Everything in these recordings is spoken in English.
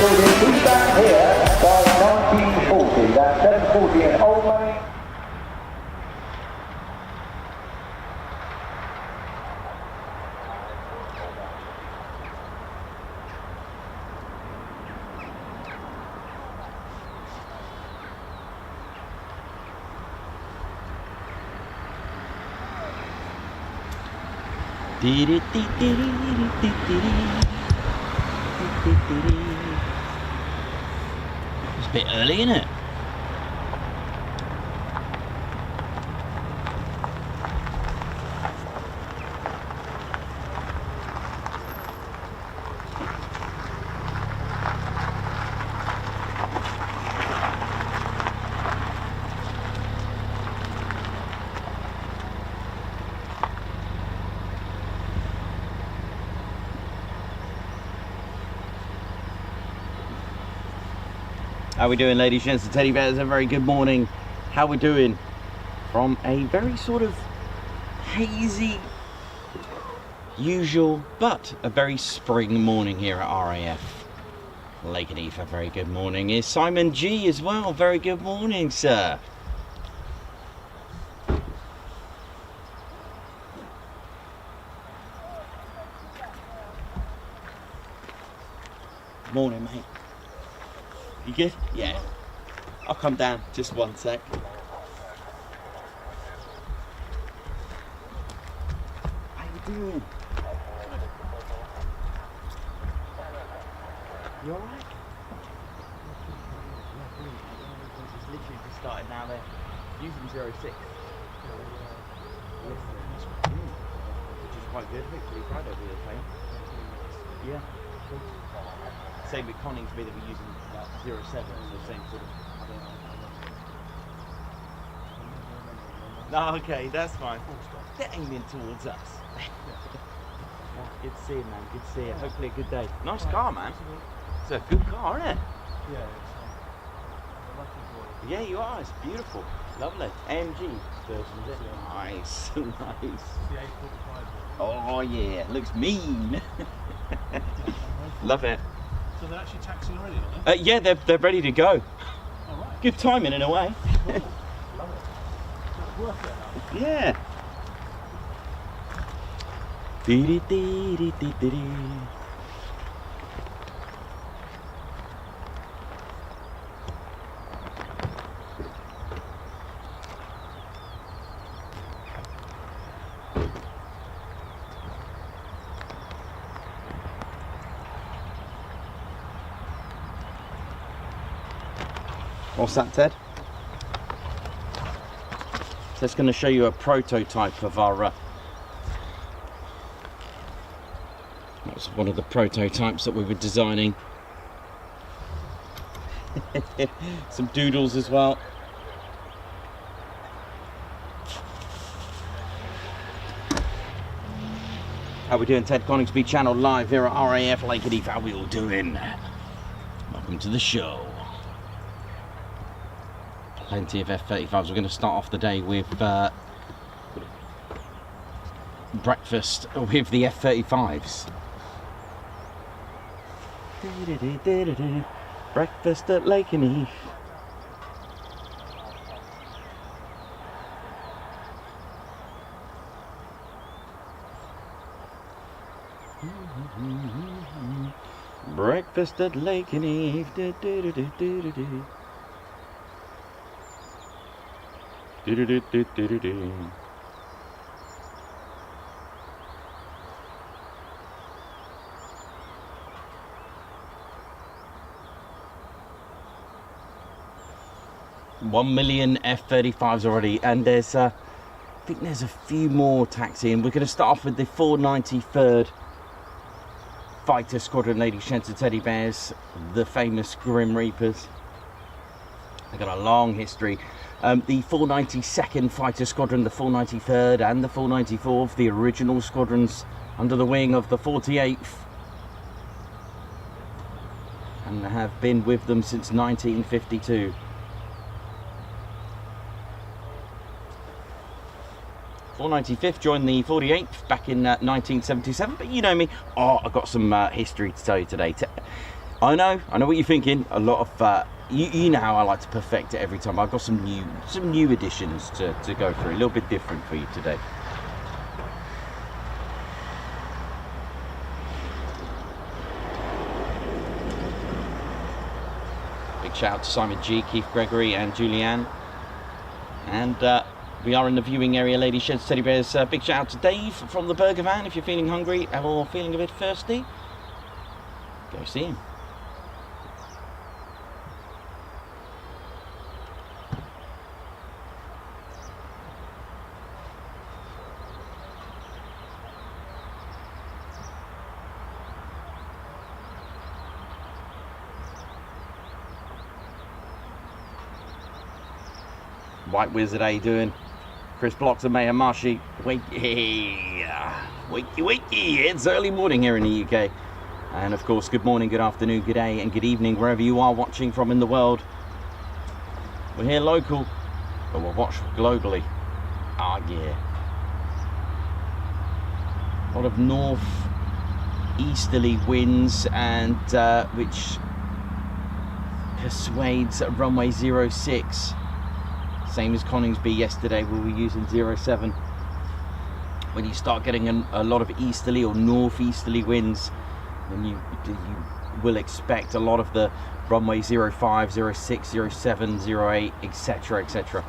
He back here by 1940. That's 740 in Old Money. It's a bit early, isn't it? How we doing, ladies, gents and teddy bears? A very good morning. How we doing? From a very sort of hazy, usual, but a very spring morning here at RAF Lakenheath. A very good morning. Is Simon G as well? Very good morning, sir. Morning, mate. You good? Yeah. I'll come down, just one sec. How you doing? You alright? It's literally just started now there. Using 06. Which is quite good. Hopefully Friday will be the same. Yeah. Same with Coningsby that we're using 07, so same sort of. No, okay, that's fine. They're aiming towards us. Good to see you, man. Good to see you. Hopefully a good day. Nice car, man. It's a good car, isn't it? Yeah, it's lucky boy. Yeah, you are. It's beautiful. Lovely. AMG version, is it? Nice. Nice. It's the A45. Oh, yeah. Looks mean. Love it. So they're actually taxiing already, aren't they? Yeah, they're ready to go. Oh, right. Good timing in a way. Cool. Love it. It's worth it. Yeah. What's that, Ted? So it's going to show you a prototype of our that's one of the prototypes that we were designing. Some doodles as well. How we doing, Ted? Coningsby channel live here at RAF Lakenheath. How we all doing? Welcome to the show. Plenty of F-35s. We're going to start off the day with breakfast with the F-35s. Breakfast at Lakenheath. Breakfast at Lakenheath. 1 million F-35s already, and there's I think there's a few more taxiing. We're going to start off with the 493rd Fighter Squadron, ladies, gents and teddy bears, the famous Grim Reapers. They've got a long history. The 492nd Fighter Squadron, the 493rd and the 494th, the original squadrons under the wing of the 48th, and have been with them since 1952. The 495th joined the 48th back in 1977, but you know me. Oh, I've got some history to tell you today. I know what you're thinking. A lot of you know how I like to perfect it every time. I've got some new additions to go through, a little bit different for you today. Big shout out to Simon G, Keith Gregory and Julianne. And we are in the viewing area, ladies, gents, teddy bears. Big shout out to Dave from the Burger Van. If you're feeling hungry or feeling a bit thirsty, go see him. White Wizard, how you doing? Chris Blocks and Mayor Marshy. Wakey, it's early morning here in the UK. And of course, good morning, good afternoon, good day and good evening, wherever you are watching from in the world. We're here local, but we'll watch globally. Ah, yeah. A lot of north easterly winds, and which persuades runway 06. Same as Coningsby yesterday, we were using 07. When you start getting a lot of easterly or northeasterly winds, then you will expect a lot of the runway 05, 06, 07, 08, etc, etc.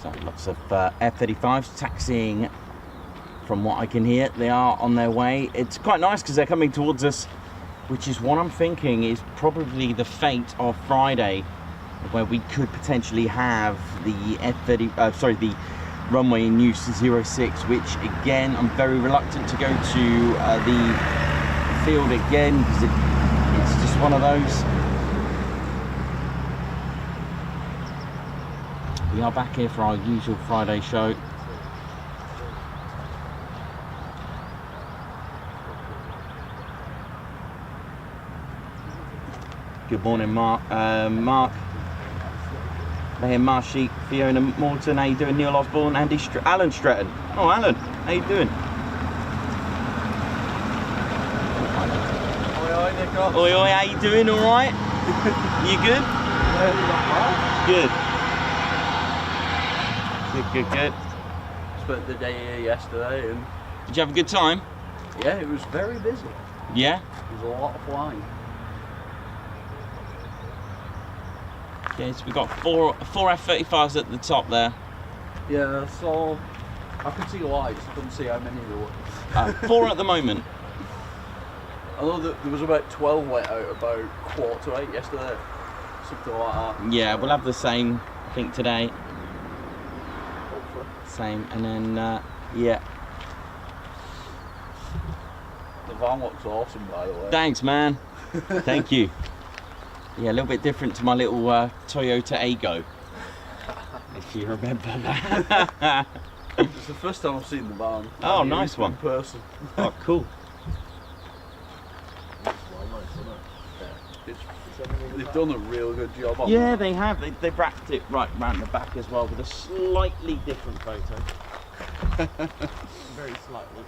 So lots of F-35s taxiing. From what I can hear, they are on their way. It's quite nice because they're coming towards us, which is what I'm thinking is probably the fate of Friday, where we could potentially have the the runway in use 06, which again I'm very reluctant to go to the field again because it's just one of those. We are back here for our usual Friday show. Good morning, Mark. Mayor Marshy, Fiona Morton, how you doing? Neil Osborne, Andy Alan Stratton. Oh, Alan, how you doing? Oi, oi, how you doing? All right? You good? Good. Spent the day here yesterday and... Did you have a good time? Yeah, it was very busy. Yeah? There was a lot of flying. Okay, so we've got four F-35s at the top there. Yeah, so I could see lights, I couldn't see how many there were. 4 at the moment. I know that there was about 12 let out about 7:45 yesterday. Something like that. Yeah, we'll have the same, I think, today. Hopefully. Same, and then, yeah. The van looks awesome, by the way. Thanks, man. Thank you. Yeah, a little bit different to my little Toyota Aygo, if you remember that. It's the first time I've seen the van. Oh, nice one. In person. Oh, cool. They've done a real good job on Yeah, that. they have. They've wrapped it right round the back as well with a slightly different photo. Very slightly.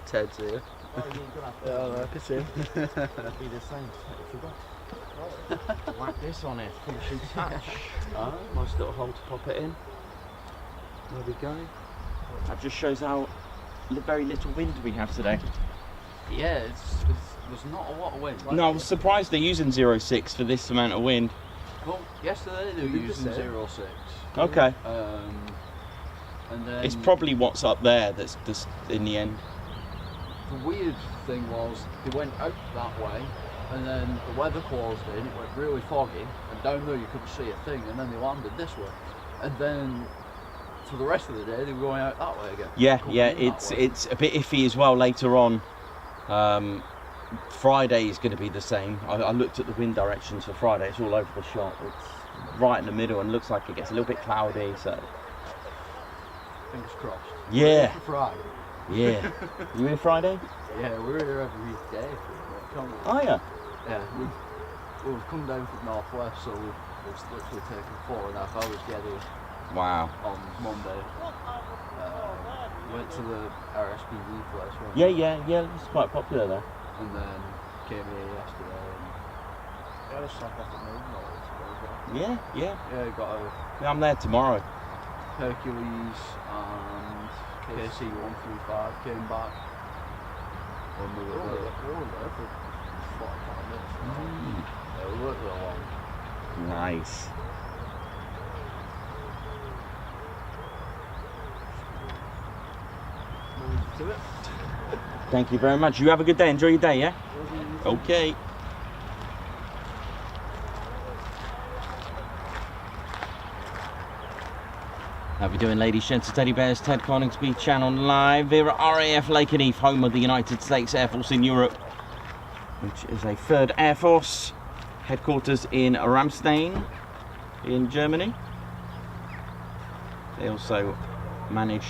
Ted's here. Oh, yeah, you're gonna have to. Yeah, I can see him. It'll be the same. Whack this on it, finishing touch. Nice little hole to pop it in. There we go. That just shows how very little wind we have today. Yeah, there's not a lot of wind. No, I was surprised they're using 06 for this amount of wind. Well, yesterday they were using 06. Okay. And then It's probably what's up there that's in the end. the weird thing was they went out that way, and then the weather closed in. It went really foggy, and down there you couldn't see a thing. And then they landed this way, and then for the rest of the day they were going out that way again. Yeah, Coming yeah. in that way. It's a bit iffy as well later on. Friday is going to be the same. I looked at the wind directions for Friday. It's all over the shot. It's right in the middle and looks like it gets a little bit cloudy. So Fingers crossed. yeah, For Friday. yeah. You in Friday? Yeah, we're here every day. Coningsby. Oh yeah. Yeah, we've come down from northwest, so we've literally taken 4.5 hours getting Wow. on Monday. Went to the RSPV place. Yeah. It's quite popular there. And then came here yesterday and got a stop off at Milton. Yeah. Yeah, got a Yeah, I'm there tomorrow. Hercules and KC-135 came back. And we were there for 45 minutes. Yeah, we weren't there long. Nice. To it. Thank you very much. You have a good day. Enjoy your day, yeah? Okay. How we doing, ladies, gents, teddy bears? Ted Coningsby, channel live here at RAF Lakenheath, home of the United States Air Force in Europe, which is a 3rd Air Force, headquarters in Ramstein in Germany. They also manage,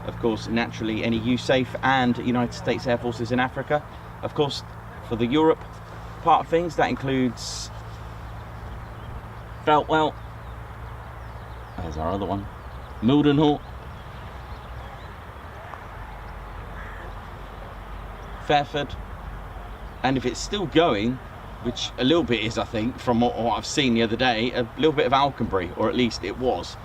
of course, naturally, any USAFE and United States Air Forces in Africa. Of course, for the Europe part of things, that includes Feltwell. There's our other one. Mildenhall. Fairford. And if it's still going, which a little bit is, I think, from what I've seen the other day, a little bit of Alconbury, or at least it was.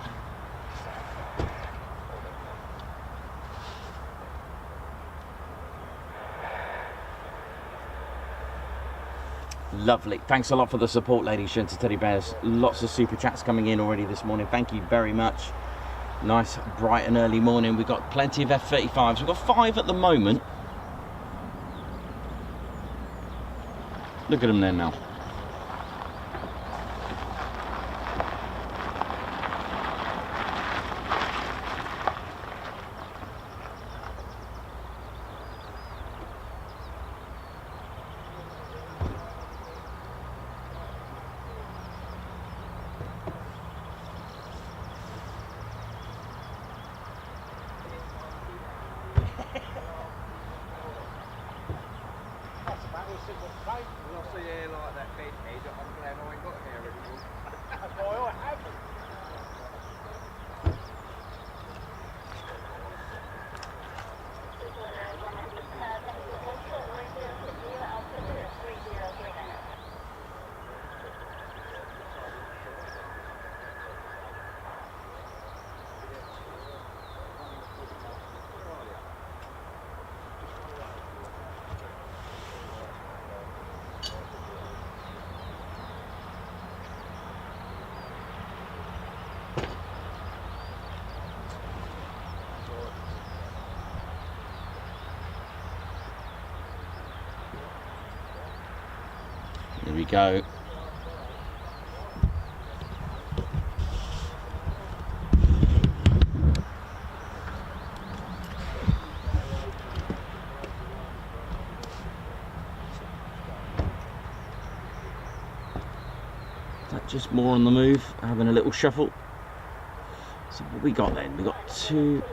Lovely. Thanks a lot for the support, ladies, gents, and teddy bears. Lots of super chats coming in already this morning. Thank you very much. Nice, bright and early morning. We've got plenty of F-35s. We've got 5 at the moment. Look at them there now. Here we go. That just more on the move, having a little shuffle. So what we got then? We got 2.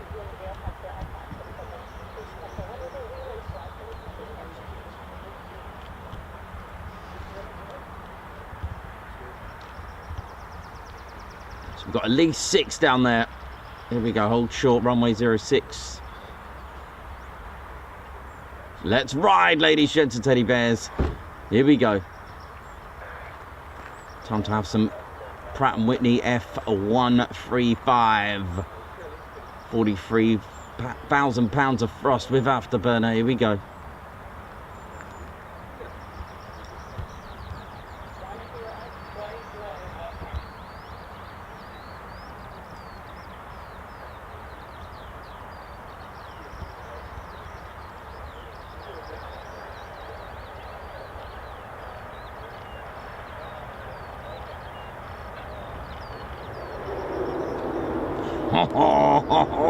So we've got at least 6 down there. Here we go, hold short, runway 06. Let's ride, ladies, gents, and teddy bears. Here we go. Time to have some Pratt & Whitney F-135. 43,000 pounds of thrust with afterburner. Here we go. Ho, ho, ho, ho.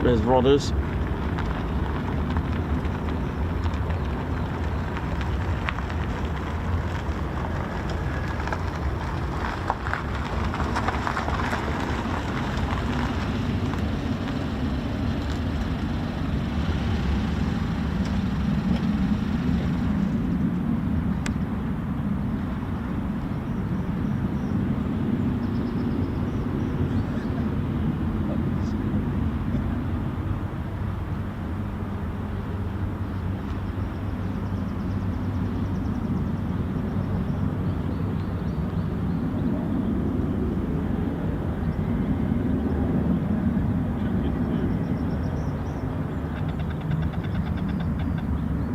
There's Rodders.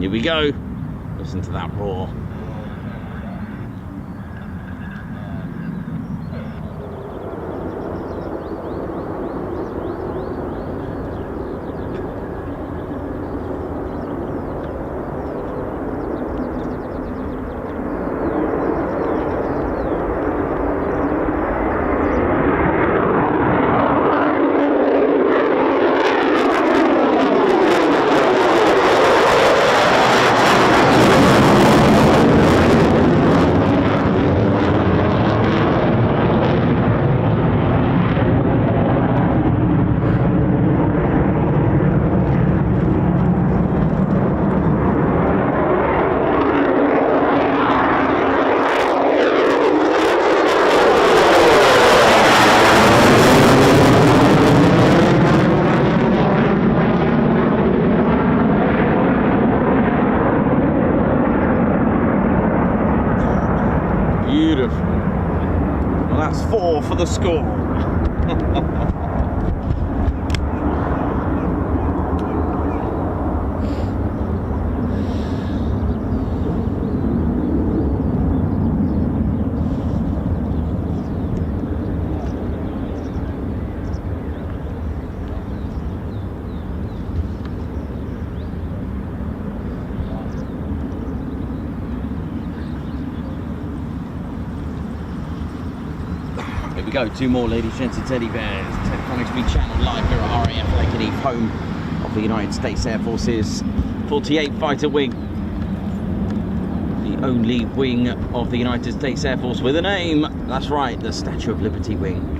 Here we go. Listen to that roar. Beautiful. Well, that's 4 for the score. Here we go, 2 more ladies, gents and teddy bears. Ted Coningsby channel live here at RAF Lakenheath, home of the United States Air Force's 48 Fighter Wing. The only wing of the United States Air Force with a name. That's right, the Statue of Liberty Wing.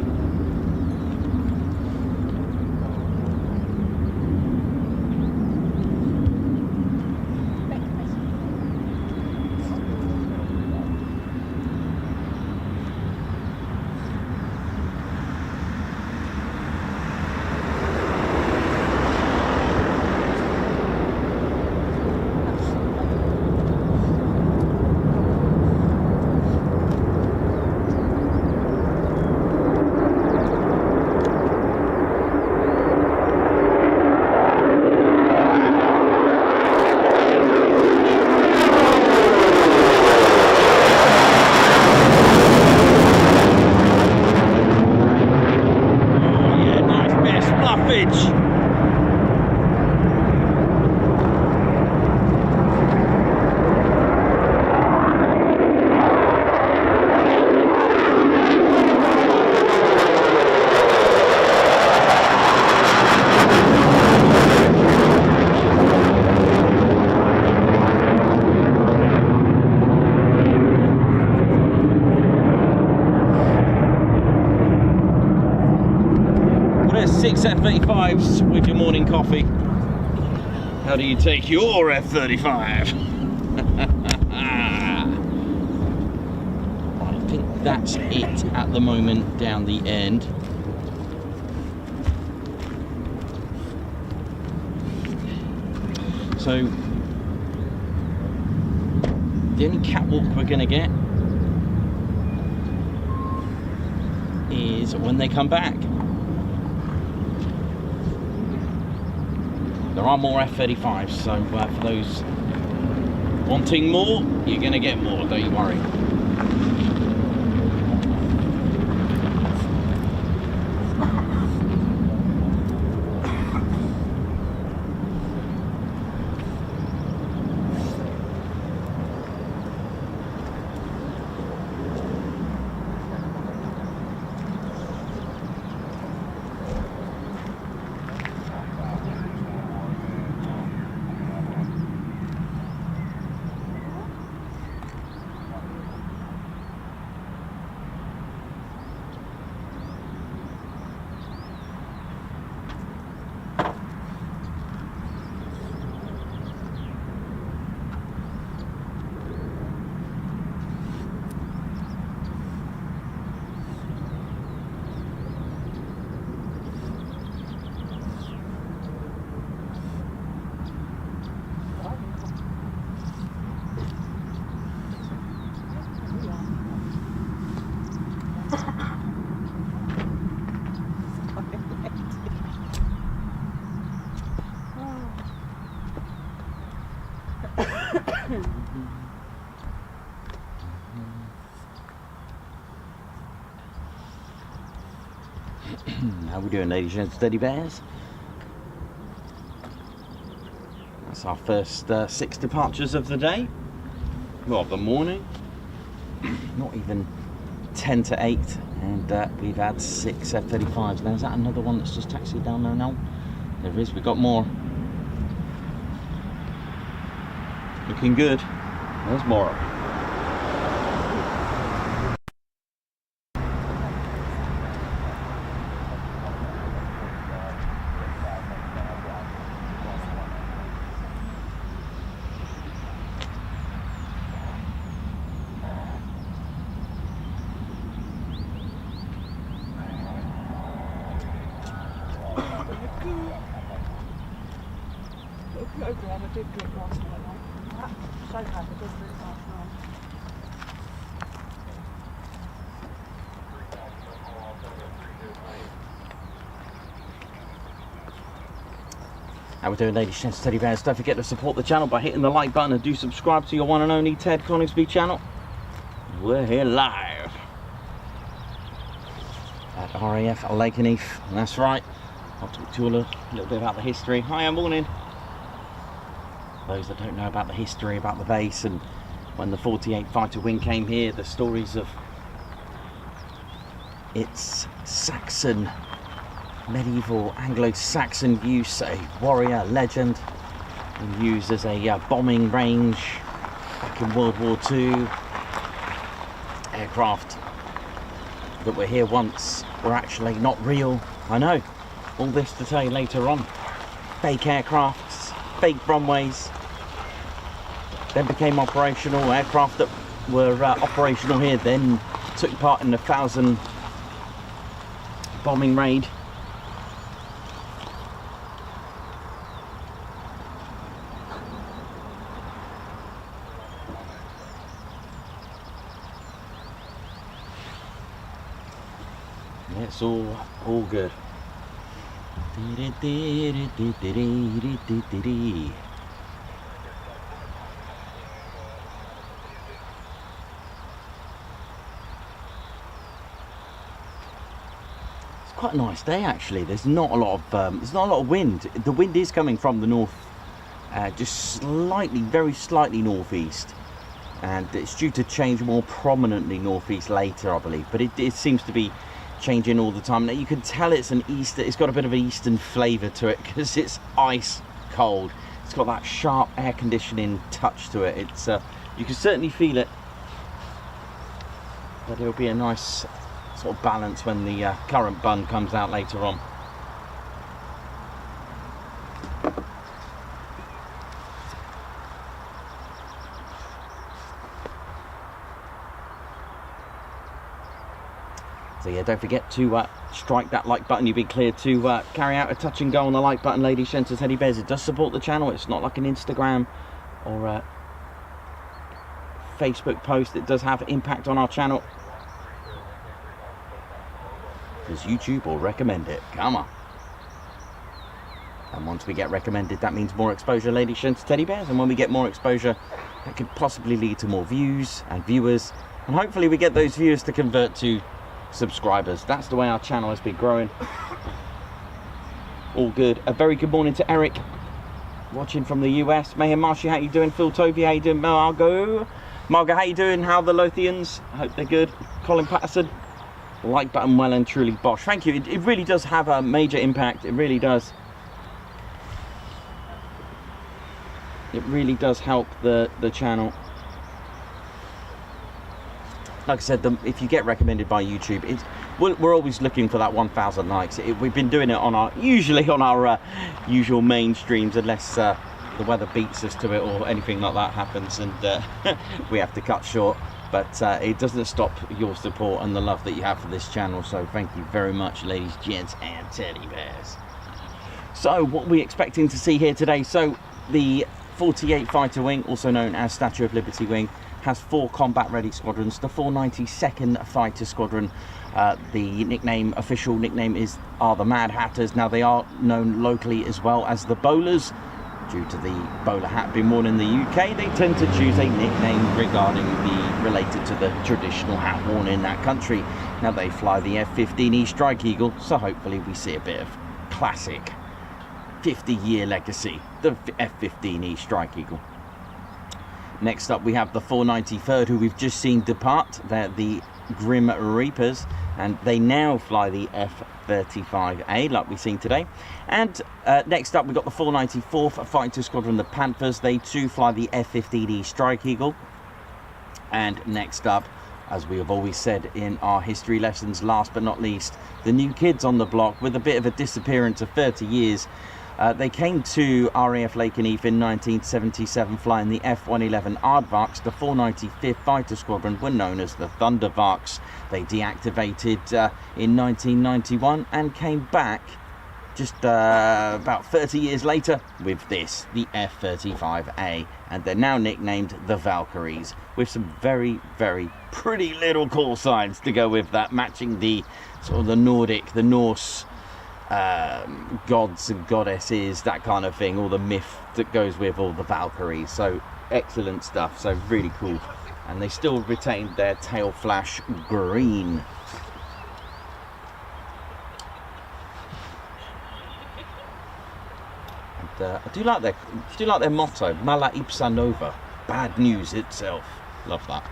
Six F-35s with your morning coffee. How do you take your F-35? I think that's it at the moment down the end. So the only catwalk we're going to get is when they come back. There are more F-35s, so for those wanting more, you're going to get more, don't you worry. How we doing, ladies and teddy bears? That's our first 6 departures of the day. Well, of the morning. Not even 10 to 8, and we've had 6 F-35s. Now, is that another one that's just taxied down there now? There is. We've got more. Looking good. There's more. Program, I did drink last night. So happy I did drink last night. How we doing, ladies and teddy bears? Don't forget to support the channel by hitting the like button, and do subscribe to your one and only Ted Coningsby channel. We're here live at RAF Lakenheath, and that's right. I'll talk to you a little bit about the history. Hi, morning. Those that don't know about the history about the base and when the 48 Fighter Wing came here, the stories of its Saxon, medieval Anglo-Saxon use, a warrior legend, and used as a bombing range back in World War II. Aircraft that were here once were actually not real. I know, all this to tell you later on. Fake aircrafts, fake runways, then became operational. Aircraft that were operational here then took part in the 1000 bombing raid. Yeah, it's all good. Quite a nice day actually. There's not a lot of wind. The wind is coming from the north, just slightly, very slightly northeast, and it's due to change more prominently northeast later, I believe. But it seems to be changing all the time. Now you can tell it's it's got a bit of an eastern flavour to it because it's ice cold. It's got that sharp air conditioning touch to it. It's you can certainly feel it, but it'll be a nice sort of balance when the current bun comes out later on. So yeah, don't forget to strike that like button. You've been cleared to carry out a touch and go on the like button, ladies, gents, and teddy bears. It does support the channel. It's not like an Instagram or a Facebook post. It does have impact on our channel, because YouTube will recommend it. Come on. And once we get recommended, that means more exposure, ladies, gents, teddy bears. And when we get more exposure, that could possibly lead to more views and viewers. And hopefully we get those viewers to convert to subscribers. That's the way our channel has been growing. All good. A very good morning to Eric, watching from the US. Mayhem Marshy, how you doing? Phil Tovey, how you doing? Margot, how you doing? How are the Lothians? I hope they're good. Colin Patterson, like button well and truly Bosch. Thank you. It really does have a major impact. It really does. It really does help the channel. Like I said, if you get recommended by YouTube, we're always looking for that 1,000 likes. We've been doing it on usually on our usual main streams, unless the weather beats us to it or anything like that happens, and we have to cut short. But it doesn't stop your support and the love that you have for this channel. So thank you very much, ladies, gents, and teddy bears. So what are we expecting to see here today? So the 48 Fighter Wing, also known as Statue of Liberty Wing, has 4 combat-ready squadrons. The 492nd Fighter Squadron, the official nickname are the Mad Hatters. Now they are known locally as well as the Bowlers, Due to the bowler hat being worn in the UK, they tend to choose a nickname related to the traditional hat worn in that country. Now they fly the F-15E Strike Eagle, so hopefully we see a bit of classic 50-year legacy, the F-15E Strike Eagle. Next up we have the 493rd, who we've just seen depart. They're the Grim Reapers, and they now fly the F-35A like we've seen today. And next up we've got the 494th Fighter Squadron, the Panthers. They too fly the F-15E Strike Eagle. And next up, as we have always said in our history lessons, last but not least, the new kids on the block with a bit of a disappearance of 30 years. They came to RAF Lakenheath in 1977 flying the F-111 Aardvarks. The 495th Fighter Squadron were known as the Thundervarks. They deactivated in 1991 and came back just about 30 years later with this, the F-35A. And they're now nicknamed the Valkyries, with some very, very pretty little call signs to go with that, matching the sort of the Nordic, the Norse gods and goddesses, that kind of thing, all the myth that goes with all the Valkyries. So excellent stuff, so really cool. And they still retained their tail flash green. And I do like their motto, Mala ipsa nova, bad news itself. Love that.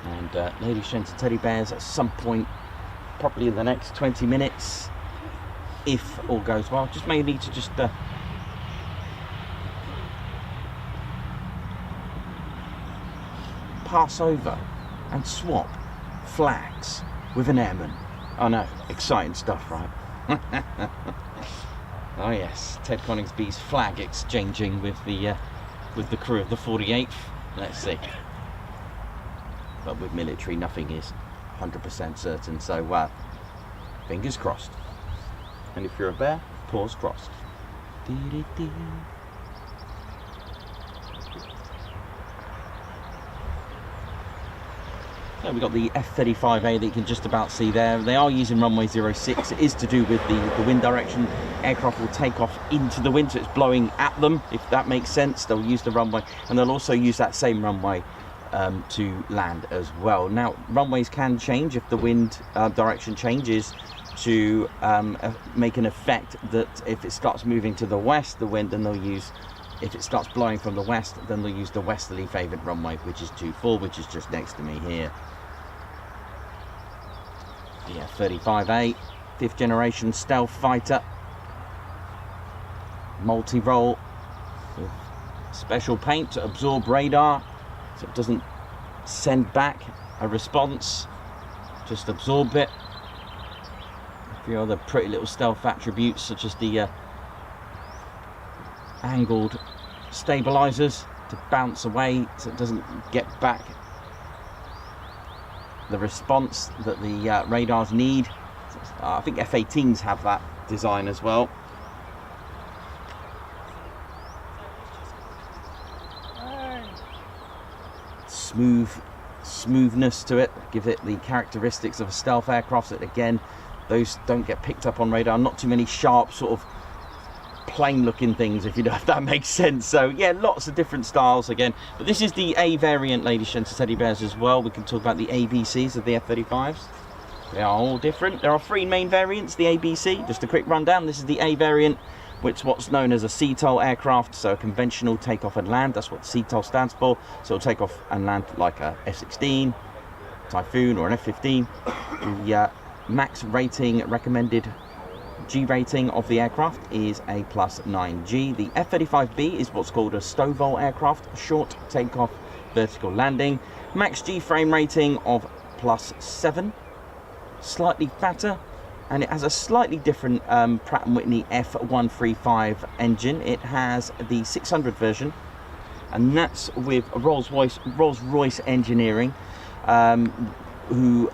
And ladies, gents and teddy bears, at some point, probably in the next 20 minutes, if all goes well, just may need to just pass over and swap flags with an airman. Oh no, exciting stuff, right? Oh yes, Ted Coningsby's flag exchanging with the crew of the 48th. Let's see. But with military, nothing is 100% certain, so fingers crossed. And if you're a bear, paws crossed. So we've got the F-35A that you can just about see there. They are using runway 06. It is to do with the wind direction. Aircraft will take off into the wind, so it's blowing at them, if that makes sense. They'll use the runway, and they'll also use that same runway to land as well. Now, runways can change if the wind direction changes to make an effect that if it starts moving to the west, the wind, then they'll use, if it starts blowing from the west, then they'll use the westerly favoured runway, which is 24, which is just next to me here. The F-35A, 5th generation stealth fighter, multi-role with special paint to absorb radar, so it doesn't send back a response, just absorb it. A few other pretty little stealth attributes, such as the angled stabilizers to bounce away so it doesn't get back the response that the radars need. I think F-18s have that design as well. Smoothness to it, give it the characteristics of a stealth aircraft. That again, those don't get picked up on radar. Not too many sharp sort of plain looking things, if you know, if that makes sense. So yeah, lots of different styles again, but this is the A variant, ladies and teddy bears, as well. We can talk about the ABCs of the F-35s. They are all different. There are 3 main variants. The ABC, just a quick rundown, this is the A variant, which is what's known as a CTOL aircraft, so a conventional takeoff and land. That's what CTOL stands for. So it'll take off and land like a F-16, Typhoon, or an F-15. The max rating, recommended G rating of the aircraft is a +9G. The F-35B is what's called a STOVL aircraft, short takeoff, vertical landing. Max G frame rating of +7, slightly fatter, and it has a slightly different Pratt & Whitney F135 engine. It has the 600 version, and that's with Rolls-Royce Engineering, who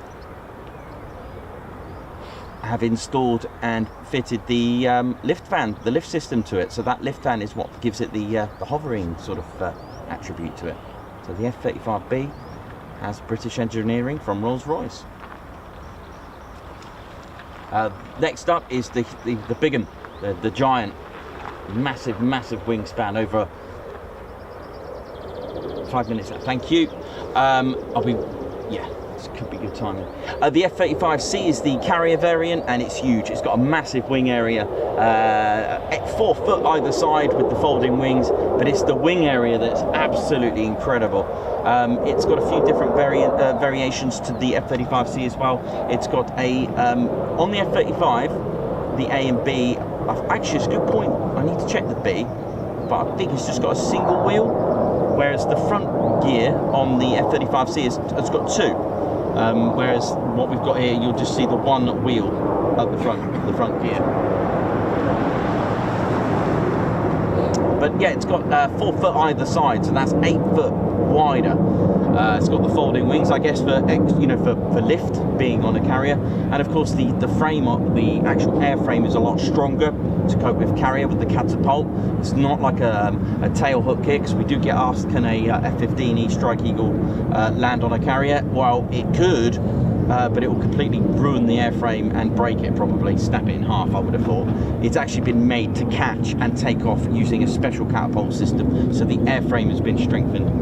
have installed and fitted the lift fan, the lift system to it. So that lift fan is what gives it the hovering sort of attribute to it. So the F-35B has British engineering from Rolls-Royce. Next up is the big one, the giant, massive wingspan over 5 minutes. Thank you. This could be good timing. The F-35C is the carrier variant, and it's huge. It's got a massive wing area, 4 foot either side with the folding wings, but it's the wing area that's absolutely incredible. It's got a few different variations to the F-35C as well. It's got a, on the F-35, the A and B, actually it's a good point, I need to check the B, but I think it's just got a single wheel, whereas the front gear on the F-35C has got 2. Whereas what we've got here, you'll just see the one wheel at the front gear. But yeah, it's got 4 foot either side, so that's 8 foot wider. It's got the folding wings, I guess, for lift being on a carrier, and of course the frame, the actual airframe is a lot stronger to cope with carrier with the catapult. It's not like a tail hook here, because we do get asked, can a F-15E Strike Eagle land on a carrier? Well, it could, but it will completely ruin the airframe and break it, probably snap it in half, I would have thought. It's actually been made to catch and take off using a special catapult system, so the airframe has been strengthened.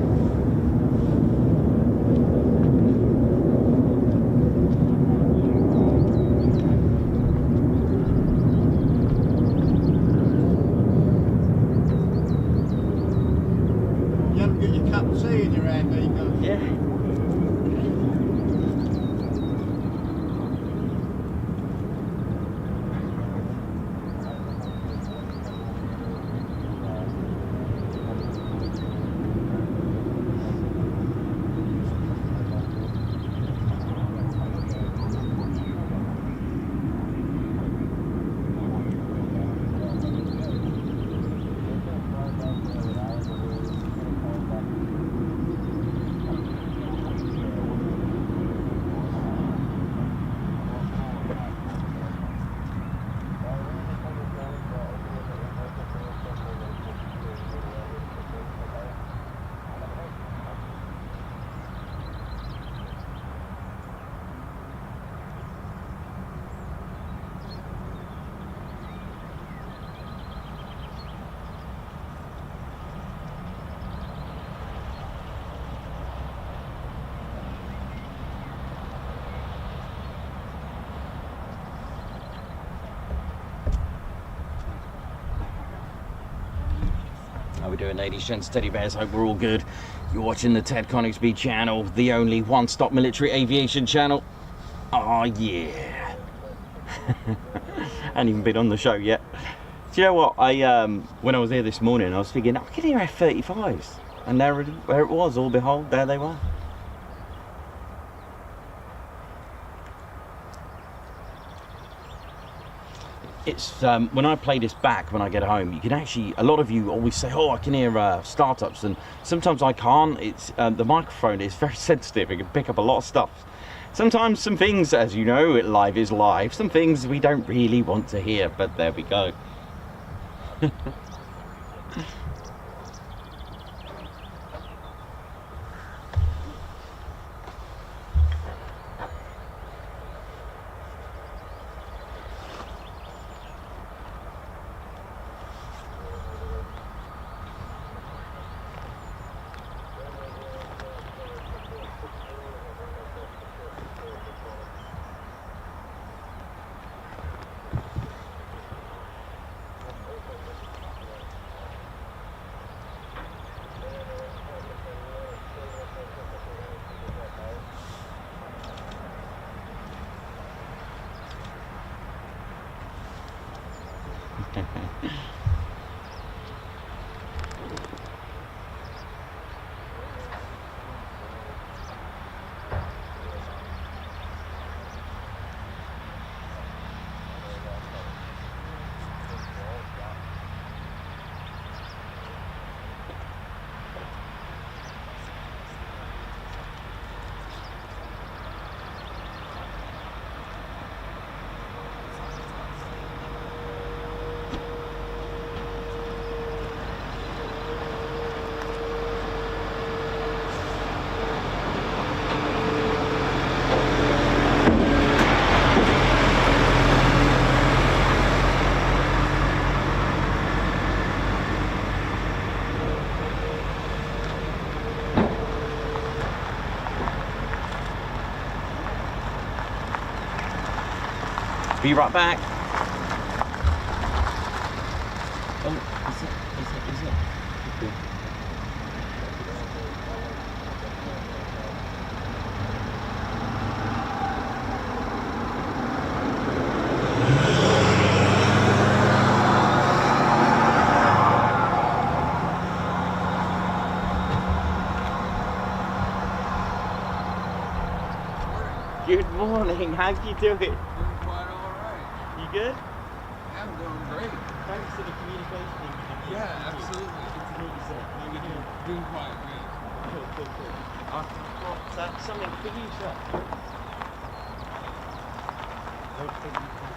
How we doing, ladies, gents, teddy bears? Hope we're all good. You're watching the Ted Coningsby channel, the only one-stop military aviation channel. Oh yeah. I haven't even been on the show yet. Do you know what? When I was here this morning, I was thinking, I can hear F-35s, and there it was. All behold, there they were. It's when I play this back when I get home, you can actually, a lot of you always say, oh, I can hear startups, and sometimes I can't. It's the microphone is very sensitive. It can pick up a lot of stuff. Sometimes some things, as you know, live is live. Some things we don't really want to hear, but there we go. Be right back. Oh, is it? Okay. Good morning, how you doing? Doing quite alright. You good? Yeah, I'm doing great. Thanks for the communication. Yeah, absolutely. Good to meet you, sir. How you doing? Doing quite good. Cool. I've got something for you, sir. Don't think you can.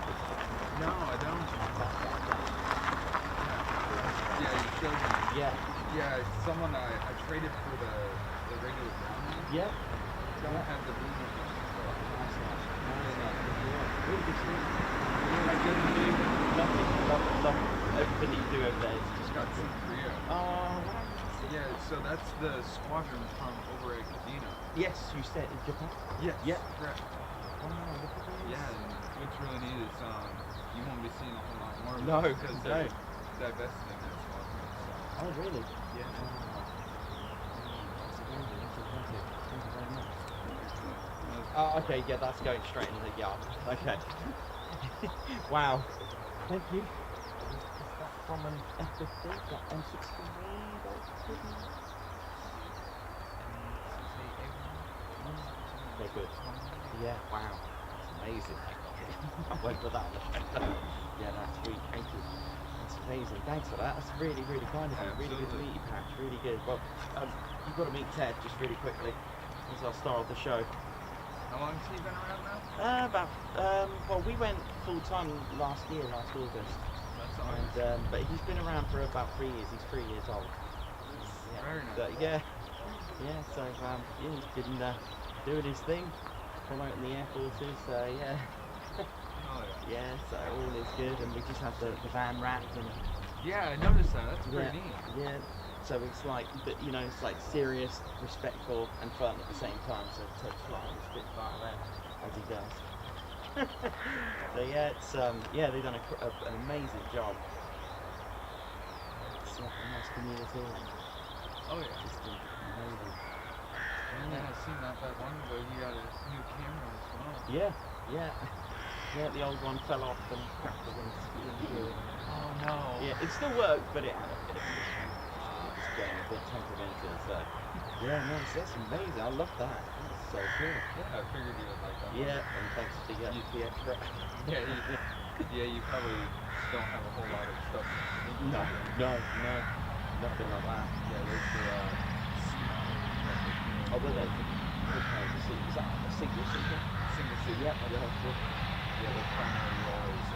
No, I don't. Yeah, you showed me. Yeah. Yeah, someone I traded for the regular runway. Yeah. Don't have the blue one. Nice. Really good to meet you. I didn't believe it. Love everything you do over there. It's Just got some Korea. Oh, Yeah, so that's the Squadrons from over at Kadena. yes, you said in Japan. Yes. Yeah. Correct. Wow, look at those. Yeah, and what's really neat is you won't be seeing a whole lot more of No, them because no. they're divested in that Squadron. Oh, really? Yeah. That's amazing. That's fantastic. Thank you very much. Oh, okay, yeah, that's going straight in the yard. Okay. Wow. Thank you. Is that from an F-15? Got M63? They're good. Yeah, wow. That's amazing. I went for that. Yeah, that's sweet. Thank you. That's amazing. Thanks for that. That's really, really kind of you. Really good to meet you, Patch. Really good. Well, you've got to meet Ted just really quickly. He's our star of the show. How long has he been around now? Well, we went full time last August. That's awesome. And, but he's been around for about 3 years. He's 3 years old. Very nice. So, yeah. So he's been doing his thing, promoting the air forces. So yeah. Oh yeah. Yeah. So all is good, and we just had the van wrapped and. Yeah, I noticed that. That's pretty neat. Yeah. So it's like, it's like serious, respectful, and fun at the same time. So Ted's flying a bit far there as he does. So yeah, it's they've done an amazing job. It's like a nice community. Oh yeah. Just amazing. And I seen that one ago. You got a new camera as well. Yeah. The old one fell off and cracked the windscreen. Oh no. Yeah, it still worked, but it had a bit of it's getting a bit temperamental. So yeah, no, that's amazing. I love that. That's so cool. Yeah, I figured you would like that. Yeah, and thanks for the extra. Yeah, you probably don't have a whole lot of stuff. No, nothing like that. Yeah, there's the Oh, were they? Okay, is that a single seater? single seat. Yep, okay. Yeah, the primary role is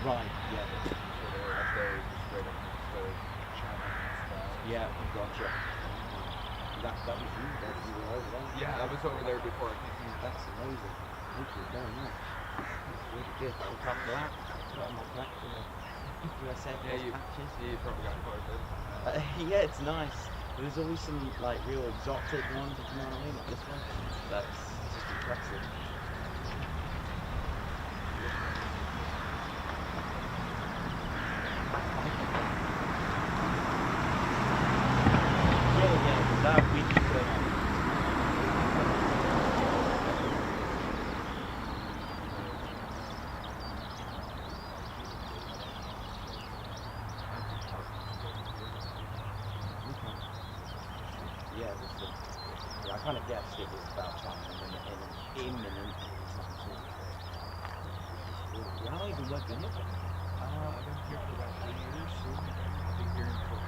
Right, yeah. so they're up there just right up next to China and stuff. Yeah, gotcha. That was you, you were over there? Yeah, I was over there before I came here. That's amazing. Thank you very much. That's really good. I'll cover that. Put on my back for the USAF patches. You probably got quite a bit. Yeah, it's nice. There's always some like real exotic ones, if you know what I mean, like this one. That's just impressive. Yeah, that we can put on. I kind of guessed it was about time imminent. Yeah, I don't even work in it. I've been here for about 3 years. I've been here for 3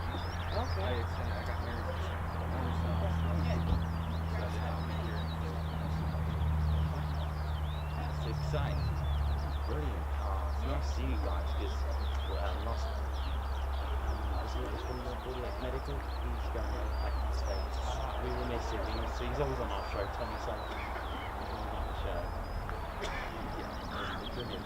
years. Okay. I got married this summer. That's exciting. Brilliant. It's nice to see you guys because last from the medical, he's going back to the States. We will miss him. He's always on our show, Tommy Sullivan. He's always on the show. Yeah, it's brilliant.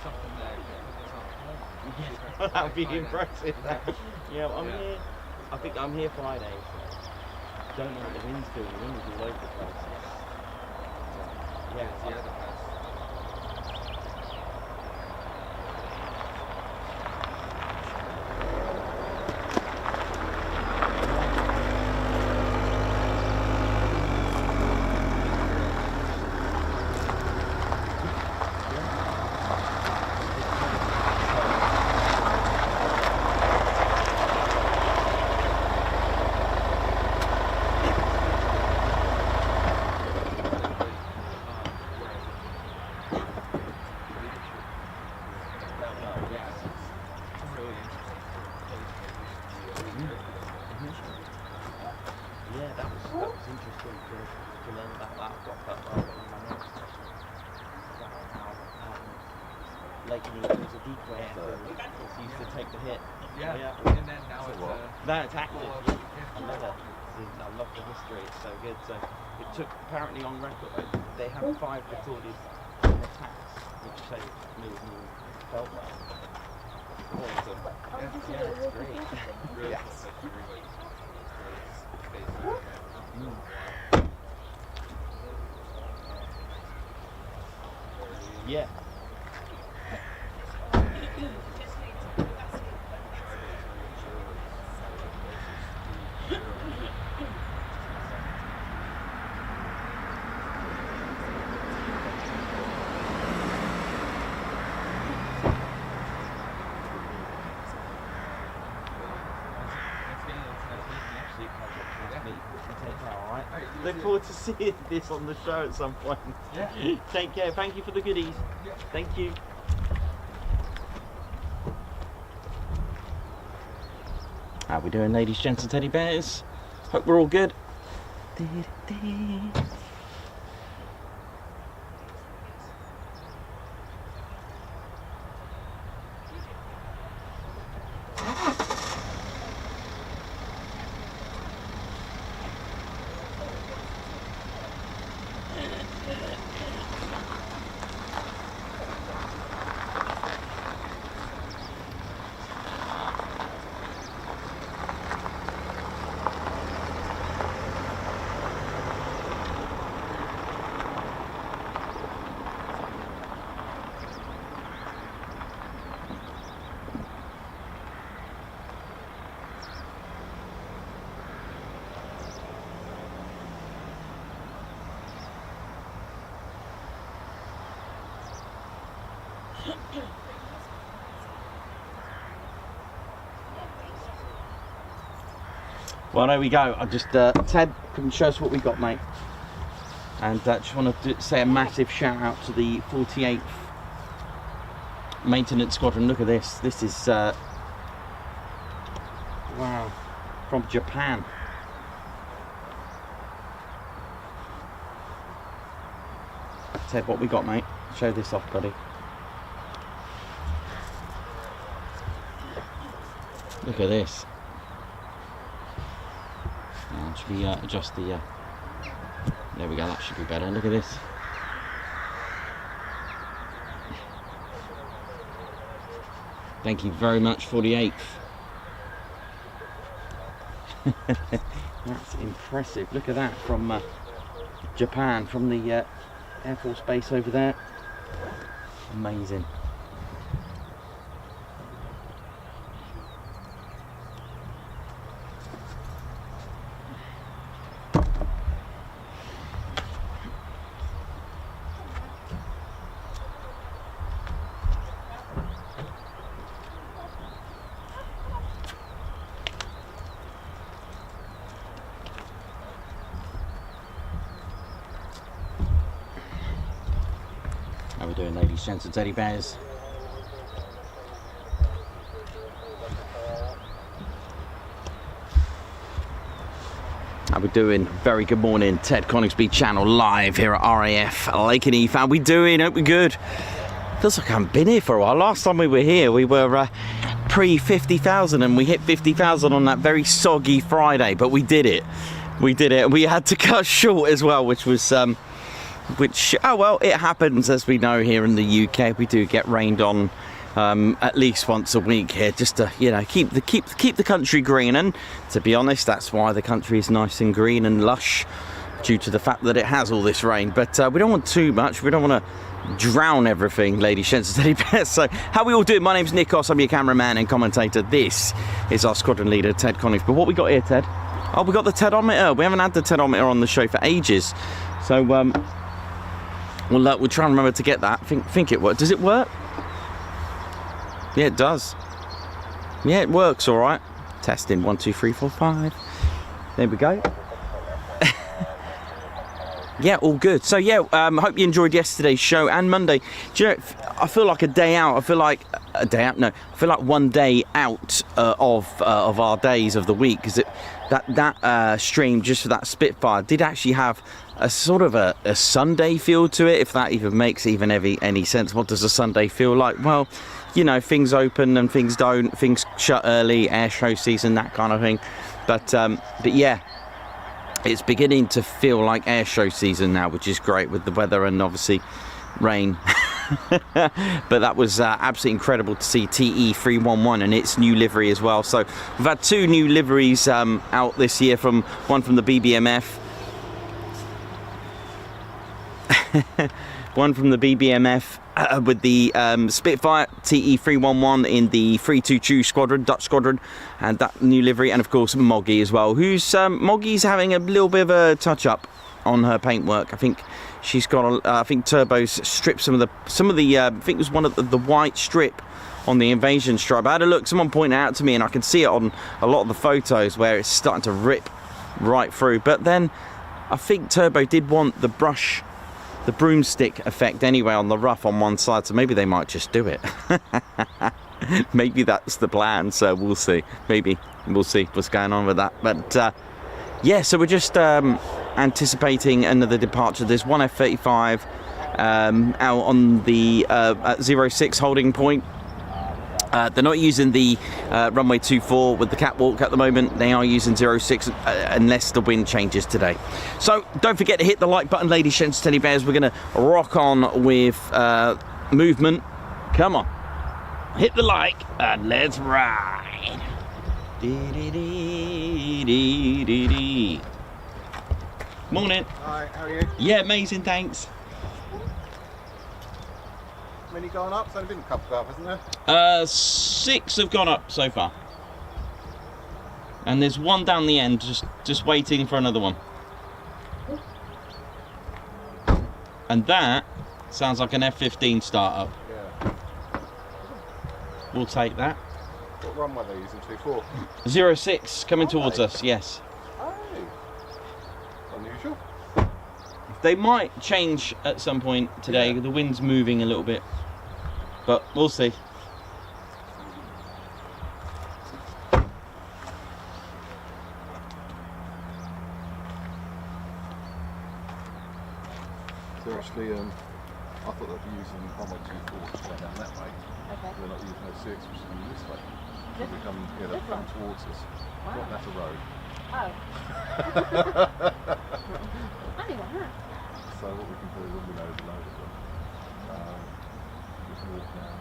Something that put this on hold. Yeah. That'd be impressive. Yeah, I'm here. I think I'm here Friday. Don't know what the wind's doing. The wind is all over the place. Yeah. Yeah, that was interesting to learn about that. I've got that right in my notes. About how Lakenheath was a decoy airfield. It used to take the hit. Yeah. And then now it's No, it's active. I love it. I love the history. It's so good. So it took, apparently on record, they had 5 recorded attacks, which they knew and felt well. Awesome. Yeah, it's great. Yes. Yeah. Look forward to seeing this on the show at some point. Yeah. Take care. Thank you for the goodies. Yeah. Thank you. How we doing, ladies, gents and teddy bears? Hope we're all good. Well, there we go. I just, Ted, can you show us what we got, mate? And just want to say a massive shout out to the 48th Maintenance Squadron. Look at this. This is, wow, from Japan. Ted, what we got, mate? Show this off, buddy. Look at this. Should we adjust the there we go, that should be better. Look at this. Thank you very much, 48th. That's impressive. Look at that, from Japan, from the Air Force base over there. Amazing. How we doing, ladies, gents and teddy bears? How we doing? Very good morning. Ted Coningsby channel live here at RAF Lakenheath. How we doing? Hope we're good. Feels like I haven't been here for a while. Last time we were here, we were pre 50,000 and we hit 50,000 on that very soggy Friday, but we did it. We did it. We had to cut short as well, which was oh well, it happens, as we know here in the UK. We do get rained on at least once a week here, just to, you know, keep the country green. And to be honest, that's why the country is nice and green and lush, due to the fact that it has all this rain. But we don't want too much. We don't want to drown everything, ladies, gents, and teddy bears. So how we all do it, my name's Nikos, I'm your cameraman and commentator. This is our squadron leader, Ted Coningsby. But what we got here, Ted? Oh, we got the Tedometer. We haven't had the Tedometer on the show for ages. So we'll try and remember to get that. Think it works. Does it work? Yeah, it does. Yeah, it works all right. Testing 1 2 3 4 5. There we go. Yeah, all good. So yeah, hope you enjoyed yesterday's show and Monday. Do you know, I feel like a day out. I feel like a day out. No, I feel like one day out of our days of the week, because that stream just for that Spitfire did actually have a sort of a Sunday feel to it, if that even makes any sense. What does a Sunday feel like? Well, you know, things open and things don't. Things shut early, air show season, that kind of thing. But yeah. It's beginning to feel like air show season now, which is great with the weather and obviously rain. But that was absolutely incredible to see TE311 and its new livery as well. So we've had 2 new liveries out this year, one from the BBMF. One from the BBMF with the Spitfire TE311 in the 322 Squadron, Dutch Squadron, and that new livery, and of course Moggy as well, who's Moggy's having a little bit of a touch up on her paintwork. I think she's got I think Turbo's stripped some of the I think it was one of the white strip on the invasion stripe. I had a look, someone pointed out to me, and I can see it on a lot of the photos where it's starting to rip right through. But then I think Turbo did want the broomstick effect anyway on the rough on one side, so maybe they might just do it. Maybe that's the plan, so we'll see. Maybe we'll see what's going on with that. But yeah, so we're just anticipating another departure. There's one F-35 out on the at 06 holding point. They're not using the runway 24 with the catwalk at the moment. They are using 06 unless the wind changes today. So don't forget to hit the like button, ladies, gents, teddy bears. We're going to rock on with movement. Come on, hit the like and let's ride. Morning. Hi, how are you? Yeah, amazing, thanks. Many gone up? There's only been a couple up, hasn't there? 6 have gone up so far, and there's one down the end just waiting for another one, and that sounds like an F-15 startup. Yeah. We'll take that. What runway are they using? 24? 06 coming towards us, yes. Oh, unusual. They might change at some point today. Yeah. The wind's moving a little bit, but we'll see. They're actually, I thought they'd be using runway 24 to go down that way. Okay. They're not using 06, which is coming this way. So they're coming towards us. Wow. Not that's a road. Oh. Anyway, huh? So what we can do is when we load them, just walk down.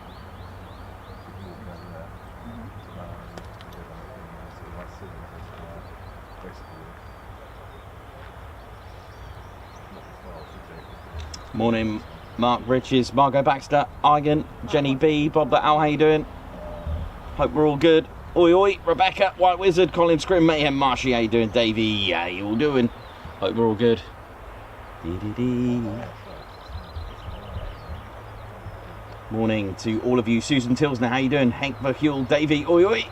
We can walk down there. So you might see them as basically not as far as the Morning, Mark Riches, Margot Baxter, Igan, Jenny B, Bob the Owl, how you doing? Hope we're all good. Oi oi, Rebecca, White Wizard, Colin Scrim, Mayhem, Marshy, how you doing? Davey, how you all doing? Hope we're all good. Morning to all of you. Susan Tilsner, how you doing? Hank Verhule, Davey, oi oi.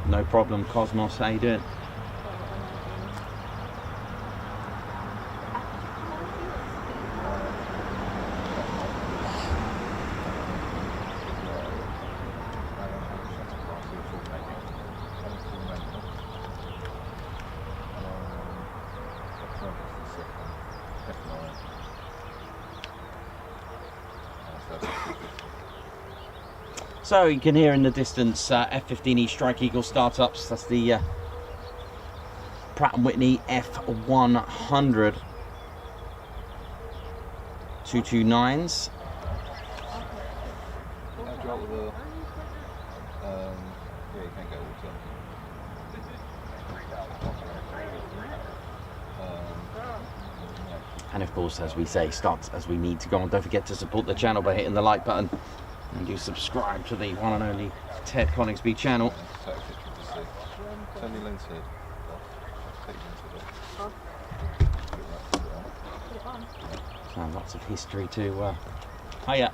No problem, Cosmos, how you doing? So you can hear in the distance F-15E Strike Eagle startups. That's the Pratt & Whitney F-100 229s. How'd you out with the, yeah, you can get water. And of course, as we say, start as we need to go on. Don't forget to support the channel by hitting the like button, and do subscribe to the one and only Ted Coningsby channel. Take a picture to see. Turn your lens head off. Take your lens head off. So lots of history to hiya.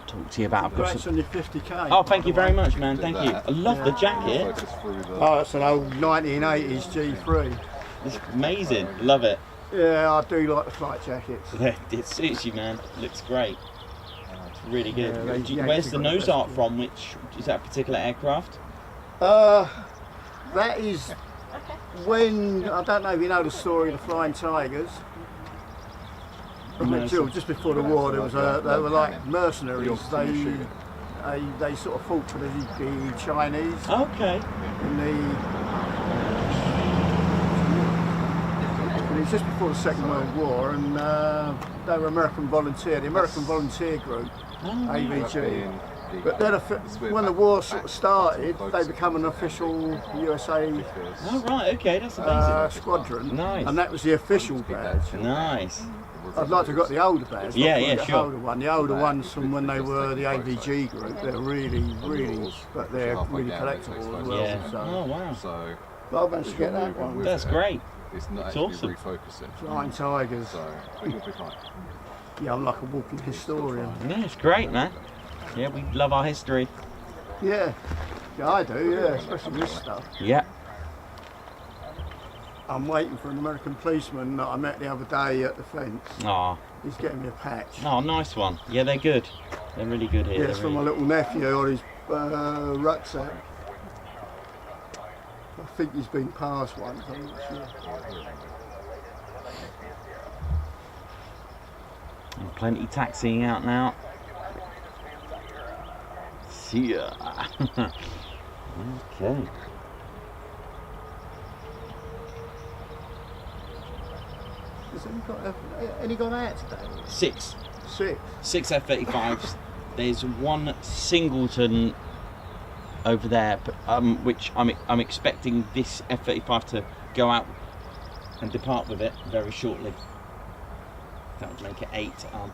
Talk to you about. I've got Congrats on your 50k. Oh, thank you very much, man. Thank you. I love the jacket. Focus through the... Oh, it's an old 1980s G3. It's amazing. Love it. Yeah, I do like the flight jackets. It suits you, man. Looks great. It's really good. Yeah, they Where's the got nose the art best from? Which is that a particular aircraft? That is when, I don't know if you know the story of the Flying Tigers. No, Jill, just before the war, there was they were like mercenaries. They sort of fought for the Chinese Okay. in the. It was just before the Second World War, and they were American volunteer, the American Volunteer Group, AVG. But then when the war sort of started, they became an official USA Oh right. Okay. That's amazing. squadron, Nice. and that was the official badge. Nice. I'd like to have got the older badge. Yeah, not yeah, the sure. older one. The older ones from when they were the AVG group, they're really, but they're really collectible as well. Yeah. So. Oh wow. So, But I managed to get that one. That's great. it's not It's actually awesome. refocusing. Flying Tigers. So, you'll be fine. Yeah, I'm like a walking historian. Yeah, it's great, man. Yeah, we love our history. Yeah, I do, yeah, especially this stuff. Yeah. I'm waiting for an American policeman that I met the other day at the fence. Oh, He's getting me a patch. oh, nice one. Yeah, they're good. They're really good here. Yeah, it's They're for my really- little nephew on his rucksack. I think he's been passed once, I'm not sure. And plenty taxiing out now. See ya. Okay. Has any gone out today? Six 6. F-35s. There's one Singleton over there, but, which I'm expecting this F-35 to go out and depart with it very shortly. That would make it 8. I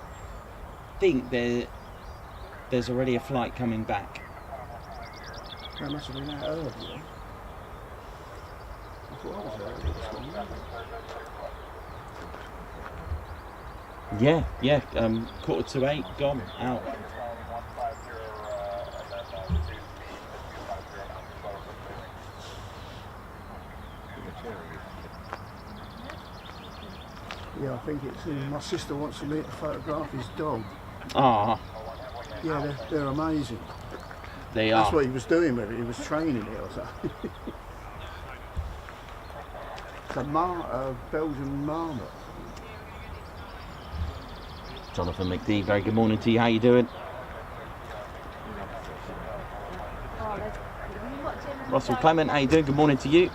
think there's already a flight coming back. That must have been out earlier. I thought I was earlier this morning. Yeah, 7:45, gone, out. Yeah, I think it's my sister wants me to photograph his dog. Ah, Yeah, they're amazing. they That's are. what he was doing with it, he was training it or something. It's a Belgian Marmot. Jonathan McD, very good morning to you. How you doing? Russell Clement, how you doing? Good morning to you.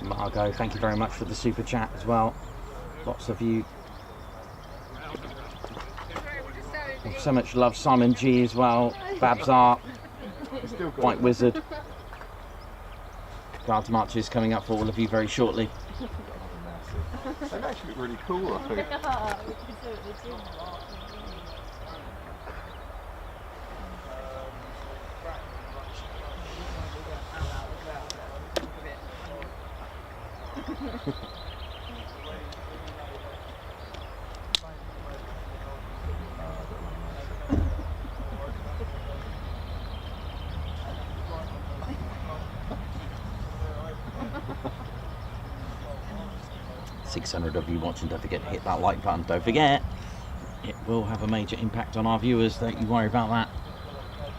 Margot, thank you very much for the super chat as well. Lots of you. So much love, Simon G as well. Babs Art, White Wizard. Guards marches coming up for all of you very shortly. They actually look really cool, I think. .600 of you watching, don't forget to hit that like button. Don't forget, it will have a major impact on our viewers. Don't you worry about that.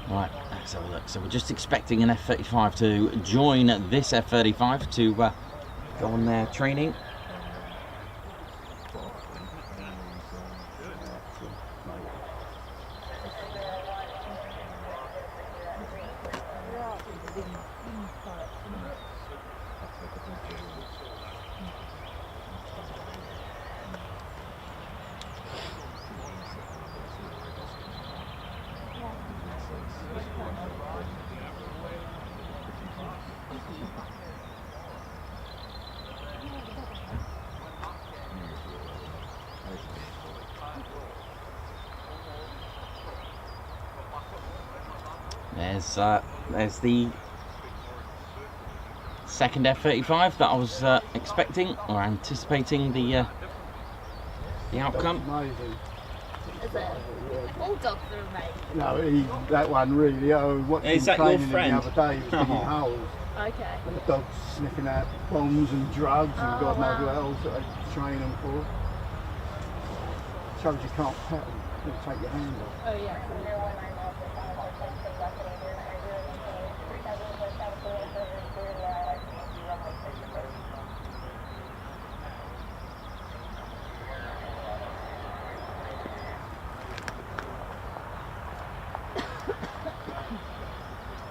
Right, Let's have a look. So we're just expecting an F-35 to join this F-35 to go on their training. There's the second F-35 that I was expecting or anticipating the outcome. Amazing. Is it? All dogs are amazing. No, that one really. I was watching Is that your training friend? the other day. He was digging Oh. holes. Okay. And the dogs sniffing out bombs and drugs and Oh, God knows wow. what else that they train them for. Shows you can't pet them. You'll take your hand off. Oh yeah.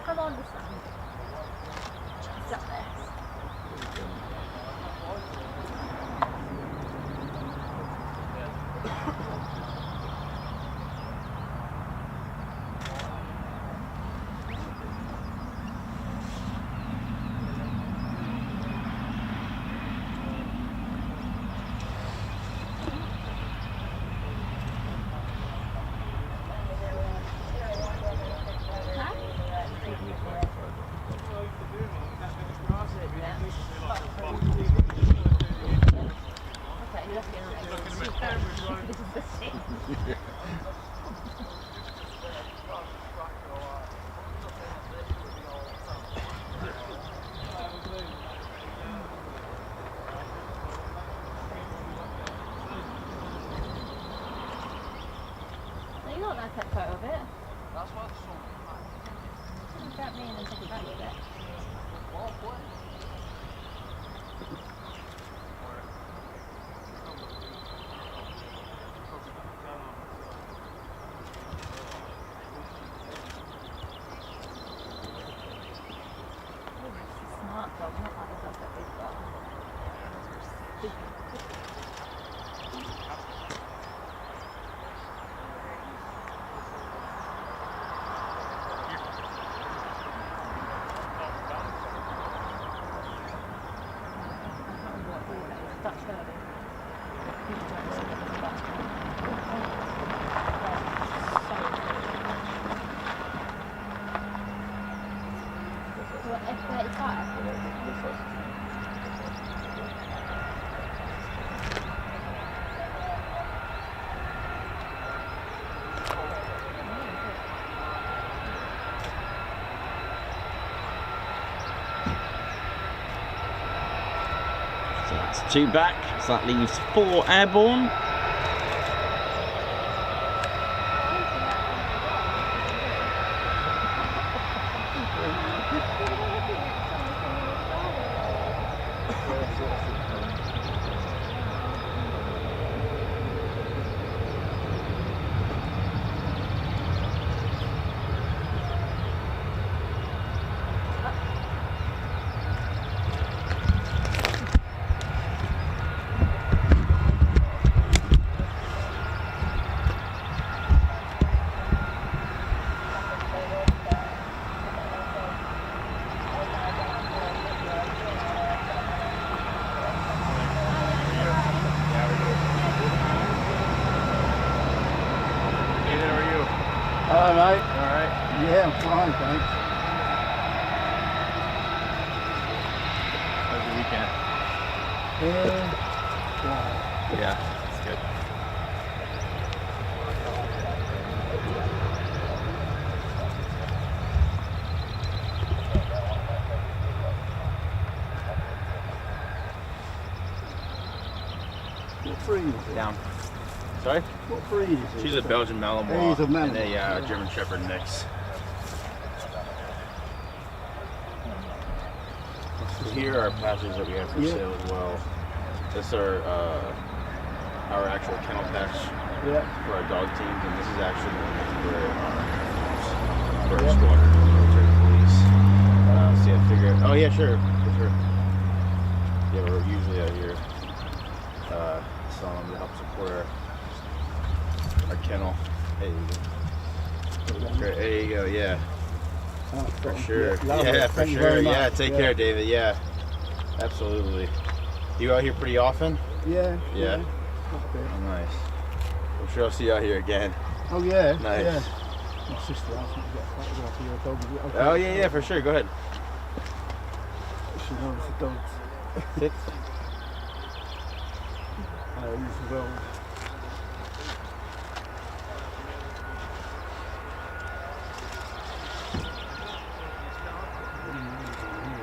Come on, the sun. Just up there. Okay, you're looking at this is the thing. No, you're not going to take a photo of it. That's what it's all. Grab me and then take a photo of it. Smart dog, not like the dog that we've got. Dutch Derby. What, F-35? So that's 2 back, so that leaves 4 airborne. Hello, mate. All right. Yeah, I'm fine, thanks. How's your weekend? Yeah, it's good. What breed is it? Down. Sorry? What breed is it? She's a Belgian Malinois He's a and Malinois. a German Shepherd mix. Here are patches that we have for sale as well. This are our actual kennel patch for our dog teams, and this is actually the one that we wear for our squadron and military police. See, I figure. Oh yeah, sure, for sure. Yeah, we're usually out here selling them to help support our kennel. There you go. Yeah. For sure. Yeah, for sure. Yeah, take care, David. Yeah, absolutely. You out here pretty often? Yeah. Yeah. Oh, nice. I'm sure I'll see you out here again. Oh yeah. Nice. Yeah. My sister asked me to get a photograph of your dog. Okay. Oh yeah, for sure. Go ahead. She loves the dogs. Sit. As well.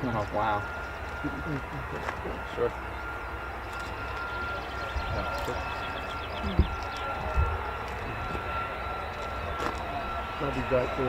Oh wow. Sure. That'd be great for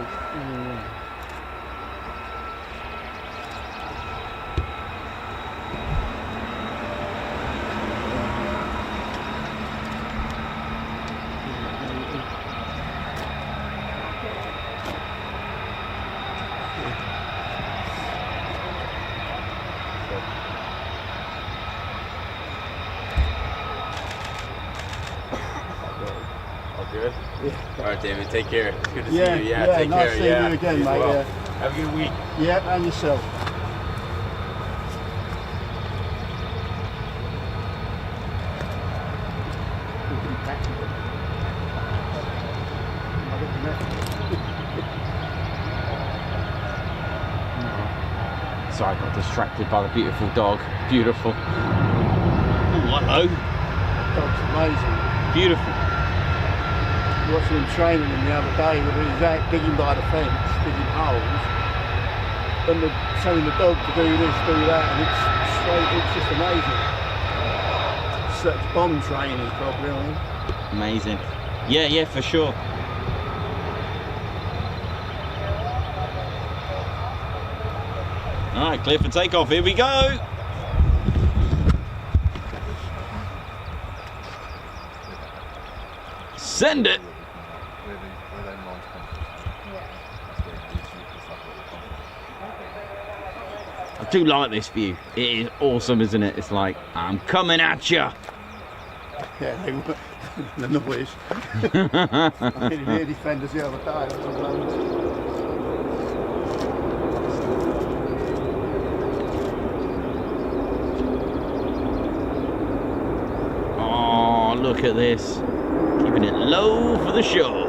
Good? Yeah. Alright, David, take care. It's good to see you. Yeah, Take nice care. seeing you again, mate. Well. Yeah. Have a good week. Yeah, and yourself. Sorry, I got distracted by the beautiful dog. Beautiful. Oh, hello. Dog's amazing. Beautiful. Watching him training him the other day, when he was out digging by the fence, digging holes, and telling the dog to do this, do that, and it's just amazing. Such bomb training, probably, I think. Amazing. Yeah, for sure. All right, clear for takeoff. Here we go. Send it. I do like this view. It is awesome, isn't it? It's like, I'm coming at you. Yeah, they were. The noise. I did hear defenders the other day. It was loads. Oh, look at this. Keeping it low for the show.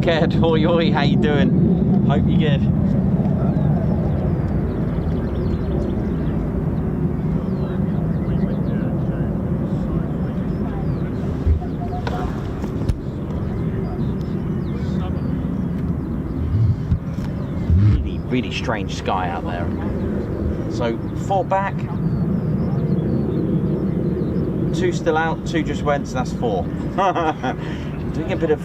Ted, hoi hoi, how you doing? Hope you're good. Really strange sky out there. So 4 back, 2 still out, 2 just went, so that's 4. Doing a bit of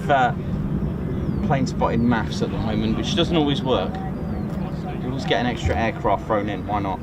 plane spotting maths at the moment, which doesn't always work. You always get an extra aircraft thrown in, why not?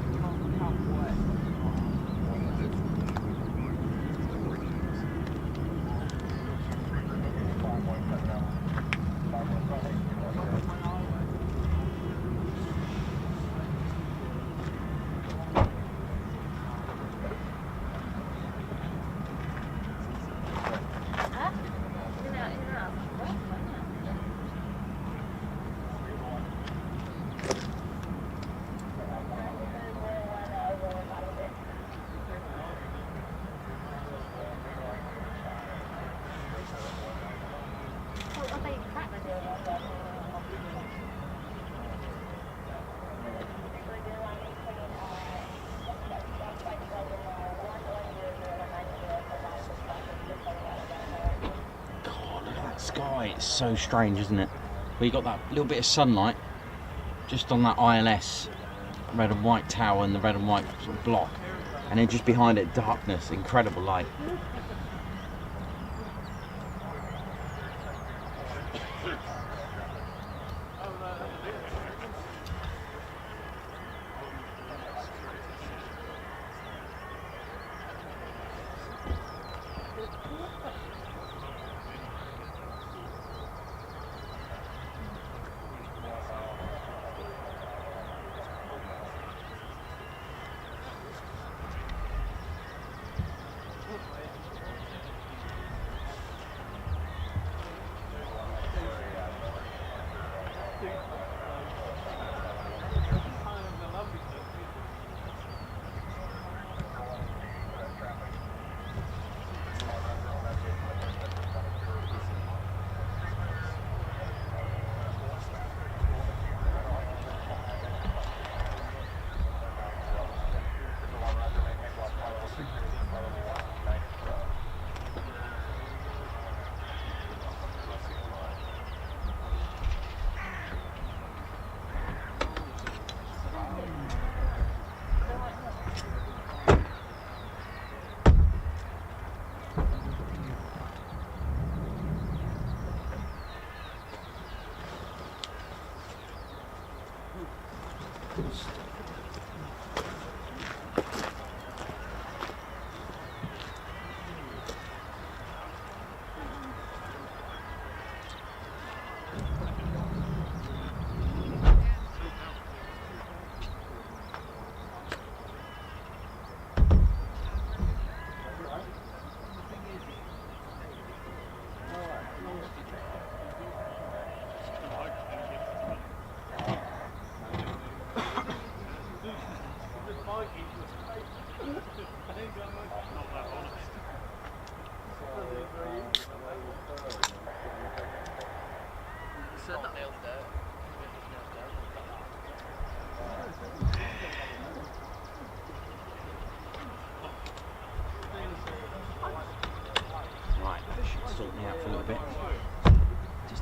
Sky, it's so strange, isn't it? We got that little bit of sunlight just on that ILS red and white tower and the red and white sort of block, and then just behind it darkness, incredible light.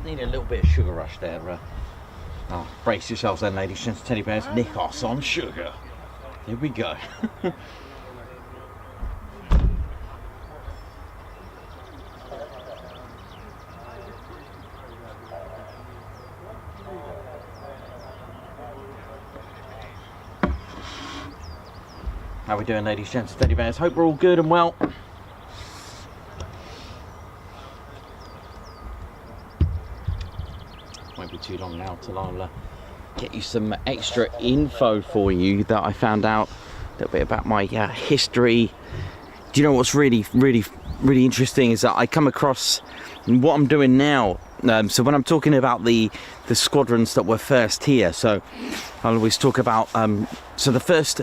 Need a little bit of sugar rush there. Oh, brace yourselves then, ladies and teddy bears. Nikos on sugar. Here we go. How we doing, ladies and teddy bears? Hope we're all good and well. Won't be too long now till I'll get you some extra info for you that I found out a little bit about my history. Do you know what's really interesting is that I come across what I'm doing now. So when I'm talking about the squadrons that were first here, so I'll always talk about so the first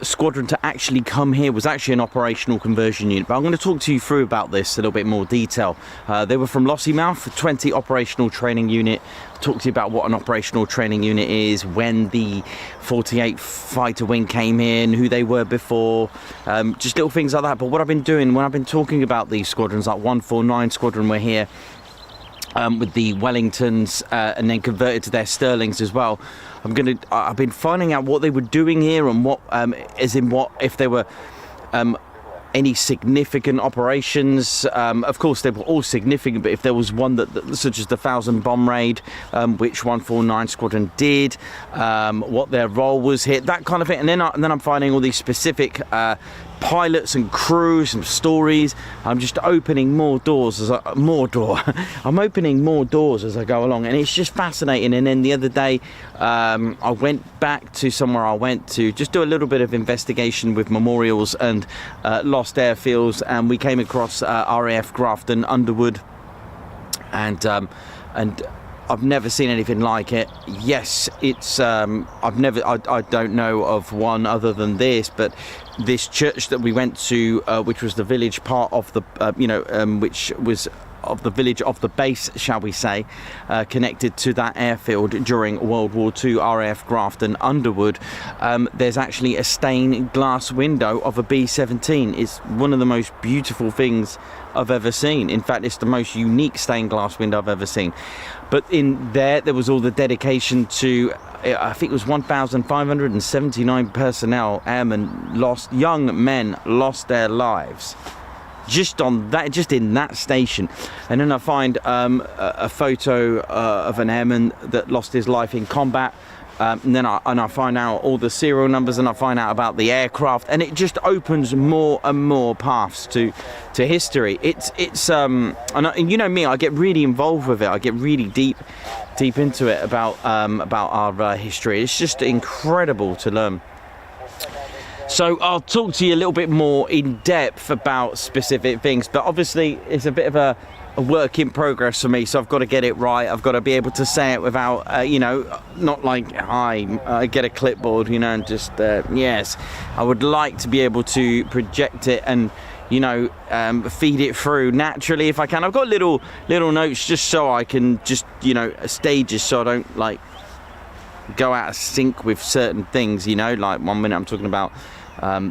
squadron to actually come here was actually an operational conversion unit, but I'm going to talk to you through about this a little bit more detail. They were from Lossiemouth, 20 operational training unit. Talk to you about what an operational training unit is, when the 48 fighter wing came in, who they were before, just little things like that. But what I've been doing when I've been talking about these squadrons, like 149 squadron, we're here, with the Wellingtons, and then converted to their Sterlings as well. I've been finding out what they were doing here and what, if there were any significant operations. Of course, they were all significant, but if there was one such as the 1000 bomb raid, which 149 Squadron did, what their role was here, that kind of thing. And then I'm finding all these specific pilots and crews and stories. I'm just opening more doors I'm opening more doors as I go along, and it's just fascinating. And then the other day, I went back to somewhere I went to just do a little bit of investigation with memorials and lost airfields, and we came across RAF Grafton Underwood, and I've never seen anything like it. Yes, it's I don't know of one other than this, but this church that we went to, which was the village part of the which was of the village of the base, shall we say, connected to that airfield during World War II, RAF Grafton Underwood. There's actually a stained glass window of a B-17. It's one of the most beautiful things I've ever seen. In fact, it's the most unique stained glass window I've ever seen. But in there was all the dedication to, I think it was 1,579 personnel, airmen, young men lost their lives just on that, just in that station. And then I find a photo of an airman that lost his life in combat. And then I find out all the serial numbers, and I find out about the aircraft, and it just opens more and more paths to history. It's and you know me, I get really involved with it. I get really deep into it about our history. It's just incredible to learn. So I'll talk to you a little bit more in depth about specific things, but obviously it's a bit of a work in progress for me, so I've got to get it right. I've got to be able to say it without, not like I get a clipboard, and just, yes. I would like to be able to project it and, feed it through naturally if I can. I've got little notes just so I can just, stages, so I don't, like, go out of sync with certain things, like 1 minute I'm talking about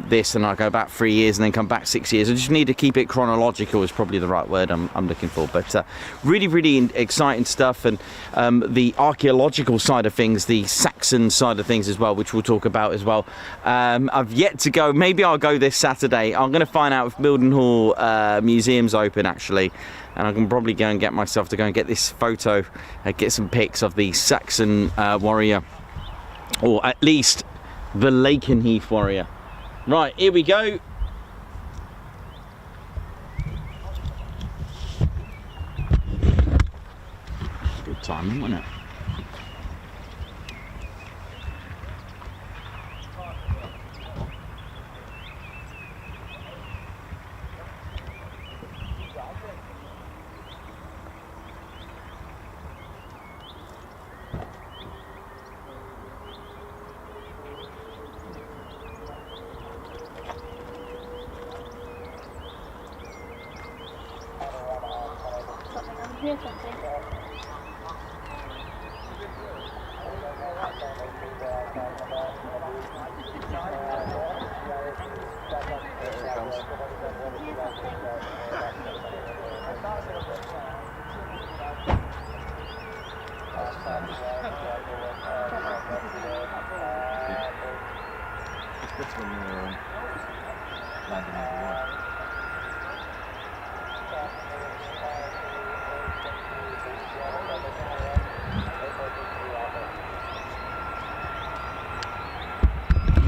this, and I go back 3 years and then come back 6 years. I just need to keep it chronological is probably the right word I'm looking for. But really, really exciting stuff, and the archaeological side of things, the Saxon side of things as well, which we'll talk about as well. I've yet to go. Maybe I'll go this Saturday. I'm going to find out if Mildenhall Museum's open actually, and I can probably go and get myself to go and get this photo, get some pics of the Saxon warrior, or at least the Lakenheath warrior. Right, here we go. Good timing, wasn't it? Hear something. That's when you're landing over there.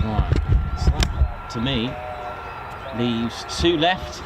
Right, so that to me leaves 2 left.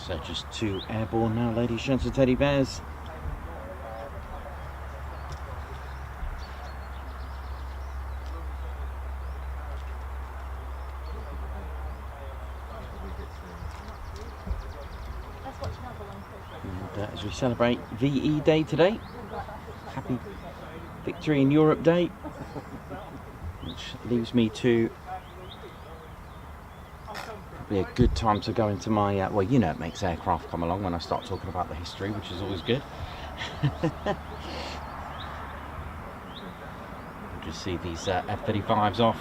So just 2 airborne now, ladies, gents and teddy bears. And as we celebrate VE Day today, happy Victory in Europe Day, which leaves me to be a good time to go into my well, you know, it makes aircraft come along when I start talking about the history, which is always good. We'll just see these F-35s off.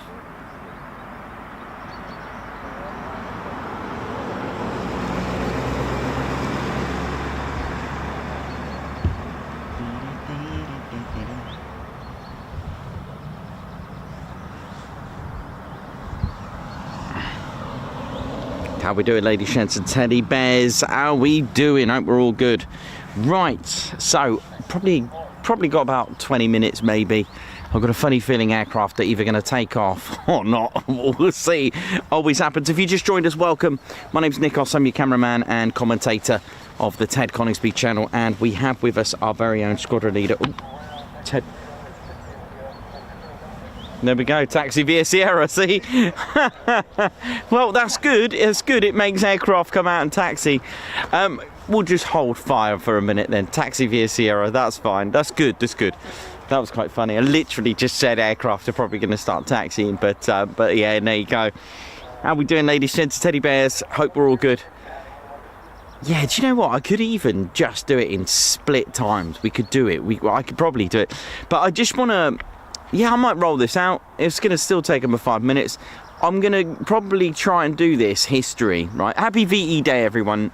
How we doing, ladies, gents and teddy bears? How we doing? Hope we're all good. Right, so probably got about 20 minutes maybe. I've got a funny feeling aircraft are either going to take off or not. We'll see. Always happens. If you just joined us, welcome. My name's Nikos. I'm your cameraman and commentator of the Ted Coningsby channel, and we have with us our very own squadron leader. Ooh, Ted. There we go, taxi via Sierra, see? Well, that's good, it's good, it makes aircraft come out and taxi. We'll just hold fire for a minute then, taxi via Sierra, that's fine, that's good, that's good. That was quite funny, I literally just said aircraft are probably going to start taxiing, but yeah, there you go. How we doing, ladies, gents, teddy bears? Hope we're all good. Yeah, do you know what? I could even just do it in split times. We could do it, I could probably do it. But I just want to... Yeah, I might roll this out. It's going to still take them 5 minutes. I'm going to probably try and do this history, right? Happy VE Day, everyone.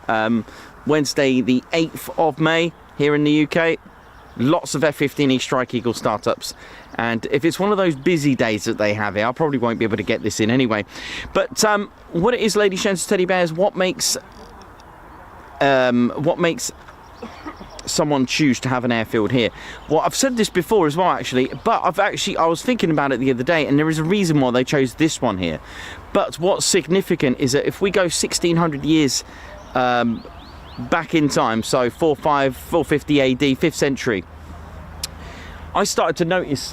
Wednesday, the 8th of May, here in the UK. Lots of F-15 Strike Eagle startups. And if it's one of those busy days that they have here, I probably won't be able to get this in anyway. But what it is, ladies, gents, teddy bears, what makes someone choose to have an airfield here? Well, I've said this before as well, actually, but I was thinking about it the other day, and there is a reason why they chose this one here. But what's significant is that if we go 1600 years back in time, so 450 AD, 5th century, I started to notice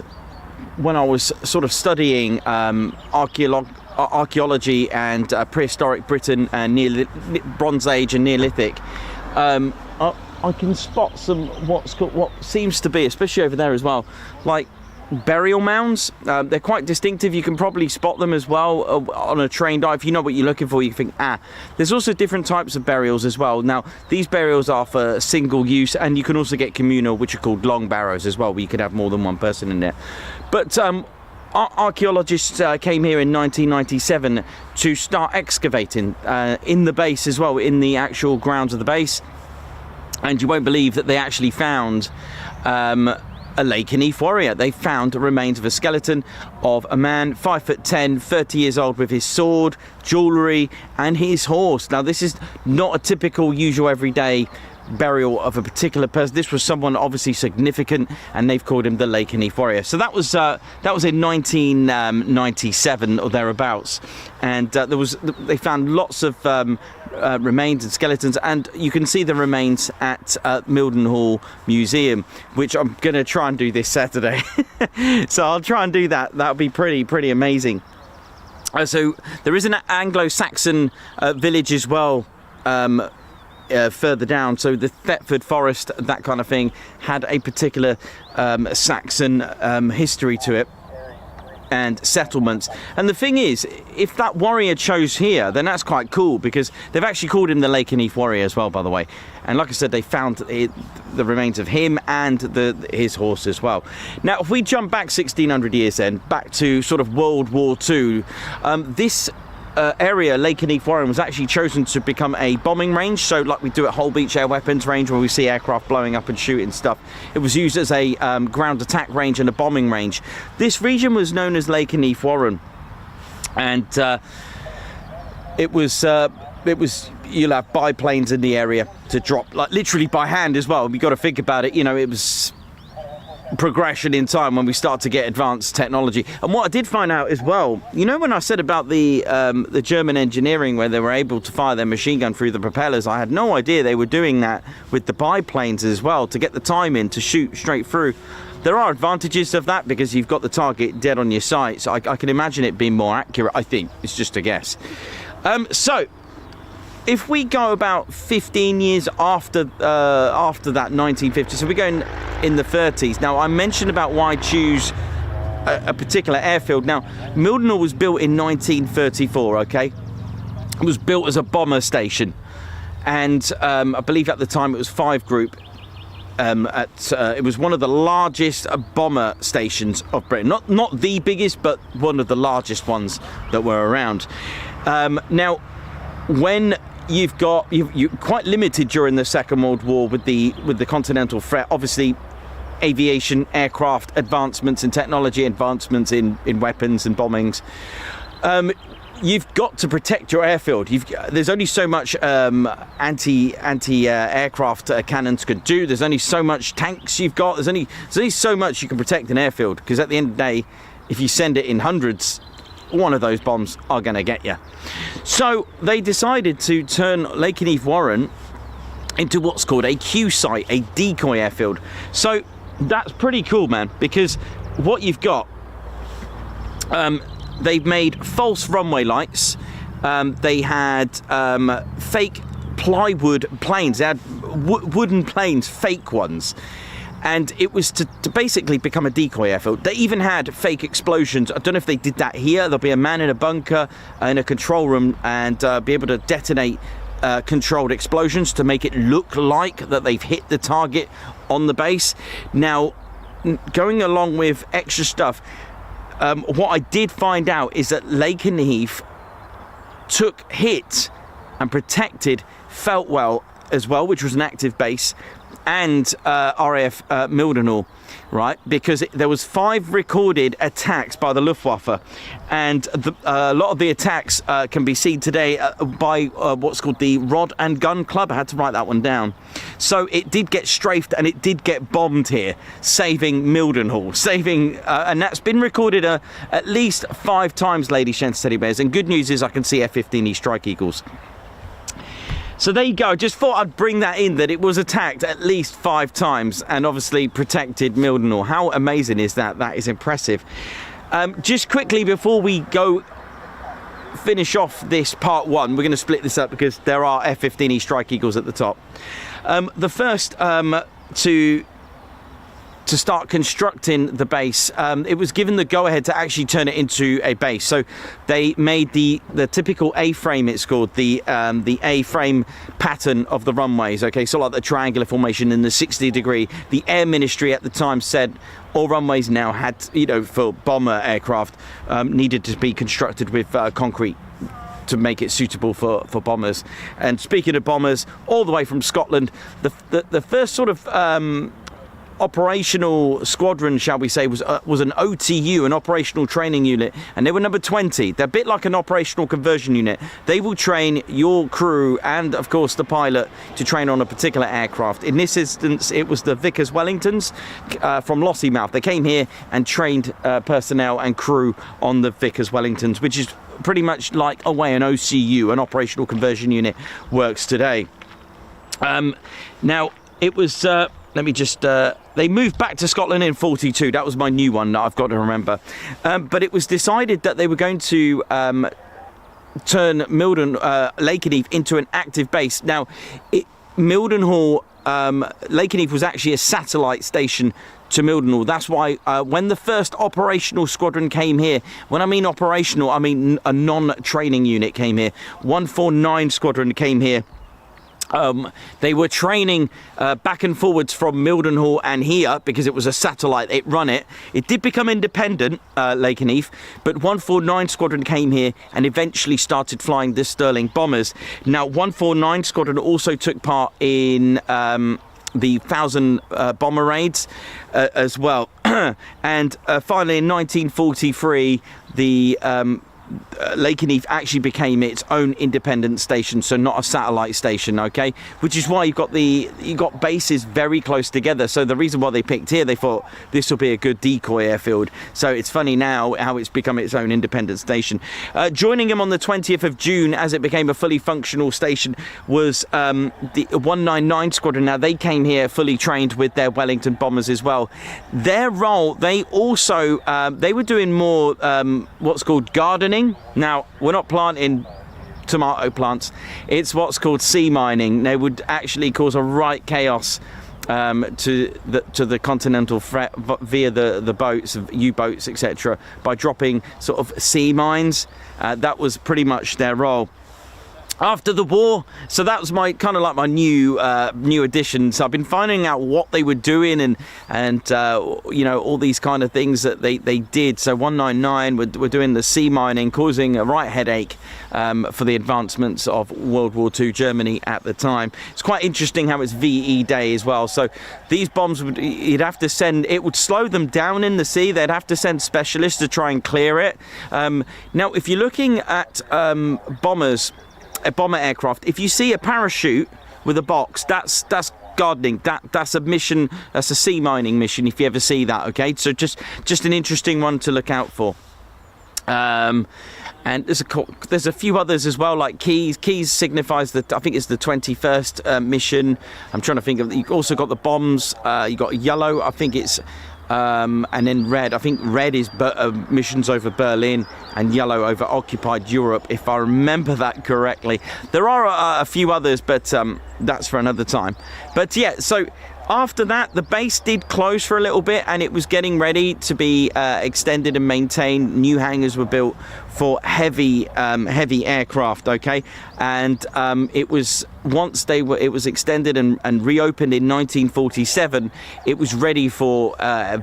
when I was sort of studying archaeology and prehistoric Britain and Bronze Age and Neolithic, I can spot some what seems to be, especially over there as well, like burial mounds. They're quite distinctive. You can probably spot them as well on a train dive. If you know what you're looking for, you think, there's also different types of burials as well. Now, these burials are for single use, and you can also get communal, which are called long barrows as well, where you could have more than one person in there. But archaeologists came here in 1997 to start excavating in the base as well, in the actual grounds of the base. And you won't believe that they actually found a Lakenheath warrior. They found the remains of a skeleton of a man, 5'10", 30 years old, with his sword, jewellery, and his horse. Now, this is not a typical, usual, everyday burial of a particular person. This was someone obviously significant, and they've called him the Lakenheath warrior. So that was in 1997 or thereabouts, and they found lots of remains and skeletons, and you can see the remains at Mildenhall Museum, which I'm going to try and do this Saturday. So I'll try and do that. That'll be pretty amazing. So there is an Anglo-Saxon village as well further down, so the Thetford Forest, that kind of thing, had a particular Saxon history to it and settlements. And the thing is, if that warrior chose here, then that's quite cool, because they've actually called him the Lakenheath warrior as well, by the way. And like I said, they found the remains of him and his horse as well. Now, if we jump back 1600 years then, back to sort of World War II, this area, Lakenheath Warren, was actually chosen to become a bombing range. So like we do at Hull Beach Air Weapons Range, where we see aircraft blowing up and shooting stuff, it was used as a ground attack range and a bombing range. This region was known as Lakenheath Warren, and it was you'll have biplanes in the area to drop, like literally by hand as well. You got to think about it, you know, it was progression in time when we start to get advanced technology. And what I did find out as well, you know, when I said about the German engineering where they were able to fire their machine gun through the propellers, I had no idea they were doing that with the biplanes as well, to get the time in to shoot straight through. There are advantages of that because you've got the target dead on your sight, so I can imagine it being more accurate. I think it's just a guess. So if we go about 15 years after that 1950, so we're going in the 30s. Now, I mentioned about why choose a particular airfield. Now, Mildenhall was built in 1934, okay? It was built as a bomber station. And I believe at the time it was 5 Group. It was one of the largest bomber stations of Britain. Not the biggest, but one of the largest ones that were around. Now, when you're quite limited during the Second World War with the continental threat. Obviously, aviation, aircraft advancements in technology, advancements in weapons and bombings. You've got to protect your airfield. There's only so much anti-aircraft cannons could do. There's only so much tanks you've got. There's only so much you can protect an airfield, because at the end of the day, if you send it in hundreds, one of those bombs are going to get you. So they decided to turn Lakenheath Warren into what's called a Q site, a decoy airfield. So that's pretty cool, man, because what you've got, they've made false runway lights. They had fake plywood planes. They had wooden planes, fake ones. And it was to basically become a decoy airfield. They even had fake explosions. I don't know if they did that here. There'll be a man in a bunker in a control room and be able to detonate controlled explosions to make it look like that they've hit the target on the base. Now, going along with extra stuff, what I did find out is that Lakenheath took hit and protected Feltwell as well, which was an active base, and RAF Mildenhall, right? Because there was 5 recorded attacks by the Luftwaffe, and a lot of the attacks can be seen today by what's called the Rod and Gun Club. I had to write that one down. So it did get strafed and it did get bombed here, saving Mildenhall, and that's been recorded at least 5 times, ladies, gents, teddy bears. And good news is I can see F-15E Strike Eagles. So there you go. Just thought I'd bring that in, that it was attacked at least 5 times and obviously protected Mildenhall. How amazing is that? That is impressive. Just quickly before we go finish off this part 1, we're going to split this up because there are F-15E Strike Eagles at the top. The first to start constructing the base, it was given the go-ahead to actually turn it into a base. So they made the typical A-frame, it's called, the A-frame pattern of the runways, okay, so like the triangular formation in the 60 degree. The Air Ministry at the time said all runways now had, for bomber aircraft, needed to be constructed with concrete to make it suitable for bombers. And speaking of bombers, all the way from Scotland, the first sort of operational squadron, shall we say, was an OTU, an operational training unit, and they were number 20. They're a bit like an operational conversion unit. They will train your crew and, of course, the pilot to train on a particular aircraft. In this instance, it was the Vickers Wellingtons from Lossiemouth. They came here and trained personnel and crew on the Vickers Wellingtons, which is pretty much like a way an OCU, an operational conversion unit, works today. Now, it was... let me just... they moved back to Scotland in 42. That was my new one that I've got to remember. But it was decided that they were going to turn Lakenheath into an active base. Now, Mildenhall, Lakenheath was actually a satellite station to Mildenhall. That's why when the first operational squadron came here, when I mean operational, I mean a non-training unit came here. 149 Squadron came here. They were training back and forwards from Mildenhall and here because it was a satellite. It run it. It did become independent, Lakenheath, but 149 Squadron came here and eventually started flying the Sterling bombers. Now, 149 Squadron also took part in the 1000 bomber raids as well. And finally, in 1943, the Lakenheath actually became its own independent station, so not a satellite station, okay? Which is why you got bases very close together. So the reason why they picked here, they thought this will be a good decoy airfield. So it's funny now how it's become its own independent station. Joining him on the 20th of June as it became a fully functional station was the 199 Squadron. Now they came here fully trained with their Wellington bombers as well. Their role, they also they were doing more what's called gardening. Now we're not planting tomato plants, it's what's called sea mining. They would actually cause a right chaos to the continental threat via the boats, U-boats, etc., by dropping sort of sea mines. That was pretty much their role. After the war, so that was my kind of like my new addition. So I've been finding out what they were doing and you know, all these kind of things that they did. So 199 were doing the sea mining, causing a right headache for the advancements of World War II Germany at the time. It's quite interesting how it's VE Day as well. So these bombs you'd have to send. It would slow them down in the sea. They'd have to send specialists to try and clear it. Now, if you're looking at bombers. A bomber aircraft, if you see a parachute with a box, that's gardening. That's a mission. That's a sea mining mission. If you ever see that, okay. So just an interesting one to look out for. And there's a few others as well, like Keys. Keys signifies that I think it's the 21st mission. I'm trying to think of. You've also got the bombs. You got yellow. I think it's. And then red. I think red is missions over Berlin and yellow over occupied Europe, if I remember that correctly. There are a few others, but that's for another time. But yeah, so after that, the base did close for a little bit, and it was getting ready to be extended and maintained. New hangars were built for heavy aircraft, okay? And it was once it was extended and reopened in 1947, it was ready for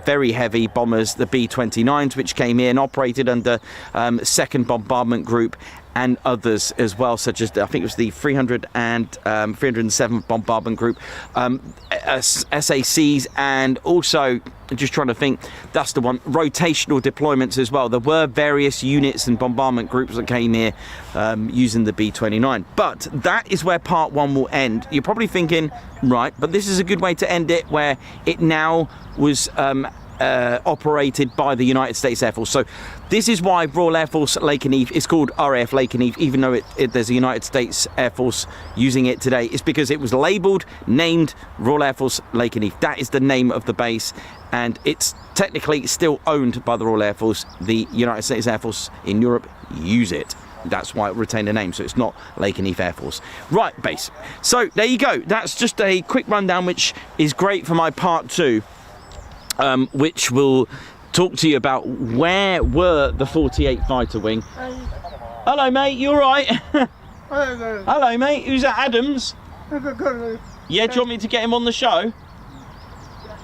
very heavy bombers, the B-29s, which came in, operated under 2nd Bombardment Group and others as well, such as I think it was the 307th Bombardment Group, SACs, and also, just trying to think, that's the one, rotational deployments as well. There were various units and bombardment groups that came here using the B-29. But that is where part one will end. You're probably thinking, right, but this is a good way to end it, where it now was operated by the United States Air Force. So this is why Royal Air Force Lakenheath is called RAF Lakenheath, even though there's a United States Air Force using it today. It's because it was labelled, named Royal Air Force Lakenheath. That is the name of the base, and it's technically still owned by the Royal Air Force. The United States Air Force in Europe use it. That's why it retained a name, so it's not Lakenheath Air Force. Right, base. So there you go. That's just a quick rundown, which is great for my part two. Which will talk to you about where were the 48 Fighter Wing. Hello, mate. You all right? Hello, mate. Who's that? Adams? Yeah. Do you want me to get him on the show?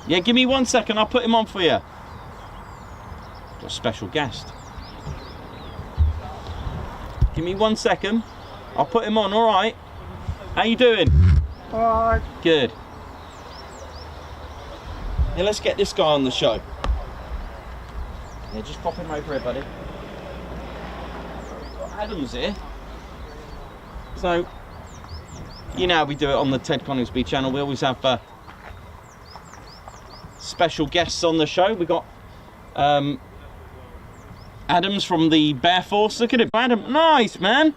Yeah. Give me 1 second. I'll put him on for you. Got a special guest. Give me 1 second. I'll put him on. All right. How you doing? All right. Good. Yeah, let's get this guy on the show. Yeah, just pop him over here, buddy. We've got Adams here. So, you know how we do it on the Ted Coningsby channel. We always have special guests on the show. We got Adams from the Bear Force. Look at him, Adam. Nice, man.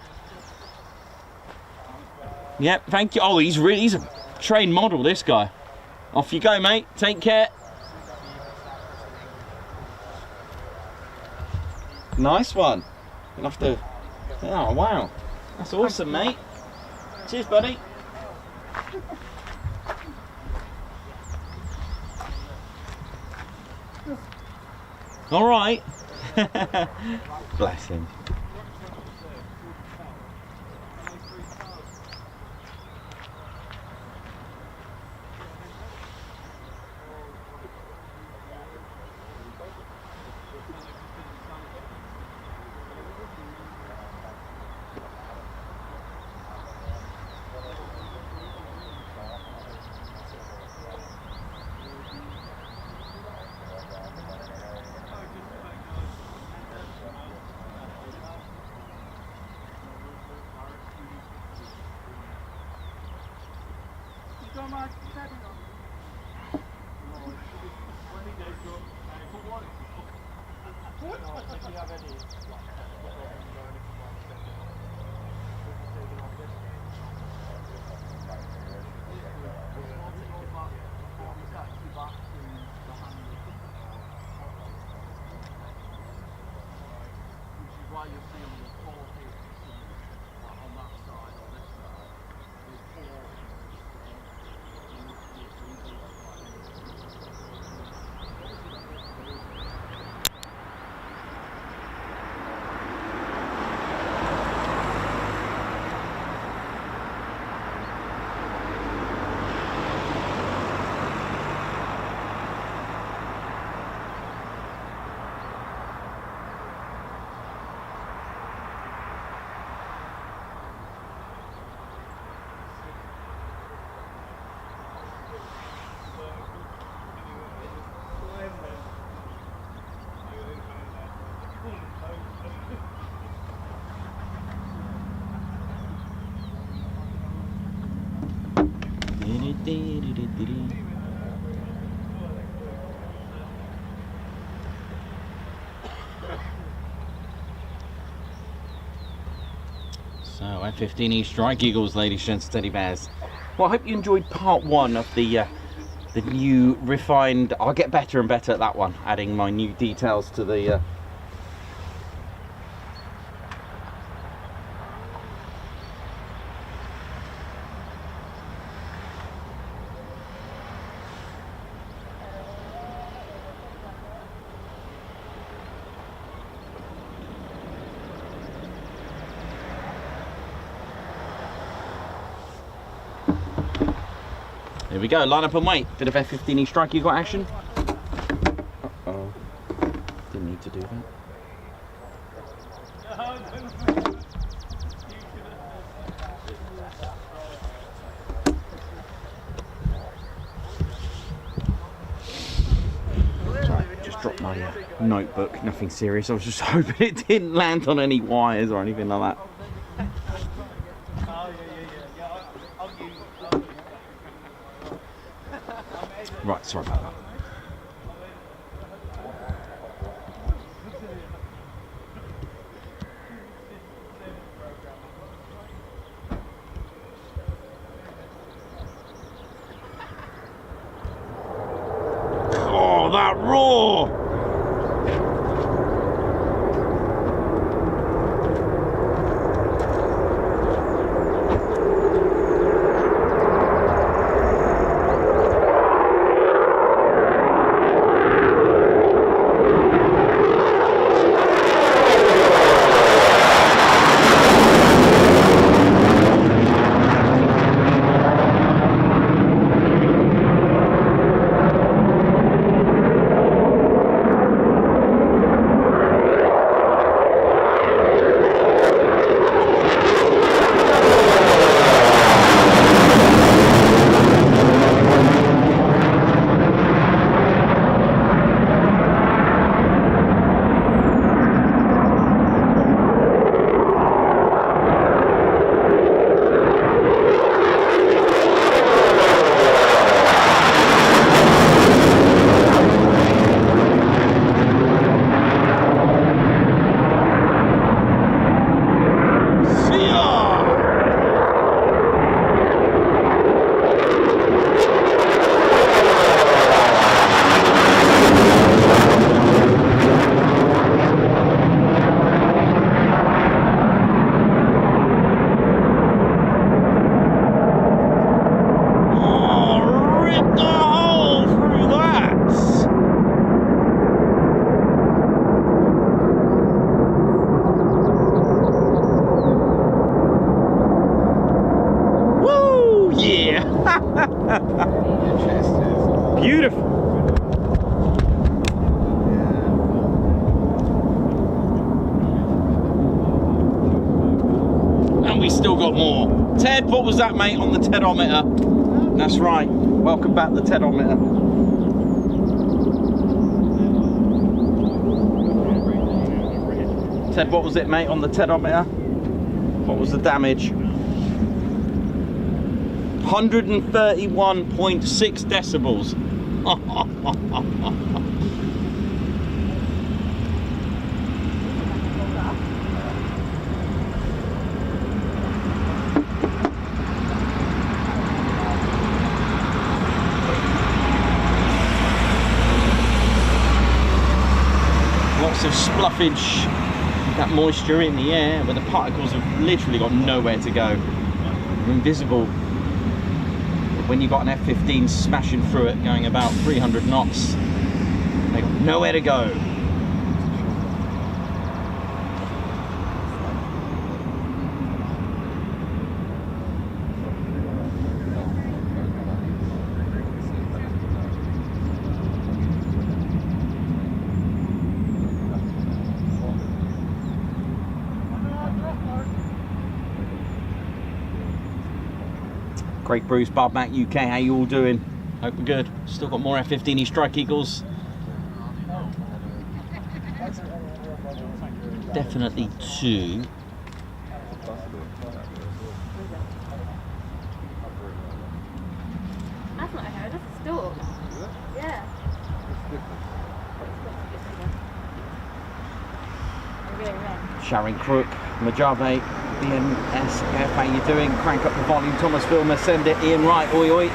Yep, thank you. Oh, he's a trained model, this guy. Off you go, mate. Take care. Nice one. You'll have to... Oh, wow. That's awesome, mate. Cheers, buddy. All right. Bless him. Why you see on the floor here, on that side or this side, there's four. So F-15E Strike Eagles, ladies, gents, teddy bears. Well, I hope you enjoyed part one of the new refined. I'll get better and better at that one, adding my new details to the. Here we go, line up and wait. Bit of F-15E Strike Eagle action. Uh-oh. Didn't need to do that. Sorry, just dropped my notebook, nothing serious. I was just hoping it didn't land on any wires or anything like that. Right, sorry about that. Oh, that roar! Beautiful. And we still got more. Ted, what was that, mate, on the Tedometer? That's right. Welcome back, the Tedometer. Ted, what was it, mate, on the Tedometer? What was the damage? 131.6 decibels. Lots of spluffage, that moisture in the air, but the particles have literally got nowhere to go. They're invisible. When you've got an F-15 smashing through it, going about 300 knots, they've got nowhere to go. Great Bruce, Bob Mac UK, how you all doing? Hope we're good. Still got more F-15 Strike Eagles. Definitely two. That's not a hair, that's a stalk. Yeah. Sharon Crook, Mojave, BNSF, how you doing? Crank up the volume, Thomas Filmer, send it, Ian Wright, oi oi.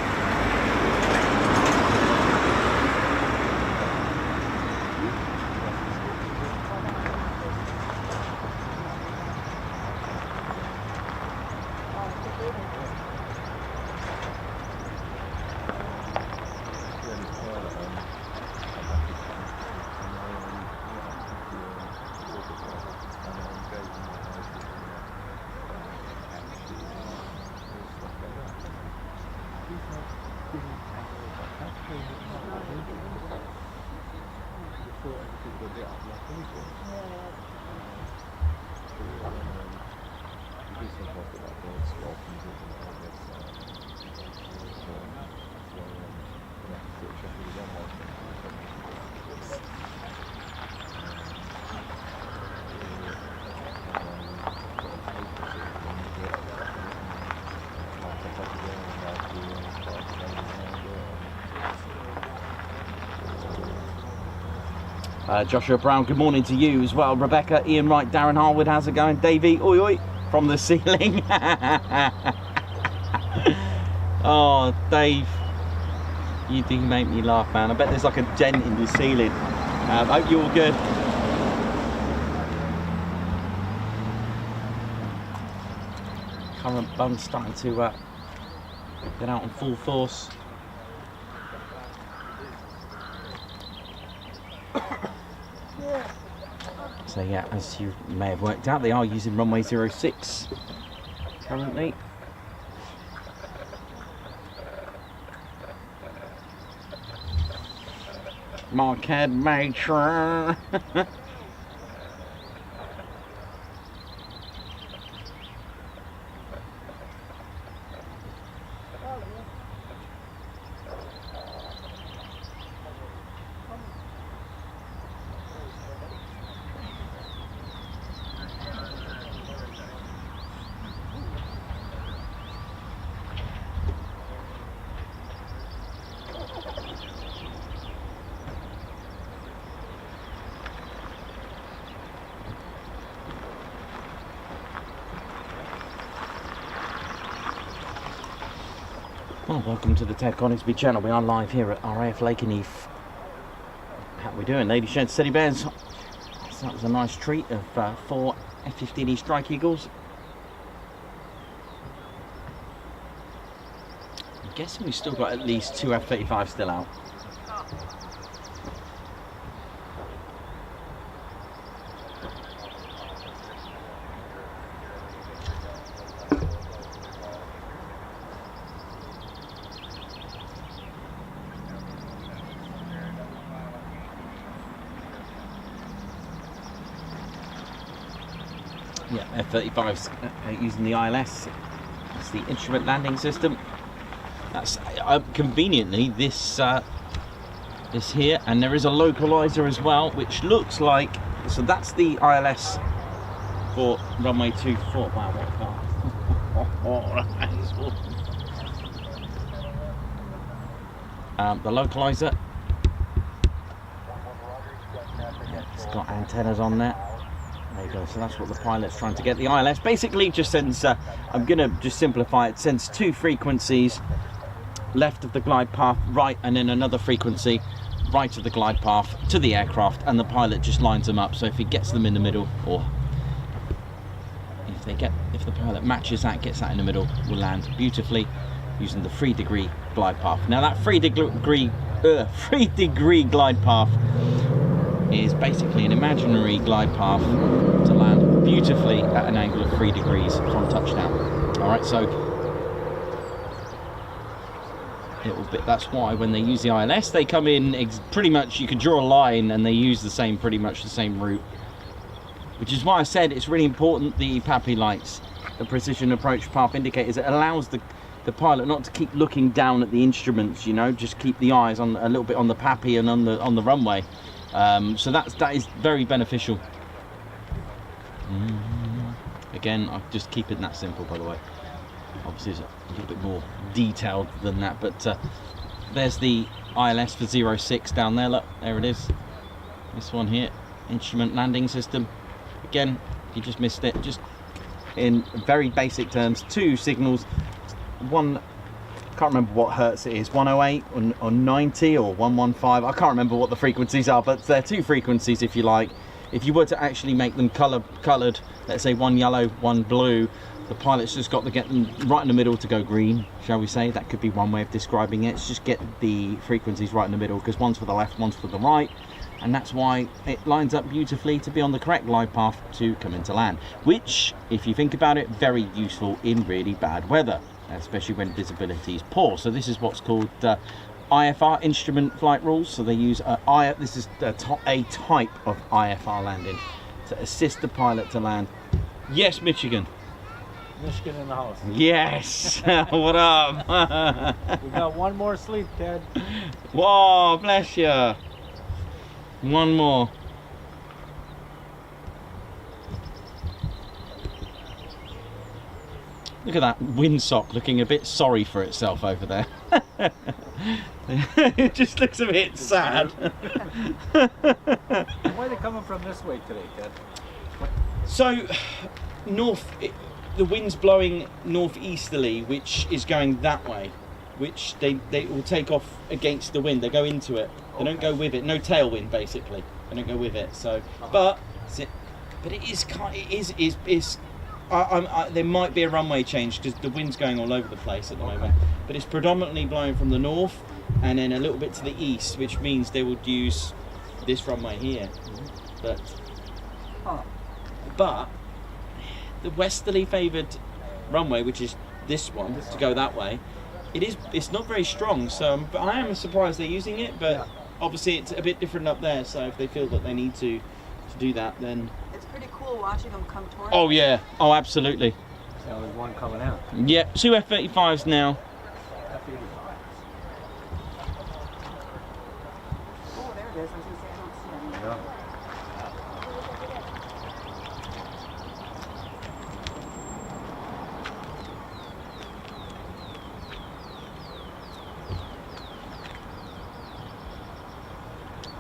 Joshua Brown, good morning to you as well. Rebecca, Ian Wright, Darren Harwood, how's it going? Davey, oi oi, from the ceiling. Oh, Dave, you do make me laugh, man. I bet there's like a dent in the ceiling. Hope you're all good. Current bung's starting to get out on full force. So yeah, as you may have worked out, they are using runway 06 currently. Marquette Major. Well, welcome to the Ted Coningsby channel. We are live here at RAF Lakenheath. How are we doing, ladies, gents, teddy bears? So that was a nice treat of 4 F-15 Strike Eagles. I'm guessing we've still got at least 2 F-35 still out. Yeah, F-35's using the ILS. It's the instrument landing system. That's conveniently this here, and there is a localizer as well, which looks like, so that's the ILS for runway 24. Wow, what a car. Oh, that is awesome. The localizer. Yeah, it's got antennas on there. There you go. So that's what the pilot's trying to get. The ILS basically just sends, I'm going to just simplify it, sends 2 frequencies left of the glide path, right, and then another frequency right of the glide path to the aircraft, and the pilot just lines them up. So if he gets them in the middle, or if the pilot matches that, gets that in the middle, will land beautifully using the 3-degree glide path. Now that 3-degree glide path is basically an imaginary glide path to land beautifully at an angle of 3 degrees from touchdown. All right, so that's why when they use the ILS, they come in pretty much, you can draw a line and they use pretty much the same route, which is why I said it's really important the PAPI lights, the precision approach path indicators. It allows the pilot not to keep looking down at the instruments, you know, just keep the eyes on a little bit on the PAPI and on the runway. So that is very beneficial. Again, I'm just keeping that simple, by the way. Obviously, it's a little bit more detailed than that, but there's the ILS for 06 down there. Look, there it is. This one here, instrument landing system. Again, you just missed it. Just in very basic terms, 2 signals. One, can't remember what hertz it is, 108 or 90 or 115. I can't remember what the frequencies are, but they're 2 frequencies if you like. If you were to actually make them coloured, let's say 1 yellow, 1 blue, the pilot's just got to get them right in the middle to go green, shall we say. That could be one way of describing it. It's just get the frequencies right in the middle, because one's for the left, one's for the right, and that's why it lines up beautifully to be on the correct glide path to come into land, which, if you think about it, very useful in really bad weather, especially when visibility is poor. So this is what's called IFR, instrument flight rules. So they use this is a type of IFR landing to assist the pilot to land. Yes, Michigan. Michigan in the house. Yes. What up? We got one more sleep, Ted. Whoa, bless you. One more. Look at that windsock looking a bit sorry for itself over there. It just looks a bit sad. Why are they coming from this way today, Ted? So, the wind's blowing northeasterly, which is going that way, which they will take off against the wind. They go into it. They don't go with it. No tailwind, basically. They don't go with it. So, but it is. There might be a runway change because the wind's going all over the place at the moment. But it's predominantly blowing from the north and then a little bit to the east, which means they would use this runway here. But the westerly favoured runway, which is this one, to go that way, it's not very strong. So but I am surprised they're using it. But obviously it's a bit different up there. So if they feel that they need to do that, then It's pretty cool watching them come towards oh yeah, oh absolutely. So there's one coming out. Yeah, 2 F-35s now. F-85. Oh, there it is. I was going to say, I don't see any. Yeah.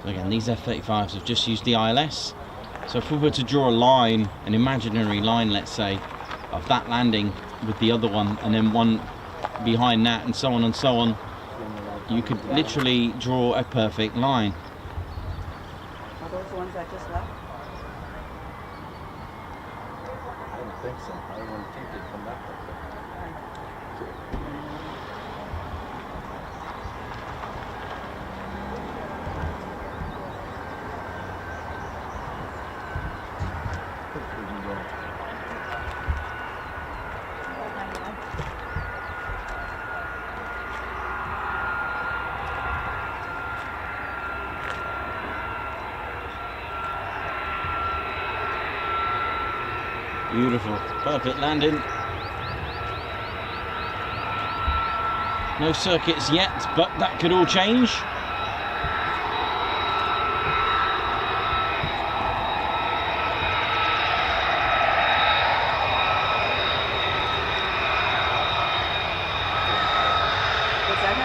Again, these F-35s have just used the ILS. So if we were to draw a line, an imaginary line, let's say, of that landing with the other one, and then one behind that, and so on, you could literally draw a perfect line. Are those the ones that just left? I don't think so. I don't think they'd come back like that. Beautiful, perfect landing. No circuits yet, but that could all change. What's that,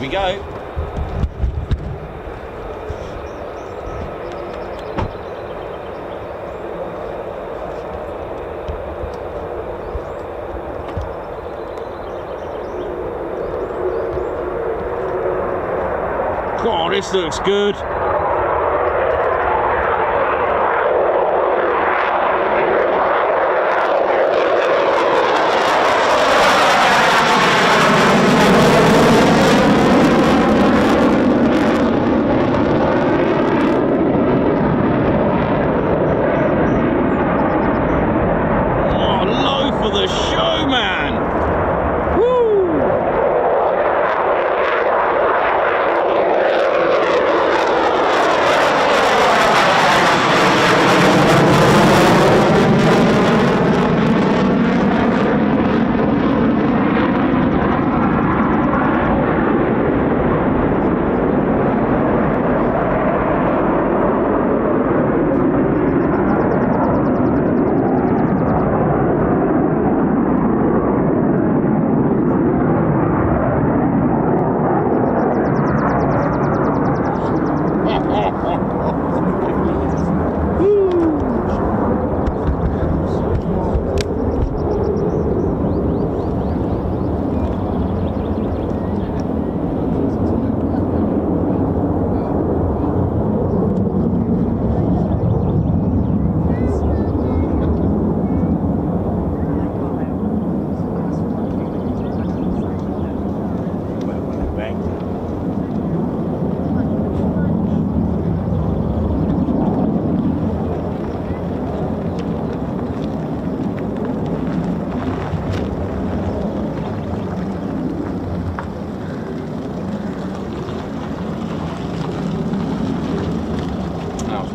we go. God, this looks good.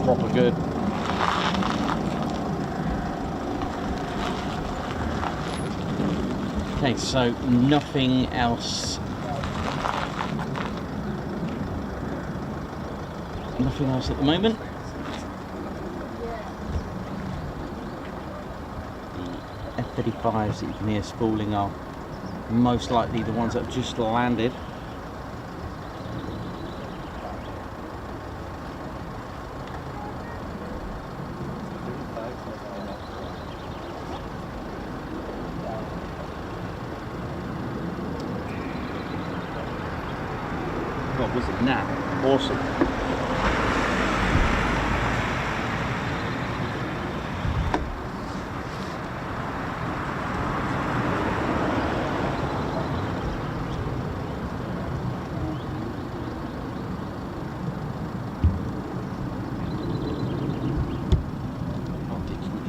Proper good. Okay, so nothing else. Nothing else at the moment. The F-35s that you can hear spooling are most likely the ones that have just landed. God, was it now? Awesome.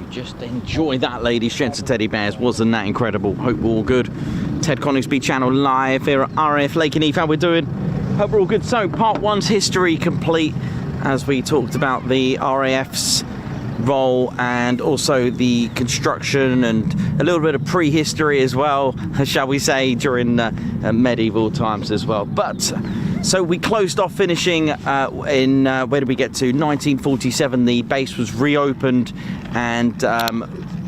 Just enjoy that, ladies, gents and teddy bears. Wasn't that incredible? Hope we're all good. Ted Coningsby channel live here at RAF Lakenheath. How we're doing? Hope we're all good. So part one's history complete, as we talked about the RAF's role and also the construction and a little bit of prehistory as well, shall we say, during medieval times as well. But so we closed off finishing in where did we get to? 1947. The base was reopened and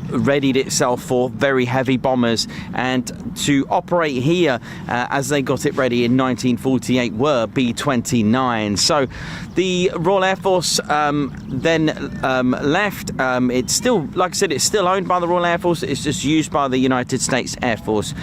readied itself for very heavy bombers, and to operate here as they got it ready in 1948 were B-29. So the Royal Air Force then left. It's still, like I said, it's still owned by the Royal Air Force. It's just used by the United States Air Force.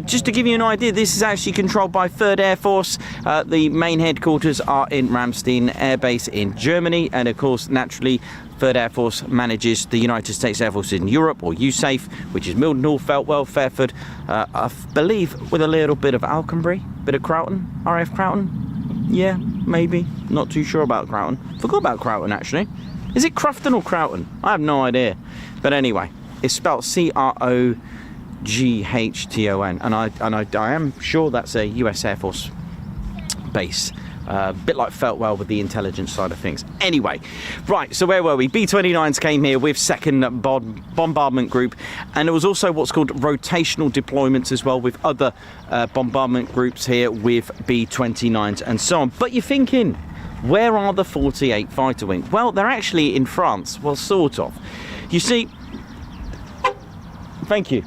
Just to give you an idea, this is actually controlled by 3rd Air Force. The main headquarters are in Ramstein Air Base in Germany, and of course, naturally, 3rd Air Force manages the United States Air Force in Europe, or USAFE, which is Milton, Norfolk, Fairford, I believe with a little bit of Alconbury, bit of Croughton, RAF Croughton. Yeah, maybe. Not too sure about Croughton. Forgot about Croughton, actually. Is it Crufton or Croughton? I have no idea. But anyway, it's spelled C-R-O-G-H-T-O-N, and I am sure that's a US Air Force base. A bit like Feltwell with the intelligence side of things. Anyway, right, so where were we? B-29s came here with 2nd Bombardment Group, and there was also what's called rotational deployments as well, with other bombardment groups here with B-29s and so on. But you're thinking, where are the 48 fighter wings? Well, they're actually in France. Well, sort of. You see, thank you.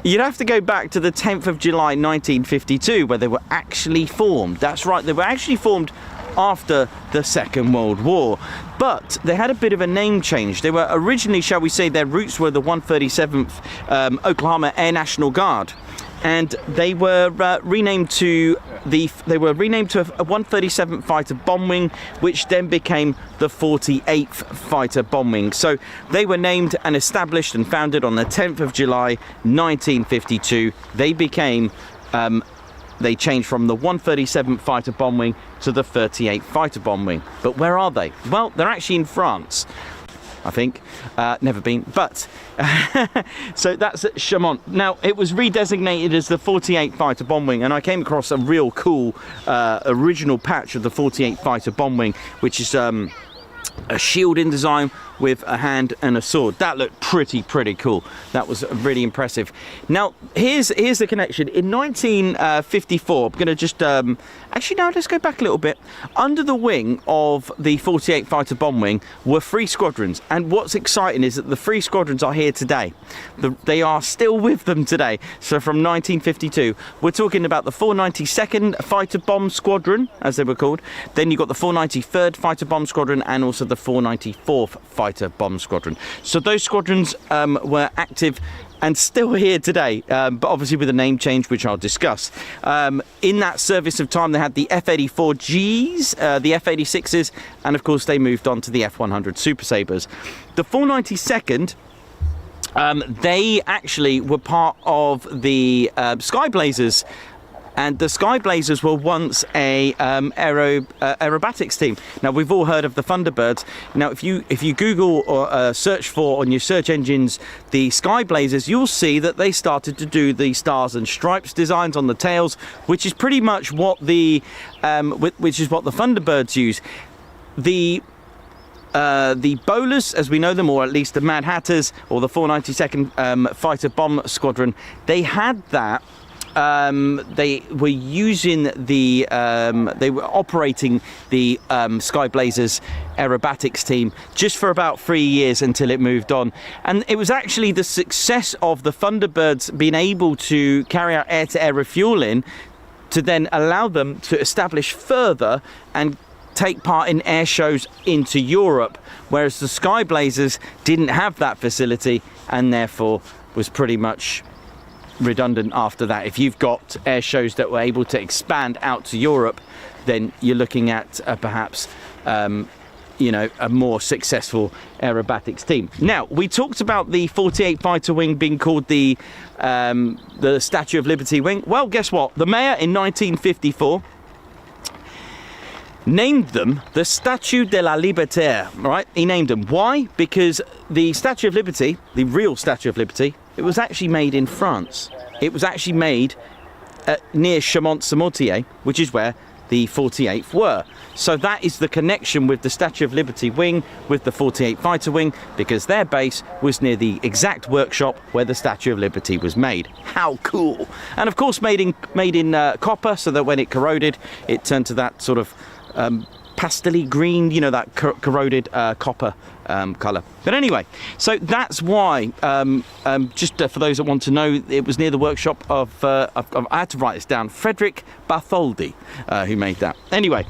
You'd have to go back to the 10th of July 1952 where they were actually formed. That's right, they were actually formed after the Second World War, but they had a bit of a name change. They were originally, shall we say, their roots were the 137th Oklahoma Air National Guard, and they were renamed to a 137th Fighter Bomb Wing, which then became the 48th Fighter Bomb Wing. So they were named and established and founded on the 10th of July 1952. They became they changed from the 137th Fighter Bomb Wing to the 38th Fighter Bomb Wing. But where are they? Well, they're actually in France, I think. Never been, but so that's at Chaumont. Now, it was redesignated as the 48th Fighter Bomb Wing, and I came across a real cool original patch of the 48th Fighter Bomb Wing, which is a shield in design with a hand and a sword. That looked pretty cool. That was really impressive. Now, here's the connection. In 1954, I'm going to just actually no, let's go back a little bit. Under the wing of the 48th Fighter Bomb Wing were 3 squadrons, and what's exciting is that the 3 squadrons are here today. They are still with them today. So from 1952, we're talking about the 492nd Fighter Bomb Squadron, as they were called. Then you've got the 493rd Fighter Bomb Squadron and also the 494th Fighter Bomb Squadron. So those squadrons were active and still here today, but obviously with a name change, which I'll discuss. In that service of time, they had the F-84Gs, the F-86s, and of course they moved on to the F-100 Super Sabres. The 492nd, they actually were part of the Sky Blazers. And the Sky Blazers were once a aerobatics team. Now, we've all heard of the Thunderbirds. Now, if you Google or search for on your search engines the Sky Blazers, you'll see that they started to do the stars and stripes designs on the tails, which is pretty much what the Thunderbirds use. The Bowlers, as we know them, or at least the Mad Hatters, or the 492nd Fighter Bomb Squadron, they had that. They were using they were operating the Sky Blazers aerobatics team just for about 3 years until it moved on. And it was actually the success of the Thunderbirds being able to carry out air-to-air refueling to then allow them to establish further and take part in air shows into Europe, whereas the Sky Blazers didn't have that facility and therefore was pretty much redundant after that. If you've got air shows that were able to expand out to Europe, then you're looking at perhaps you know, a more successful aerobatics team. Now, we talked about the 48th Fighter Wing being called the Statue of Liberty Wing. Well, guess what? The mayor in 1954 named them the Statue de la Liberté, right? He named them. Why? Because the Statue of Liberty, the real Statue of Liberty, it was actually made in France. It was actually made near Chaumont-sur-Mortier, which is where the 48th were. So that is the connection with the Statue of Liberty wing with the 48th Fighter Wing, because their base was near the exact workshop where the Statue of Liberty was made. How cool! And of course made in copper, so that when it corroded, it turned to that sort of pastel-y green, you know, that corroded copper colour. But anyway, so that's why, just for those that want to know, it was near the workshop of I had to write this down, Frederick Bartholdi, who made that. Anyway,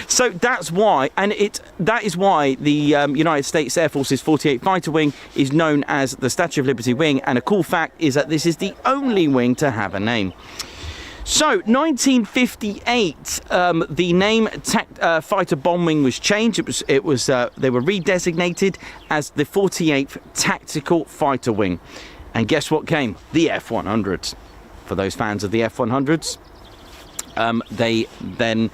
so that's why, and that is why the United States Air Force's 48th Fighter Wing is known as the Statue of Liberty Wing, and a cool fact is that this is the only wing to have a name. So, 1958, the name Fighter Bomb Wing was changed. They were redesignated as the 48th Tactical Fighter Wing. And guess what came? The F-100s. For those fans of the F-100s, they then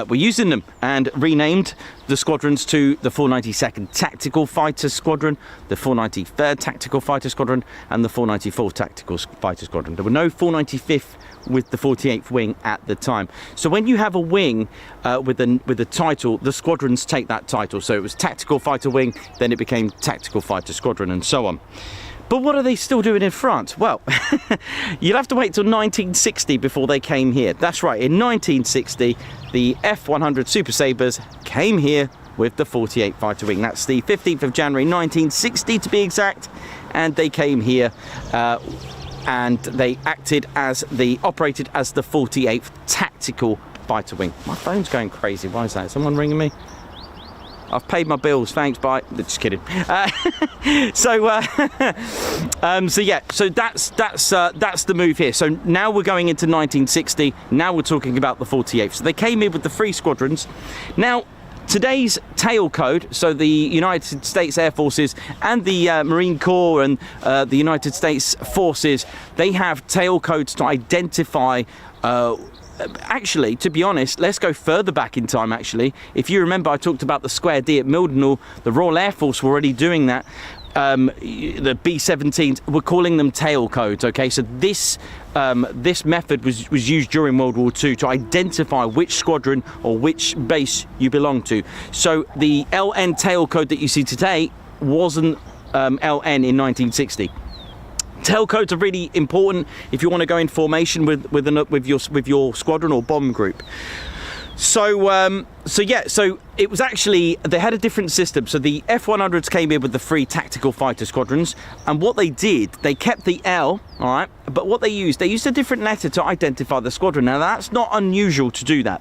were using them and renamed the squadrons to the 492nd Tactical Fighter Squadron, the 493rd Tactical Fighter Squadron, and the 494th Tactical Fighter Squadron. There were no 495th with the 48th Wing at the time. So when you have a wing with a title, the squadrons take that title. So it was Tactical Fighter Wing, then it became Tactical Fighter Squadron, and so on. But what are they still doing in France? Well, you'll have to wait till 1960 before they came here. That's right, in 1960, the F-100 Super Sabres came here with the 48 Fighter Wing. That's the 15th of January 1960 to be exact, and they came here and they operated as the 48th Tactical Fighter Wing. My phone's going crazy. Why is that? Is someone ringing me? I've paid my bills, thanks, bye. Just kidding. So yeah, so that's the move here. So now we're going into 1960. Now we're talking about the 48th. So they came in with the 3 squadrons. Now, today's tail code, so the United States Air Forces and the Marine Corps and the United States Forces, they have tail codes to identify actually, to be honest, let's go further back in time, actually. If you remember, I talked about the Square D at Mildenhall. The Royal Air Force were already doing that. The B-17s, we're calling them tail codes, okay? So this method was used during World War II to identify which squadron or which base you belong to. So the LN tail code that you see today wasn't LN in 1960. Tail codes are really important if you want to go in formation with your squadron or bomb group. So yeah, so it was actually, they had a different system. So the F-100s came in with the 3 tactical fighter squadrons, and what they did, they kept the L, all right, but what they used a different letter to identify the squadron. Now that's not unusual to do that.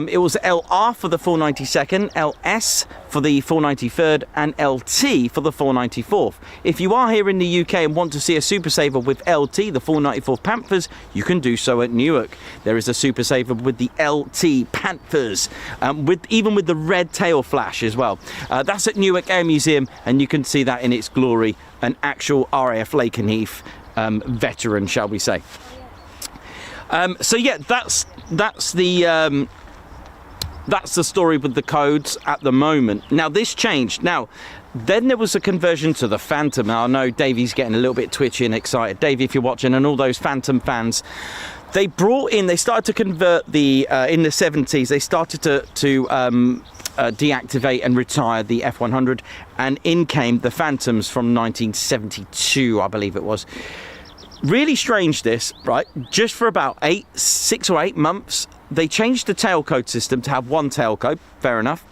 It was LR for the 492nd, LS for the 493rd, and LT for the 494th. If you are here in the UK and want to see a Super Saver with LT, the 494th Panthers, you can do so at Newark. There is a Super Saver with the LT Panthers, even with the red tail flash as well. That's at Newark Air Museum, and you can see that in its glory, an actual RAF Lakenheath veteran, shall we say. So yeah, that's the story with the codes at the moment. Now this changed. Now then there was a conversion to the Phantom. Now I know Davey's getting a little bit twitchy and excited. Davey, if you're watching, and all those Phantom fans, they started to convert the in the 70s. They started to deactivate and retire the F-100, and in came the Phantoms from 1972, I believe it was. Really strange this, right? Just for about 6 or 8 months, they changed the tail code system to have one tail code. Fair enough.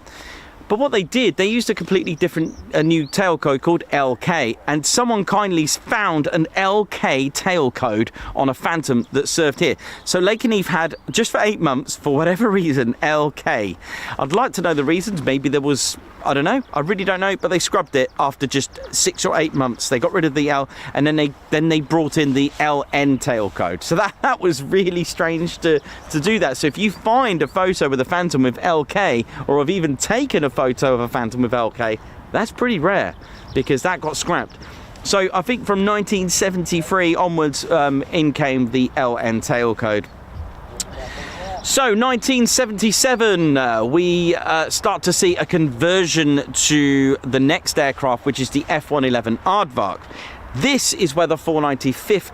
But what they did, they used a completely different, a new tail code called LK, and someone kindly found an LK tail code on a Phantom that served here. So Lakenheath had, just for 8 months, for whatever reason, LK. I'd like to know the reasons. Maybe there was, I don't know, I really don't know, but they scrubbed it after just 6 or 8 months. They got rid of the L, and then they brought in the LN tail code. So that was really strange to do that. So if you find a photo with a Phantom with LK, or have even taken a photo of a Phantom with LK, that's pretty rare, because that got scrapped. So I think from 1973 onwards, in came the LN tail code. So 1977, we start to see a conversion to the next aircraft, which is the F-111 Aardvark. This is where the 495th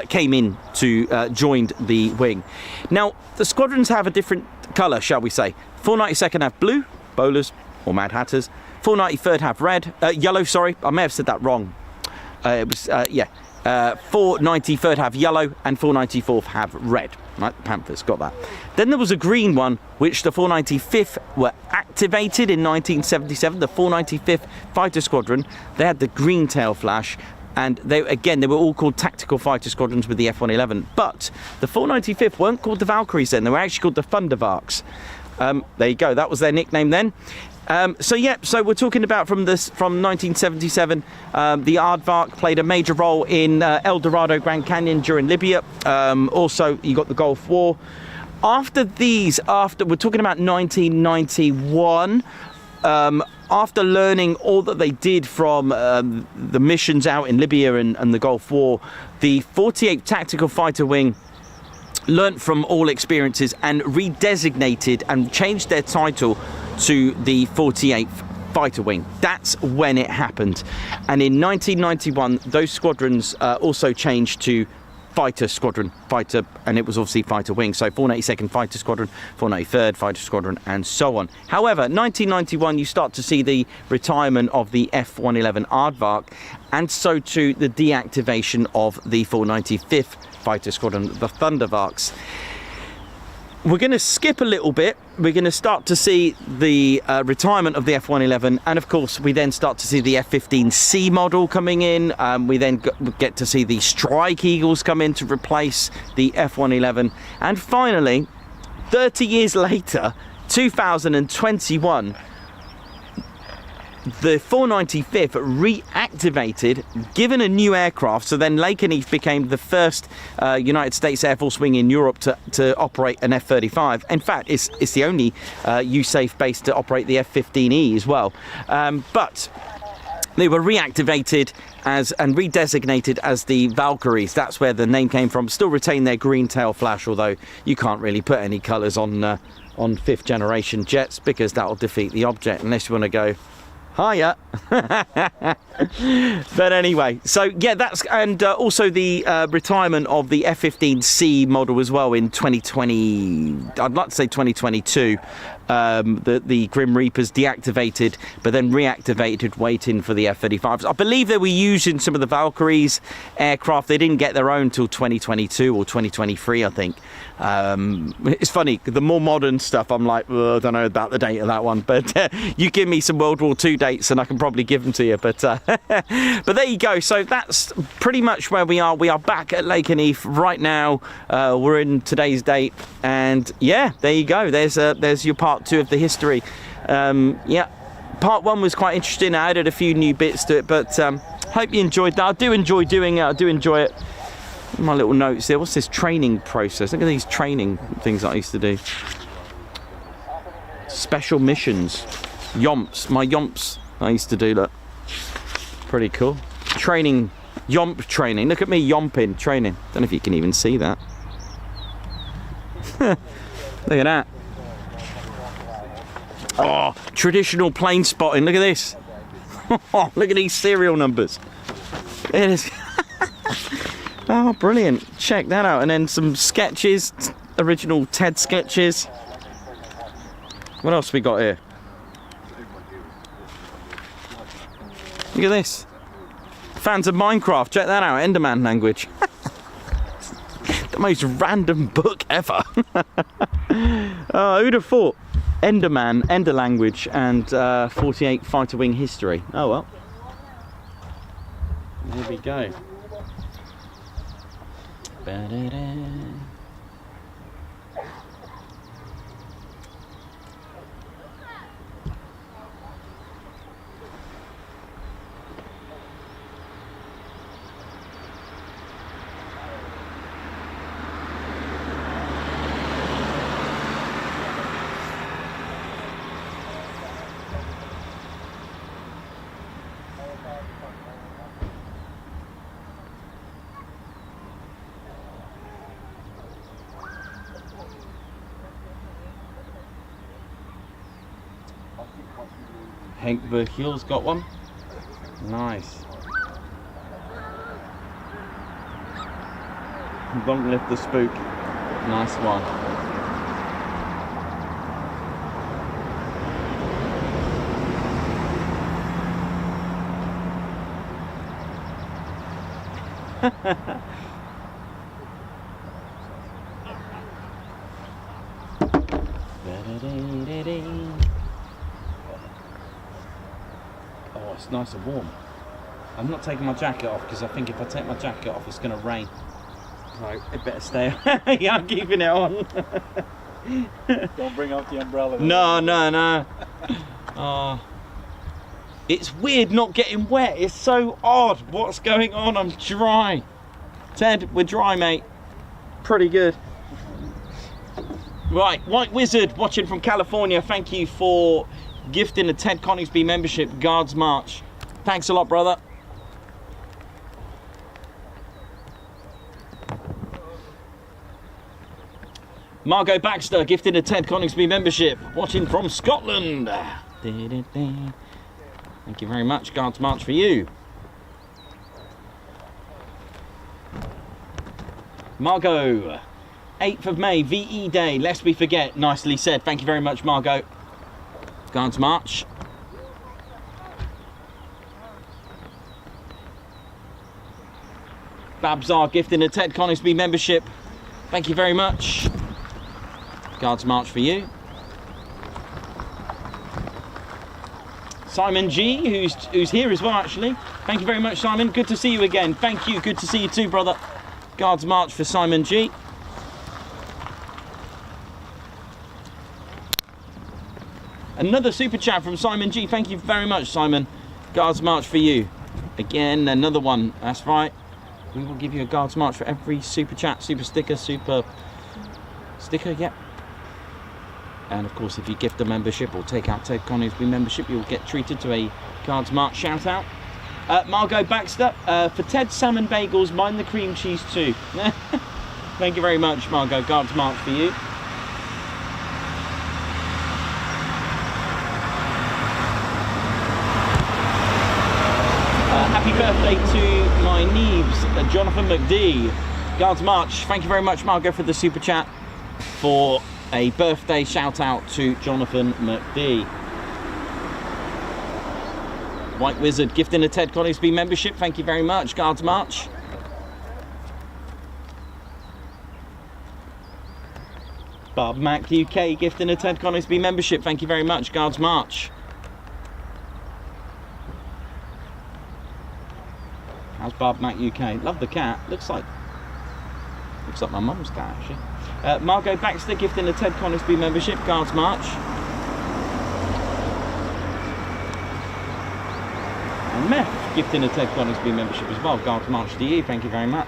came in to joined the wing. Now the squadrons have a different colour, shall we say. 492nd have blue, bowlers or Mad Hatters. 493rd have red, yellow. Sorry, I may have said that wrong. It was 493rd have yellow and 494th have red. Right, the Panthers got that. Then there was a green one, which the 495th were activated in 1977. The 495th Fighter Squadron, they had the green tail flash, and they were all called tactical fighter squadrons with the F-111. But the 495th weren't called the Valkyries then; they were actually called the Thundervarks. There you go. That was their nickname then. So we're talking about from 1977. The Aardvark played a major role in El Dorado, Grand Canyon during Libya. Also, you got the Gulf War. After we're talking about 1991. After learning all that they did from the missions out in Libya and the Gulf War, the 48th Tactical Fighter Wing learnt from all experiences and redesignated and changed their title to the 48th Fighter Wing. That's when it happened. And in 1991, those squadrons also changed to Fighter Squadron, Fighter, and it was obviously Fighter Wing. So 492nd Fighter Squadron, 493rd Fighter Squadron, and so on. However, 1991, you start to see the retirement of the F-111 Aardvark, and so too the deactivation of the 495th Fighter Squadron, the Thundervarks. we're going to skip a little bit. We're going to start to see the retirement of the F-111, and of course we then start to see the F-15C model coming in. We then get to see the Strike Eagles come in to replace the F-111, and finally 30 years later, 2021, the 495th reactivated, given a new aircraft. So then Lakenheath became the first United States Air Force wing in Europe to operate an F-35. In fact, it's the only USAFE base to operate the F-15E as well. But they were reactivated and redesignated as the Valkyries. That's where the name came from. Still retain their green tail flash, although you can't really put any colours on 5th generation jets, because that'll defeat the object unless you want to go hiya. But anyway, so yeah, that's, and also the retirement of the F-15C model as well in 2020, I'd like to say 2022. The Grim Reapers deactivated, but then reactivated, waiting for the F-35s. I believe they were using some of the Valkyries aircraft. They didn't get their own till 2022 or 2023, I think. It's funny, the more modern stuff, I'm like, I don't know about the date of that one, but you give me some World War II dates and I can probably give them to you. But there you go. So that's pretty much where we are. We are back at Lakenheath right now. We're in today's date, and yeah, there you go. There's your part 2 of the history. Yeah, part 1 was quite interesting. I added a few new bits to it, but hope you enjoyed that. I do enjoy doing it. I do enjoy it. My little notes there. What's this training process? Look at these training things that I used to do. Special missions. Yomps. My yomps I used to do that. Pretty cool. Training. Yomp training. Look at me yomping training. Don't know if you can even see that. Look at that. Oh, traditional plane spotting. Look at this. Oh, look at these serial numbers. It is. Oh, brilliant. Check that out. And then some sketches. Original Ted sketches. What else we got here? Look at this. Fans of Minecraft. Check that out. Enderman language. The most random book ever. Who'd have thought? Enderman, Ender language, and 48 fighter wing history. Oh well. There we go. Ba-da-da. Hank Verheul's got one. Nice. Long live the spook. Nice one. Oh, it's nice and warm. I'm not taking my jacket off because I think if I take my jacket off, it's going to rain. Right, it better stay. Yeah, I'm keeping it on. Don't bring out the umbrella. No. It's weird not getting wet. It's so odd. What's going on? I'm dry. Ted, we're dry, mate. Pretty good. Right, White Wizard watching from California. Thank you for gifting a Ted Coningsby membership, Guards March. Thanks a lot, brother. Margot Baxter gifting a Ted Coningsby membership, watching from Scotland. Thank you very much, Guards March, for you. Margot, 8th of May, VE Day, lest we forget. Nicely said. Thank you very much, Margot. Guards March. Babzar gifting a Ted Coningsby membership. Thank you very much. Guards march for you. Simon G, who's here as well, actually. Thank you very much, Simon. Good to see you again. Thank you. Good to see you too, brother. Guards march for Simon G. Another super chat from Simon G. Thank you very much, Simon. Guards march for you. Again, another one. That's right. We will give you a Guards march for every super chat, super sticker, super sticker, yep. And of course, if you gift a membership or take out Ted Coningsby membership, you'll get treated to a Guards march shout out. Margot Baxter, for Ted salmon bagels, mind the cream cheese too. Thank you very much, Margot. Guards march for you. Happy birthday to my Neebs, Jonathan McD. Guards march. Thank you very much, Margot, for the super chat for a birthday shout out to Jonathan McD. White Wizard gifting a Ted Coningsby membership. Thank you very much. Guards march. Bob Mac UK gifting a Ted Coningsby membership. Thank you very much. Guards march. How's Bob Mac UK? Love the cat. Looks like my mum's cat actually. Margot Baxter gifting a Ted Coningsby membership. Guards march. And Meth gifting a Ted Coningsby membership as well. Guards march to you. Thank you very much.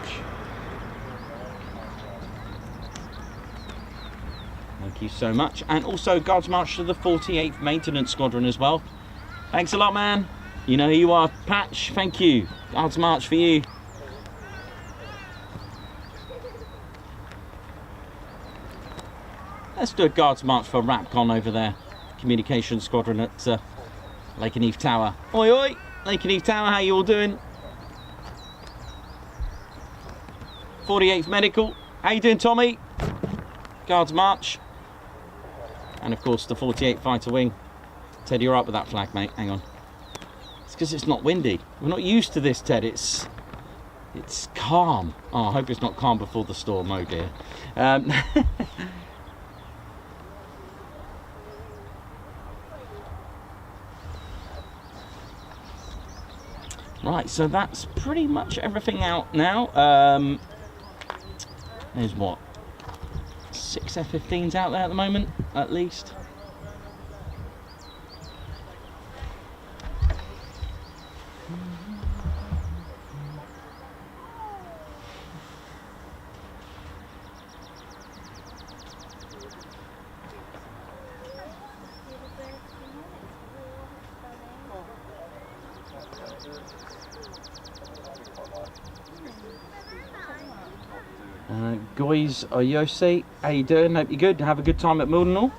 Thank you so much. And also Guards march to the 48th Maintenance Squadron as well. Thanks a lot, man. You know who you are, Patch. Thank you. Guards march for you. Let's do a Guards march for Rapcon over there. Communications Squadron at Lakenheath Tower. Oi, oi. Lakenheath Tower, how you all doing? 48th Medical. How you doing, Tommy? Guards march. And of course the 48th Fighter Wing. Ted, you're up with that flag, mate. Hang on. It's because it's not windy. We're not used to this, Ted. It's calm. Oh, I hope it's not calm before the storm. Oh dear. Right, so that's pretty much everything out now. There's what? 6 F-15s out there at the moment, at least. Guys, Oyose, how you doing? Hope you're good. Have a good time at Mildenhall.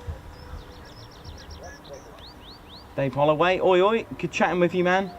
Dave Holloway, oi oi, good chatting with you, man.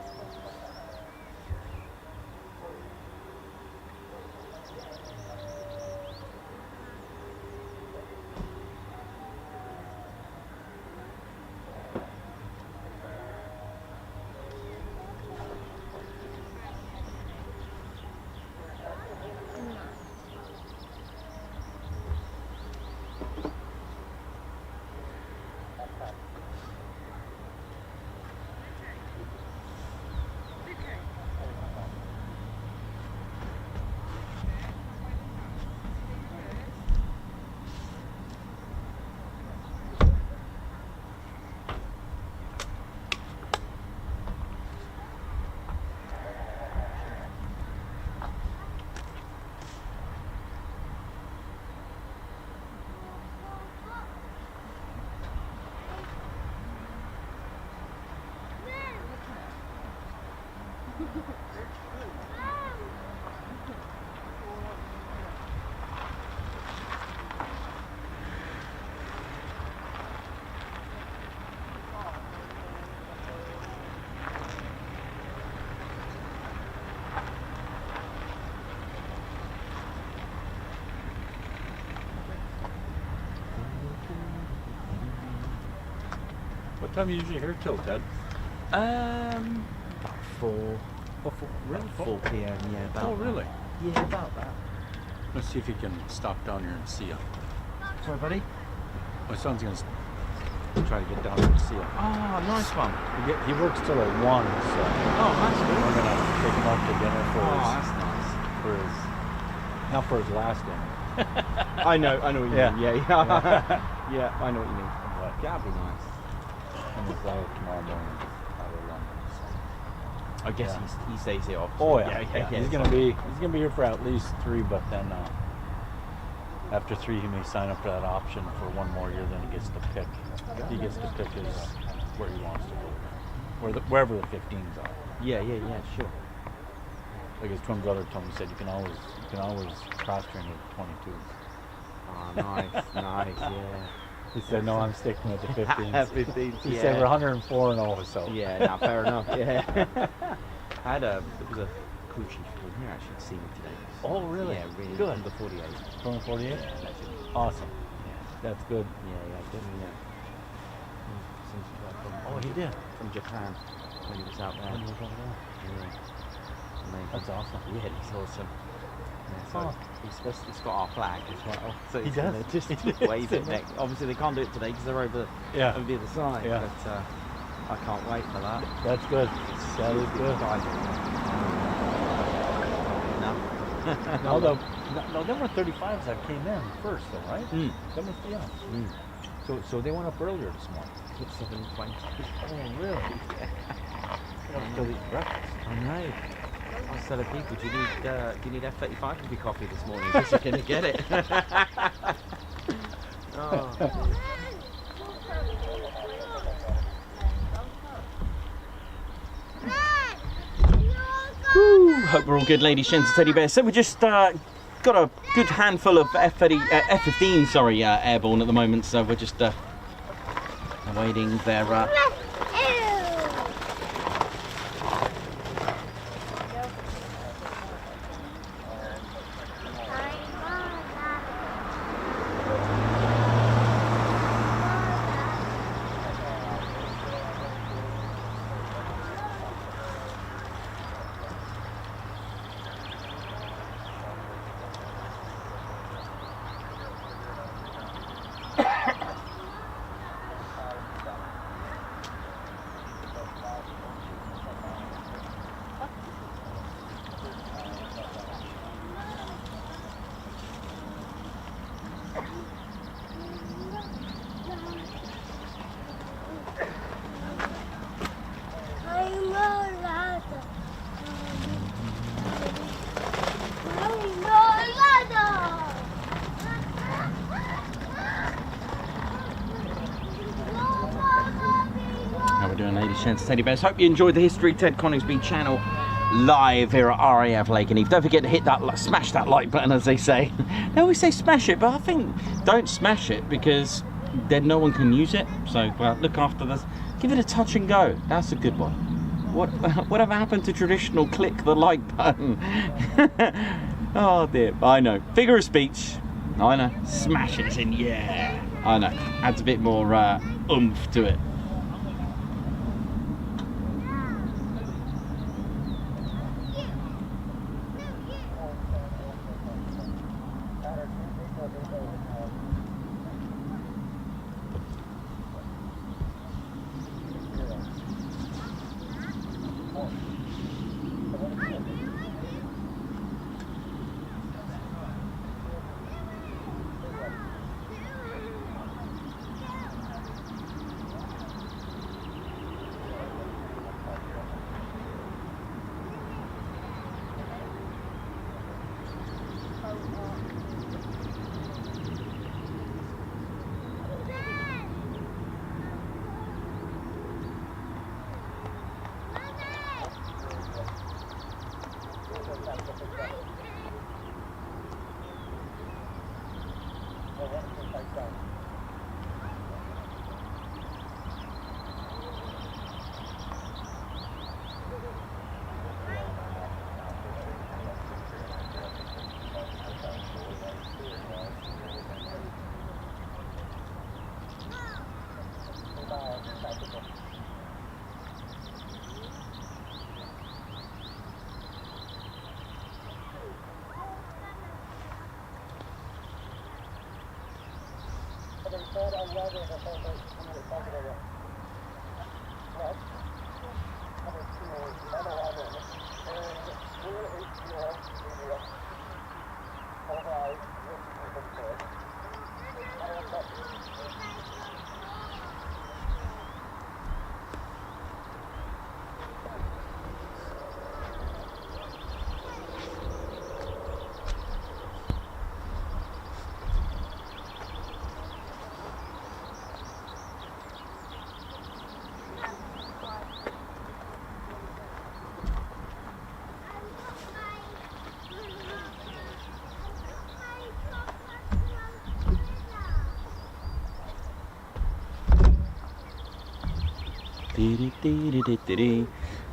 What time are you usually here till, Ted? About 4. Oh, really? 4 p.m. Yeah. About Oh, really? That. Yeah, about that. Let's see if you can stop down here and see you. Sorry, buddy. My son's gonna try to get down there to see him. Oh, nice one. He works till at 1, so Oh, that's good. we're gonna take him out to dinner for Oh, his, that's nice. not for his last dinner. I know what you Yeah. mean. Yeah. Yeah, I know what you mean. But That'd be nice. and his flight tomorrow morning out of London. So. I guess Yeah. he stays here. Obviously. Oh yeah. He's it's gonna fine. be here for at least 3, but then after 3 he may sign up for that option for 1 more year. Then he gets to pick. He gets to pick his where he wants to go, wherever the 15s are. Yeah, sure. Like his twin brother told me, he said you can always cross train with 22s. Oh, nice, yeah. He said no, I'm sticking with the 15s. 15s, He yeah. said we're 104-0, so Yeah, now fair enough. Yeah. There was a crew chief from here actually to see me today. Oh, really? Yeah, really Good. Under 48. from 48. Yeah, legend. Awesome. Yeah, That's good. good. Yeah. Oh, he did. From Japan when he was out there. When he was over there. Yeah. Amazing. That's awesome. Yeah, he's awesome. Yeah, so Oh. he's got our flag as well. So He he's does? gonna just wave it next. Obviously they can't do it today because they're over Yeah. the other side. Yeah. But I can't wait for that. That's good. That is good. No. No, them were 35s that came in first, though, right? Mm. Them was, yeah. Mm. So they went up earlier this morning. It's 7:20. Oh, really? I'm still eating breakfast. I know. I was telling people, do you need F-35 with your coffee this morning? Because you're going to get it. Oh. Woo, hope we're all good, ladies, gents, and teddy bears. So we just got a good handful of F-15, airborne at the moment. So we're just awaiting their How we're doing, ladies, gents, teddy bears. Hope you enjoyed the History Ted Coningsby channel live here at RAF Lakenheath. Don't forget to hit that, smash that like button, as they say. They always say smash it, but I think don't smash it because then no one can use it. So look after this. Give it a touch and go. That's a good one. Whatever happened to traditional click the like button? Oh dear. I know. Figure of speech. I know. Smash it in. Yeah. I know. Adds a bit more oomph to it.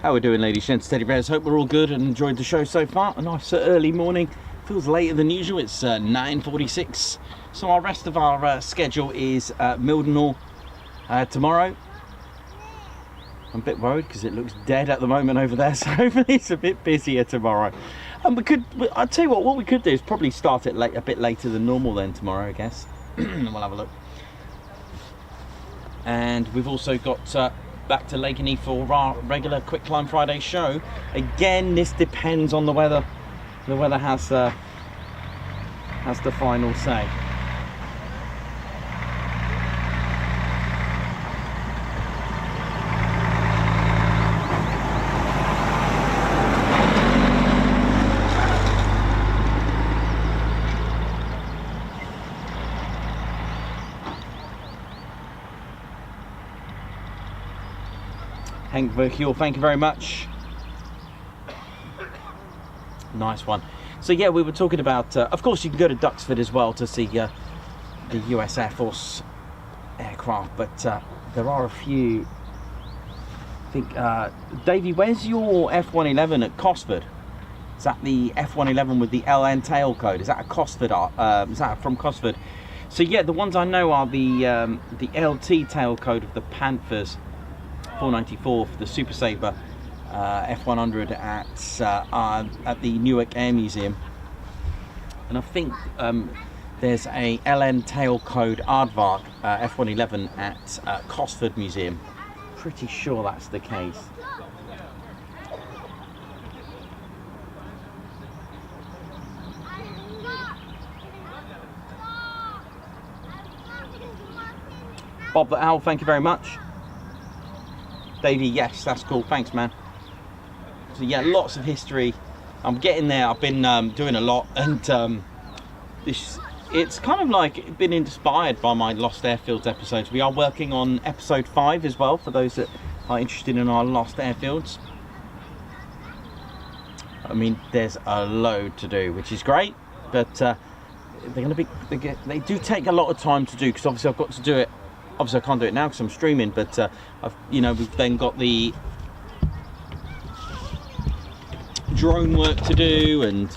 How we doing, ladies, gents, teddy bears? Hope we're all good and enjoyed the show so far. A nice early morning. Feels later than usual. It's 9:46. So our rest of our schedule is Mildenhall tomorrow. I'm a bit worried because it looks dead at the moment over there, so hopefully it's a bit busier tomorrow. And I'll tell you what we could do is probably start it a bit later than normal then tomorrow, I guess. We'll have a look. And we've also got back to Lakenheath for our regular Quick Climb Friday show. Again, this depends on the weather. The weather has the final say. Hank Verkiel, thank you very much. Nice one. So yeah, we were talking about, of course you can go to Duxford as well to see the US Air Force aircraft, but there are a few, I think, Davey, where's your F-111 at Cosford? Is that the F-111 with the LN tail code? Is that a Cosford, is that from Cosford? So yeah, the ones I know are the LT tail code of the Panthers 494 for the Super Sabre F100 at the Newark Air Museum, and I think there's a LN tail code Aardvark F111 at Cosford Museum. Pretty sure that's the case. Bob the Owl, thank you very much. Davey, yes, that's cool. Thanks, man. So yeah, lots of history. I'm getting there. I've been doing a lot, and it's kind of like been inspired by my Lost Airfields episodes. We are working on episode 5 as well for those that are interested in our Lost Airfields. I mean, there's a load to do, which is great, but they do take a lot of time to do, because obviously I've got to do it. Obviously I can't do it now because I'm streaming, but we've then got the drone work to do, and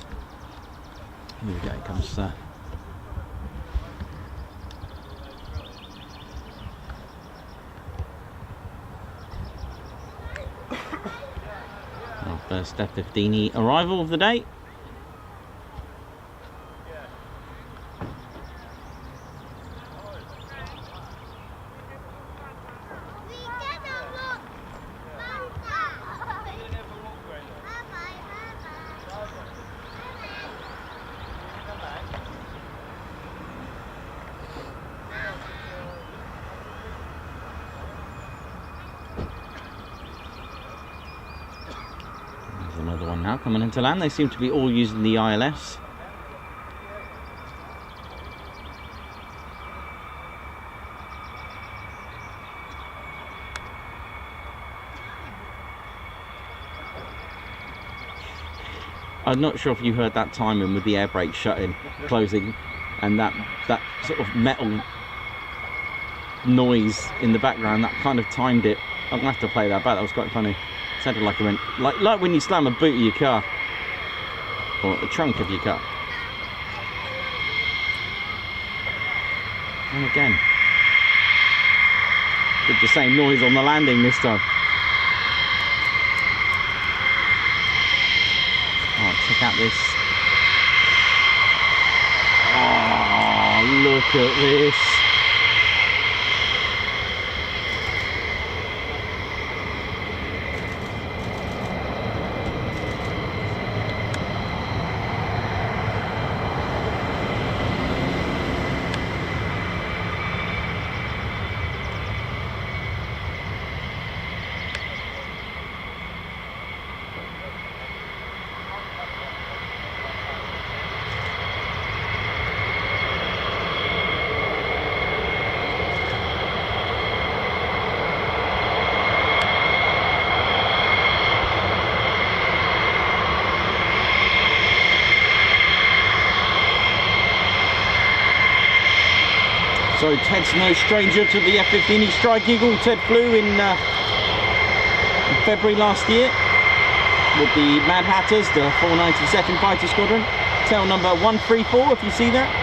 here we go, it comes our first F-15 arrival of the day. Another one now coming into land. They seem to be all using the ILS. I'm not sure if you heard that timing with the air brake shutting, closing, and that sort of metal noise in the background. That kind of timed it. I'm gonna have to play that back. That was quite funny. Sounded like it went like when you slam a boot of your car, or the trunk of your car. And again, did the same noise on the landing this time. Oh, check out this. Oh, look at this. So Ted's no stranger to the F-15 Strike Eagle. Ted flew in February last year with the Mad Hatters, the 492nd Fighter Squadron. Tail number 134, if you see that.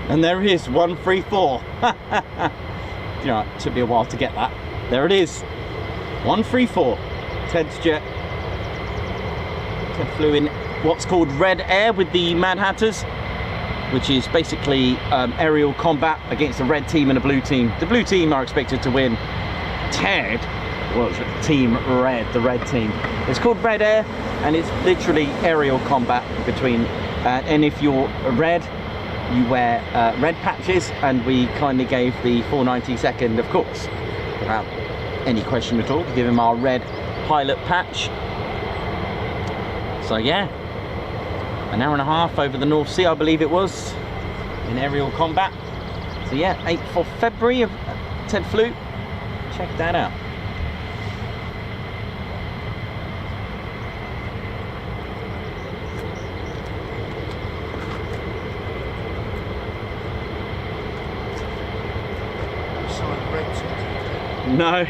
And there it is, 134. You know, it took me a while to get that. There it is, 134. Ted's jet. Ted flew in what's called red air with the Mad Hatters, which is basically aerial combat against the red team and the blue team. The blue team are expected to win. Ted was team red, the red team. It's called red air, and it's literally aerial combat between, and if you're red, you wear red patches, and we kindly gave the 492nd, of course, without any question at all, to give him our red pilot patch. So yeah, an hour and a half over the North Sea, I believe it was, in aerial combat. So yeah, 8th of February, Ted flew. Check that out. No.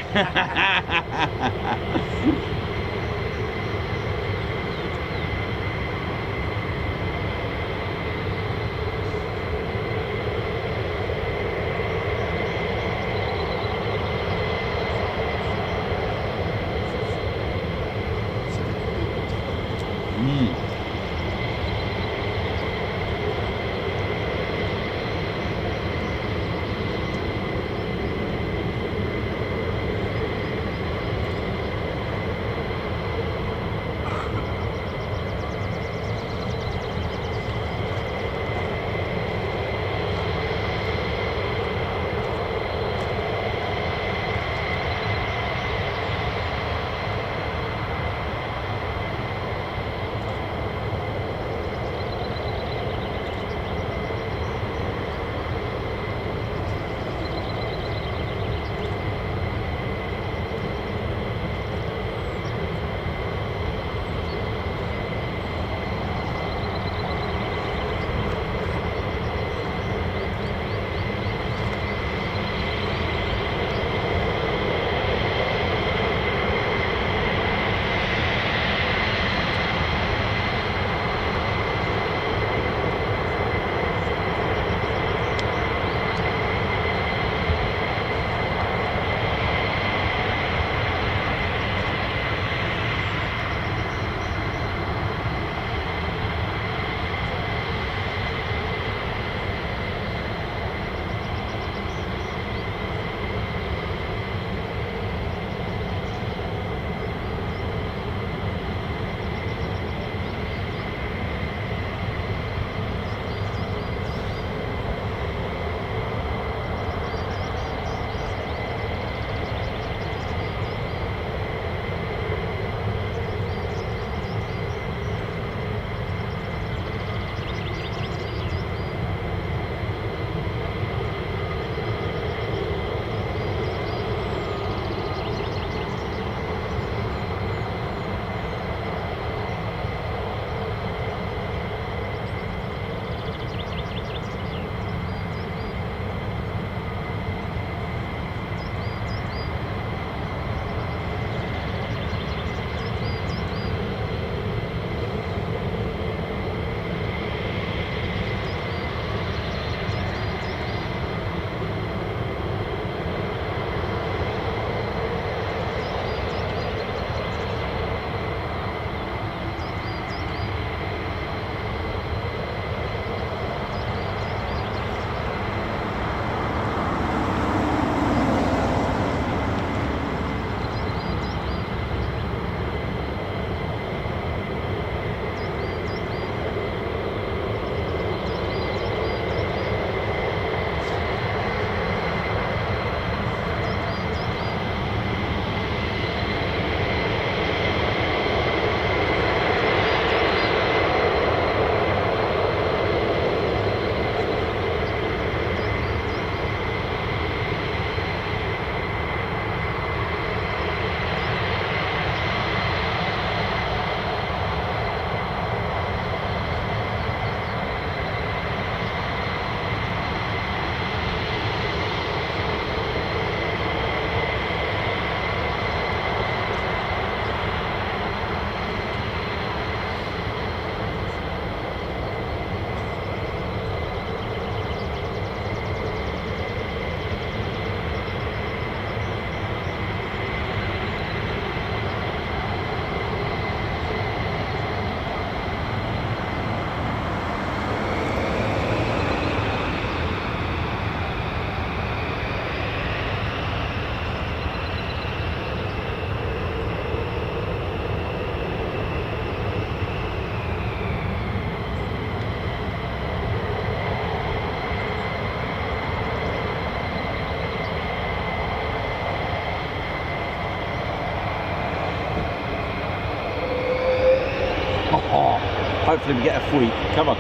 Hopefully we get a sweep. Come on.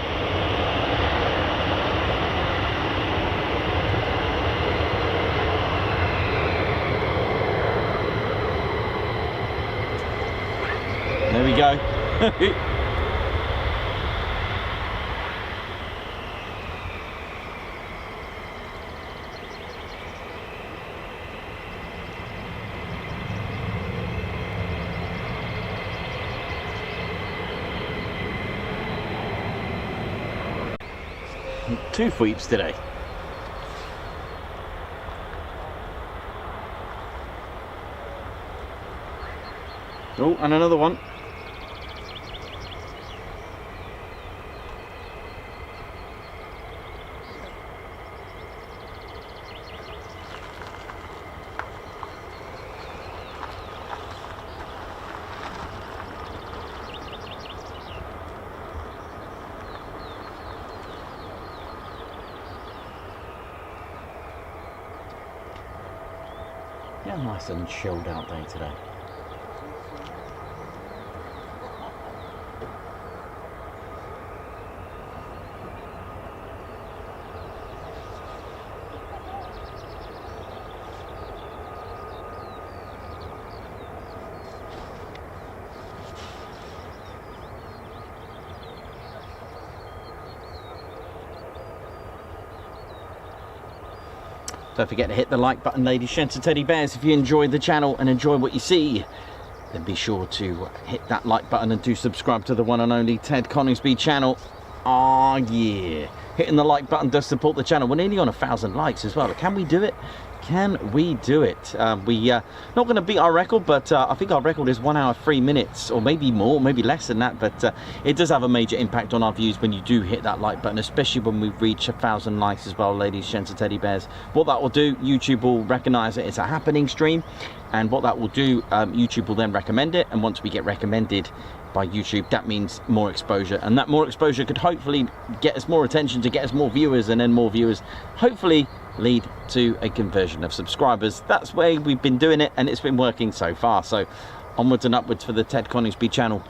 There we go. Two sweeps today. Oh, and another one. Yeah, nice and chilled out day today. Don't forget to hit the like button, ladies, gents and teddy bears. If you enjoy the channel and enjoy what you see, then be sure to hit that like button and do subscribe to the one and only Ted Coningsby channel. Oh yeah, hitting the like button does support the channel. We're nearly on 1,000 likes as well. Can we do it? Can we do it? Not going to beat our record, but I think our record is 1 hour 3 minutes, or maybe more, maybe less than that. But it does have a major impact on our views when you do hit that like button, especially when we reach 1,000 likes as well, ladies, gents and teddy bears. What that will do, YouTube will recognize it as a happening stream, and what that will do, YouTube will then recommend it, and once we get recommended by YouTube, that means more exposure, and that more exposure could hopefully get us more attention, to get us more viewers, and then more viewers hopefully lead to a conversion of subscribers. That's where we've been doing it, and it's been working so far. So onwards and upwards for the Ted Coningsby channel.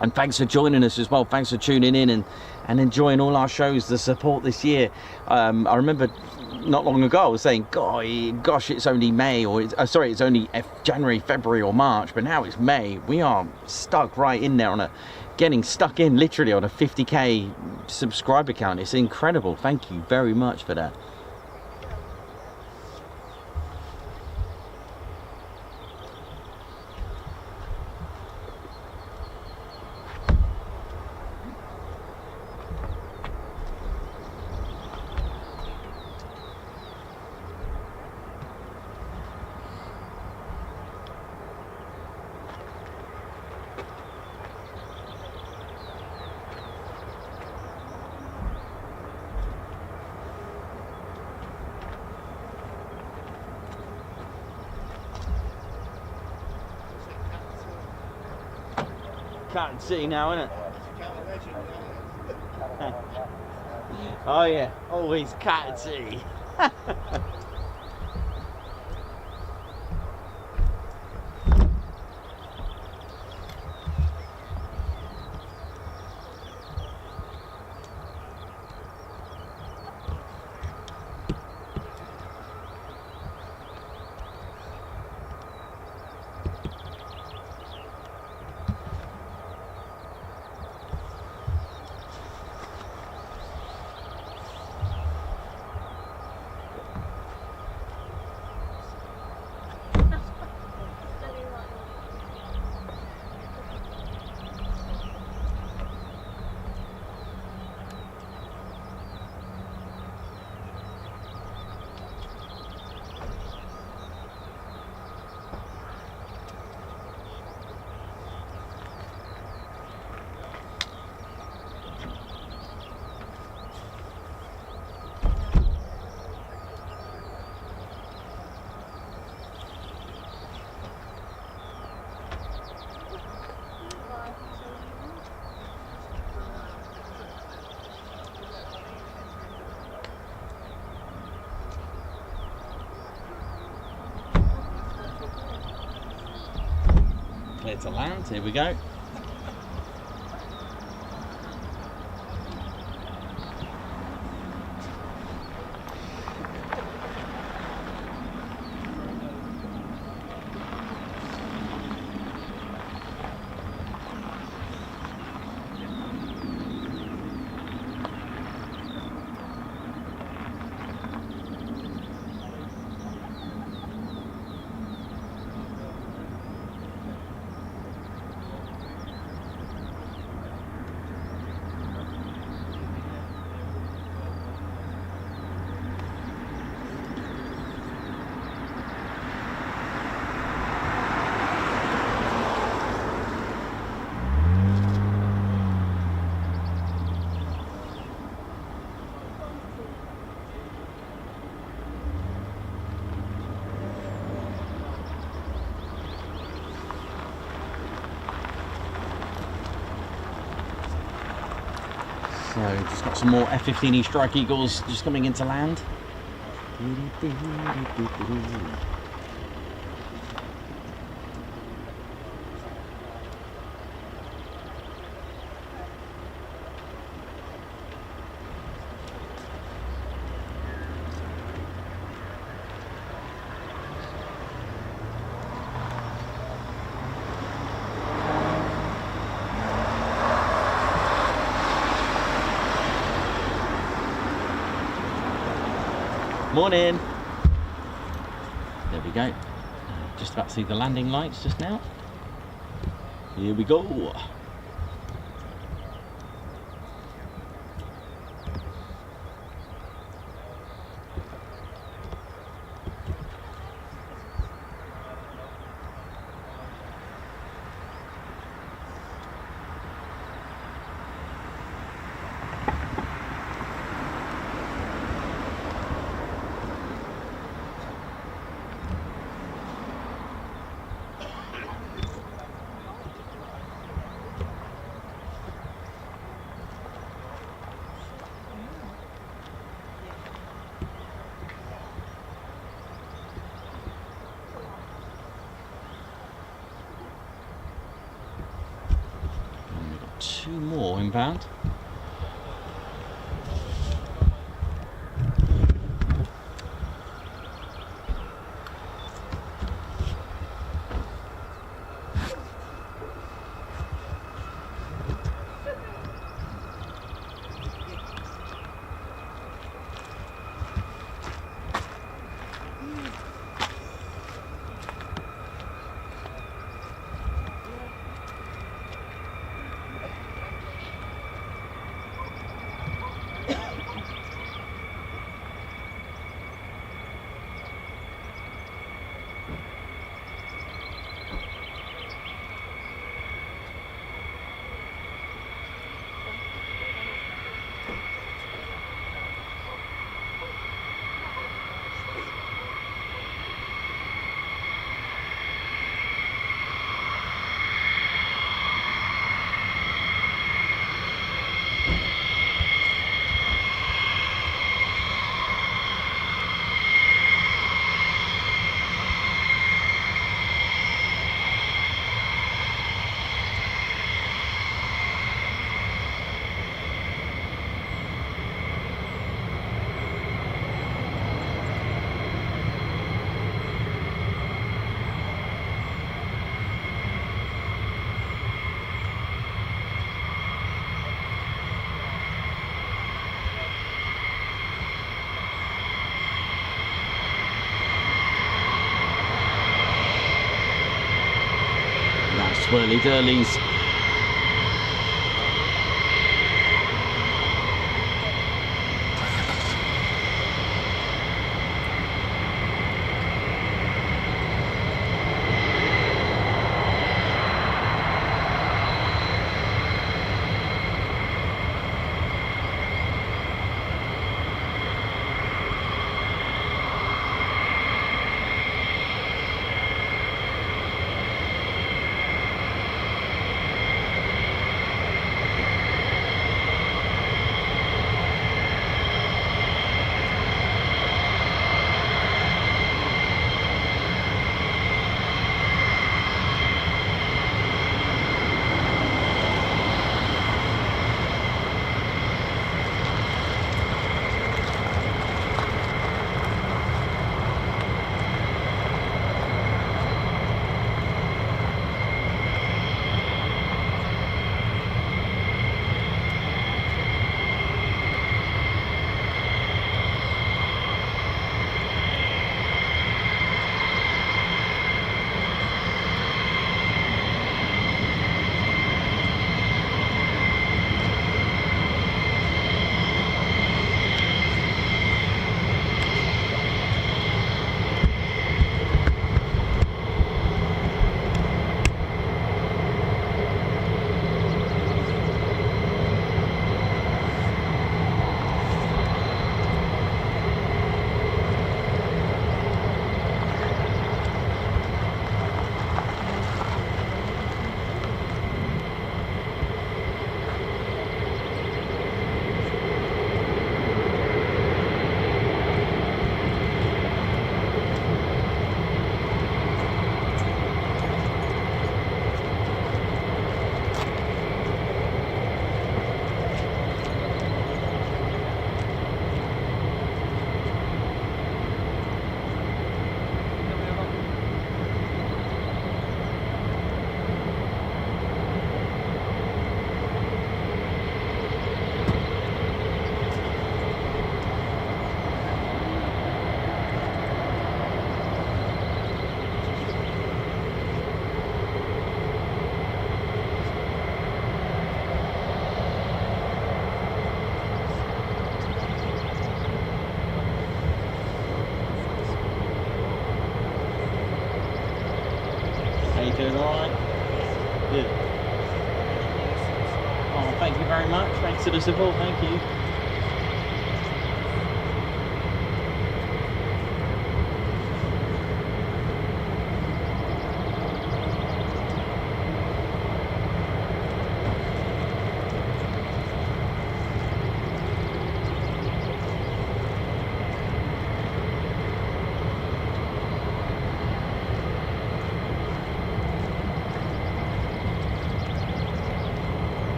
And thanks for joining us as well. Thanks for tuning in and enjoying all our shows, the support this year. I remember not long ago I was saying, gosh, it's only May, or sorry, it's only January, February or March, but now it's May. We are stuck right in there on getting stuck in literally on a 50k subscriber count. It's incredible. Thank you very much for that. Can't see now, innit? Oh yeah, always cat and see. Clear to land, here we go. So just got some more F-15E Strike Eagles just coming into land. Morning. There we go. Just about to see the landing lights just now. Here we go. Two more inbound. Swirly dirlies. doing all right? Good. Oh, thank you very much. Thanks for the support. Thank you.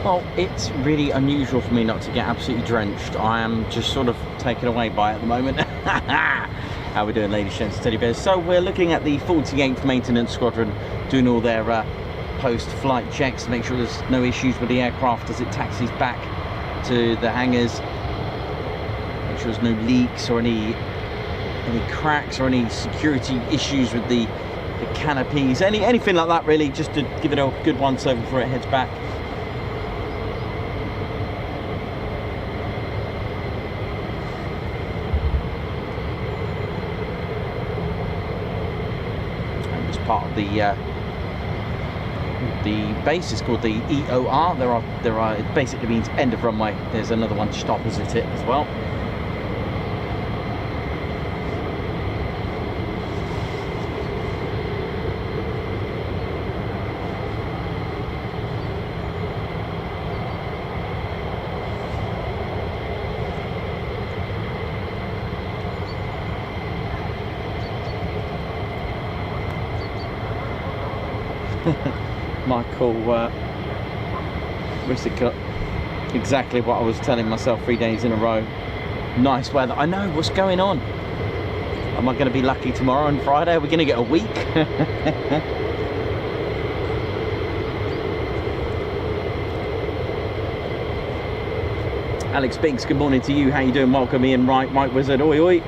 Well, it's really unusual for me not to get absolutely drenched. I am just sort of taken away by it at the moment. How we doing, ladies, gents, teddy bears? So we're looking at the 48th Maintenance Squadron, doing all their post-flight checks to make sure there's no issues with the aircraft as it taxis back to the hangars. Make sure there's no leaks or any cracks or any security issues with the canopies, anything like that really, just to give it a good once over before it heads back. Part of the base is called the EOR. There are it basically means end of runway. There's another one just opposite it as well. Michael Rissica, exactly what I was telling myself 3 days in a row. Nice weather. I know, what's going on? Am I going to be lucky tomorrow and Friday? Are we going to get a week? Alex Binks, good morning to you. How you doing? Welcome Ian Wright, Mike Wizard, oi oi.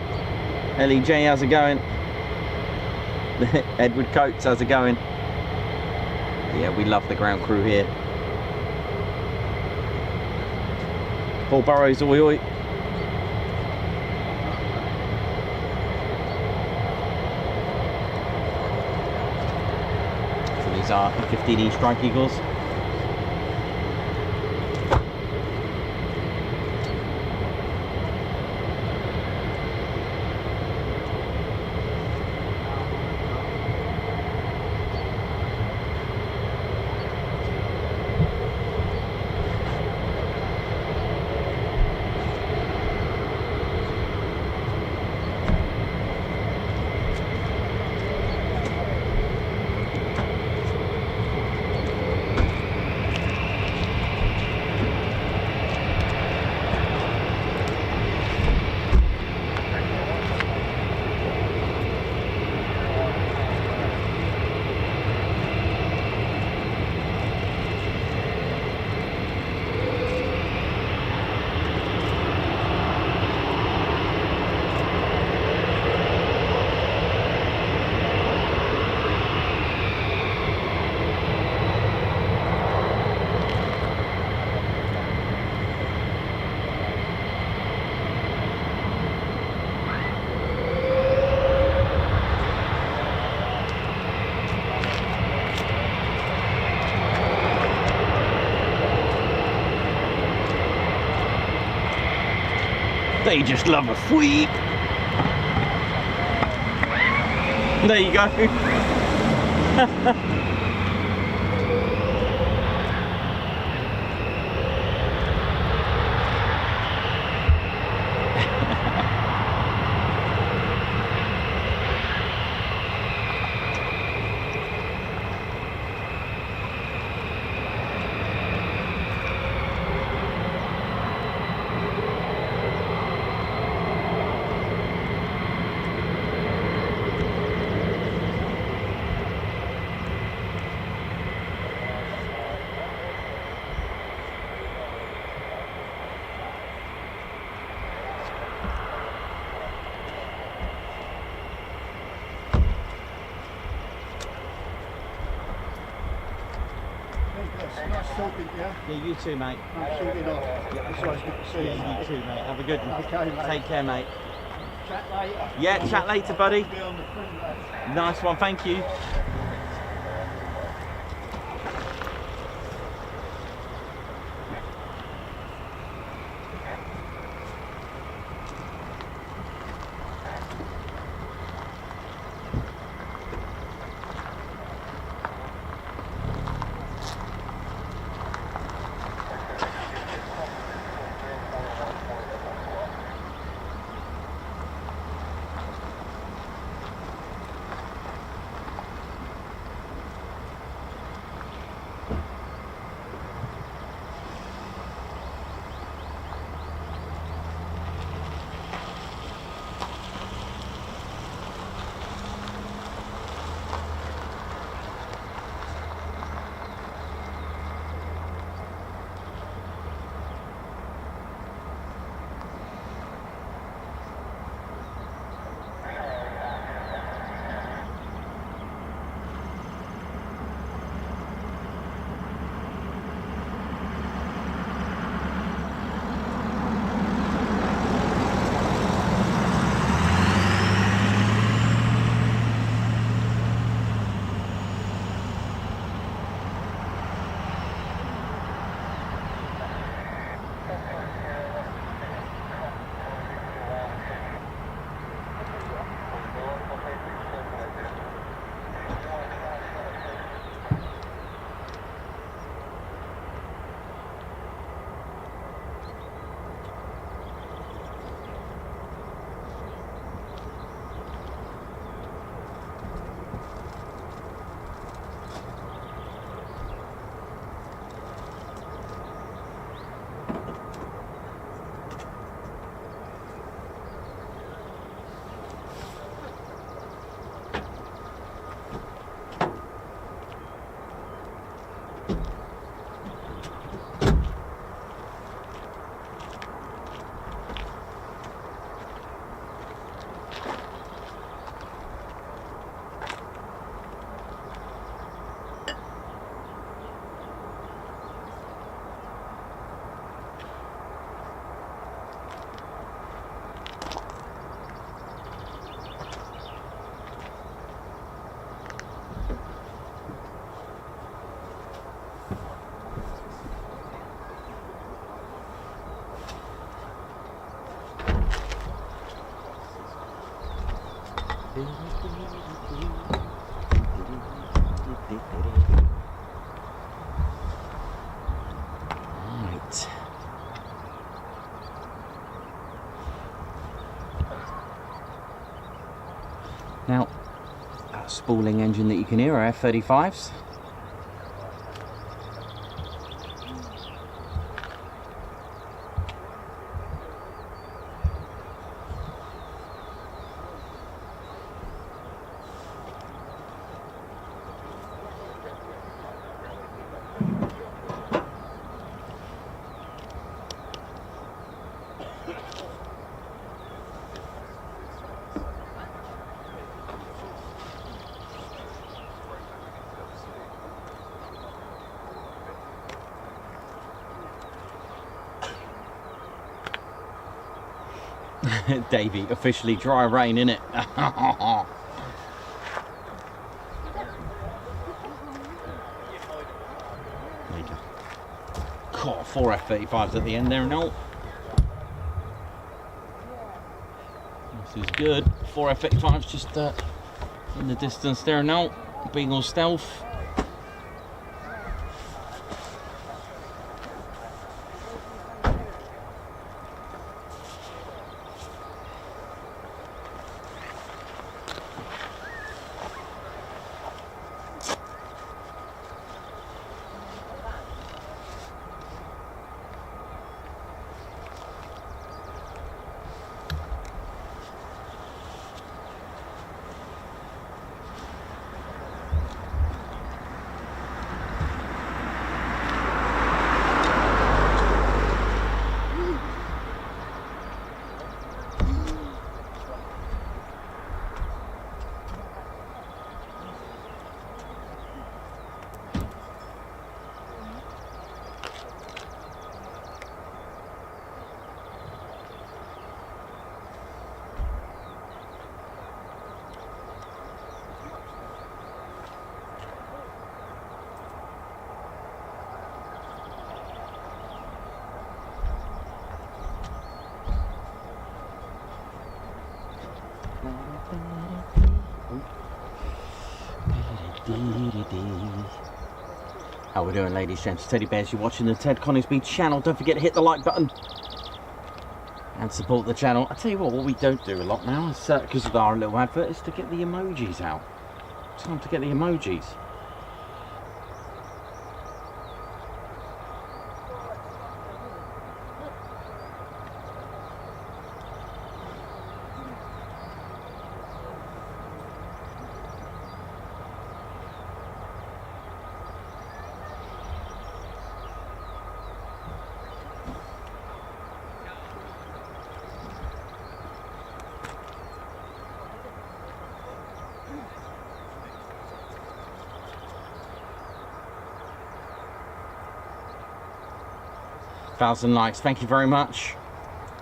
LEJ, how's it going? Edward Coates, how's it going? Yeah, we love the ground crew here. Paul Burrows, oi oi. So these are F-15E Strike Eagles. They just love a sweep. There you go. Nice talking to you. Yeah, you too, mate. Nice talking off. It's always good to see you. Yeah, you too, mate. Have a good one. Okay, mate. Take care, mate. Chat later. Yeah, chat later, buddy. Be on the freeway. Nice one, thank you. Right. Now, that spooling engine that you can hear are F-35s. Davey, officially dry rain, innit? There you go. God, 4 F-35s at the end there and all. This is good. 4 F-35s just in the distance there now, being all stealth. How we doing, ladies, gents, teddy bears? You're watching the Ted Coningsby channel. Don't forget to hit the like button and support the channel. I tell you what we don't do a lot now is because of our little advert, is to get the emojis out. It's time to get the emojis. Thousand likes, thank you very much.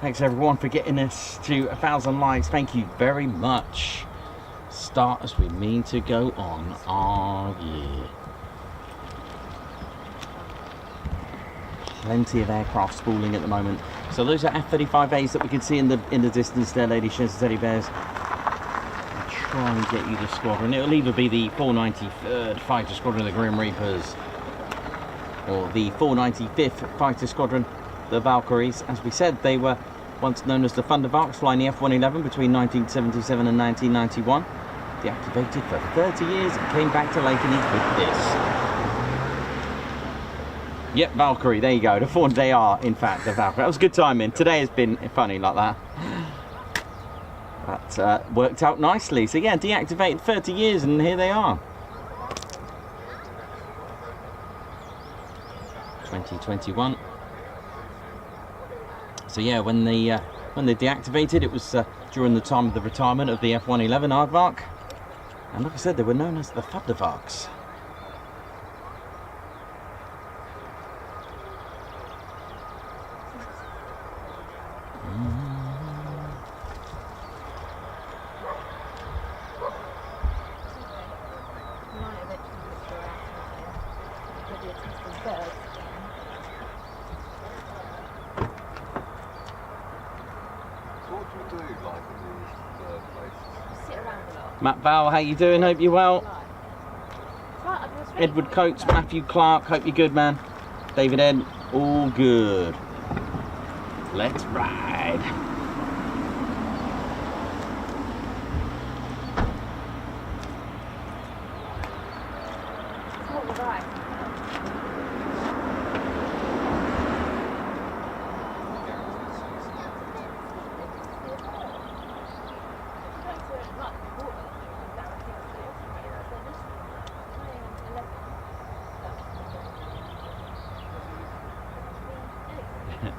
Thanks everyone for getting us to 1,000 likes. Thank you very much. Start as we mean to go on. Oh yeah. Plenty of aircraft spooling at the moment. So those are F-35As that we can see in the distance there, ladies, gents, and teddy bears. I'll try and get you the squadron. It'll either be the 493rd Fighter Squadron of the Grim Reapers, or the 495th Fighter Squadron, the Valkyries. As we said, they were once known as the Thunderbarks, flying the F-111 between 1977 and 1991. Deactivated for 30 years and came back to Lakenheath with this. Yep, Valkyrie, there you go. They are, in fact, the Valkyrie. That was good timing. Today has been funny like that. That worked out nicely. So yeah, deactivated 30 years and here they are. 2021. So yeah, when they deactivated, it was during the time of the retirement of the F-111 aardvark, and like I said, they were known as the Thunderbarks. Matt Val, how you doing? Hope you're well. Edward Coates, Matthew Clark, hope you're good, man. David Ed, all good. Let's ride.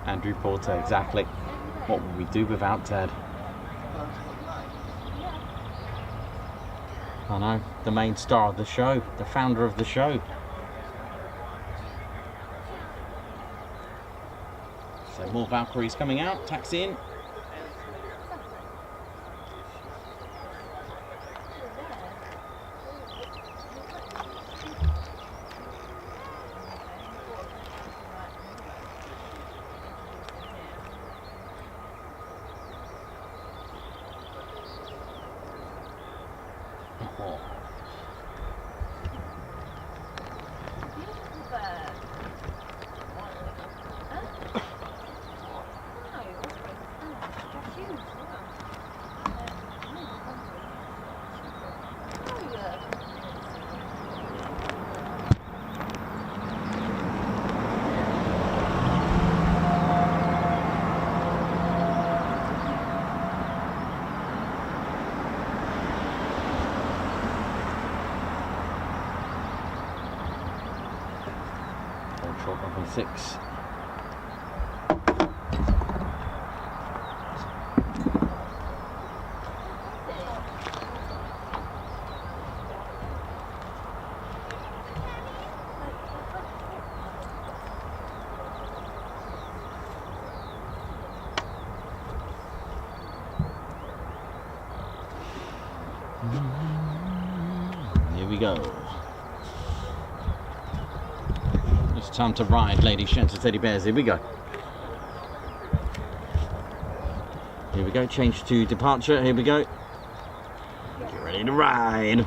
Andrew Porter, exactly. What would we do without Ted? I know, the main star of the show, the founder of the show. So more Valkyries coming out, taxiing. 12.6. Here we go. It's time to ride, ladies, gents, and teddy bears. Here we go. Here we go. Change to departure. Here we go. Get ready to ride.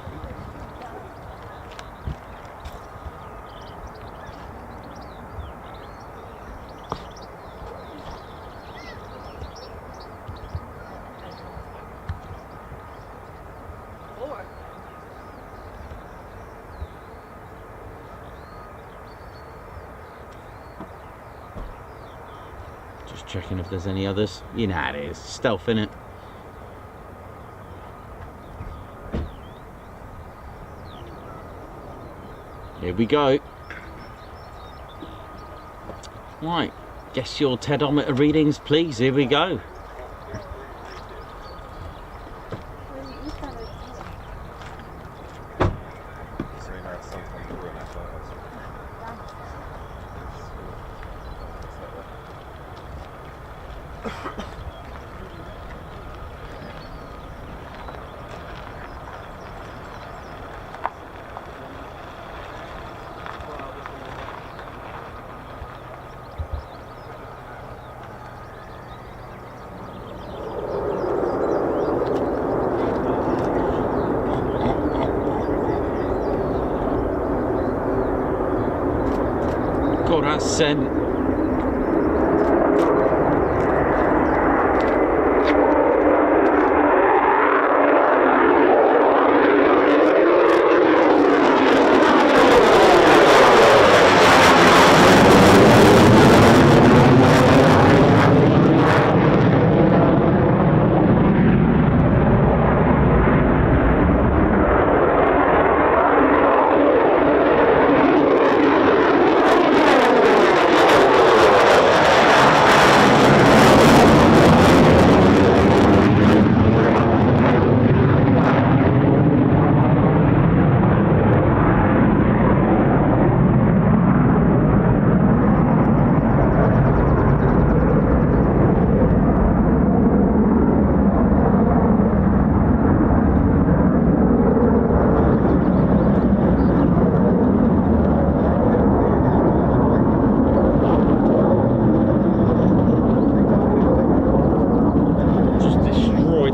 Just checking if there's any others. You know it is. Stealth, innit? Here we go. Right. Guess your TEDometer readings, please. Here we go. God, that's sent.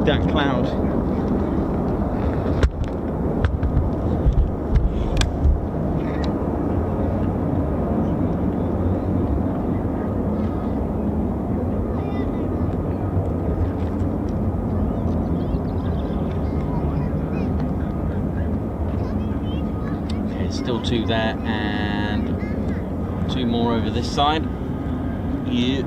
That cloud. Okay, still two there and two more over this side. Yeah.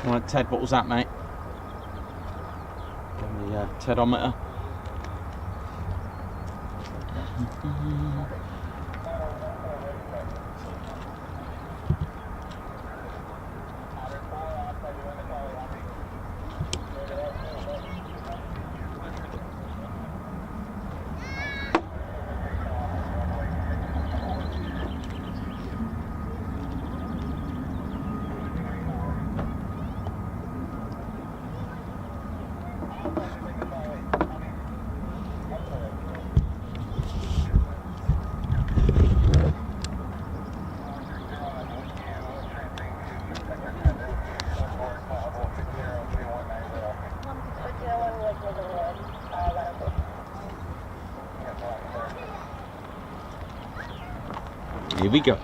Right, Ted, what was that, mate? The TEDometer. Here we go.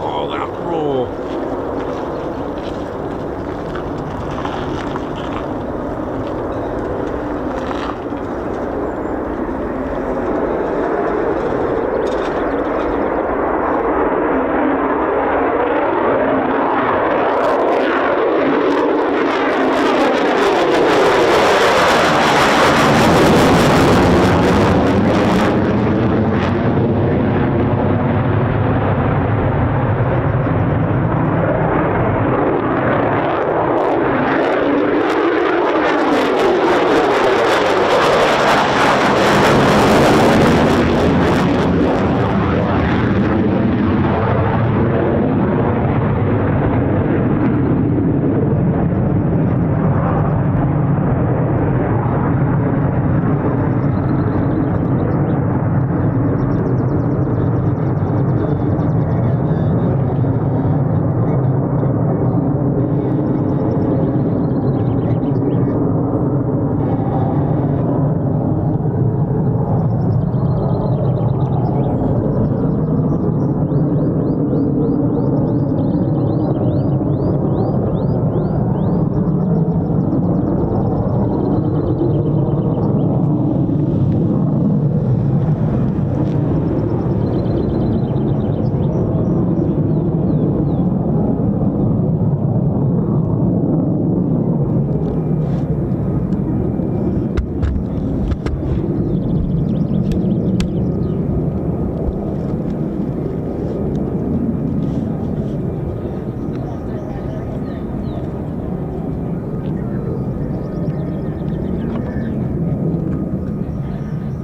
Oh, that roar.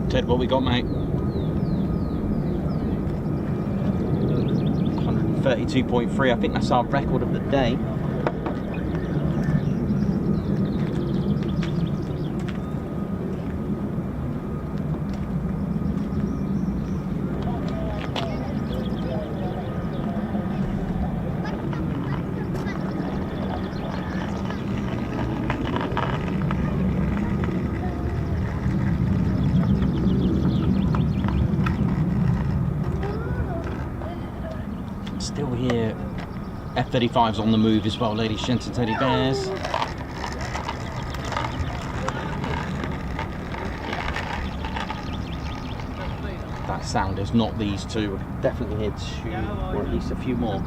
Ted, what we got, mate? 132.3. I think that's our record of the day. Still here, F-35's on the move as well, ladies, gents and teddy bears. That sound is not these two. We're definitely hear two, or at least a few more.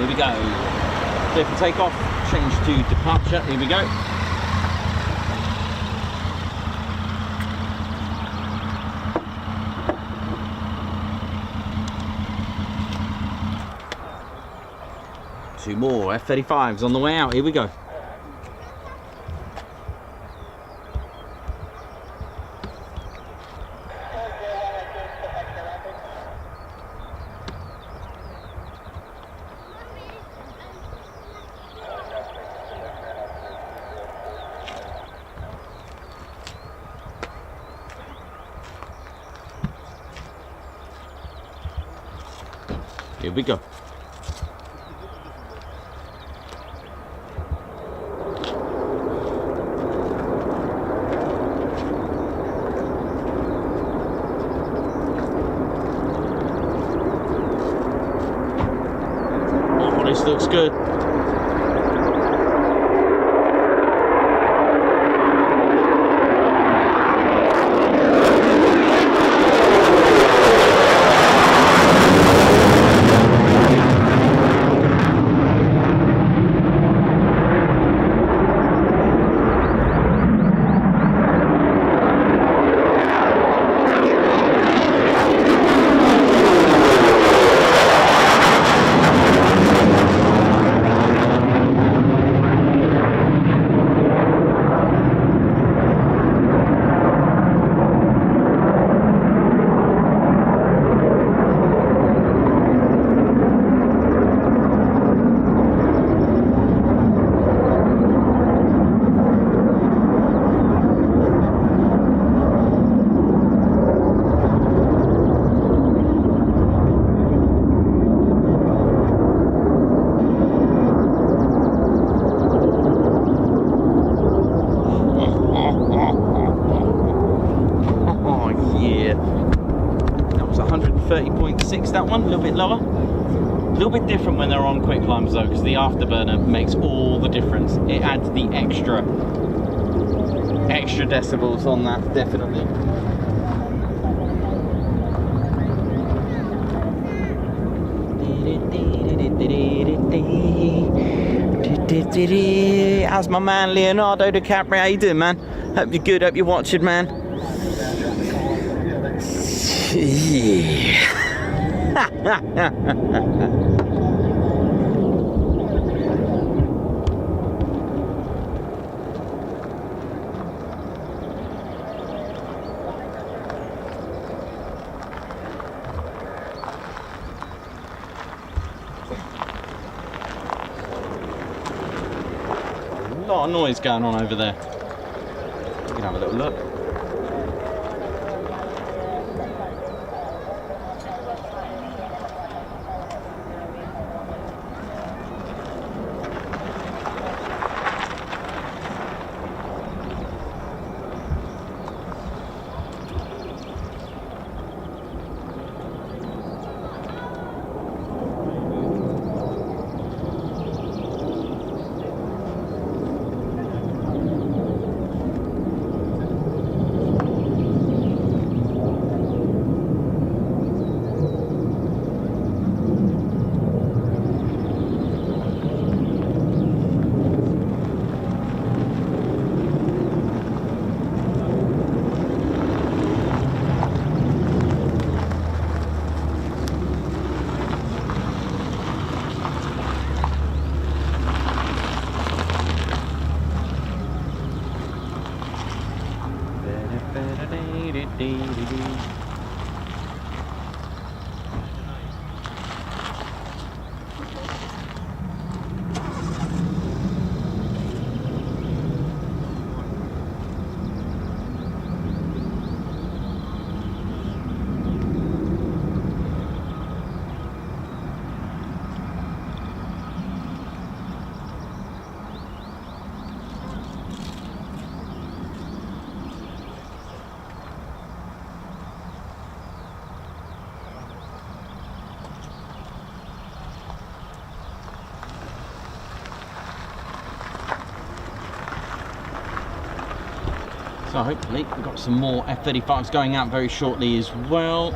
Here we go. Clear for takeoff. Change to departure. Here we go. Two more F-35s on the way out. Here we go. Here we go. Oh, this looks good. That one, a little bit lower. A little bit different when they're on quick climbs though, because the afterburner makes all the difference. It adds the extra decibels on that, definitely. How's my man Leonardo DiCaprio? How you doing, man? Hope you're good, hope you're watching, man. Yeah. A lot of noise going on over there. You can have a little look. So hopefully we've got some more F-35s going out very shortly as well.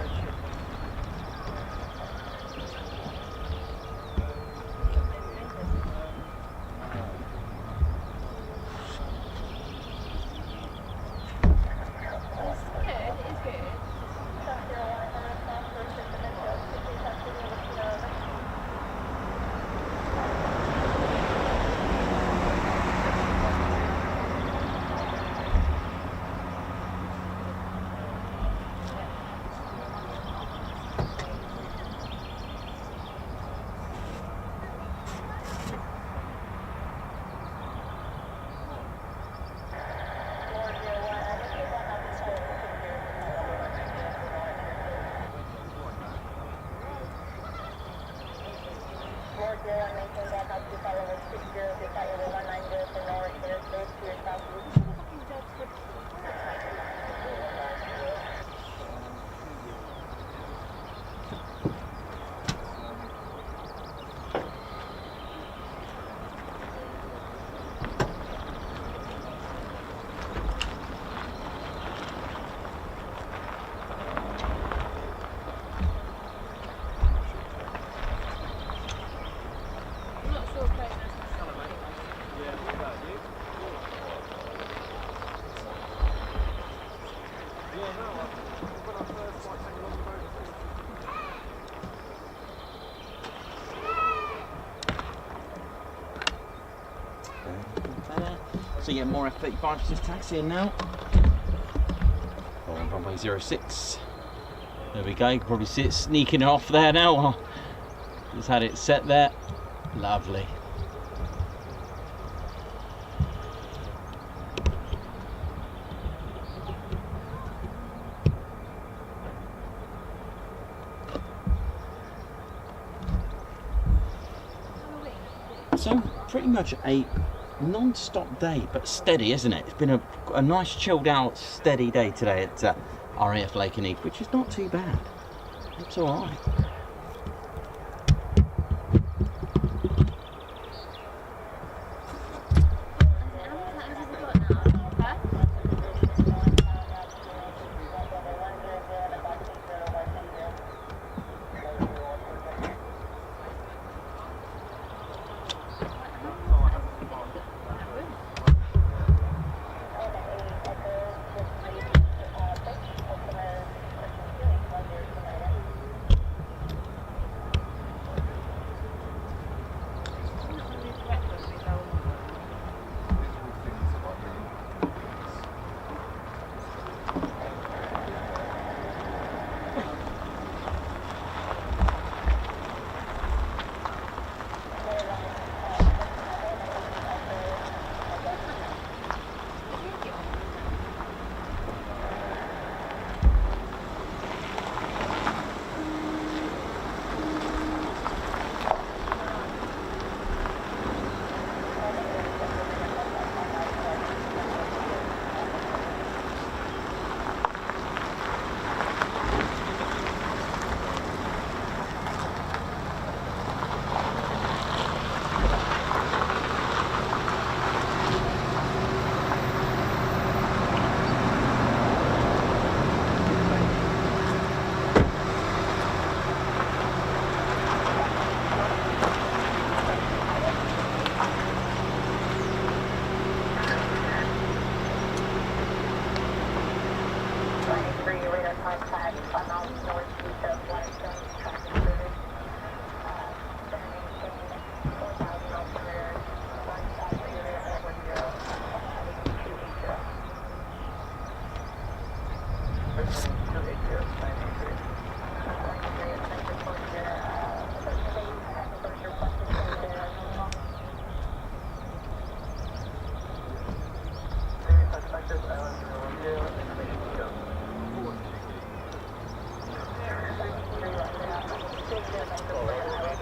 So yeah, more F-35s just taxiing now. On runway 06. There we go, you can probably see it sneaking off there now. Just had it set there. Lovely. So pretty much a non-stop day, but steady, isn't it? It's been a nice chilled out steady day today at RAF Lakenheath, which is not too bad. It's all right.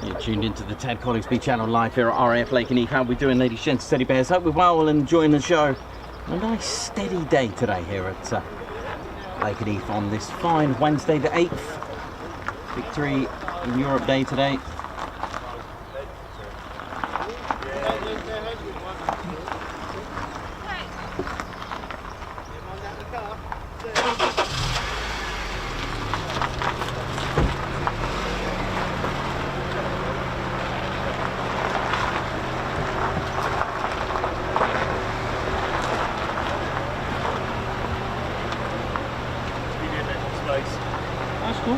You're tuned into the Ted Coningsby channel live here at RAF Lakenheath. How are we doing, ladies, gents, teddy bears? Hope we're well and enjoying the show. A nice steady day today here at Lakenheath on this fine Wednesday the 8th. Victory in Europe Day today. That's cool.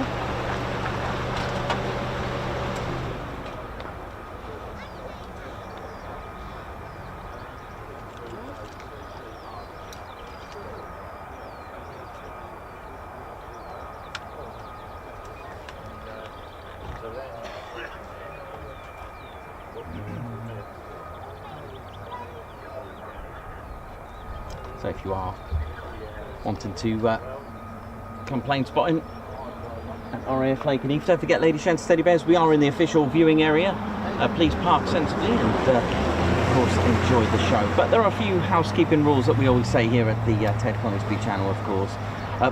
So if you are wanting to come plane spotting at RAF Lakenheath, don't forget, ladies, gents, teddy bears, we are in the official viewing area. Please park sensibly and of course enjoy the show. But there are a few housekeeping rules that we always say here at the Ted Coningsby channel, of course.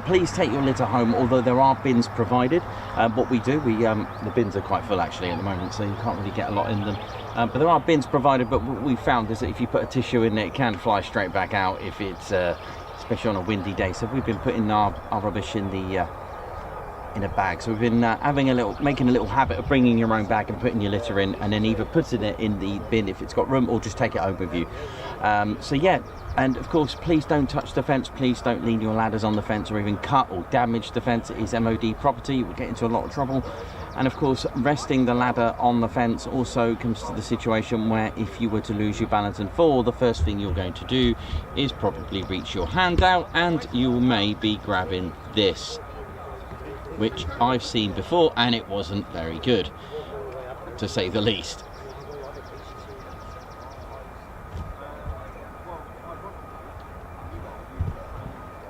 Please take your litter home, although there are bins provided. What we do, the bins are quite full actually at the moment, so you can't really get a lot in them. But there are bins provided, but what we found is that if you put a tissue in it, it can fly straight back out if it's, especially on a windy day. So we've been putting our rubbish in a bag. So we've been making a little habit of bringing your own bag and putting your litter in, and then either putting it in the bin if it's got room, or just take it home with you. So yeah, and of course, please don't touch the fence. Please don't lean your ladders on the fence or even cut or damage the fence. It is MOD property. You will get into a lot of trouble. And of course, resting the ladder on the fence also comes to the situation where if you were to lose your balance and fall, the first thing you're going to do is probably reach your hand out and you may be grabbing this, which I've seen before and it wasn't very good, to say the least.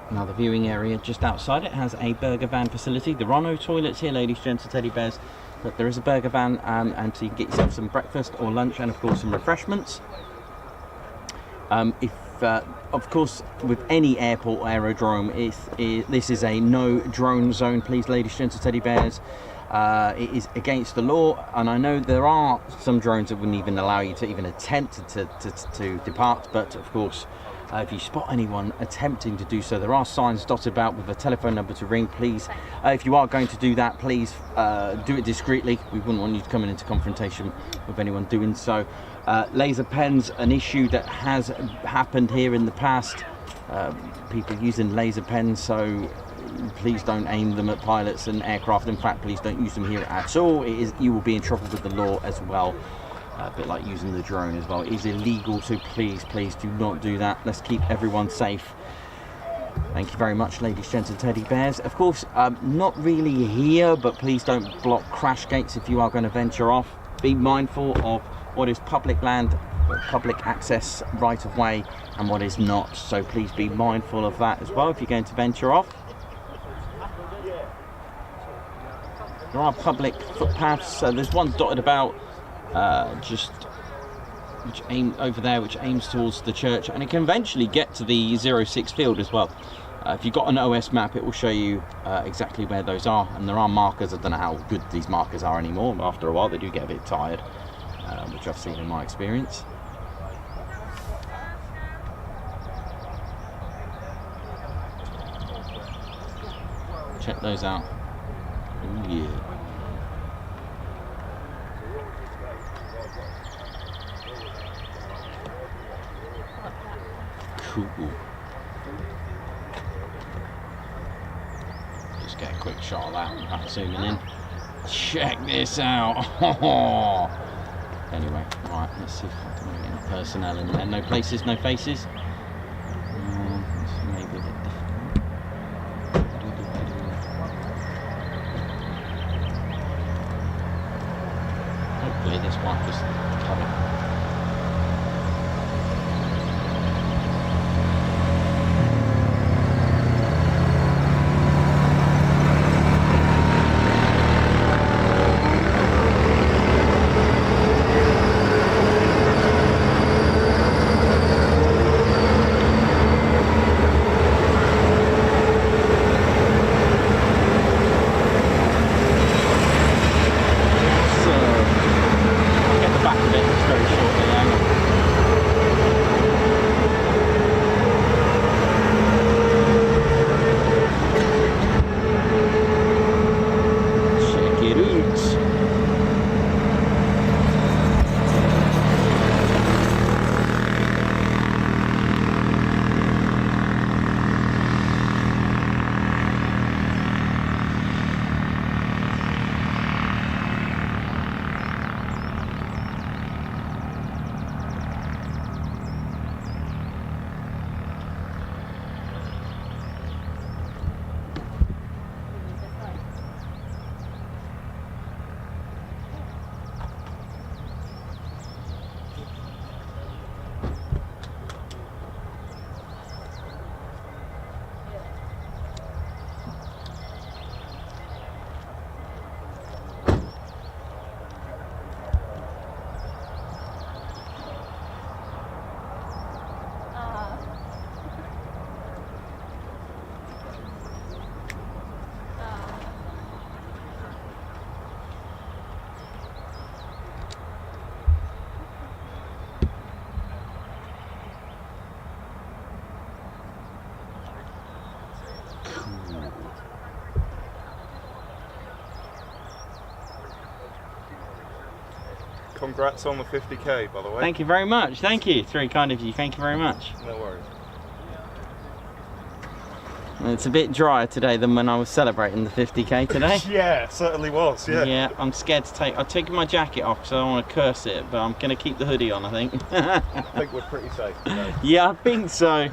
Now the viewing area just outside it has a burger van facility. There are no toilets here, ladies, gents and teddy bears, but there is a burger van, and so you can get yourself some breakfast or lunch and of course some refreshments. Of course, with any airport or aerodrome, this is a no drone zone, please, ladies, gents and teddy bears. It is against the law, and I know there are some drones that wouldn't even allow you to even attempt to depart, but of course, if you spot anyone attempting to do so, there are signs dotted about with a telephone number to ring. Please, if you are going to do that, please do it discreetly. We wouldn't want you to come into confrontation with anyone doing so. Laser pens, an issue that has happened here in the past. People using laser pens, so please don't aim them at pilots and aircraft. In fact, please don't use them here at all. You will be in trouble with the law as well. A bit like using the drone as well. It is illegal, so please do not do that. Let's keep everyone safe. Thank you very much, ladies, gents and teddy bears. Of course, not really here, but please don't block crash gates if you are going to venture off. Be mindful of what is public land, public access right of way, and what is not. So please be mindful of that as well if you're going to venture off. There are public footpaths. There's one dotted about which aims towards the church, and it can eventually get to the 06 field as well. If you've got an OS map, it will show you exactly where those are, and there are markers. I don't know how good these markers are anymore. After a while they do get a bit tired, which I've seen in my experience. Check those out. Ooh, yeah. Cool. Just get a quick shot of that without zooming in. Check this out. Anyway, right, let's see if I can get any personnel in there. No places, no faces. Maybe a bit different. Hopefully this one just cover. Congrats on the 50k, by the way. Thank you very much. Thank you. It's very kind of you. Thank you very much. No worries. It's a bit drier today than when I was celebrating the 50k today. Yeah, certainly was, yeah. Yeah, I'm scared to take... I've taken my jacket off because I don't want to curse it, but I'm going to keep the hoodie on, I think. I think we're pretty safe today. Yeah, I think so.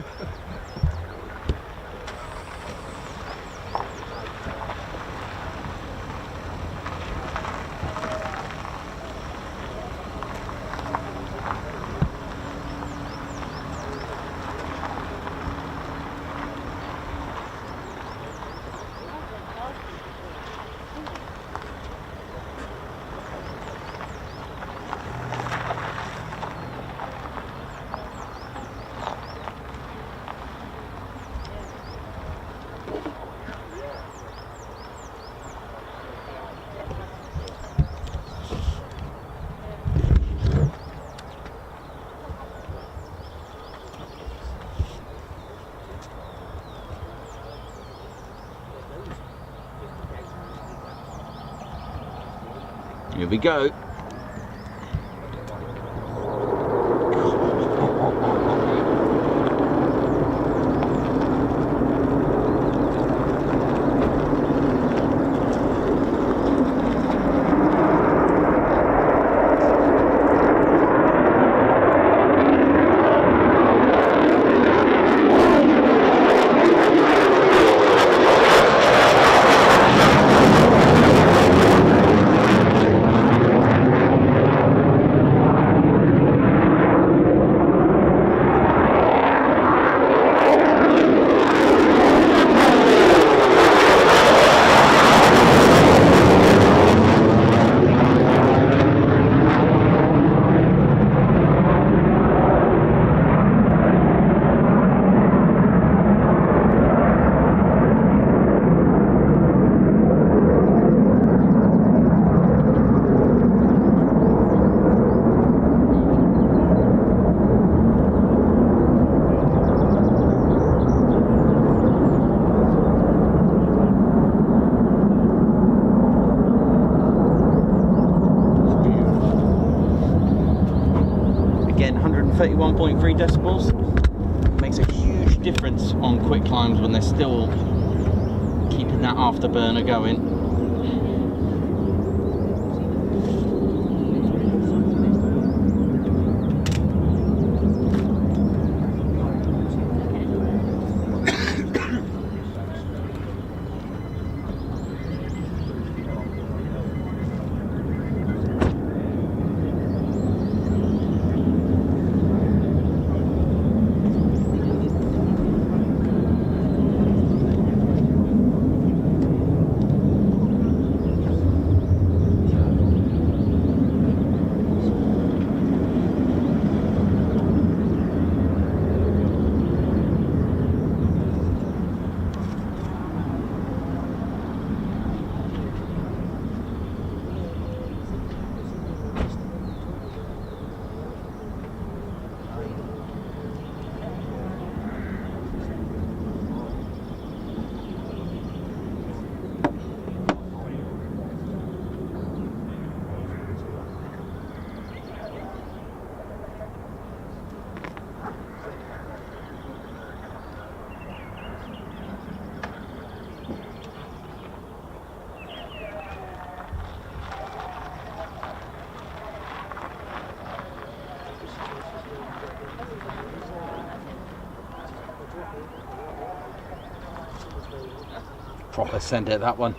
Here we go. Again, 131.3 decibels. Makes a huge difference on quick climbs when they're still keeping that afterburner going. Proper send it, that one.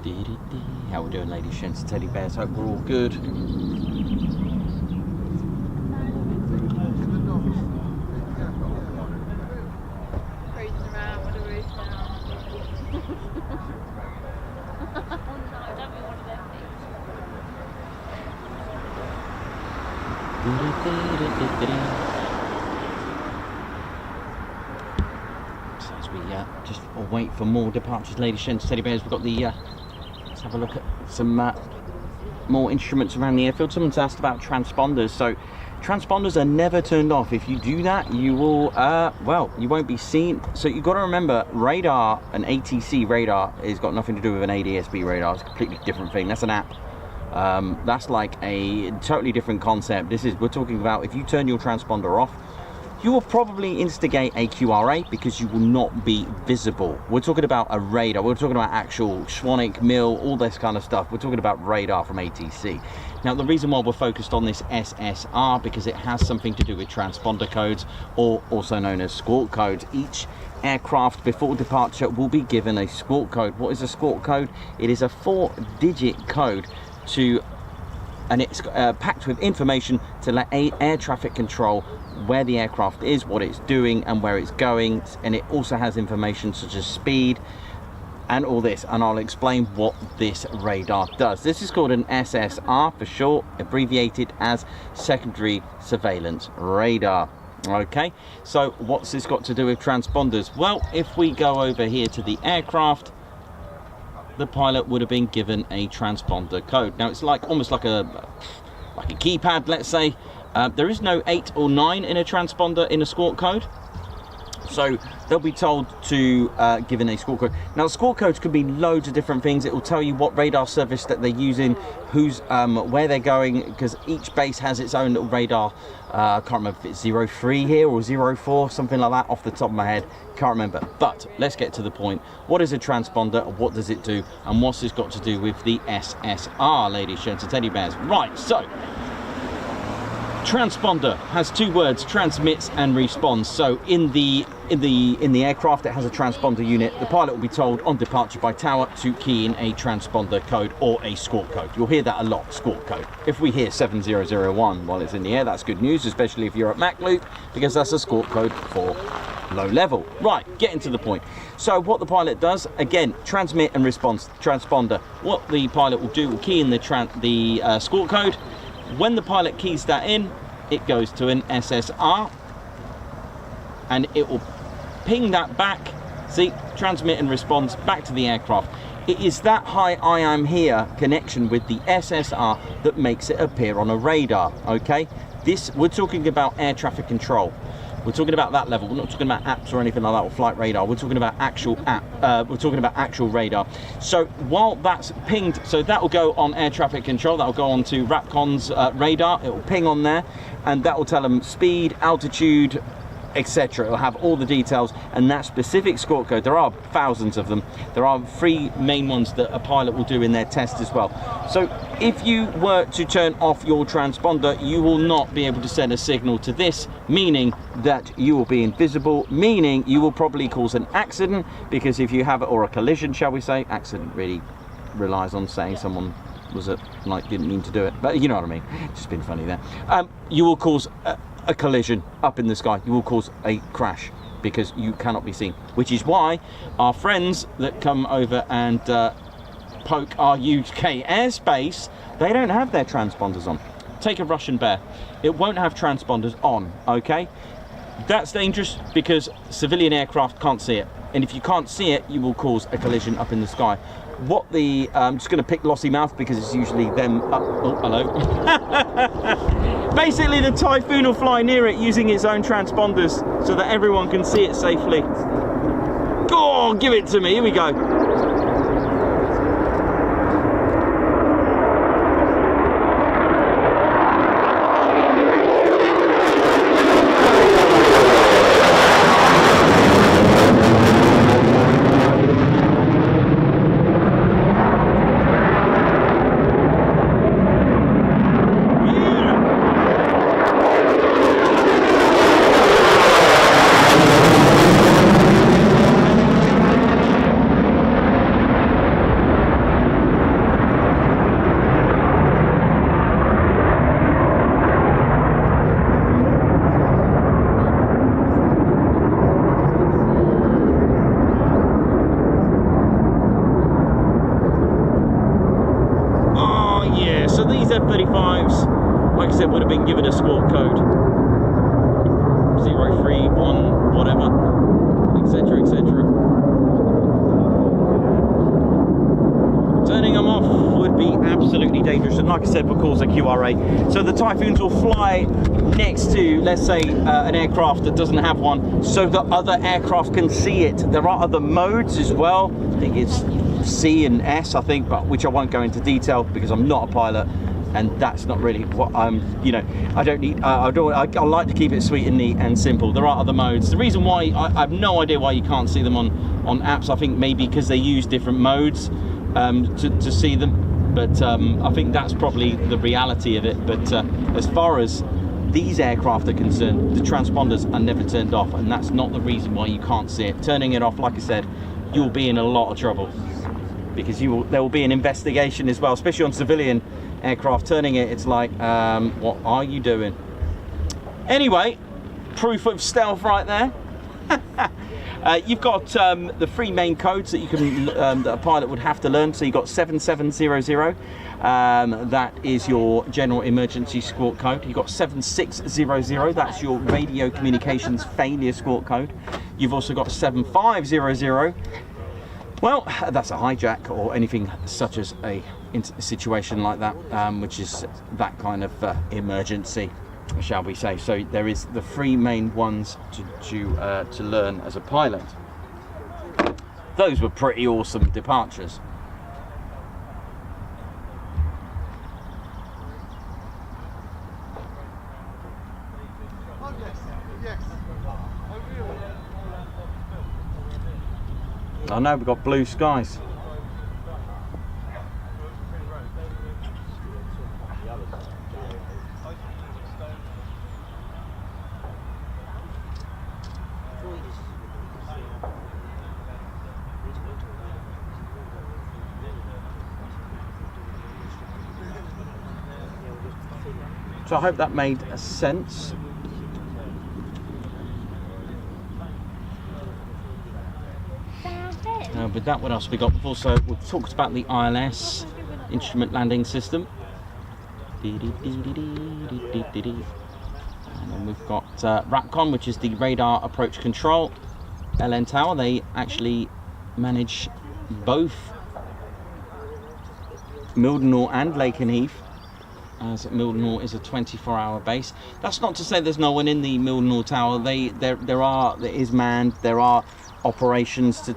How we doing, ladies, gents, teddy bears? Hope we're all good. Cruising around with a roof down. Oh no, don't be one of them things. So as we just wait for more departures, ladies, gents, teddy bears, we've got the let's have a look at some more instruments around the airfield. Someone's asked about transponders. So transponders are never turned off. If you do that, you will well, you won't be seen. So you've got to remember, radar, an ATC radar, has got nothing to do with an ADSB radar. It's a completely different thing. That's an app. That's like a totally different concept. We're talking about if you turn your transponder off, you will probably instigate a QRA because you will not be visible. We're talking about a radar. We're talking about actual Schwannick, mill, all this kind of stuff. We're talking about radar from ATC. Now, the reason why we're focused on this SSR, because it has something to do with transponder codes, or also known as squawk codes. Each aircraft before departure will be given a squawk code. What is a squawk code? It is a 4-digit code and it's packed with information to let air traffic control where the aircraft is, what it's doing, and where it's going. And it also has information such as speed and all this, and I'll explain what this radar does. This is called an SSR for short, abbreviated as secondary surveillance radar. Okay, so what's this got to do with transponders? Well, if we go over here to the aircraft, the pilot would have been given a transponder code. Now it's like almost like a keypad, let's say. There is no 8 or 9 in a transponder in a squawk code, so they'll be told to given a squawk code. Now, squawk codes could be loads of different things. It will tell you what radar service that they're using, who's where they're going, because each base has its own little radar. I can't remember if it's 03 here or 04, something like that off the top of my head. Can't remember. But let's get to the point. What is a transponder? What does it do? And what's this got to do with the SSR, ladies, gents, and teddy bears? Right, so transponder has 2 words: transmits and responds. So in the aircraft, it has a transponder unit. The pilot will be told on departure by tower to key in a transponder code or a squawk code. You'll hear that a lot, squawk code. If we hear 7001 while it's in the air, that's good news, especially if you're at Mach loop, because that's a squawk code for low level. Right, getting to the point. So what the pilot does, again, transmit and response. Transponder, what the pilot will do, will key in the squawk code. When the pilot keys that in, it goes to an SSR, and it will ping that back. See, transmit and response back to the aircraft. It is that "hi, I am here" connection with the SSR that makes it appear on a radar. Okay, we're talking about air traffic control. We're talking about that level. We're not talking about apps or anything like that, or flight radar. We're talking about actual we're talking about actual radar. So while that's pinged, so that will go on air traffic control. That will go on to RAPCON's radar. It will ping on there, and that will tell them speed, altitude, etc. It will have all the details, and that specific squawk code, there are thousands of them. There are 3 main ones that a pilot will do in their test as well. So if you were to turn off your transponder, you will not be able to send a signal to this, meaning that you will be invisible, meaning you will probably cause an accident, because if you have it, or a collision, shall we say. Accident really relies on saying someone was didn't mean to do it, but you know what I mean. Just been funny there. You will cause a collision up in the sky. You will cause a crash because you cannot be seen, which is why our friends that come over and poke our UK airspace, they don't have their transponders on. Take a Russian Bear, it won't have transponders on. Okay, that's dangerous because civilian aircraft can't see it, and if you can't see it, you will cause a collision up in the sky. What the I'm just going to pick Lossy Mouth because it's usually them up. Oh, hello. Basically, the Typhoon will fly near it using its own transponders so that everyone can see it safely. Oh, give it to me. Here we go. like I said, what calls a QRA. So the Typhoons will fly next to, let's say, an aircraft that doesn't have one, so that other aircraft can see it. There are other modes as well. I think it's C and S, I think, but which I won't go into detail because I'm not a pilot, and that's not really what I'm, you know, I don't need, I like to keep it sweet and neat and simple. There are other modes. The reason why, I have no idea why you can't see them on apps. I think maybe because they use different modes to see them, but I think that's probably the reality of it. But as far as these aircraft are concerned, the transponders are never turned off, and that's not the reason why you can't see it. Turning it off, like I said, you'll be in a lot of trouble, because there will be an investigation as well, especially on civilian aircraft. Turning it, it's like, what are you doing? Anyway, proof of stealth right there. You've got the three main codes that you can that a pilot would have to learn. So you've got 7700, that is your general emergency squawk code. You've got 7600, that's your radio communications failure squawk code. You've also got 7500. Well, that's a hijack or anything such as a situation like that, which is that kind of emergency, shall we say. So there is the three main ones to learn as a pilot. Those were pretty awesome departures. I know we've got blue skies. So I hope that made sense. With that, what else we got? We've also talked about the ILS, instrument landing system. And then we've got RAPCON, which is the radar approach control. LN Tower, they actually manage both Mildenhall and Lakenheath, as Mildenhall is a 24-hour base. That's not to say there's no one in the Mildenhall Tower. There is manned. There are operations to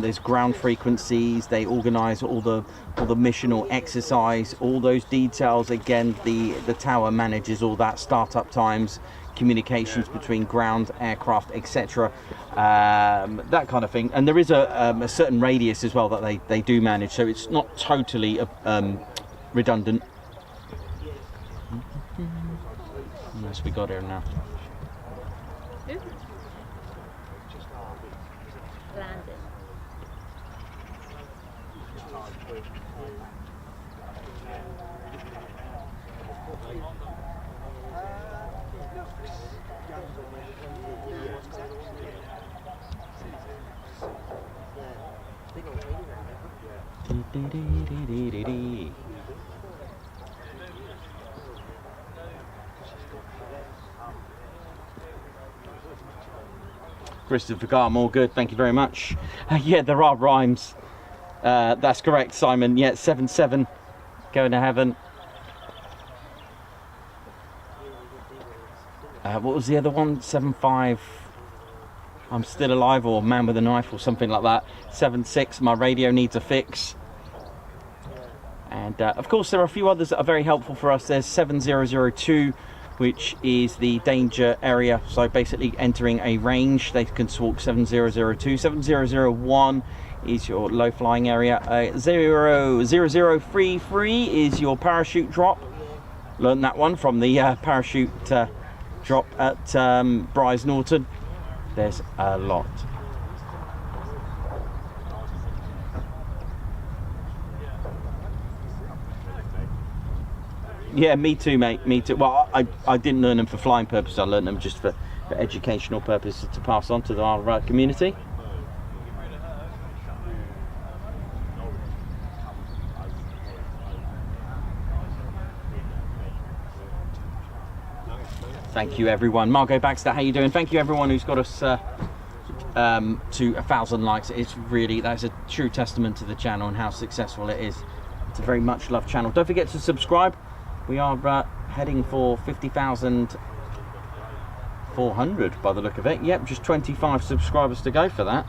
there's ground frequencies. They organize all the missional exercise, all those details. Again, the tower manages all that, startup times, communications between ground aircraft, etc., that kind of thing. And there is a certain radius as well that they do manage, so it's not totally redundant. What else we got here now? Landed. Christopher Garm, all good, thank you very much. Yeah, there are rhymes. That's correct, Simon. Yeah, 7-7, going to heaven. What was the other one? 7-5, I'm still alive, or man with a knife, or something like that. 7-6, my radio needs a fix. And of course, there are a few others that are very helpful for us. There's 7002, which is the danger area, so basically entering a range. They can squawk 7002. 7001 is your low flying area. 0033 is your parachute drop. Learned that one from the parachute drop at Bryce Norton. There's a lot. Yeah, me too, mate. Me too. Well, I didn't learn them for flying purposes. I learned them just for educational purposes to pass on to our community. Thank you, everyone. Margot Baxter, how you doing? Thank you, everyone who's got us to 1,000 likes. It's really, that's a true testament to the channel and how successful it is. It's a very much loved channel. Don't forget to subscribe. We are heading for 50,400 by the look of it. Yep, just 25 subscribers to go for that.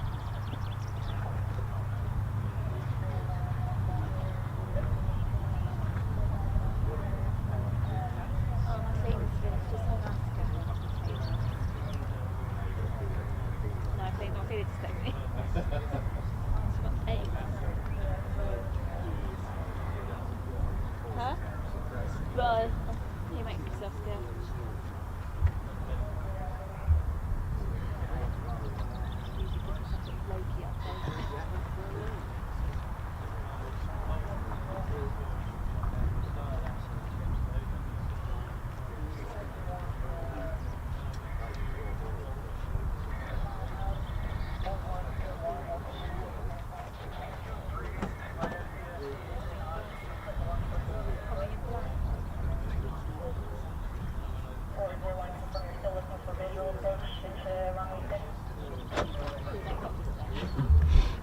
Well, he makes himself scared.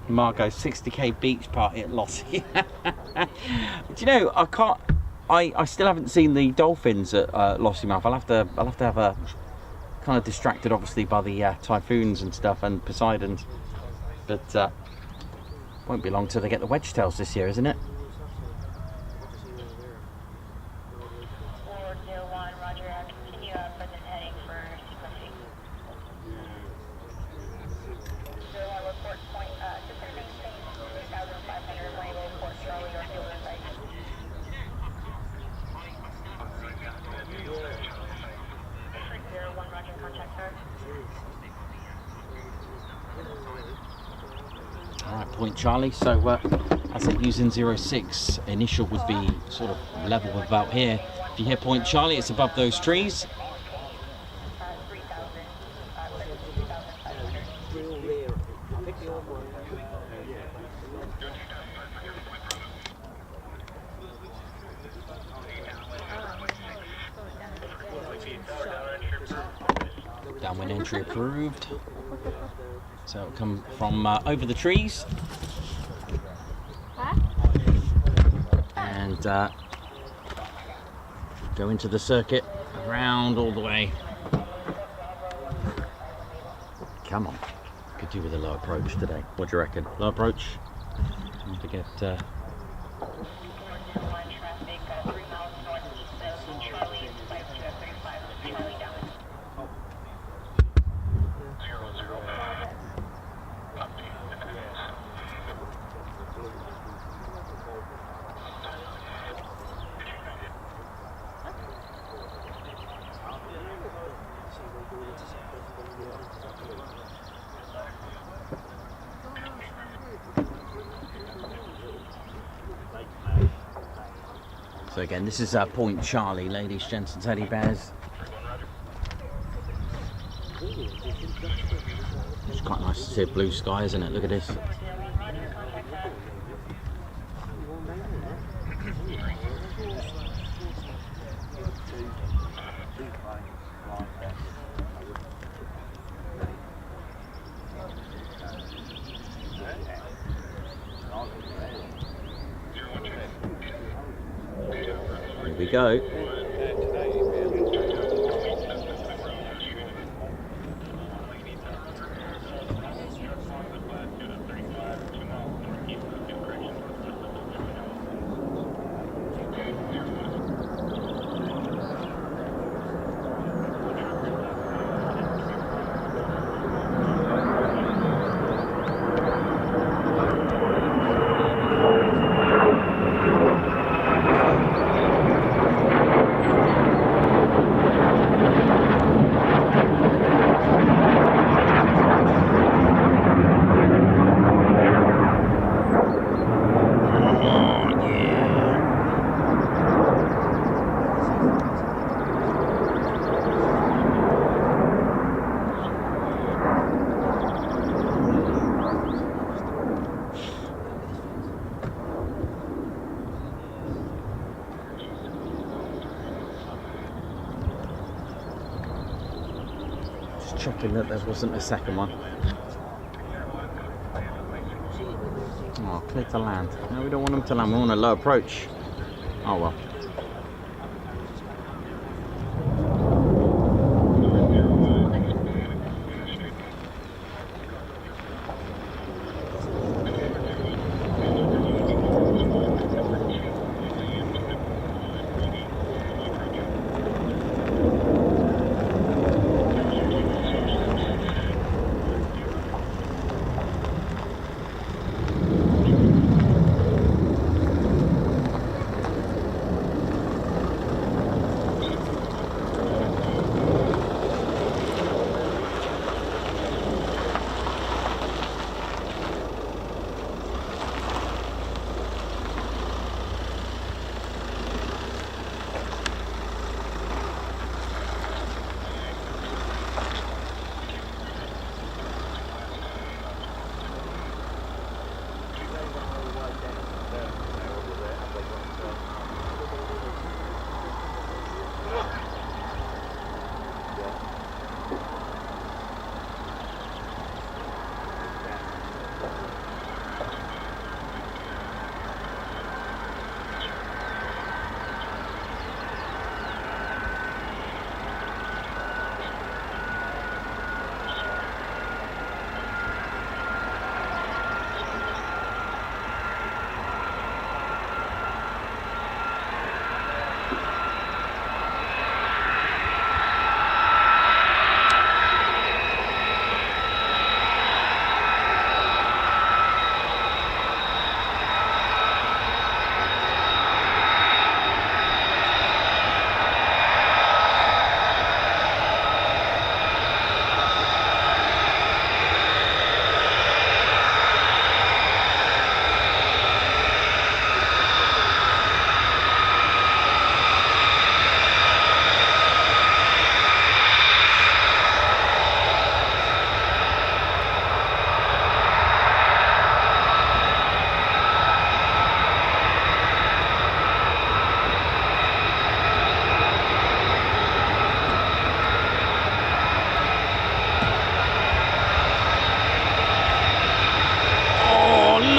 Margot, 60k beach party at Lossy. Do you know, I still haven't seen the dolphins at Lossiemouth. I'll have to have a kind of distracted, obviously, by the typhoons and stuff and Poseidons. But won't be long till they get the wedge-tails this year, isn't it? Alright, Point Charlie. So I said using 06, initial would be sort of level about here. If you hear Point Charlie, it's above those trees. Downwind entry approved. So it'll come from over the trees. And go into the circuit, around all the way. Come on. Could do with a low approach today. What do you reckon? Low approach? Don't forget. So again, this is Point Charlie, ladies, gents and teddy bears. It's quite nice to see a blue sky, isn't it? Look at this. Here we go. Checking that there wasn't a second one. Oh, clear to land. No, we don't want them to land. We want a low approach. Oh well.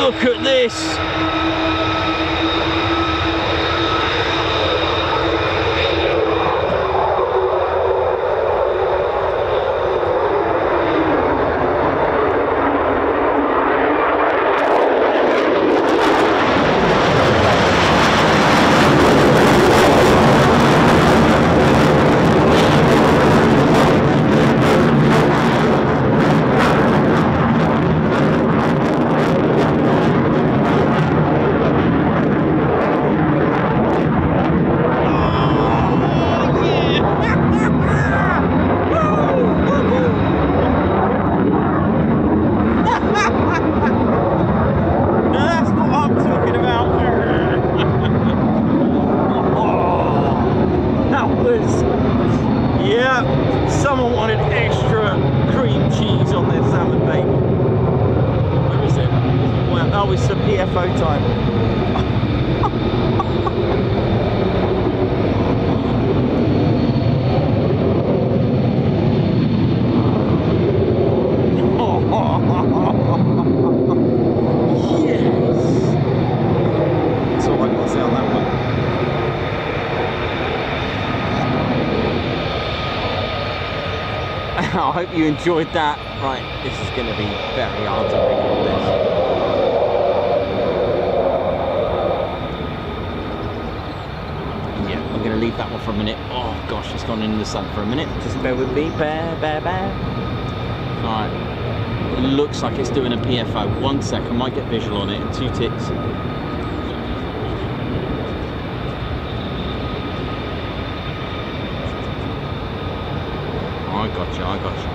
Look at this! I hope you enjoyed that. Right, this is going to be very hard to record this. Yeah, I'm going to leave that one for a minute. Oh gosh, it's gone in the sun for a minute. Just bear with me. Bear. Alright, it looks like it's doing a PFO. 1 sec, I might get visual on it in 2 ticks. I got you.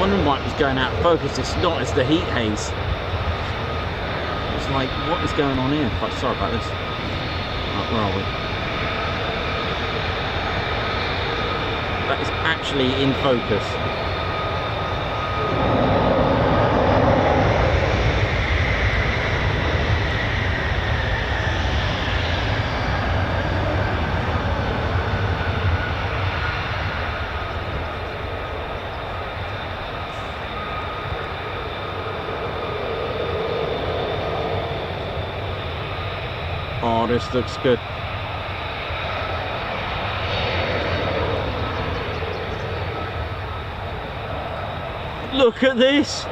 Wondering why it was going out of focus. It's not, it's the heat haze. It's like, what is going on here? Quite sorry about this. Right, where are we? That is actually in focus. Oh, this looks good. Look at this.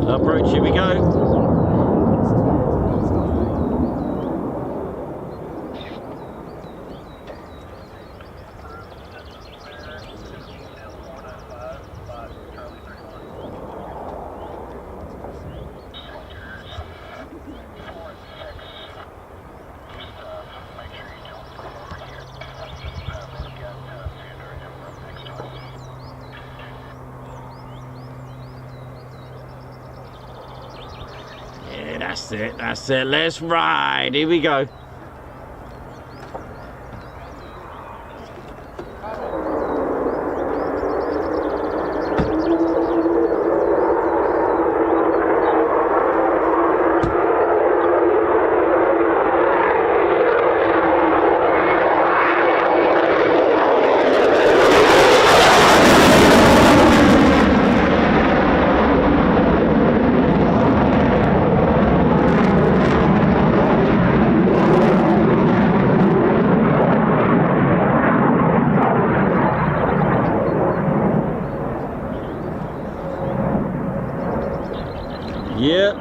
Approach, here we go. That's it, let's ride, here we go. Yep.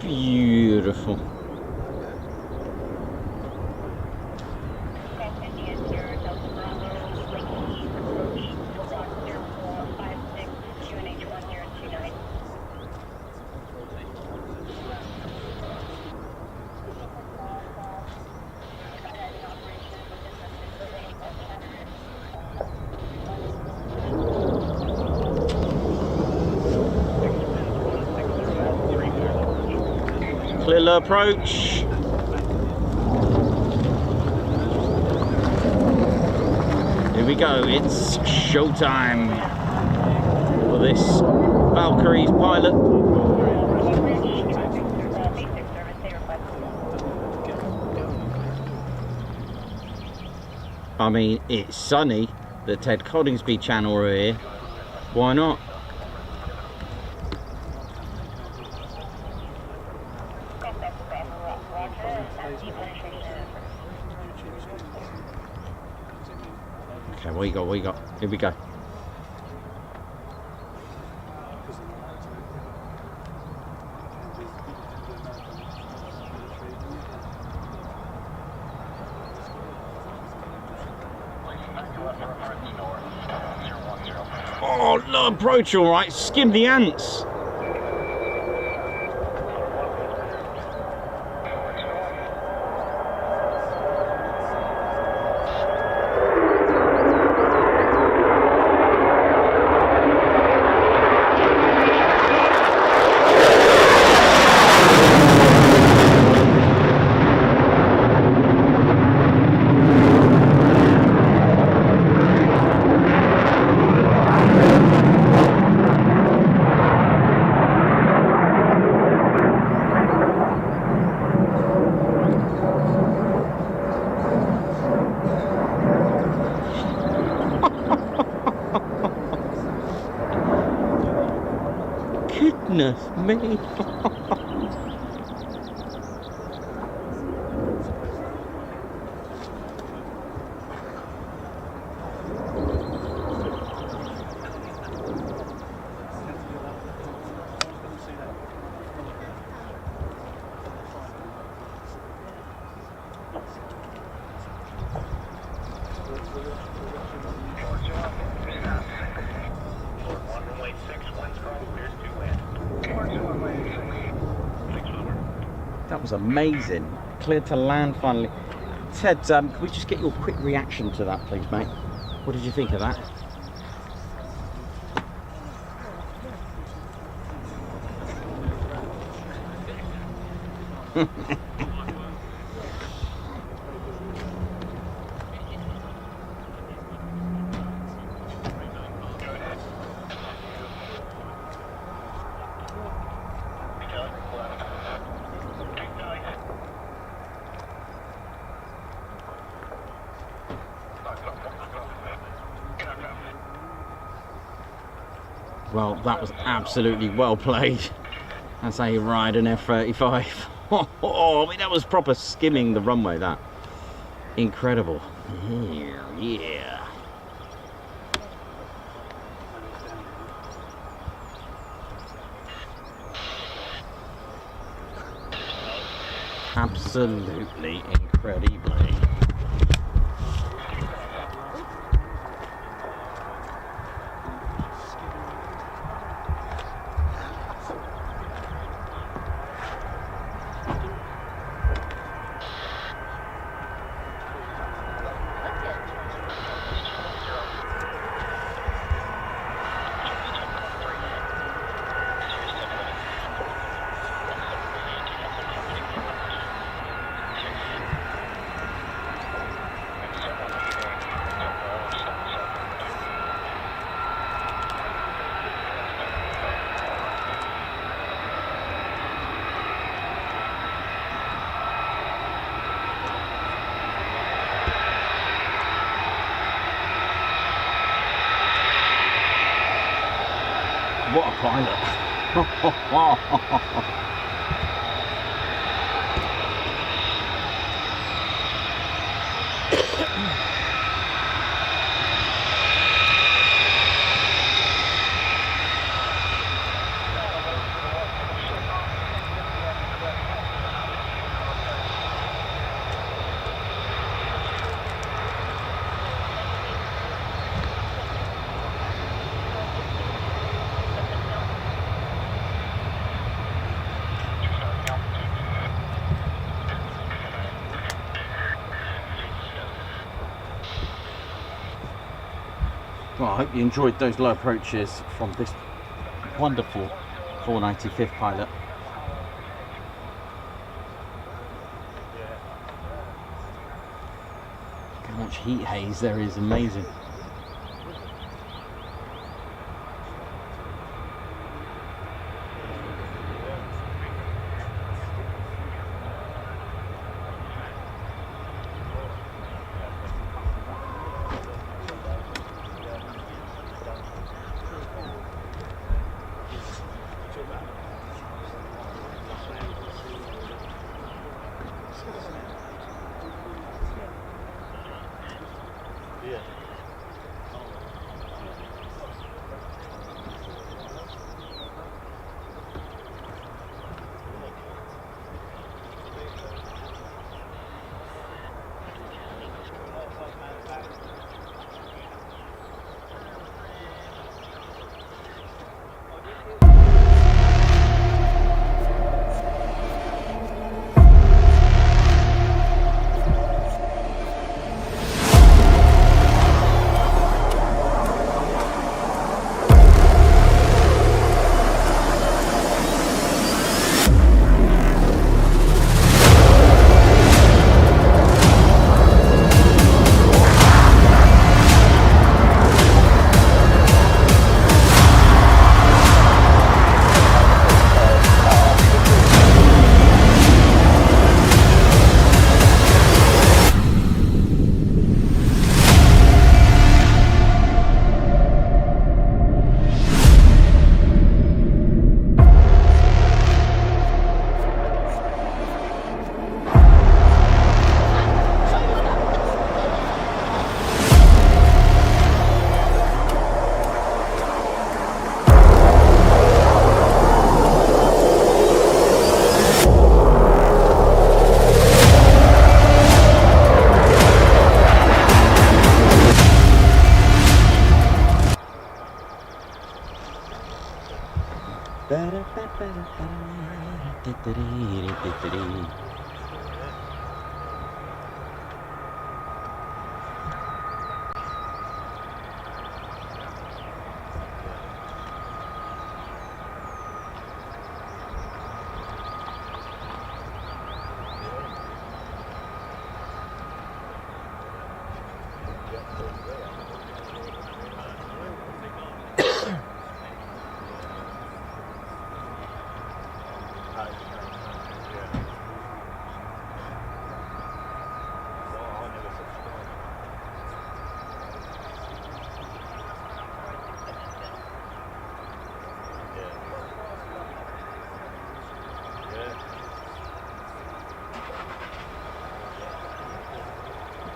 Beautiful. Clear approach. Here we go, it's showtime for this Valkyrie's pilot. I mean, it's sunny, the Ted Coningsby channel are here, why not? Okay, what you got? Here we go. Oh, low approach, all right. Skim the ants. Goodness me. That was amazing. Cleared to land finally. Ted, can we just get your quick reaction to that, please, mate? What did you think of that? Well, that was absolutely well played. That's how you ride an F-35. Oh, I mean, that was proper skimming the runway, that. Incredible. Yeah. Absolutely incredibly. What a pilot. Well, I hope you enjoyed those low approaches from this wonderful 495th pilot. How much heat haze there is, amazing.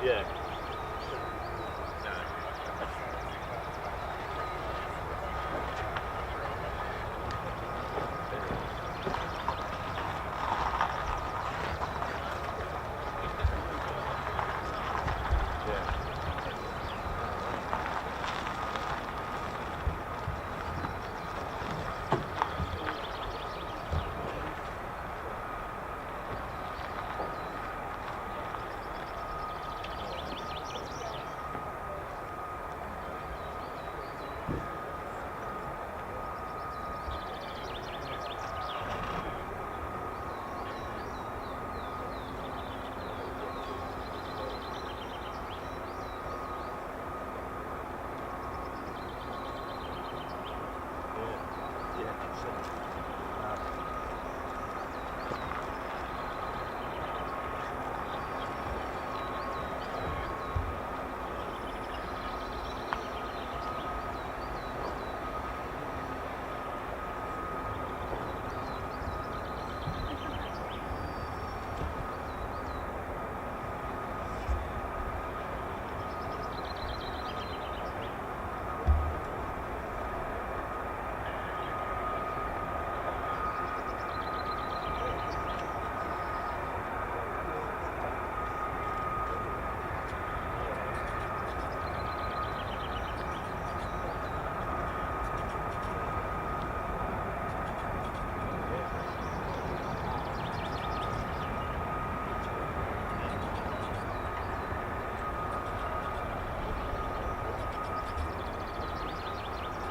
Yeah.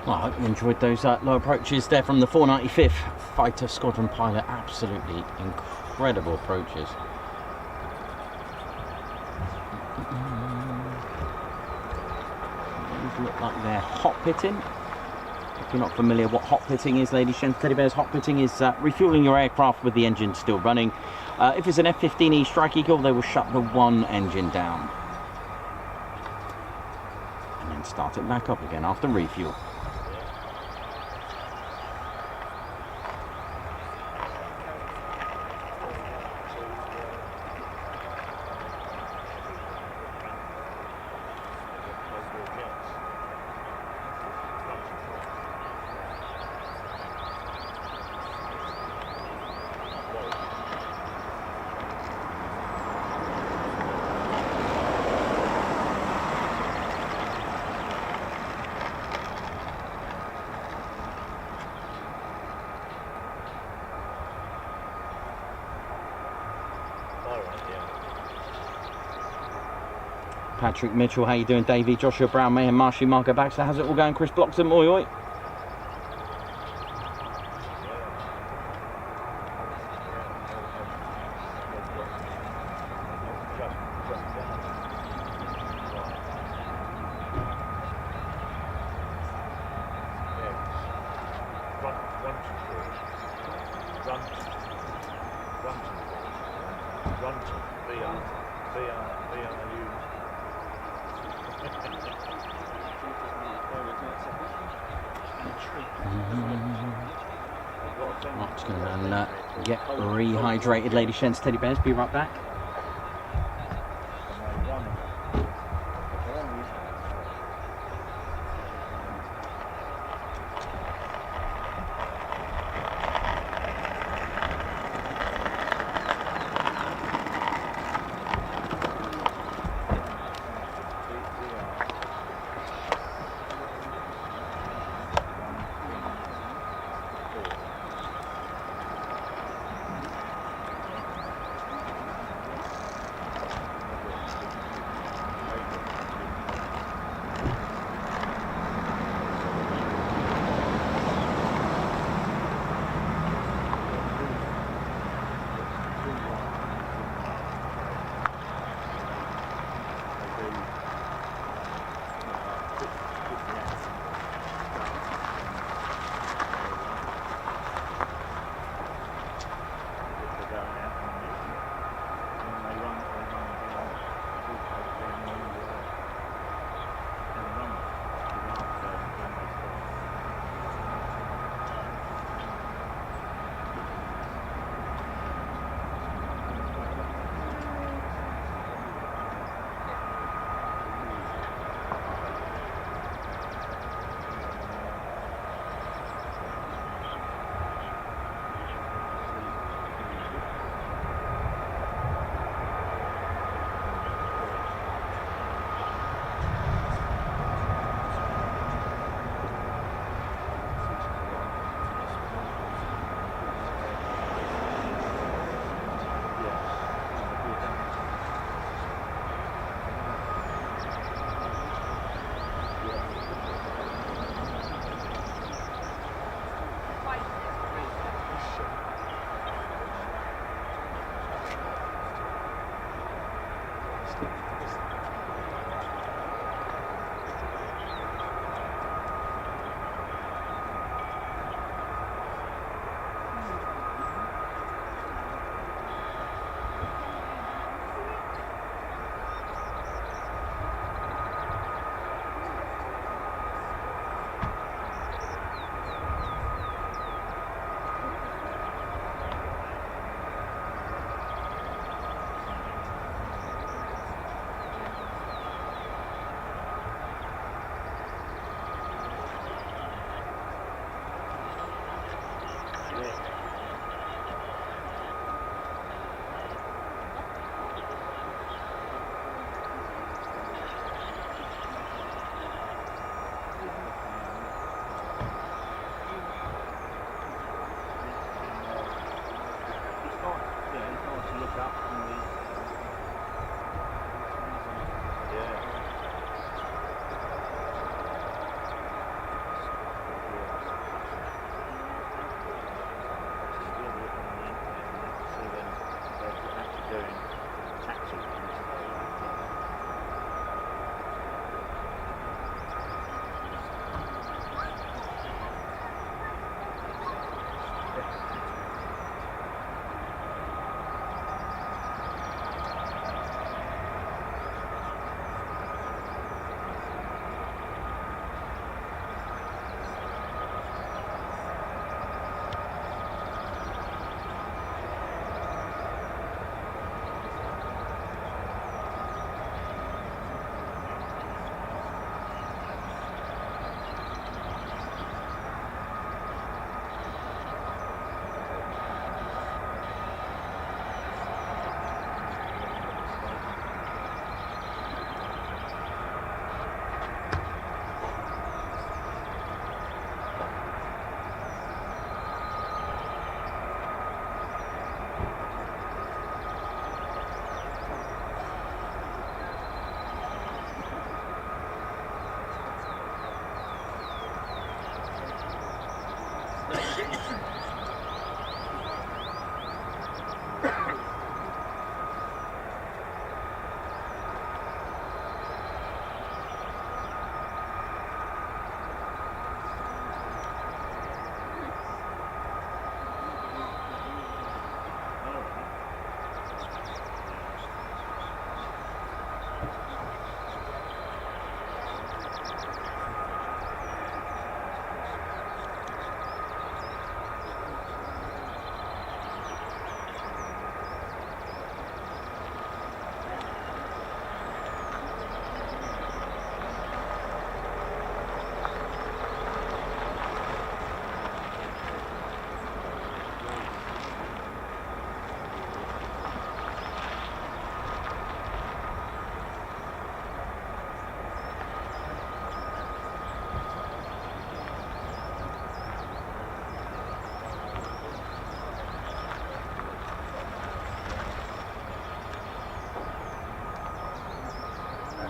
Well, I hope you enjoyed those low approaches there from the 495th Fighter Squadron pilot. Absolutely incredible approaches. These look like they're hot pitting. If you're not familiar what hot pitting is, ladies and teddy bears, hot pitting is refueling your aircraft with the engine still running. If it's an F-15E Strike Eagle, they will shut the one engine down and then start it back up again after refuel. Patrick Mitchell, how you doing? Davey, Joshua Brown, Mayhem, Marshy, Marco Baxter, how's it all going? Chris Bloxham, oi oi. I'm just going to get rehydrated, ladies, gents, teddy bears. Be right back.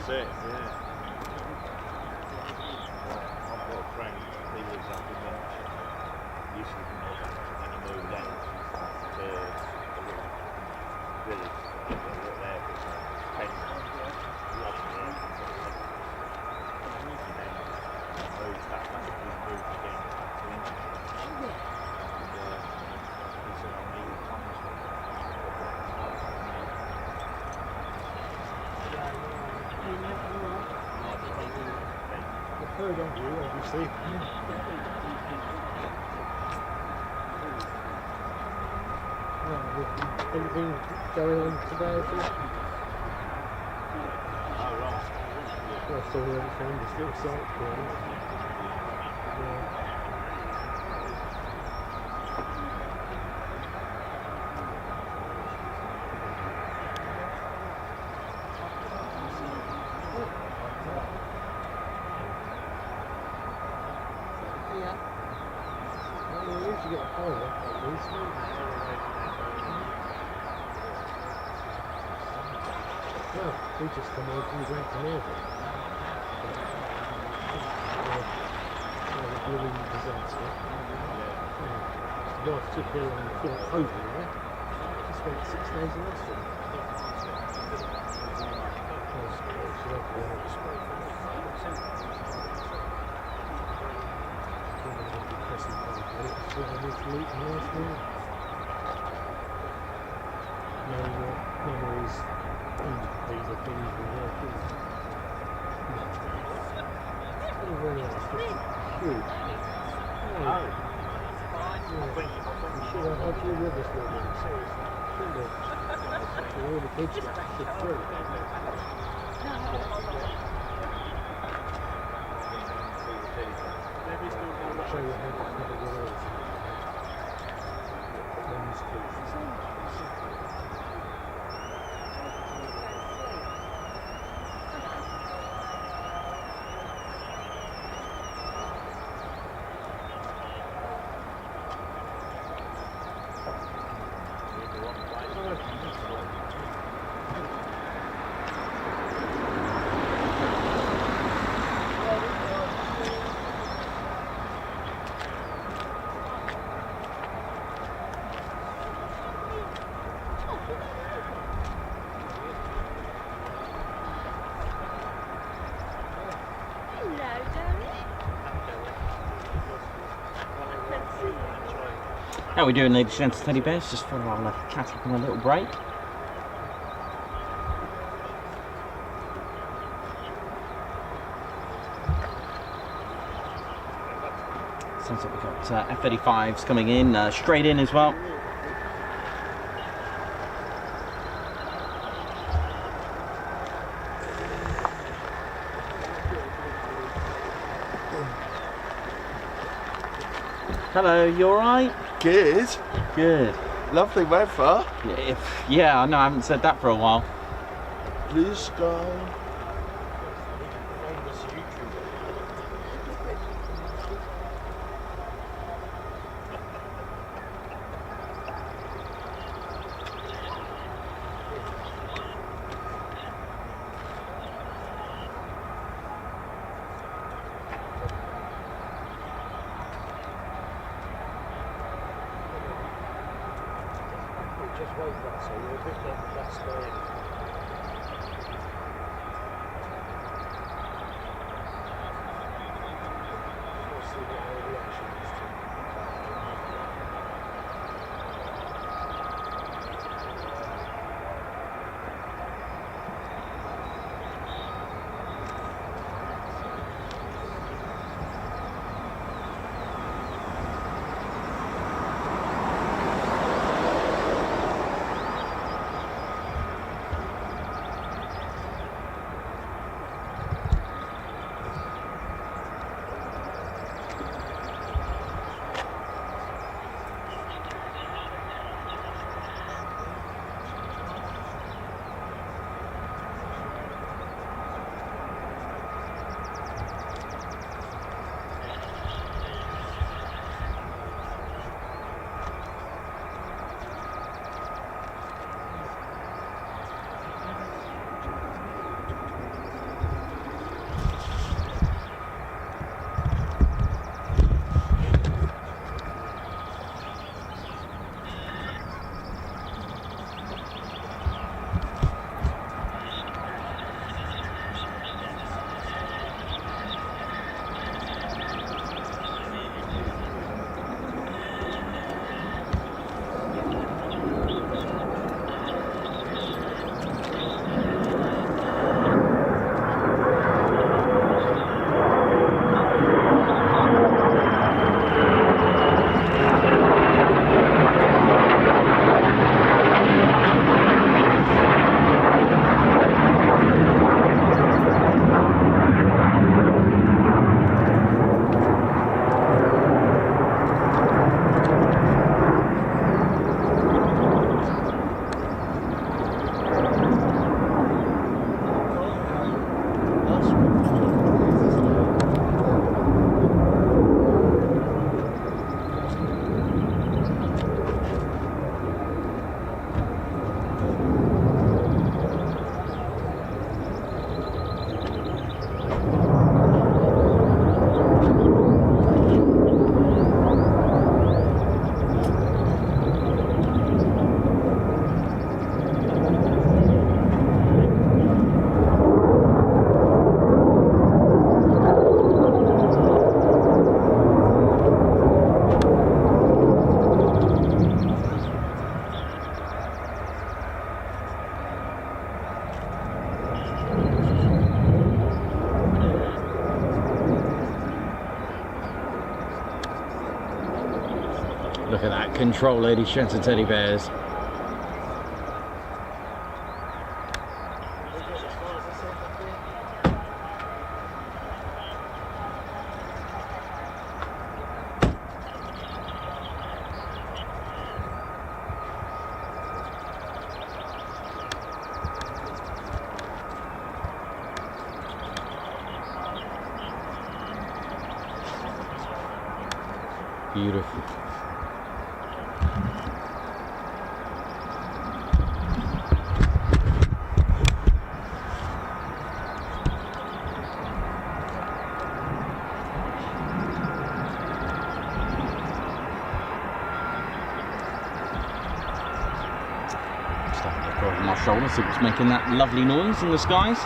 That's it, yeah. I've got a friend, he lives up in Yorkshire. He used to live in Northampton, and he moved down to a little village. He worked there for 10 years. Loved it there. And then moved back, he moved again to England. And he said, I need a Coningsby. Third on you, obviously. Anything going on today? Oh, right. Well, so we haven't found this little site for it. You get a hole at least. Well, we just come over from the Grand Canal. A blooming disaster. The wife took her on the flight over there. She spent 6 days in hospital. Memories these are things we work in. Really nice, huge. Oh. You should have had your rivers with them, seriously. Shouldn't have. So all the kids got shit through. Show you how to cover your ears. One's tooth. How are we doing, ladies and gents, teddy bears? Just for our catch up on a little break. Sounds like we've got F-35s coming in, straight in as well. Hello, you alright? Good. Good. Lovely weather. Yeah, I know, I haven't said that for a while. Blue sky. Just wait that, so you're a bit like the last day. We'll see what our reaction is to. look at that control, ladies, gents and teddy bears. Beautiful. Start to look over my shoulder, see what's making that lovely noise in the skies.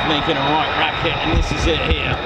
Making a right racket, and this is it here.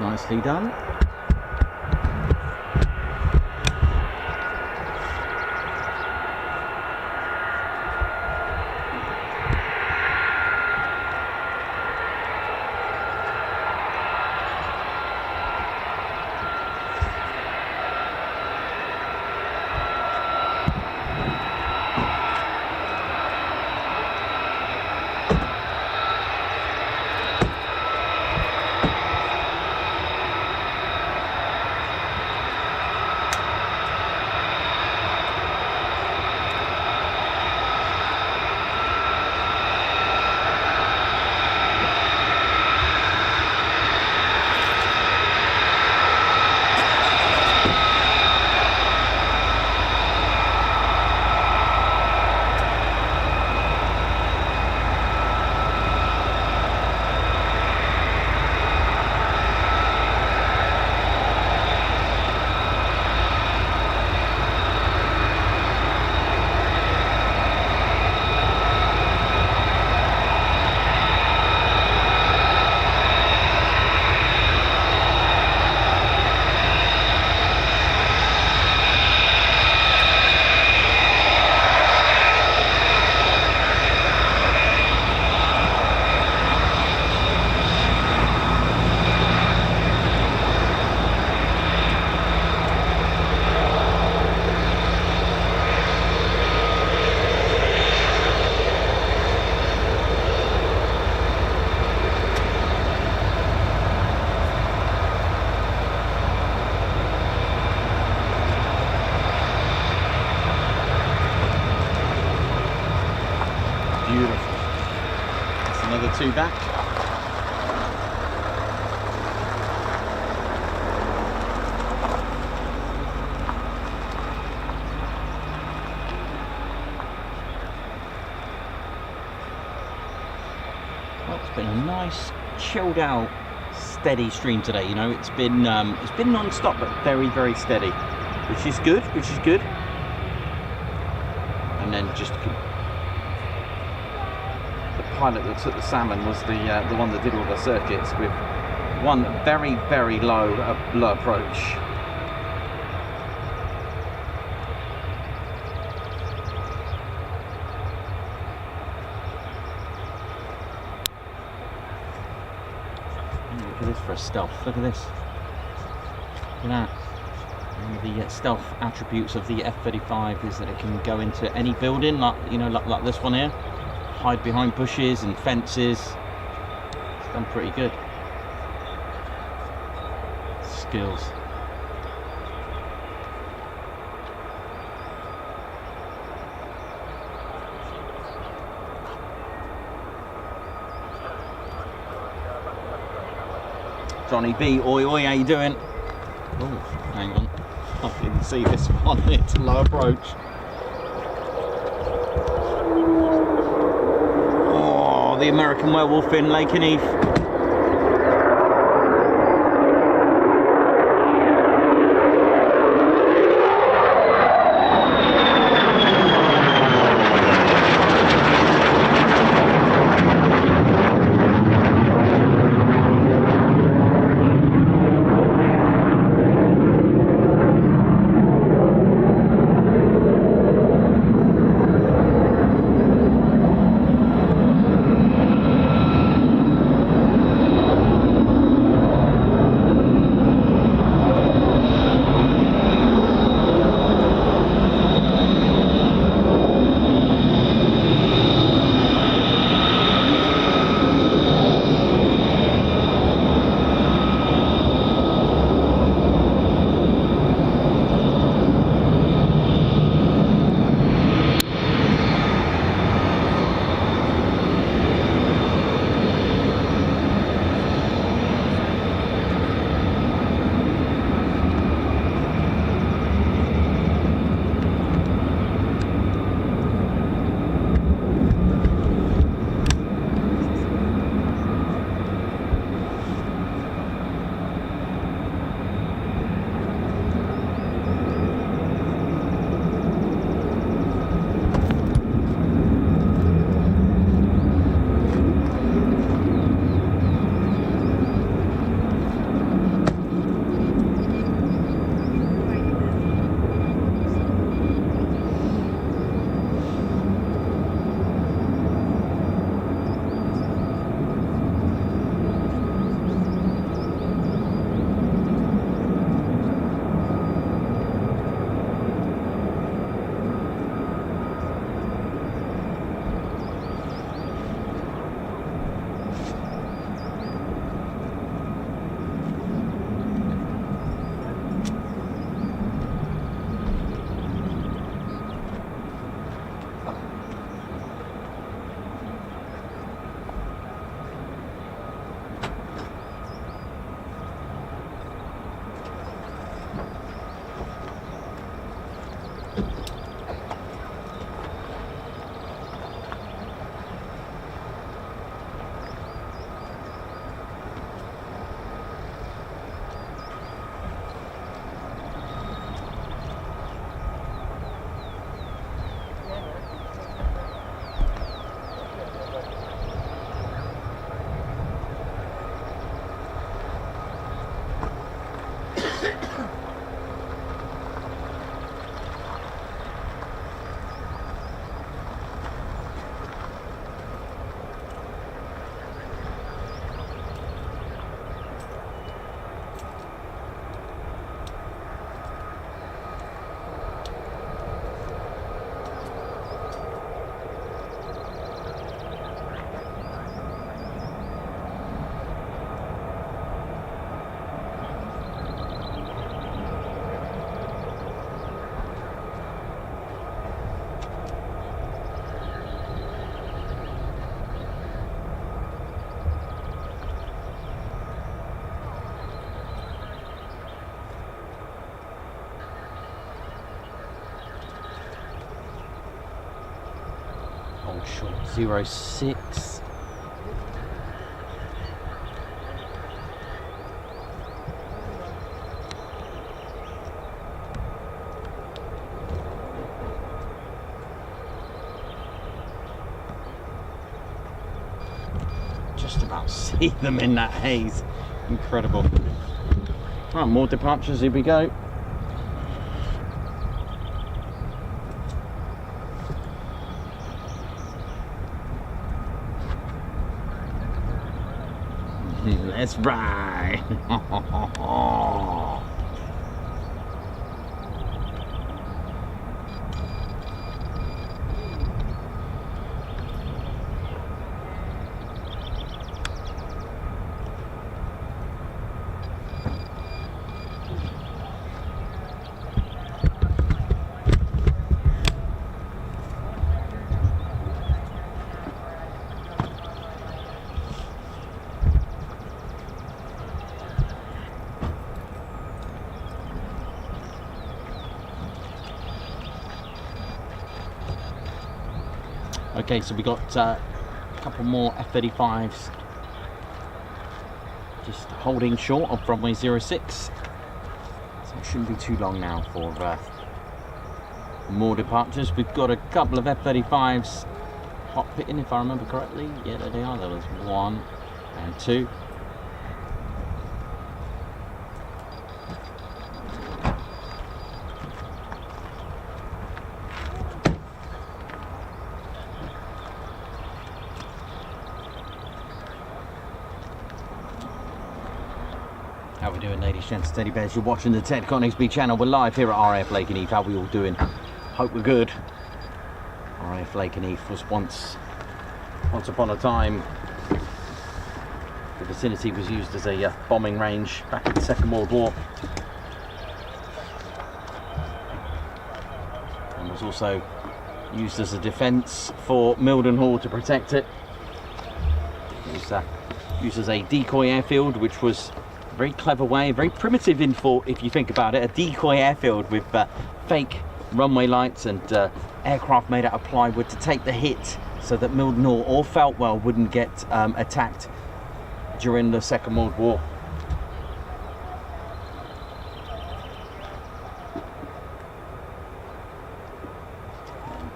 Nicely done. too bad. Well, it's been a nice, chilled out, steady stream today. You know, it's been non-stop but very, very steady, which is good. And then just the pilot that took the salmon was the one that did all the circuits with one very, very low approach. Look at this for a stealth. Look at this. Look at that. One of the stealth attributes of the F-35 is that it can go into any building, like like this one here, hide behind bushes and fences. It's done pretty good. Skills. Johnny B, oi oi, how you doing? Oh, hang on. I didn't see this one. It's a low approach. Oh, the American werewolf in Lakenheath. Hold short 06. Just about see them in that haze. Incredible. Right, more departures, here we go. Let's ride. Okay, so we got a couple more F-35s just holding short of runway 06. So it shouldn't be too long now for more departures. We've got a couple of F-35s hot pitting, if I remember correctly. Yeah, there they are. There was 1 and 2. How we doing, ladies, gents, teddy bears? You're watching the Ted Coningsby channel. We're live here at RAF Lakenheath. How we all doing? Hope we're good. RAF Lakenheath was once upon a time, the vicinity was used as a bombing range back in the Second World War, and was also used as a defence for Mildenhall to protect it. It was used as a decoy airfield, which was very clever way, very primitive in thought if you think about it. A decoy airfield with fake runway lights and aircraft made out of plywood to take the hit so that Mildenhall or Feltwell wouldn't get attacked during the Second World War.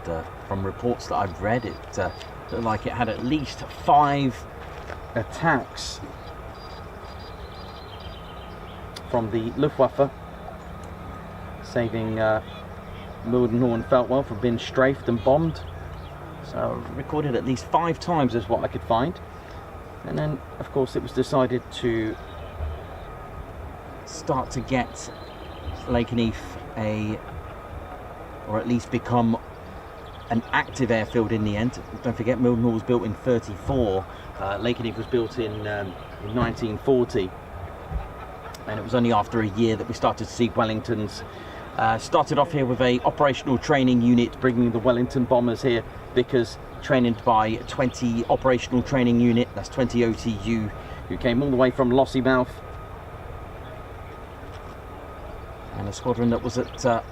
And from reports that I've read, it looked like it had at least 5 attacks from the Luftwaffe, saving Mildenhall and Feltwell from being strafed and bombed. So recorded at least 5 times is what I could find. And then of course it was decided to start to get Lakenheath or at least become an active airfield in the end. Don't forget, Mildenhall was built in 34, Lakenheath was built in 1940. And it was only after a year that we started to see Wellingtons. Started off here with a operational training unit, bringing the Wellington bombers here, because trained by 20 operational training unit, that's 20 OTU, who came all the way from Lossiemouth. And a squadron that was at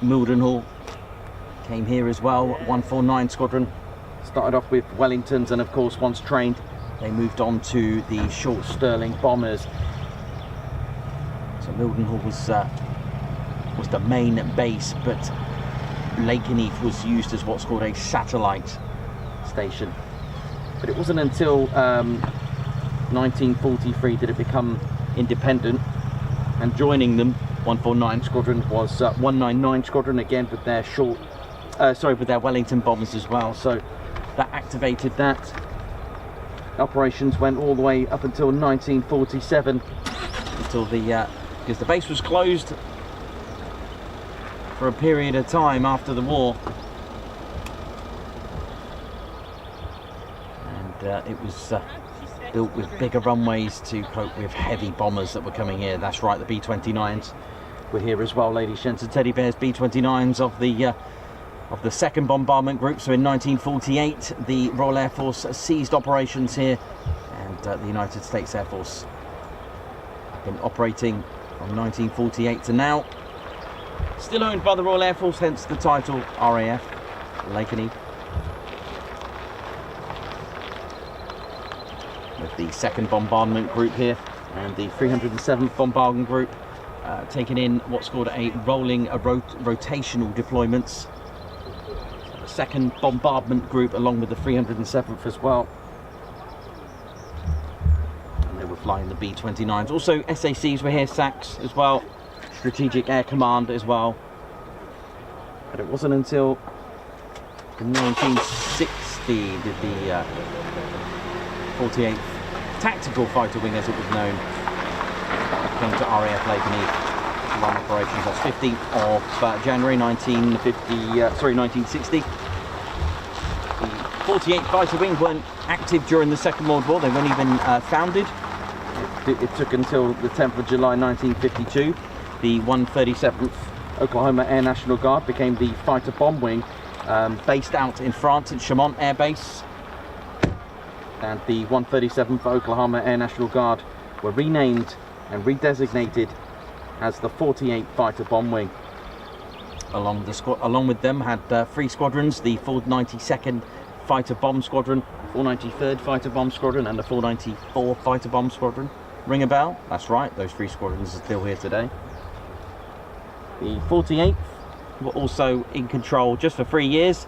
Mildenhall came here as well. 149 squadron started off with Wellingtons, and of course once trained they moved on to the short Sterling bombers. So Mildenhall was the main base, but Lakenheath was used as what's called a satellite station. But it wasn't until 1943 did it become independent, and joining them, 149 squadron, was 199 squadron, again with their with their Wellington bombers as well. So that activated that. Operations went all the way up until 1947, until because the base was closed for a period of time after the war, and it was built with bigger runways to cope with heavy bombers that were coming here. That's right, the B-29s were here as well, ladies, gents, and teddy bears. B-29s of the 2nd Bombardment Group. So in 1948 the Royal Air Force ceased operations here, and the United States Air Force have been operating from 1948 to now. Still owned by the Royal Air Force, hence the title RAF. Lakenheath. With the 2nd Bombardment Group here and the 307th Bombardment Group taking in what's called a rotational deployments. The 2nd Bombardment Group along with the 307th as well. And they were flying the B-29s. Also SACs were here, SACs as well. Strategic Air Command as well. But it wasn't until 1960 did the 48th Tactical Fighter Wing, as it was known, came to RAF Lakenheath to run operations. That's 15th of January 1960. The 48th Fighter Wing weren't active during the Second World War. They weren't even founded. It took until the 10th of July 1952. The 137th Oklahoma Air National Guard became the fighter bomb wing based out in France at Chaumont Air Base. And the 137th Oklahoma Air National Guard were renamed and redesignated as the 48th Fighter Bomb Wing. Along with them had 3 squadrons, the 492nd Fighter Bomb Squadron, 493rd Fighter Bomb Squadron and the 494 Fighter Bomb Squadron. Ring a bell? That's right, those 3 squadrons are still here today. The 48th were also in control just for 3 years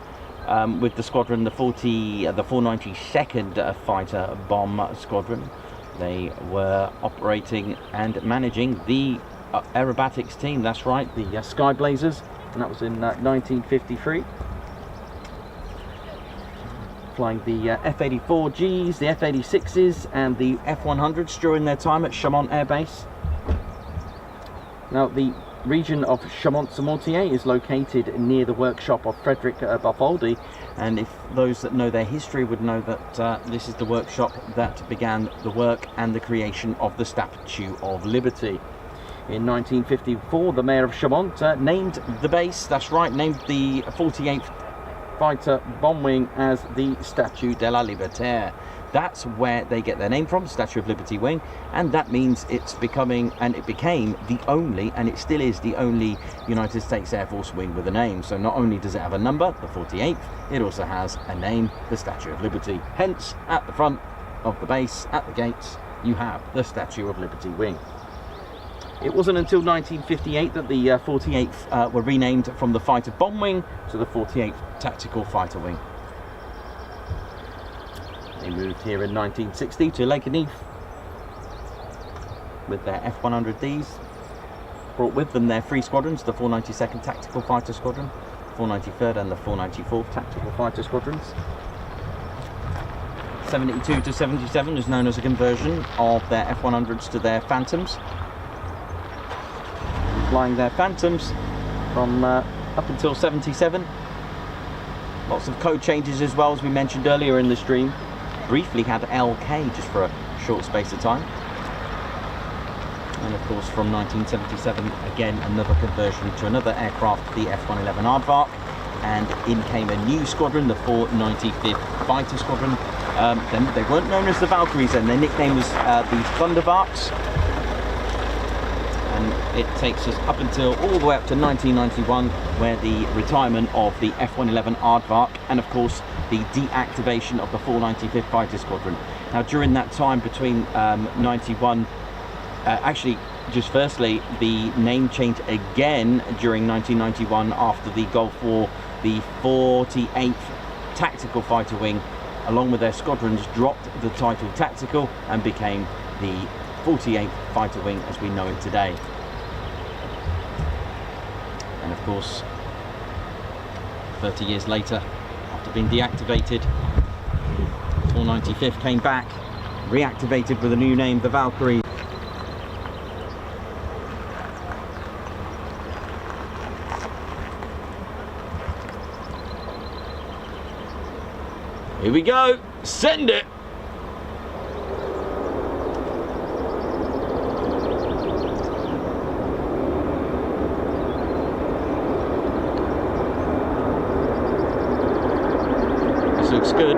with the squadron, the 492nd Fighter Bomb Squadron. They were operating and managing the aerobatics team, that's right, the Sky Blazers, and that was in 1953. Flying the F-84Gs, the F-86s and the F-100s during their time at Chaumont Air Base. Now the region of Chaumont-sur-Mortier is located near the workshop of Frederick Bartholdi, and if those that know their history would know that this is the workshop that began the work and the creation of the Statue of Liberty. In 1954, the mayor of Chaumont named the base, that's right, named the 48th Fighter Bomb Wing as the Statue de la Liberté. That's where they get their name from, Statue of Liberty Wing, and that means it's becoming, and it became the only, and it still is the only United States Air Force wing with a name. So not only does it have a number, the 48th, it also has a name, the Statue of Liberty. Hence, at the front of the base, at the gates, you have the Statue of Liberty Wing. It wasn't until 1958 that the 48th were renamed from the Fighter Bomb Wing to the 48th Tactical Fighter Wing. They moved here in 1960 to Lakenheath with their F-100Ds. Brought with them their 3 squadrons, the 492nd Tactical Fighter Squadron, 493rd and the 494th Tactical Fighter Squadrons. 72 to 77 is known as a conversion of their F-100s to their Phantoms. Flying their Phantoms from up until 77. Lots of code changes as well, as we mentioned earlier in the stream. Briefly had LK just for a short space of time. And of course from 1977, again another conversion to another aircraft, the F-111 Aardvark. And in came a new squadron, the 495th Fighter Squadron. They weren't known as the Valkyries then, their nickname was the Thundervarks. And it takes us up until all the way up to 1991, where the retirement of the F-111 Aardvark and of course the deactivation of the 495th Fighter Squadron. Now during that time between 91, actually just firstly the name change again during 1991 after the Gulf War, the 48th Tactical Fighter Wing along with their squadrons dropped the title Tactical and became the 48th Fighter Wing as we know it today. And of course 30 years later, after being deactivated, 495th came back, reactivated with a new name, the Valkyrie. Here we go, send it! This looks good.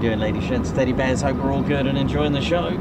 doing, ladies, gents, teddy bears? Hope we're all good and enjoying the show.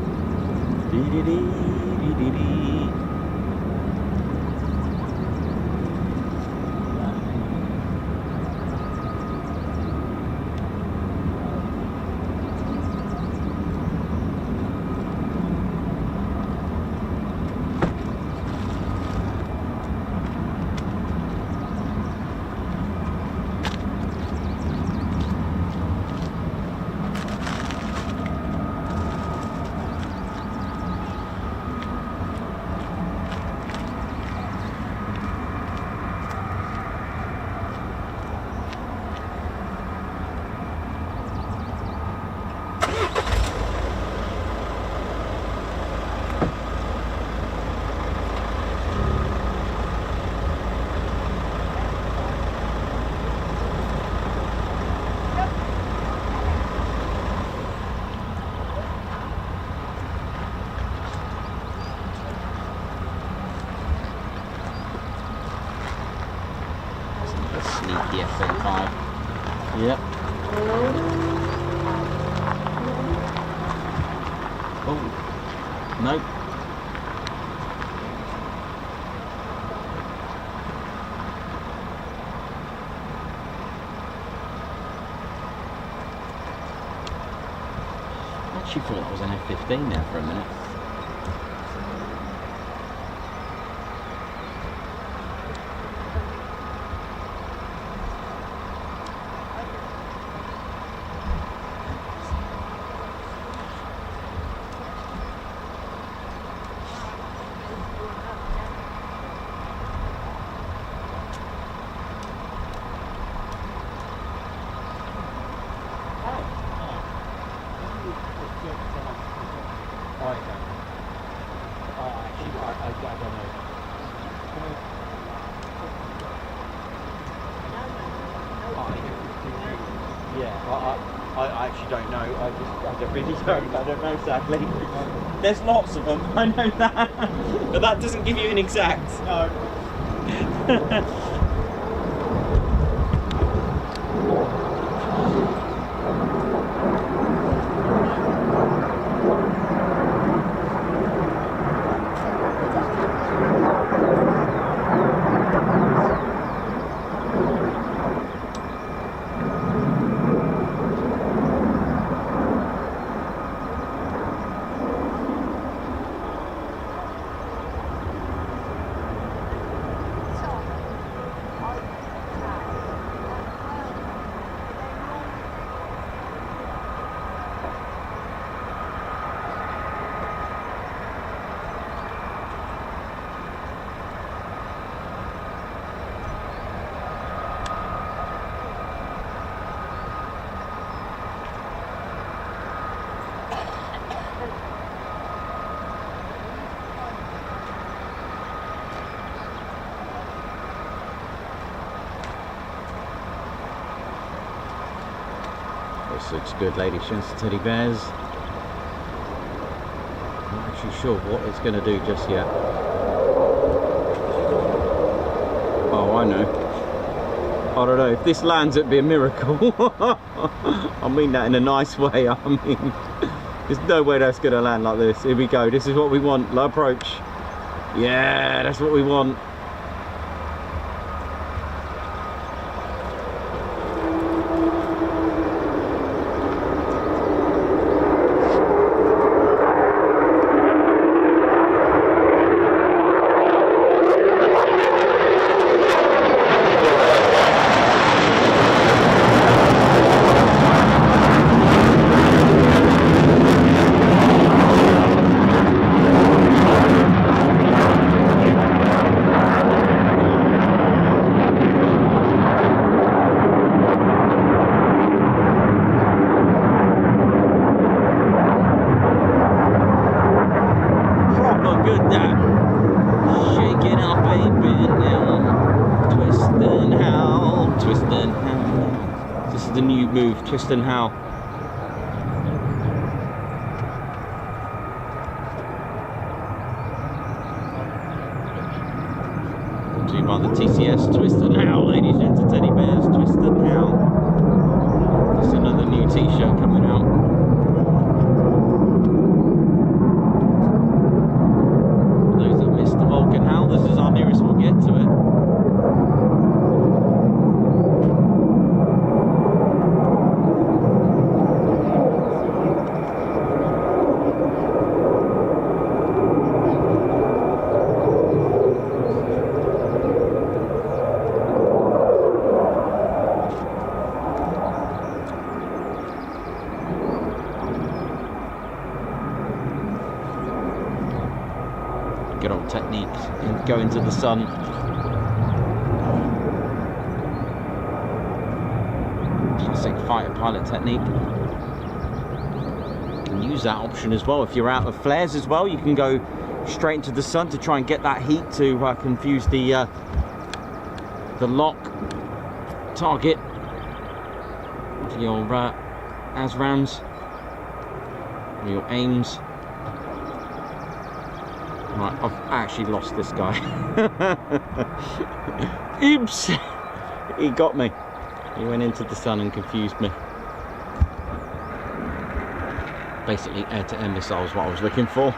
Sneaky F-35. Yep. Oh, nope. I actually thought it was an F-15 there for a minute. I actually don't know. I really don't. I don't know, sadly. There's lots of them. I know that, but that doesn't give you an exact. No. This looks good, ladies and teddy bears. I'm not actually sure what it's going to do just yet. Oh, I know. I don't know. If this lands, it'd be a miracle. I mean that in a nice way. I mean, there's no way that's going to land like this. Here we go. This is what we want. Low approach. Yeah, that's what we want. Twist and howl. Brought to you by the TCS. Twist and howl, ladies and gents, teddy bears. Twist and howl. That's another new t-shirt coming out. For those that missed the Vulcan Howl, this is our nearest we'll get to it. Good old techniques and go into the sun. Classic fighter pilot technique. You can use that option as well if you're out of flares as well. You can go straight into the sun to try and get that heat to confuse the lock target for your ASRAMs or your aims. Right, I've actually lost this guy. Oops! He got me. He went into the sun and confused me. Basically, air-to-air missile is what I was looking for.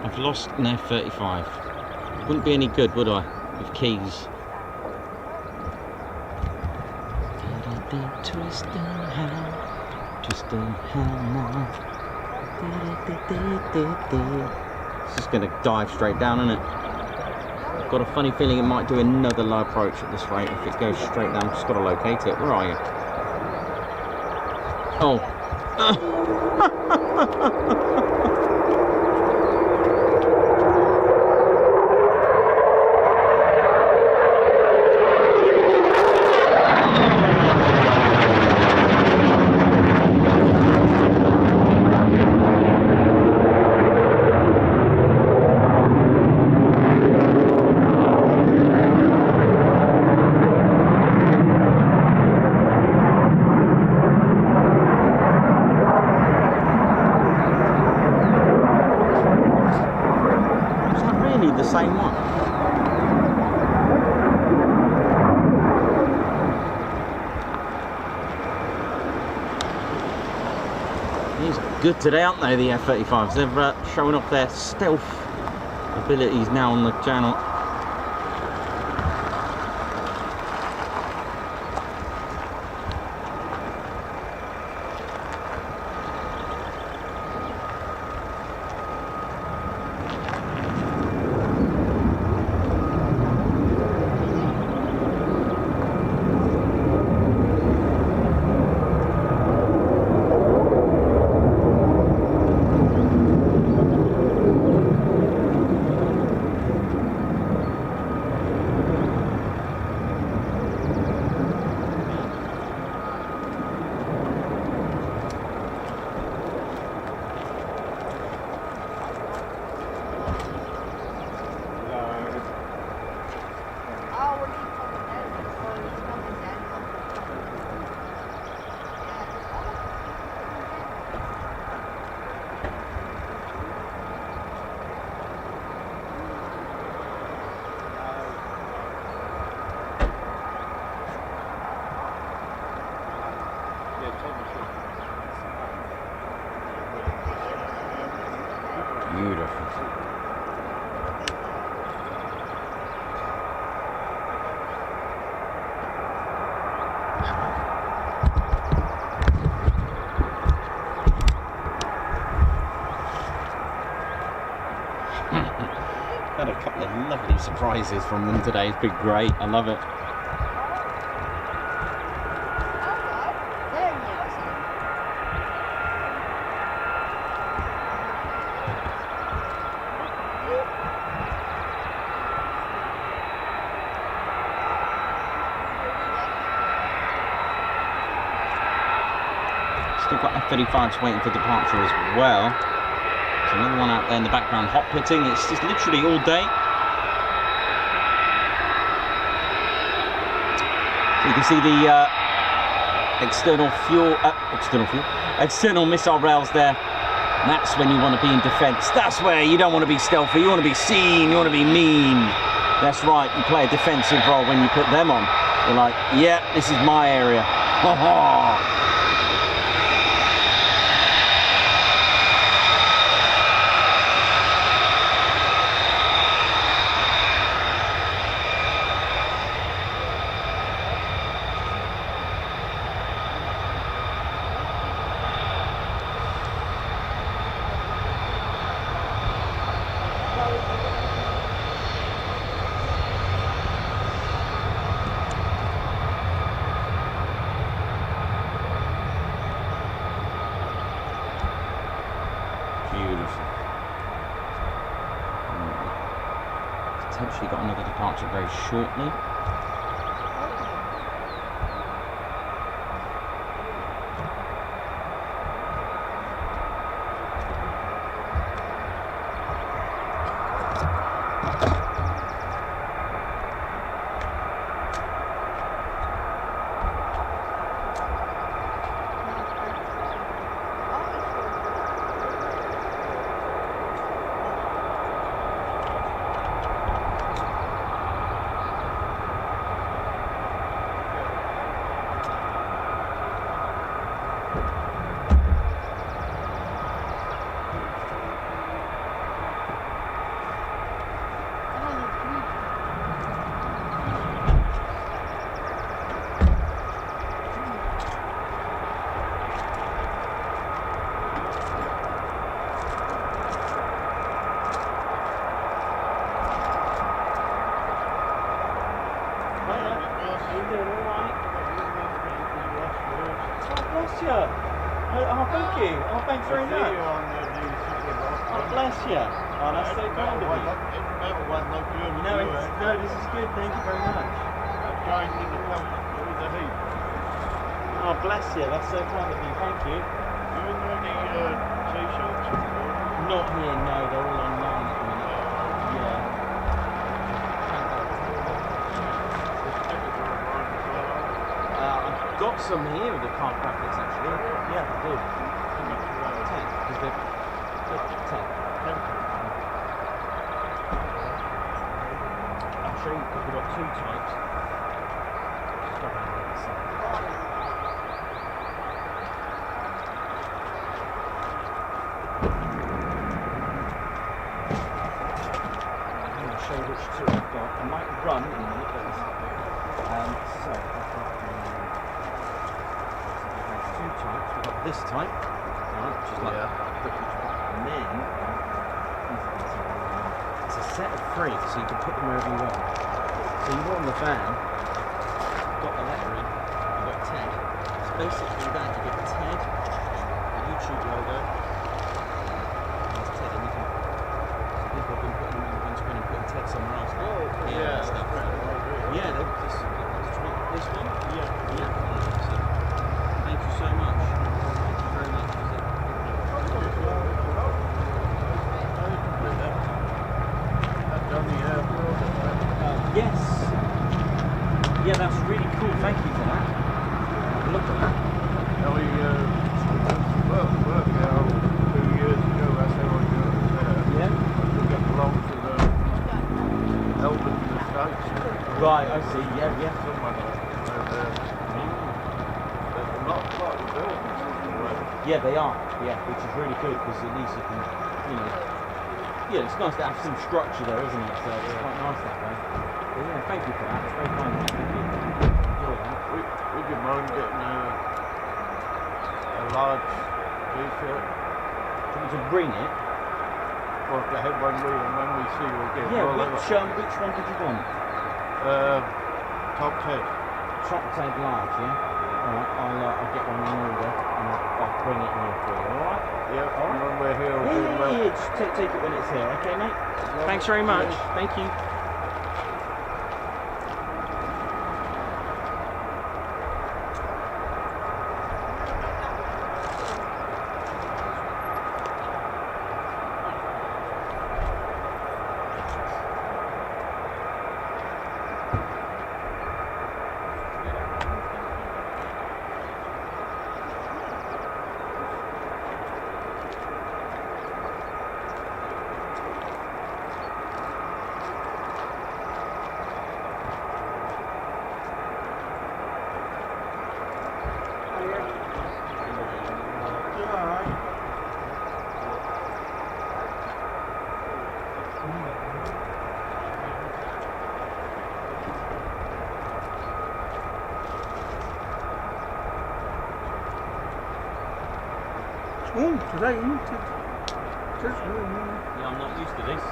I've lost an F-35. Wouldn't be any good, would I? With keys. Twist and hammer. It's just going to dive straight down, isn't it? Got a funny feeling it might do another low approach at this rate. If it goes straight down, just got to locate it. Where are you? Oh. The same one. He's good today, aren't they, the F-35s? They're showing off their stealth abilities now on the channel. Beautiful. Had a couple of lovely surprises from them today. It's been great. I love it. Still got F-35s waiting for departure as well. There's another one out there in the background hot pitting. It's just literally all day. You can see the external missile rails there That's when you want to be in defence. That's where you don't want to be stealthy. You want to be seen. You want to be mean. That's right. You play a defensive role when you put them on. You're like, yeah, this is my area. Ha ha. Potentially got another departure very shortly. Oh, thank you. Oh, thanks very much. Oh, bless you. Oh, that's so kind of you. No, this is good. Thank you very much. Oh, bless you. That's so kind of you. Thank you. Not here, no. They're all online at the minute. Yeah. I've got some here with the car graphics actually. Yeah, I do. 10, because they're 10. I'll show you because we've got two types. I'm going to show you which two I've got. I might run in a minute, but so two types. We've got this type, right, which is like and then it's a set of three, so you can put them wherever you want. So you go on the van, got the lettering, you've got Ted. It's basically that, you get Ted, the YouTube logo, and it's Ted, and you can, so people have been putting them on the windscreen and putting Ted somewhere else. Yeah, stuff. Yeah, this one? Yeah. So, thank you so much. Thank you very much. Yes. Yeah, that's really cool. Thank you for that. Look at that. We worked there 2 years ago. That's how I got there. Yeah. We got along to the Elbert to the States. Right, I see. Yeah. There's a lot of buildings. Yeah, they are. Yeah, which is really good because at least you can, yeah, it's nice to have some structure there, isn't it? So it's quite nice that way. But yeah, thank you for that. It's very kind of you. Enjoy that. We didn't mind getting a large T-shirt. Do you want me to bring it? Or if they have one when we see you again. Yeah, which one did you want? Top 10. Top 10 large, yeah? Alright, I'll get one in order and I'll bring it here for you, alright? Yeah, and when we're here, Yeah, just take it when it's here, okay mate? Thanks very much, thank you. Oh, today. Yeah, I'm not used to this.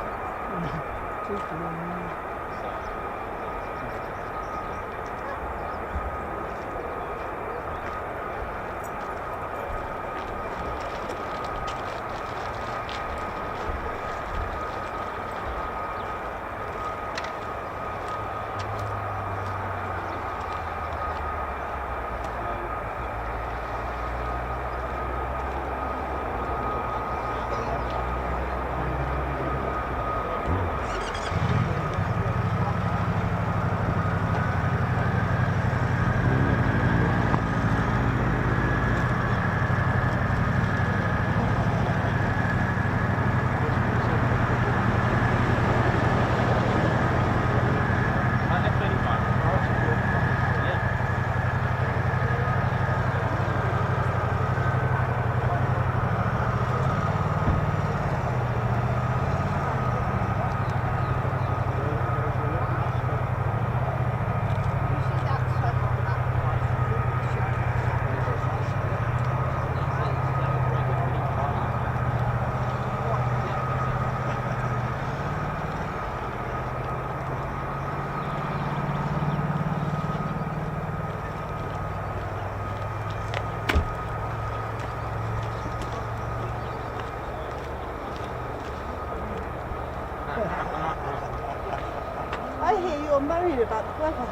I hear you're moaning about the weather.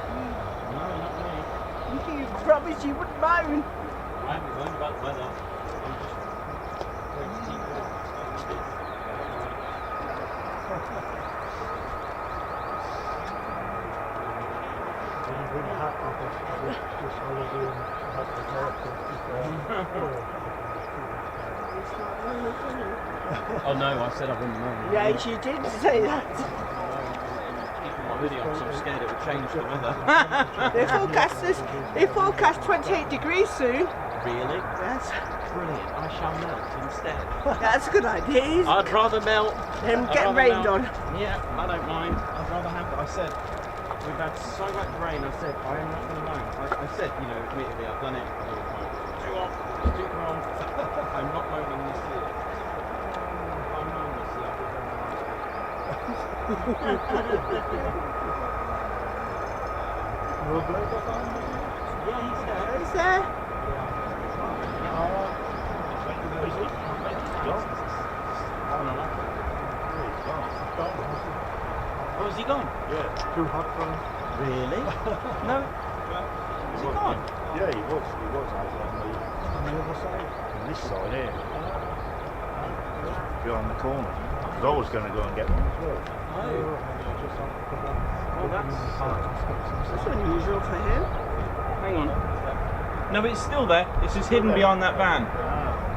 No, not me. You promised you wouldn't moan. I haven't moaned about the weather. I'm just going to keep it. Oh no, I said I wouldn't moan. Yes, you did say that. Keeping my hoodie on because I'm scared it will change the weather. They forecast 28 degrees soon. Really? Yes. Brilliant. I shall melt instead. That's a good idea. I'd rather melt. Then I'd get rather rained melt. on. Yeah, I don't mind. I'd rather have it. I said, we've had so much rain. I said, I am not going to moan. I said, you know, admittedly, I've done it. Too hot, it's too cold. I'm not moaning this year. I'm moaning this year. Yeah, he's there. Is there? Oh, is he gone? Yeah, too hot for him. Really? No. Is he gone? Yeah, he was out on the other side. On this side here. Behind the corner. Because I was going to go and get one as well. Oh, That's unusual for him. hang on. No, it's still there. It's just hidden behind that van.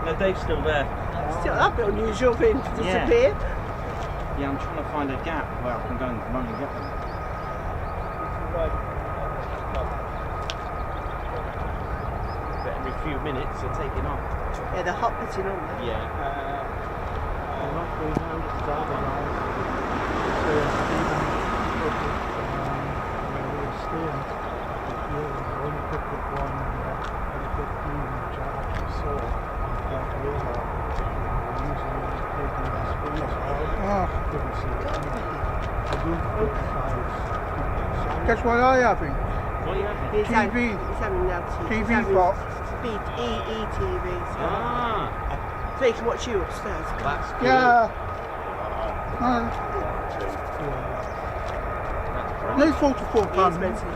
No, Dave's still there. Still, that'd be unusual for him to disappear. Yeah, I'm trying to find a gap where I can go and run and get them. But every few minutes they're taking off. Yeah, they're hot putting on there. Yeah. Guess what I having? What are you having? He's TV. He's having that TV he's having box. ETV. So. Ah, So you can watch you upstairs. that's good. Yeah. No, £44. He's mentally.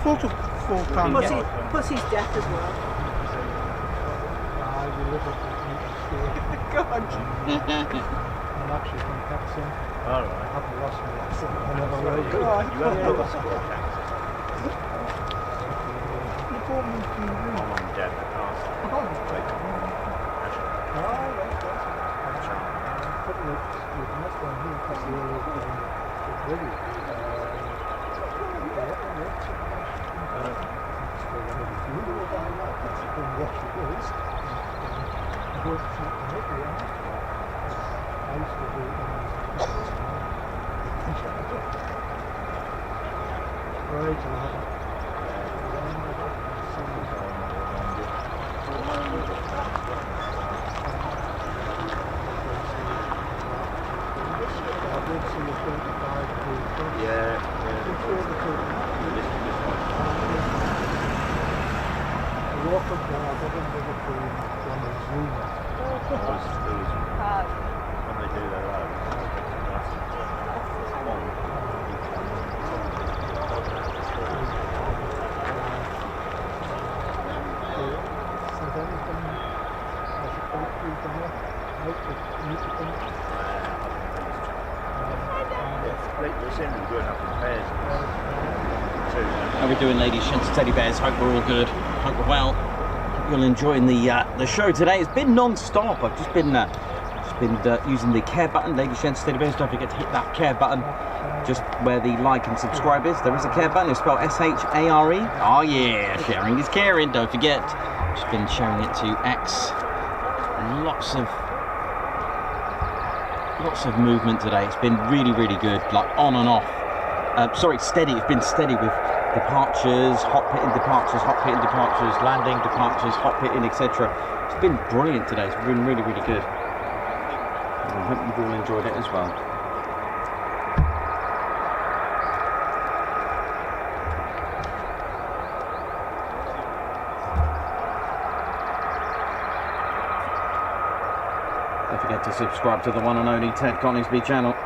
£44. Plus he's deaf as well. God. I'm actually from Texan. All right. I haven't lost my accent. I never will. You haven't got a sport tax. You bought me TV. My mum and dad in the car. How are we doing, ladies, gents, teddy bears? Hope we're all good. Hope we're well. Hope you're enjoying the show today. It's been non-stop. I've just been using the care button, ladies, gents, teddy bears. Don't forget to hit that care button just where the like and subscribe is. There is a care button. It's spelled S-H-A-R-E. Oh yeah, sharing is caring. Don't forget. Just been sharing it to X. Lots of movement today. It's been really, really good. Like on and off. Sorry, steady. It's been steady with departures, hot pitting departures, landing departures, hot pitting, etc. It's been brilliant today. It's been really, really good. I hope you've all enjoyed it as well. Don't forget to subscribe to the one and only Ted Coningsby channel.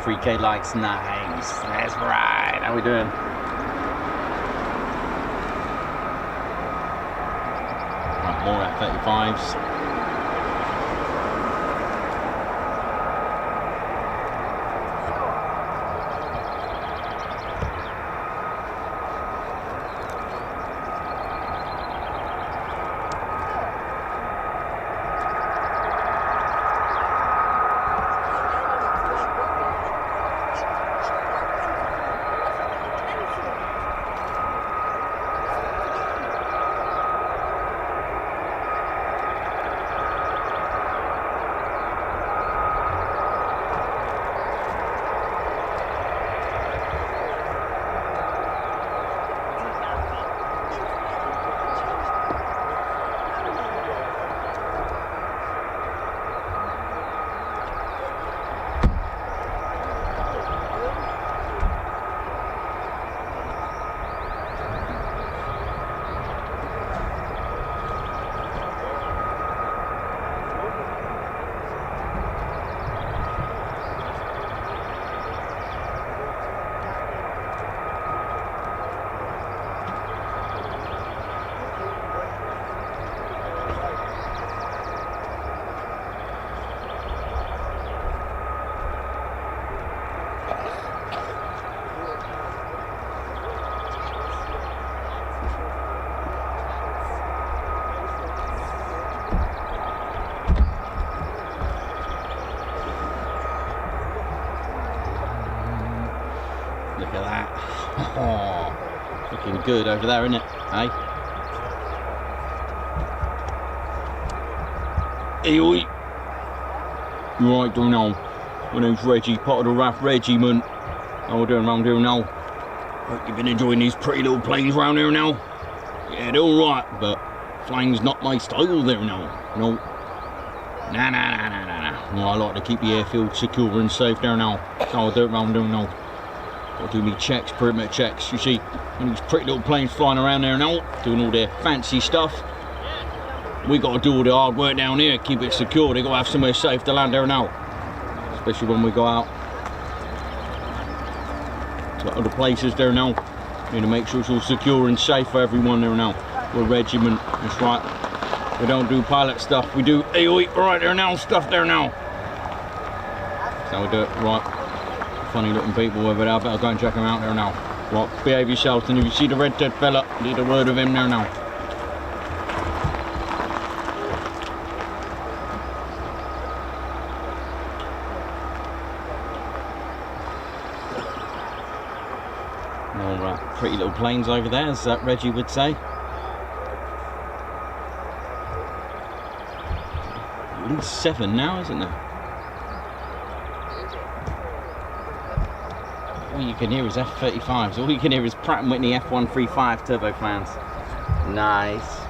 .3k likes, nice. That's right. How we doing? Right, more F-35s. Look at that. Oh, looking good over there, isn't it? Hey? Hey, oi. You alright, doing now? My name's Reggie, part of the RAF Regiment. How we doing around here now? Hope you've been enjoying these pretty little planes around here now. Yeah, they're alright, but flying's not my style there now. No. Nah. No, I like to keep the airfield secure and safe there now. That's how I do it around here now. Got to do me checks, perimeter checks. You see, when these pretty little planes flying around there now, doing all their fancy stuff, we got to do all the hard work down here, keep it secure. They got to have somewhere safe to land there now, especially when we go out to other places there now. Need to make sure it's all secure and safe for everyone there now. We're a regiment, that's right. We don't do pilot stuff. We do AOE right there now, stuff there now. That's how we do it, right. Funny looking people over there, I better go and check them out there now. Right, behave yourselves, and if you see the red dead fella, leave a word of him there now. More pretty little planes over there, as Reggie would say. At least 7 now, isn't there? All you can hear is F-35s. All you can hear is Pratt & Whitney F-135 turbofans. Nice.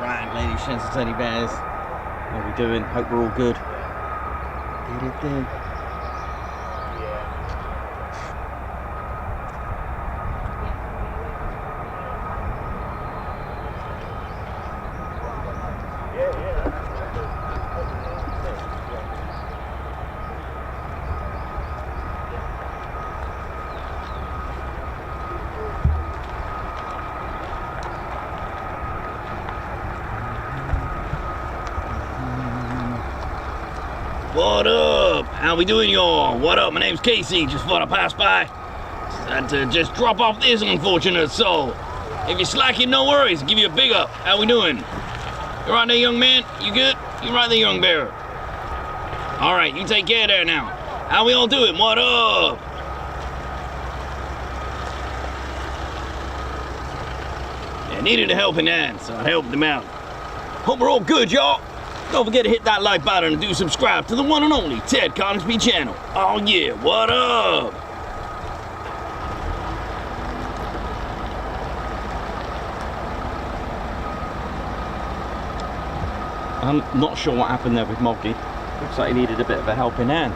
Right, ladies, gents and teddy bears, how are we doing? Hope we're all good. Did it then. What up? How we doing, y'all? What up? My name's Casey. Just thought I'd pass by. Had to just drop off this unfortunate soul. If you're slacking, no worries. I'll give you a big up. How we doing? You right there, young man? You good? You right there, young bear? All right, you take care there now. How we all doing? What up? Yeah, needed a helping hand, so I helped them out. Hope we're all good, y'all. Don't forget to hit that like button and do subscribe to the one and only Ted Coningsby channel. Oh yeah, what up? I'm not sure what happened there with Moggy. Looks like he needed a bit of a helping hand.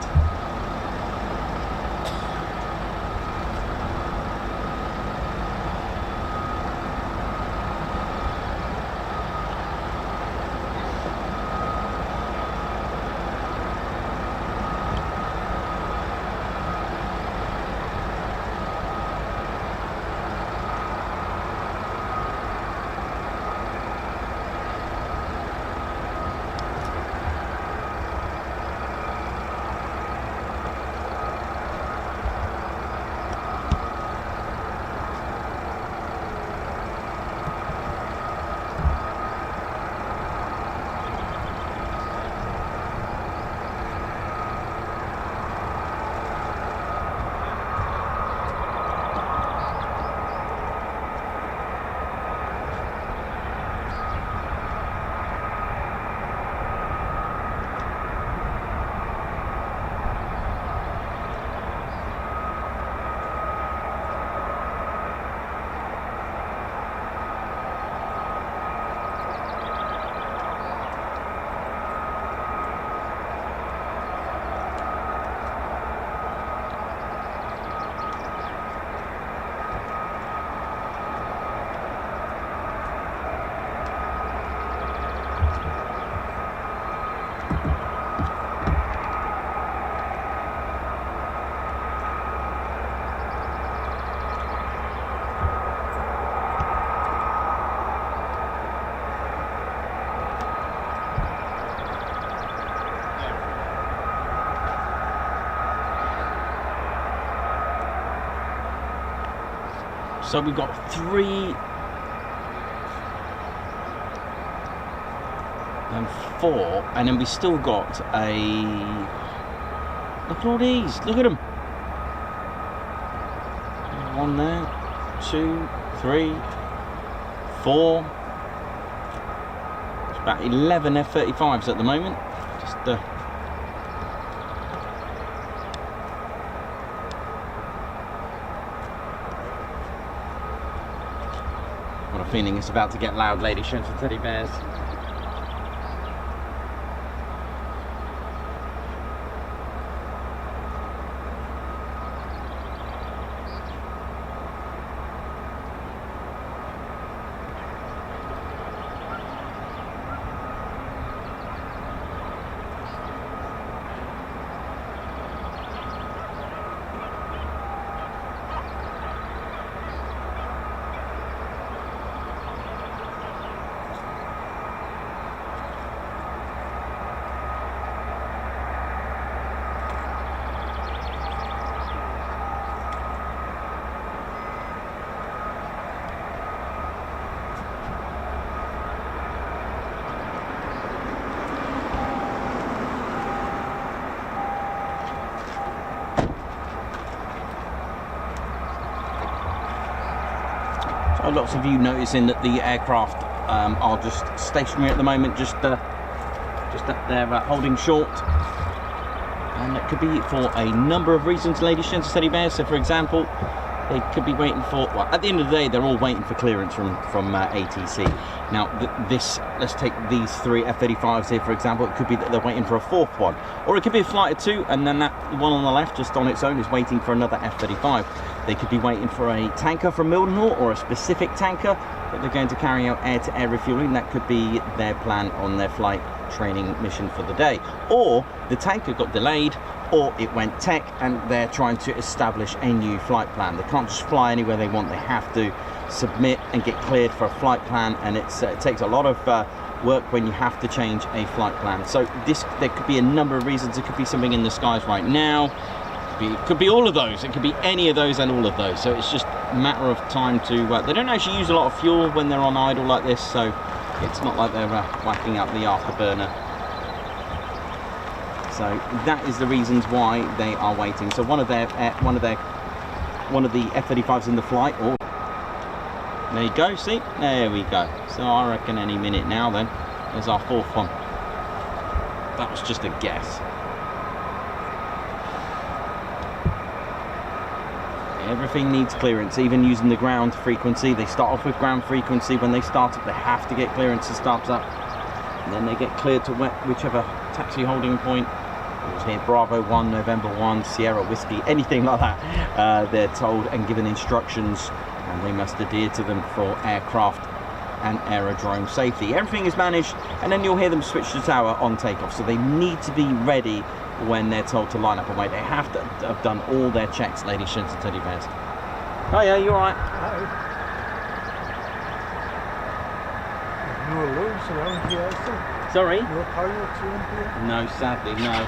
So we've got 3 and 4, and then we still got a... Look at all these, look at them. 1 there, 2, 3, 4. It's about 11 F-35s at the moment. Just got a feeling it's about to get loud, ladies and teddy bears. Lots of you noticing that the aircraft are just stationary at the moment, just up there holding short, and it could be for a number of reasons, ladies and teddy bears. So, for example, they could be waiting for, well, at the end of the day, they're all waiting for clearance from ATC. Now, let's take these 3 F-35s here, for example. It could be that they're waiting for a 4th one, or it could be a flight of 2, and then that one on the left, just on its own, is waiting for another F-35. They could be waiting for a tanker from Mildenhall, or a specific tanker that they're going to carry out air-to-air refueling. That could be their plan on their flight training mission for the day. Or the tanker got delayed, or it went tech, and they're trying to establish a new flight plan. They can't just fly anywhere they want. They have to submit and get cleared for a flight plan, and it takes a lot of work when you have to change a flight plan. So there could be a number of reasons. It could be something in the skies right now. It could be all of those. It could be any of those and all of those. So it's just a matter of time to... they don't actually use a lot of fuel when they're on idle like this, so it's not like they're whacking up the afterburner. So that is the reasons why they are waiting. So one of the F-35s in the flight. Oh, there you go. See, there we go. So I reckon any minute now. Then there's our 4th one. That was just a guess. Everything needs clearance, even using the ground frequency. They start off with ground frequency. When they start up, they have to get clearance to start up, and then they get cleared to whichever taxi holding point. It was here Bravo 1, November 1, Sierra Whiskey, anything like that. They're told and given instructions, and they must adhere to them for aircraft and aerodrome safety. Everything is managed, and then you'll hear them switch to tower on takeoff. So they need to be ready when they're told to line up and wait. They have to have done all their checks, ladies and teddy bears. Oh yeah, you alright? No alarms around here, is there? Sorry? No pilots around here? No, sadly, no.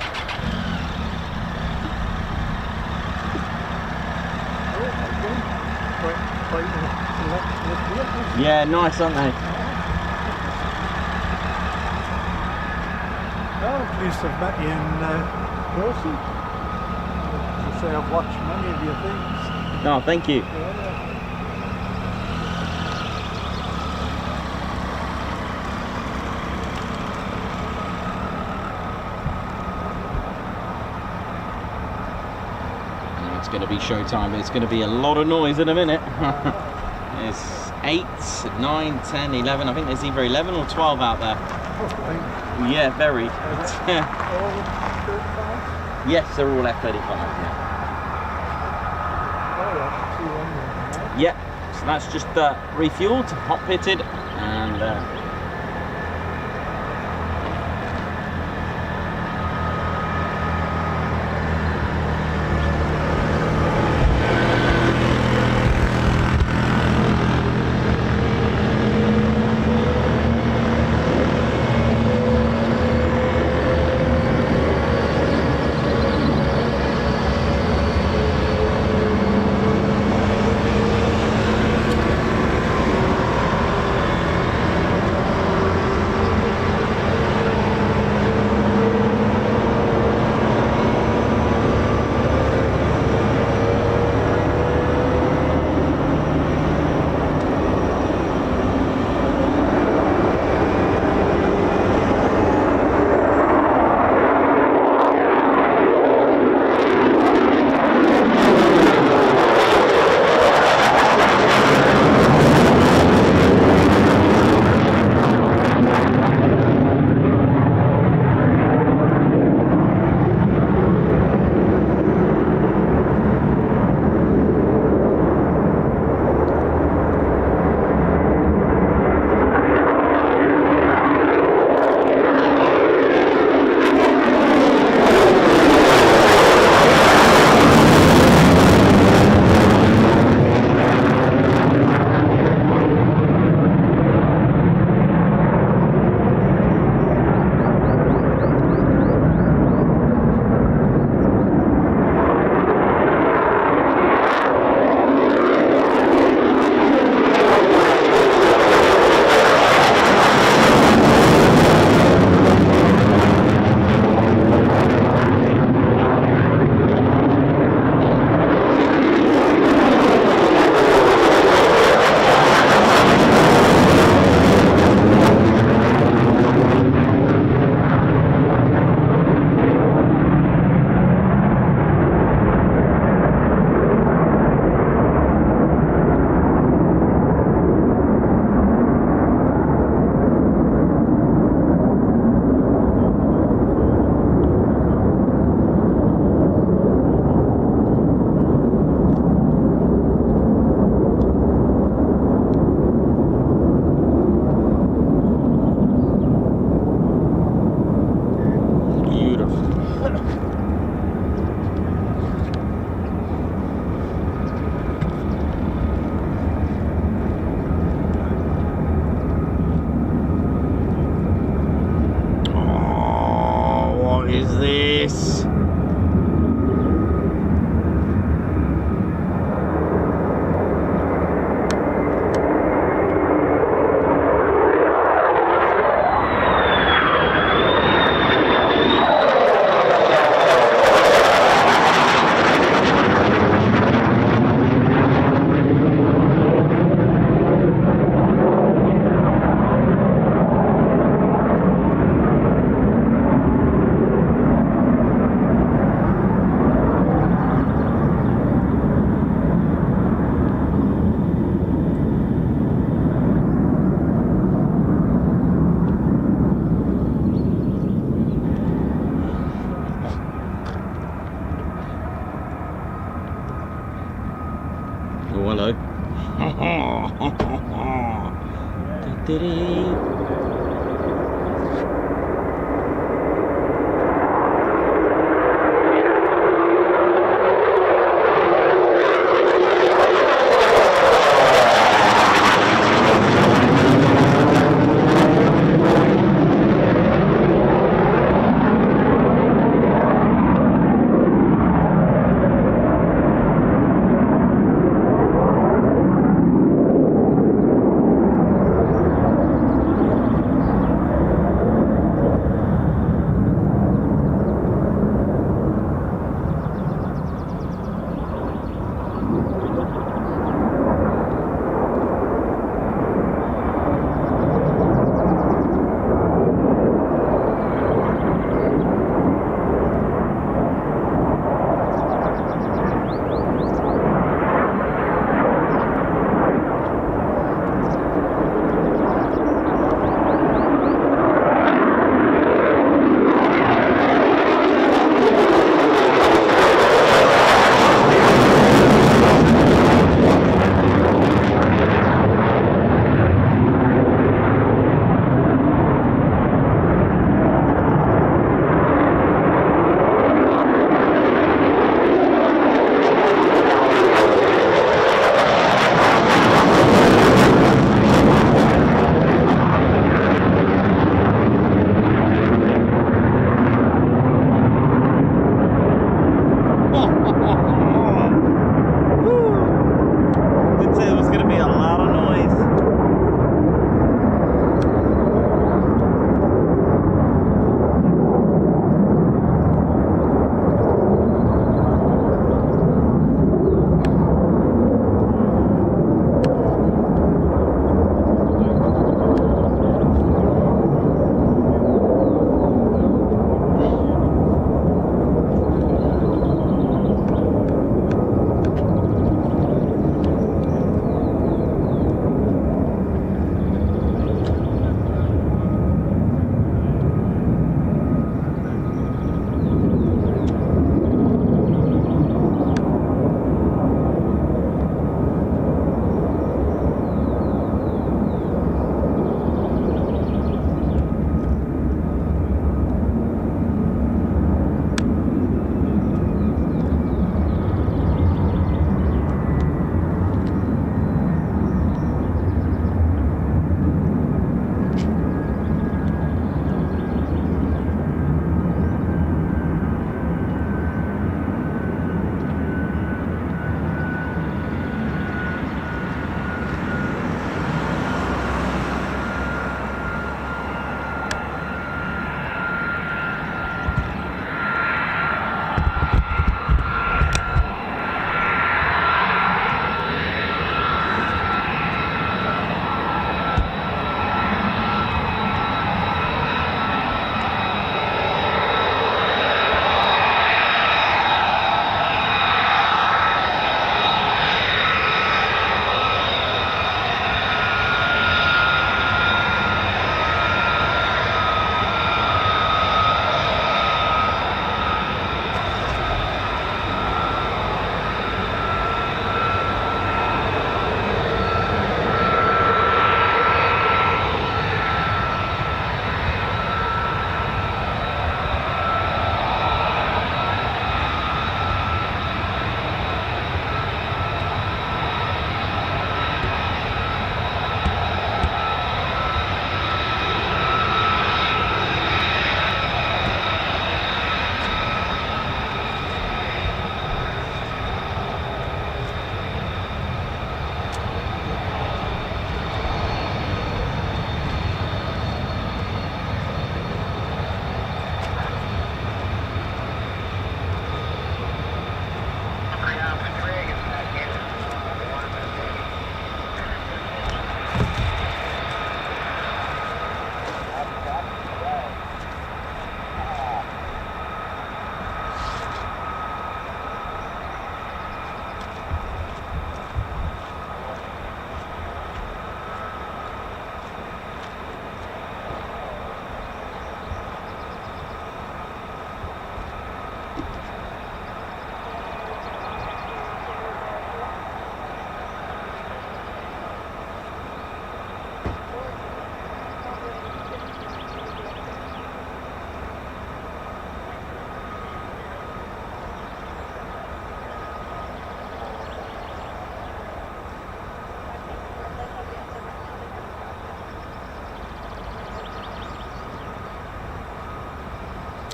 Yeah, nice, aren't they? Oh, pleased to have met you in person. As I say, I've watched many of your things. No, thank you. It's going to be showtime. It's going to be a lot of noise in a minute. It's 8, 9, 10, 11. I think there's either 11 or 12 out there. Yeah, very. Yes, they're all F-35. Yeah. So that's just refueled, hot pitted, and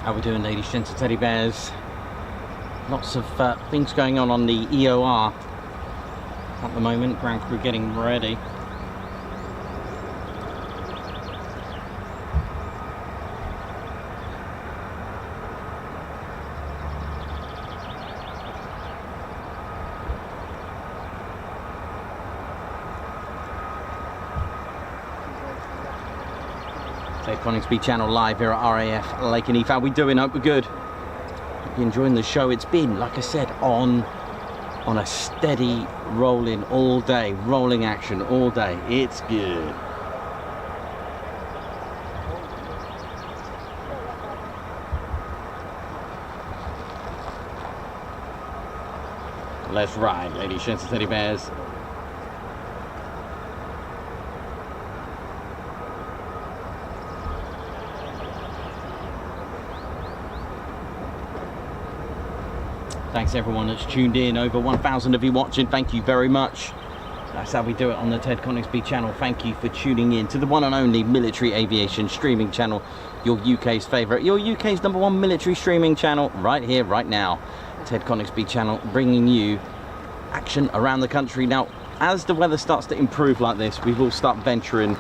How we doing, ladies, gents and teddy bears? Lots of things going on the EOR at the moment. Ground crew getting ready. Coningsby channel live here at RAF Lakenheath. How we doing? Hope we're good. Hope you're enjoying the show. It's been, like I said, on a steady rolling all day, rolling action all day. It's good. Let's ride, ladies, gents and teddy bears. Thanks everyone that's tuned in. Over 1,000 of you watching. Thank you very much. That's how we do it on the Ted Coningsby channel. Thank you for tuning in to the one and only military aviation streaming channel, your UK's favourite, your UK's #1 military streaming channel, right here, right now. Ted Coningsby channel, bringing you action around the country. Now, as the weather starts to improve like this, we will start venturing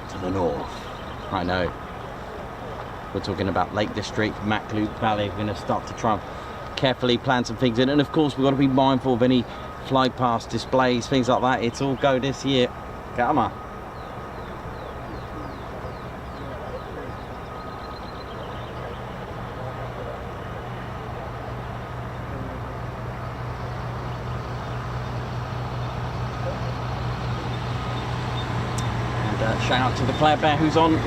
to the north. I know. We're talking about Lake District, Macluke Valley. We're going to start to try and carefully plan some things in. And of course, we've got to be mindful of any fly past displays, things like that. It's all go this year. Come on. And shout out to the Player Bear who's on.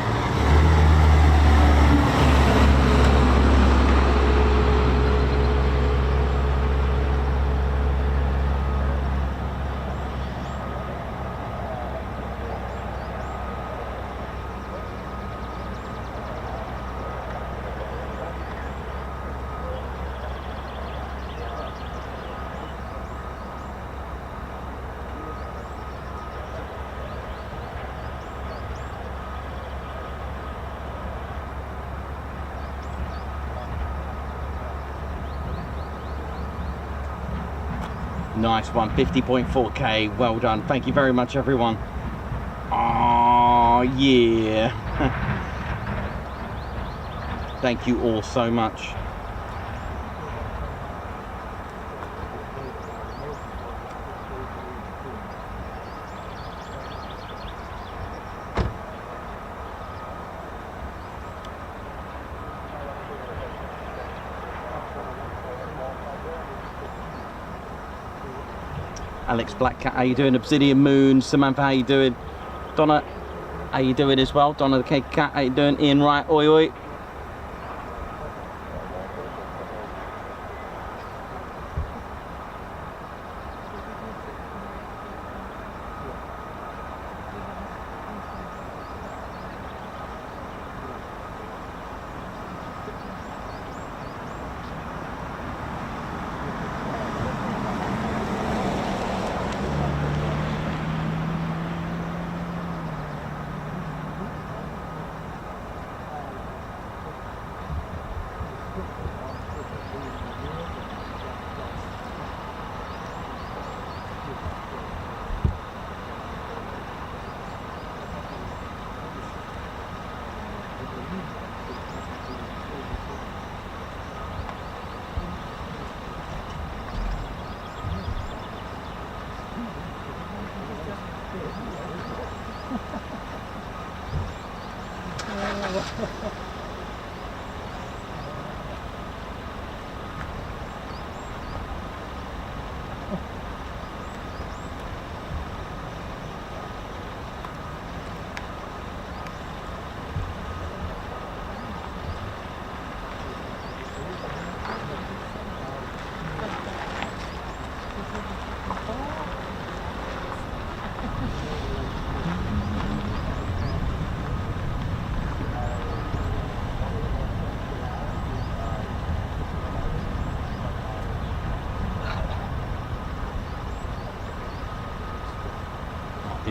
Nice one, 50.4k, well done. Thank you very much, everyone. Oh, yeah. Thank you all so much. Alex Blackcat, how you doing? Obsidian Moon, Samantha, how you doing? Donna, how you doing as well? Donna the Cake Cat, how you doing? Ian Wright, oi oi.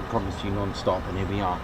Promised you non-stop, and here we are.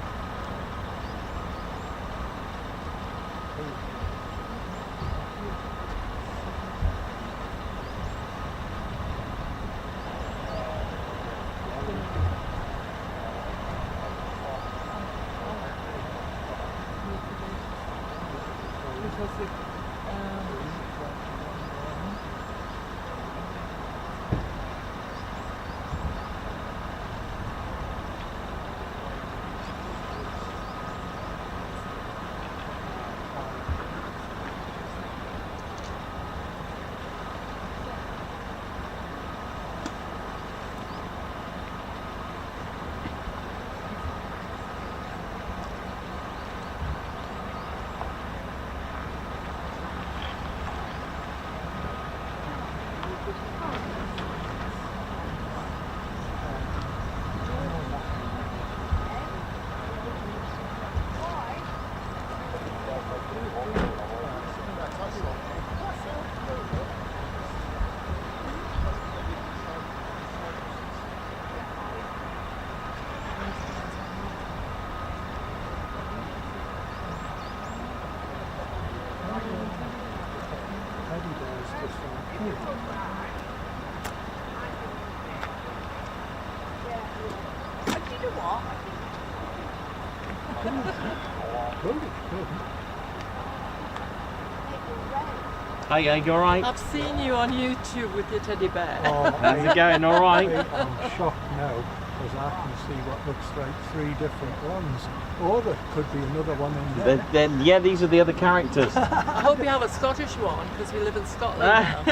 Hi, you alright? I've seen you on YouTube with your teddy bear. Oh, How's it going? Alright? I'm shocked now because I can see what looks like 3 different ones. Or there could be another one in there. Yeah, these are the other characters. I hope you have a Scottish one because we live in Scotland now.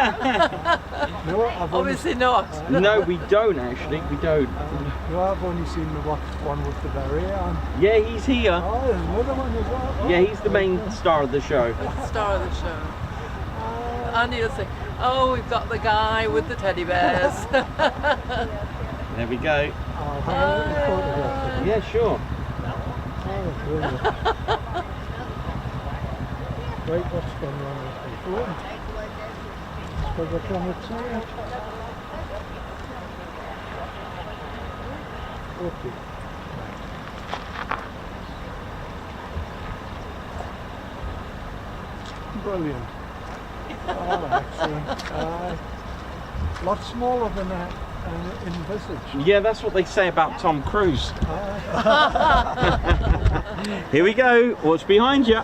No, I've Obviously not. No, we don't actually. We don't. No, I've only seen the one with the beret on. Yeah, he's here. Oh, there's another one as well. Yeah, he's the main star of the show. The star of the show. And you'll say, oh, we've got the guy with the teddy bears. There we go. I'll have a little photograph. Yeah, sure. Oh, brilliant. Right, what's going on with the phone? Because I cannot see it. Okay. Brilliant. Oh, excellent. Lot smaller than I envisaged. Yeah, that's what they say about Tom Cruise. Here we go. What's behind you?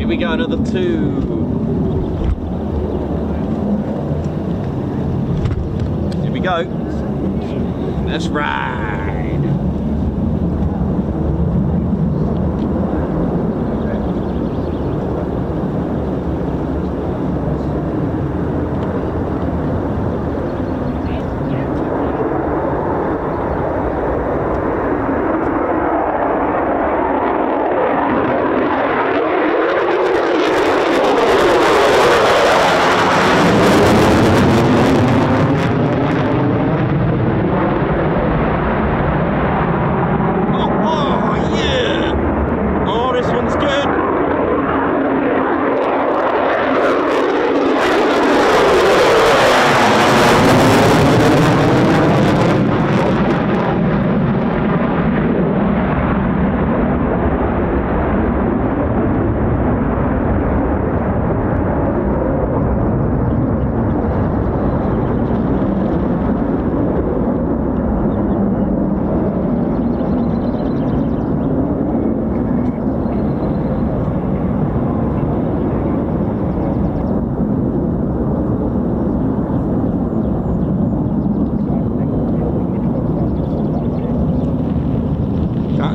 We go, another 2. Here we go. Let's ride.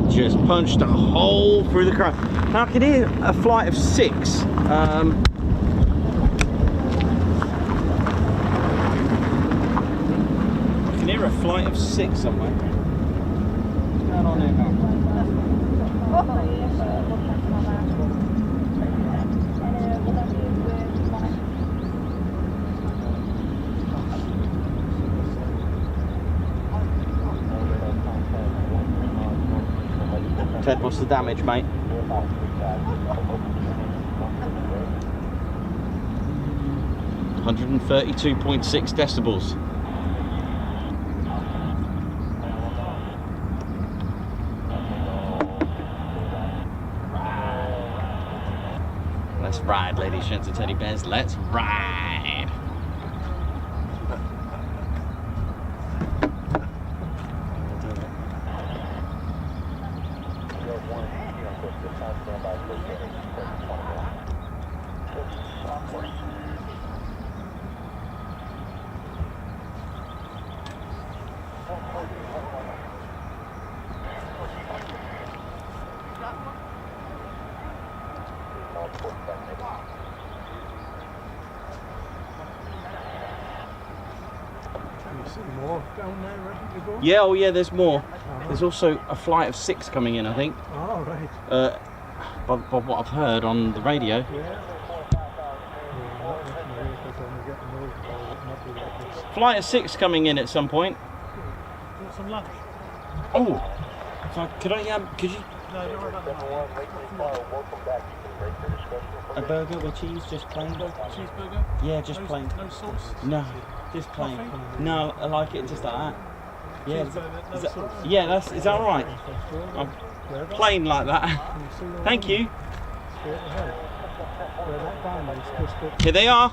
Just punched a hole through the crowd. Now I can hear a flight of 6. I can hear a flight of 6 somewhere. What's going on here now? 'Ted, what's the damage, mate? 132.6 decibels. Let's ride, ladies, gents, and teddy bears. Let's ride. More down there ready to go? Yeah, oh yeah, there's more. There's also a flight of 6 coming in, I think. Oh, right. By what I've heard on the radio. Flight of 6 coming in at some point. Want some lunch? Oh, so could you? No, don't worry about that. A burger with cheese, just plain? Cheeseburger? Yeah, just No- plain. No sauce? No, just plain. Nothing? No, I like it just like that. Yeah, Cheeseburger, no is that, sauce? yeah, is that all right? Plain like that. Thank you. Straight ahead. Where that van is just up. Here they are.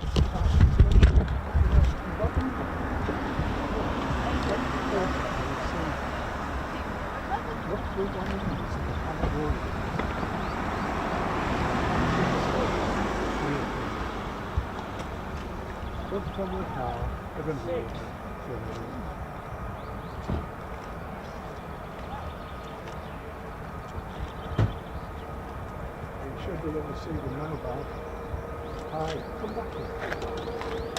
Don't come with a car. They're going to see it. You should be able to see the mobile. Hi, come back here.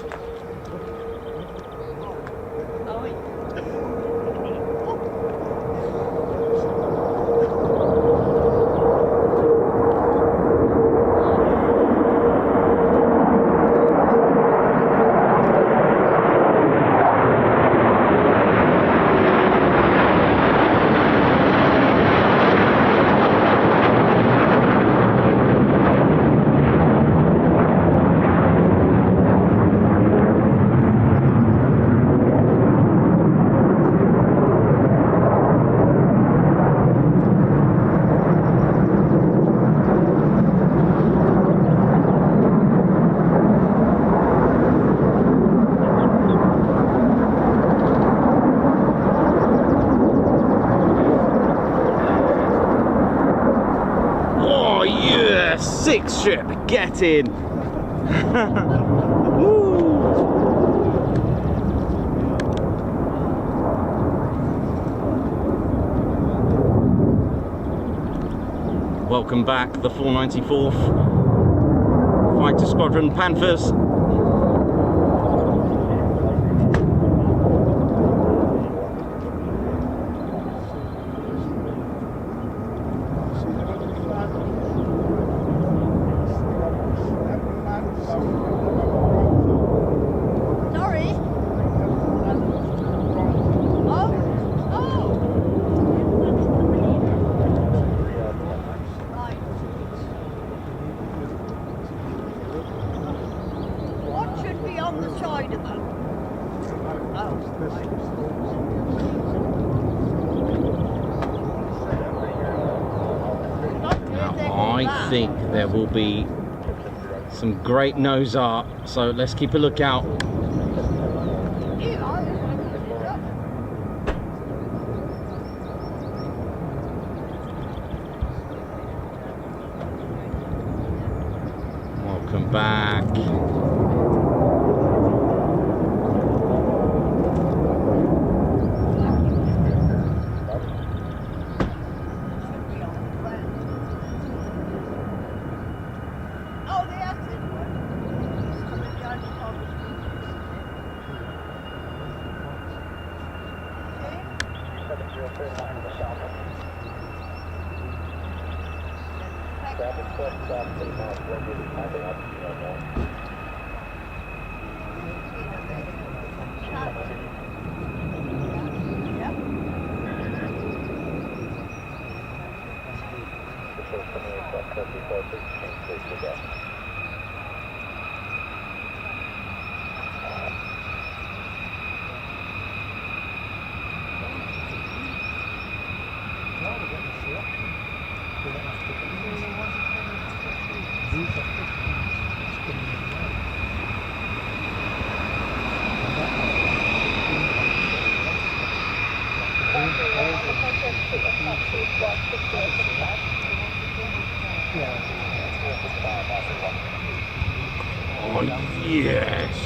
Six ship, get in. Woo. Welcome back, the 494th Fighter Squadron Panthers. I think there will be some great nose art, so let's keep a lookout. Welcome back. Oh, yes.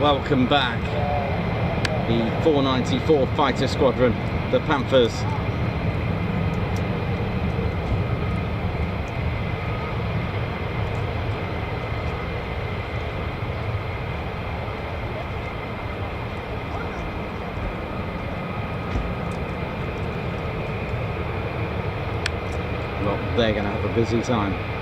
Welcome back, the 494 Fighter Squadron, the Panthers. Well, they're going to have a busy time.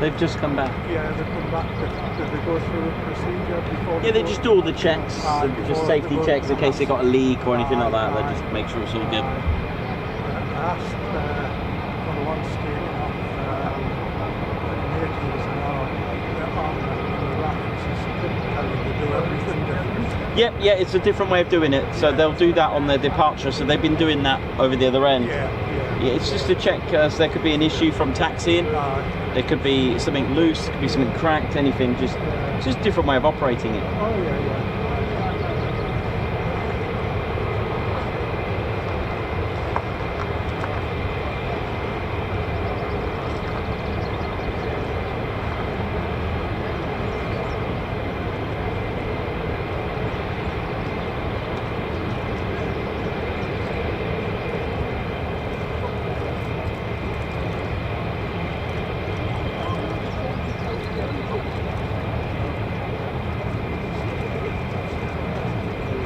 they've just come back. Yeah, they come back. Did they go through a procedure before? Yeah, they just do all the checks, just before- safety before- checks in case they got a leak or anything like that. They Aye. just make sure it's all good. I asked for the ones taken off natives now, on the rackets, couldn't tell you they do everything different. Yep, yeah, it's a different way of doing it. So they'll do that on their departure. So they've been doing that over the other end. Yeah, it's just to check so there could be an issue from taxiing. There could be something loose, could be something cracked, anything. Just a different way of operating it. Oh yeah.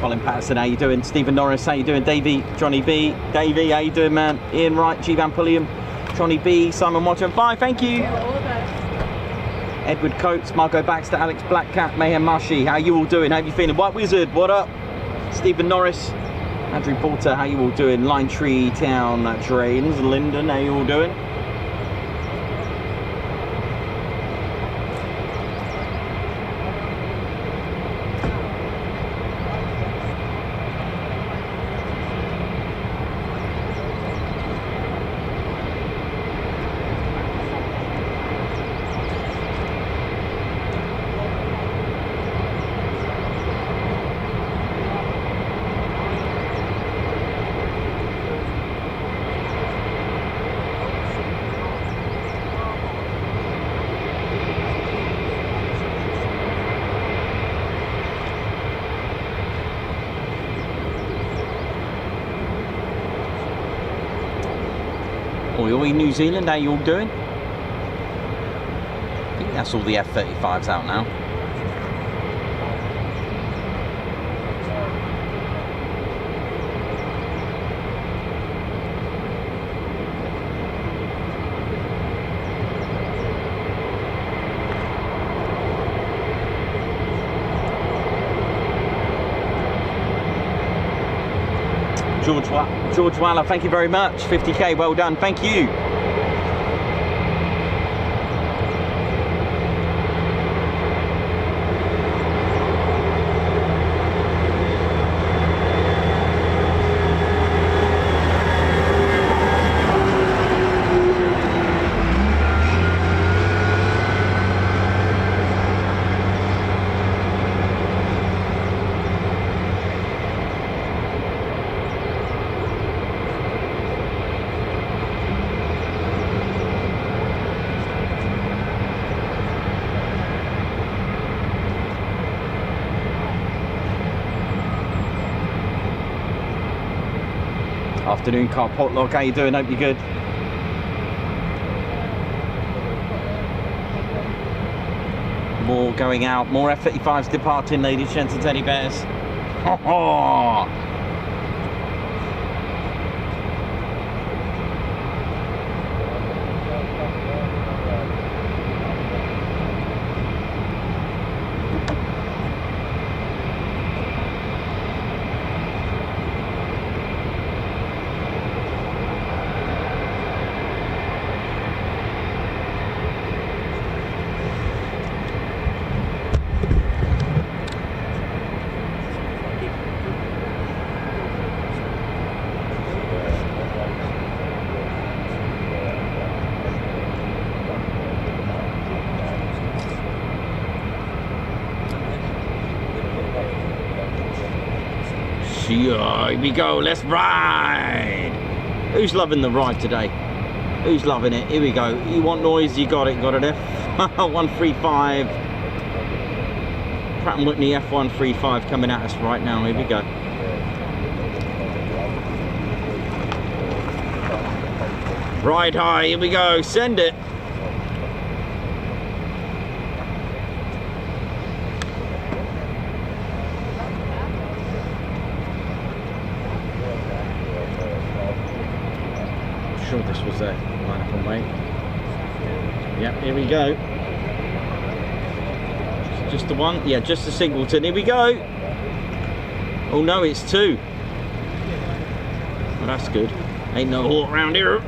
Colin Patterson, how you doing? Stephen Norris, how you doing? Davey, Johnny B, Davey, how you doing, man? Ian Wright, G Van Pulliam, Johnny B, Simon Watson, bye, thank you. Edward Coates, Margot Baxter, Alex Blackcat, Mayhem Mashi, how you all doing? How you feeling? White Wizard, what up? Stephen Norris, Andrew Porter, how you all doing? Lime Tree Town, Drains, Lyndon, how you all doing? Oi, oi, New Zealand, how you all doing? I think that's all the F-35s out now. George Waller, thank you very much. 50k, well done, thank you. Afternoon, Carl Potlock, how you doing? Hope you're good. More going out, more F-35s departing, ladies, gents and teddy bears. Ho ho! Here we go, let's ride! Who's loving the ride today? Who's loving it? Here we go. You want noise, you got it. Got an F-135. Pratt & Whitney F-135 coming at us right now. Here we go. Ride high, here we go. Send it. Sure this was a line-up on way. Yep, here we go. Just the one? Yeah, just the singleton. Here we go. Oh no, it's two. Well, that's good. Ain't no hawk around here.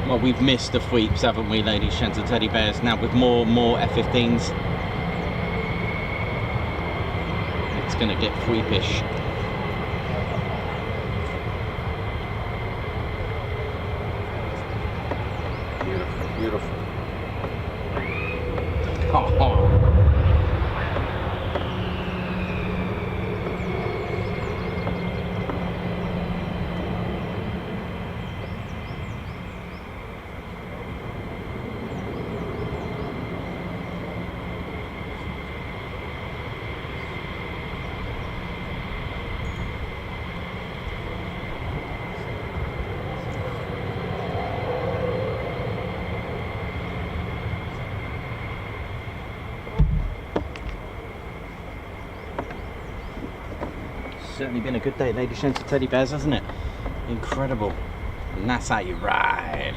Well, we've missed the sweeps, haven't we, ladies, gents and teddy bears? Now with more F-15s, it's going to get sweepish. Beautiful, beautiful. Oh. Certainly been a good day, ladies, gents and teddy bears, hasn't it? Incredible. And that's how you ride.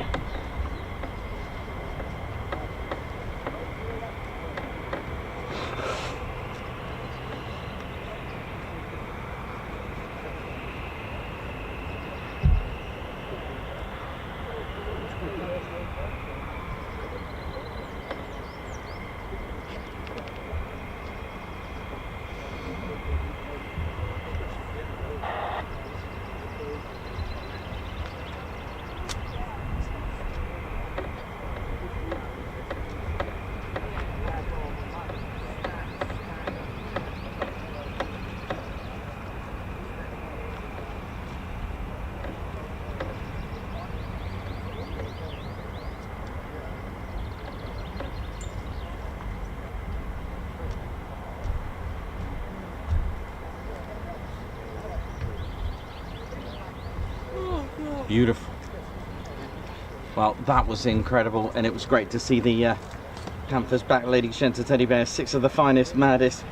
Beautiful. Well, that was incredible, and it was great to see the Panthers back, ladies, gents and teddy bears. 6 of the finest, maddest.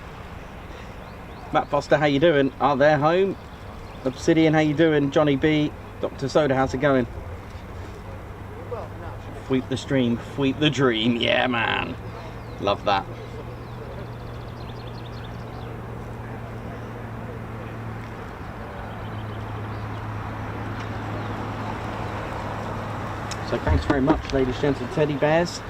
Matt Foster, how you doing? Are they home? Obsidian, how you doing? Johnny B, Dr. Soda, how's it going? Sweep the stream, sweep the dream. Yeah, man. Love that. So thanks very much, ladies, gents and teddy bears.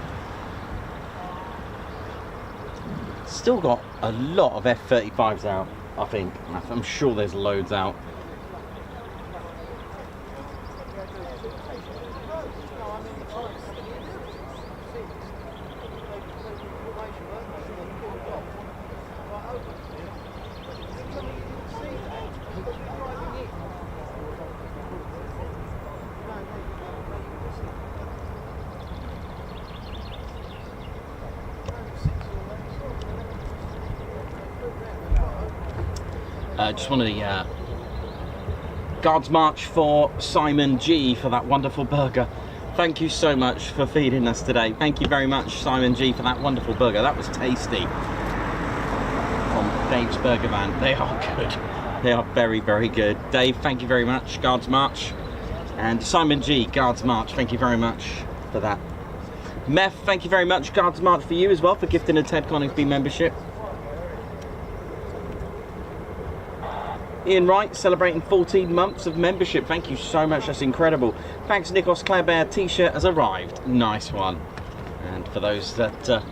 Still got a lot of F-35s out, I think. I'm sure there's loads out. Just one of the Guards March for Simon G for that wonderful burger. Thank you so much for feeding us today. Thank you very much, Simon G, for that wonderful burger. That was tasty. From Dave's Burger Van. They are good. They are very, very good. Dave, thank you very much, Guards March. And Simon G, Guards March, thank you very much for that. Meth, thank you very much, Guards March, for you as well, for gifting a Ted Coningsby membership. Ian Wright, celebrating 14 months of membership. Thank you so much, that's incredible. Thanks, Nikos Claire t-shirt has arrived. Nice one. And for those that have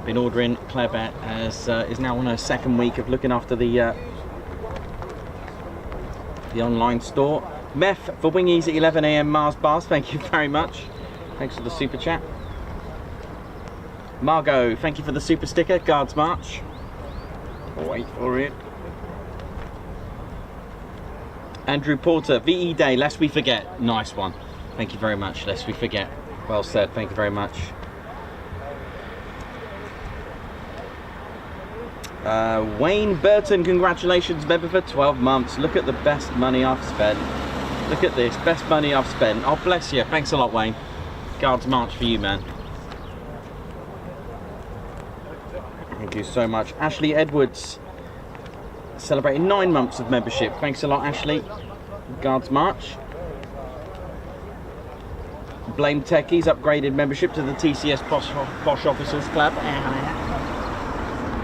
been ordering, Claire Bear is now on her second week of looking after the online store. Meth for Wingies at 11 AM Mars Bars, thank you very much. Thanks for the super chat. Margot, thank you for the super sticker, Guards March. Wait for it. Andrew Porter, VE Day, lest we forget. Nice one. Thank you very much, lest we forget. Well said, thank you very much. Wayne Burton, congratulations, member for 12 months. Look at the best money I've spent. Look at this, best money I've spent. Oh, bless you. Thanks a lot, Wayne. Guards March for you, man. Thank you so much. Ashley Edwards, celebrating 9 months of membership. Thanks a lot, Ashley. Guards March. Blame Techies, upgraded membership to the TCS Posh Officers Club.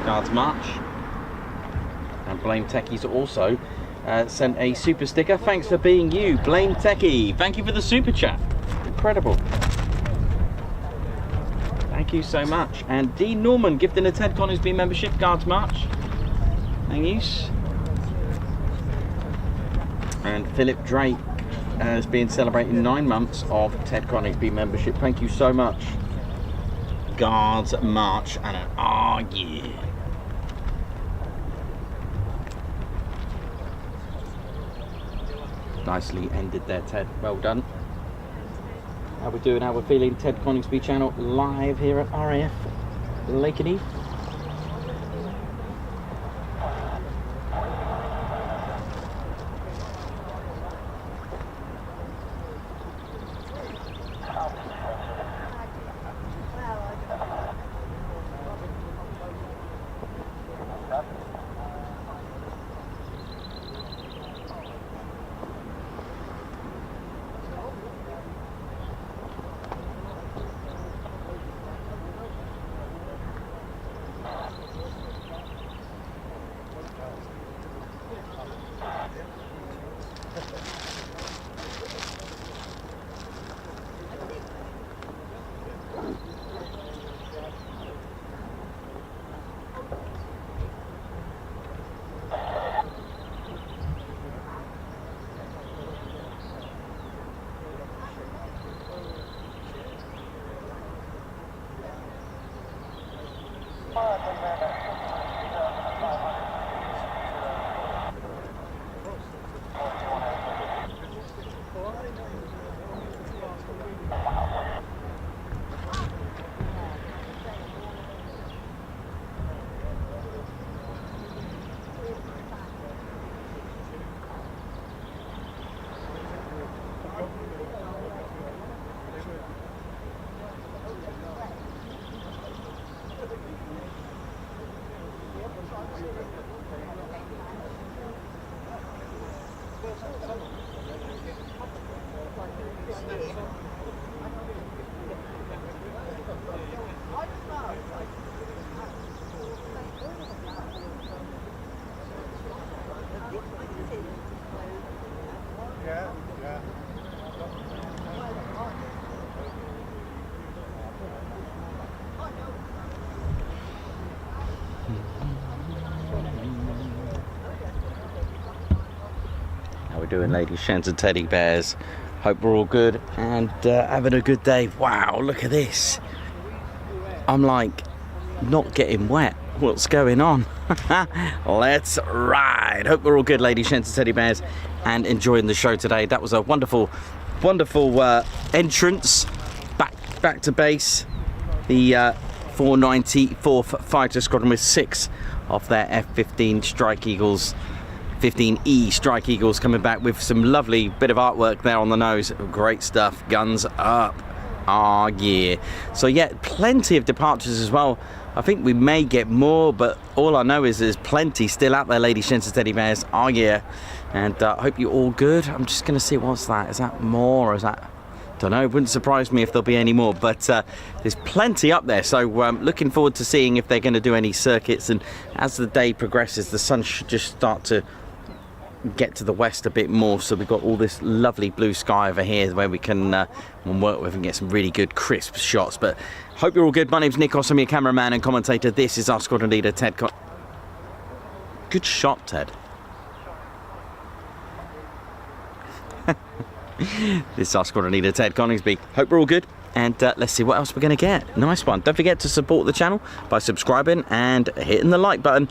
Guards March. And Blame Techies also sent a super sticker. Thanks for being you, Blame Techie. Thank you for the super chat. Incredible. Thank you so much. And Dean Norman gifting a Ted Coningsby membership. Guards March. Thank you. And Philip Drake has been celebrating 9 months of Ted Coningsby membership. Thank you so much. Guards March and an yeah. Nicely ended there, Ted. Well done. How we doing? How we're feeling? Ted Coningsby channel live here at RAF Lakenheath. Doing, ladies, gents and teddy bears. Hope we're all good and having a good day. Wow, look at this. I'm like not getting wet. What's going on? Let's ride. Hope we're all good, ladies, gents and teddy bears, and enjoying the show today. That was a wonderful entrance back to base. The 494th Fighter Squadron with 6 of their F-15 Strike Eagles, 15E Strike Eagles, coming back with some lovely bit of artwork there on the nose. Great stuff. Guns up. Yeah. So yeah, plenty of departures as well. I think we may get more, but all I know is there's plenty still out there, ladies, gents and teddy bears. Yeah. And I hope you're all good. I'm just going to see, what's that? Is that more, or is that... Don't know, it wouldn't surprise me if there'll be any more, but there's plenty up there, so looking forward to seeing if they're going to do any circuits. And as the day progresses, the sun should just start to get to the west a bit more, so we've got all this lovely blue sky over here where we can work with and get some really good crisp shots. But hope you're all good. My name's Nikos, I'm your cameraman and commentator. This is our squadron leader, Ted Good shot, Ted. This is our squadron leader, Ted Coningsby. Hope we're all good, and let's see what else we're going to get. Nice one. Don't forget to support the channel by subscribing and hitting the like button.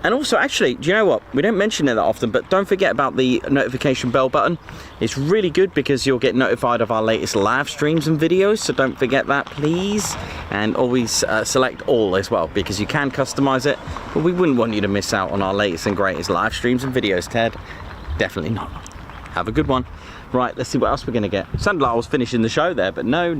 And also, actually, do you know what? We don't mention it that often, but don't forget about the notification bell button. It's really good because you'll get notified of our latest live streams and videos, so don't forget that, please. And always select all as well, because you can customize it, but we wouldn't want you to miss out on our latest and greatest live streams and videos, Ted. Definitely not. Have a good one. Right, let's see what else we're going to get. Sounded like I was finishing the show there, but no.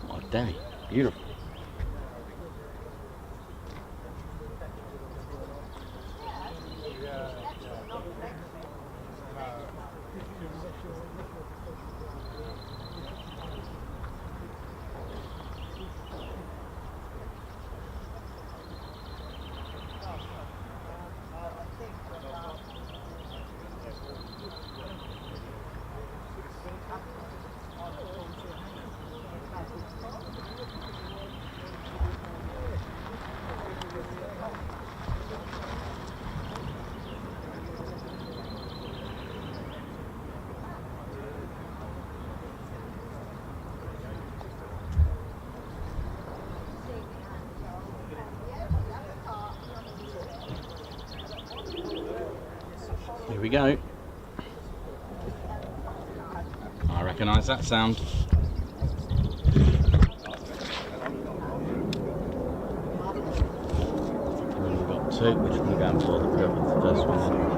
What a day. Beautiful. we go. I recognise that sound. We've got two, which we're going for the first one.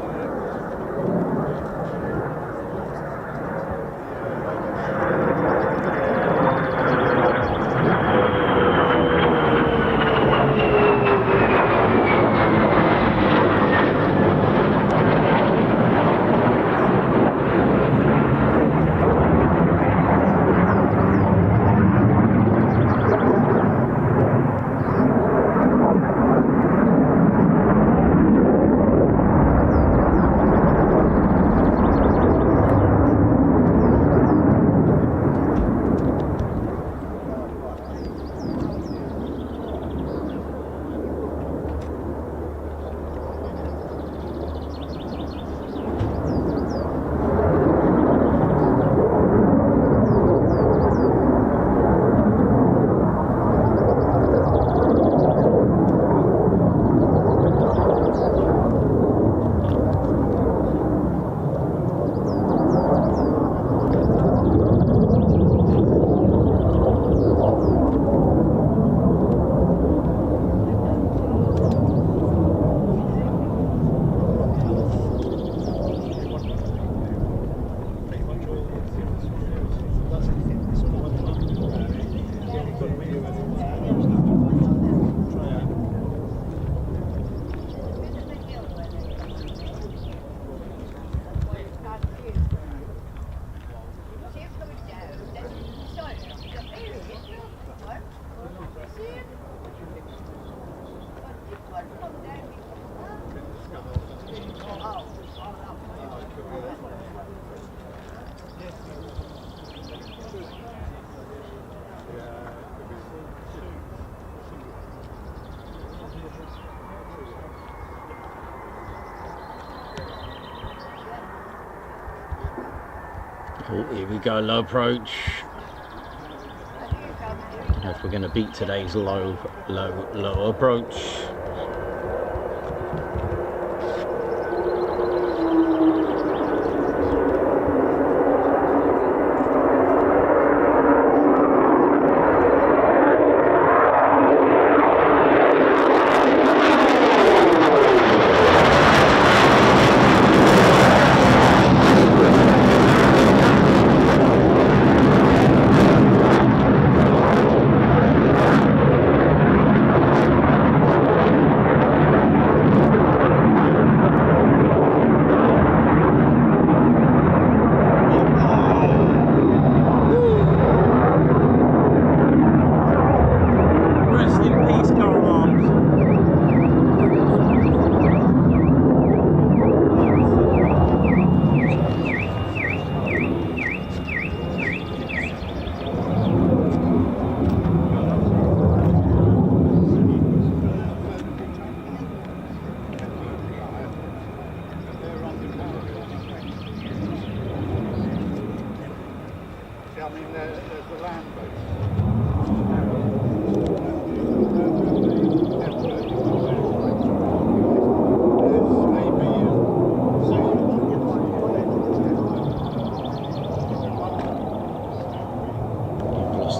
Oh, here we go, low approach. If we're going to beat today's low approach.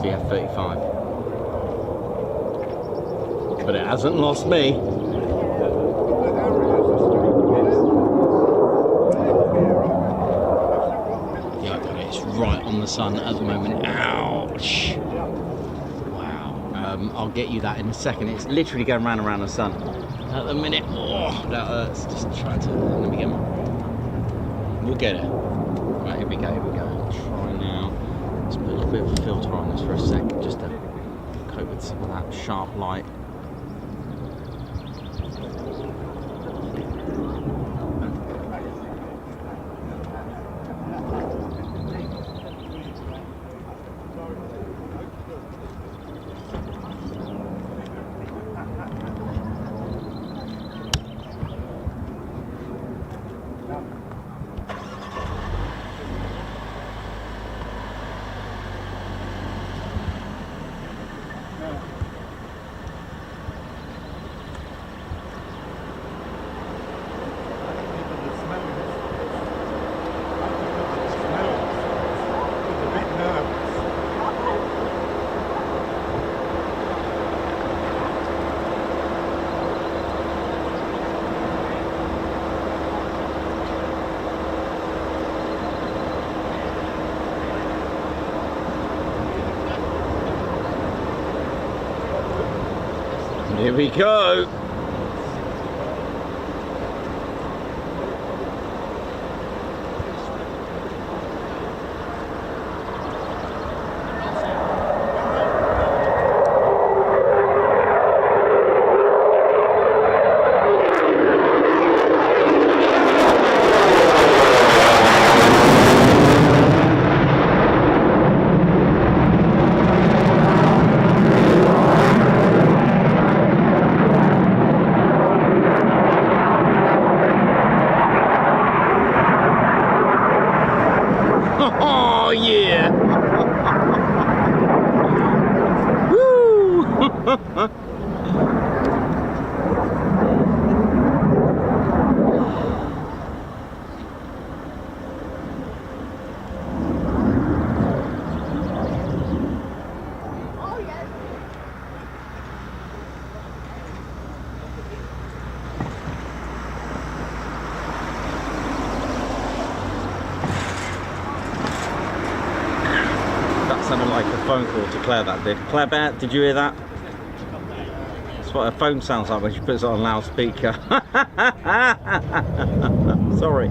The F-35, but it hasn't lost me. Yeah, okay, it's right on the sun at the moment. Ouch! Wow. I'll get you that in a second. It's literally going round and round the sun at the minute. Oh, that hurts. Just try to. Let me get my. We'll get it. Right, here we go. Here we go. Try now. Let's put a little bit of a filter on this for a sec, just to cope with some of that sharp light. Here we go. Oh yeah! Woo! That sounded like a phone call to Claire, that did. Claire Bear, did you hear that? That's what a phone sounds like when she puts it on loudspeaker. Sorry.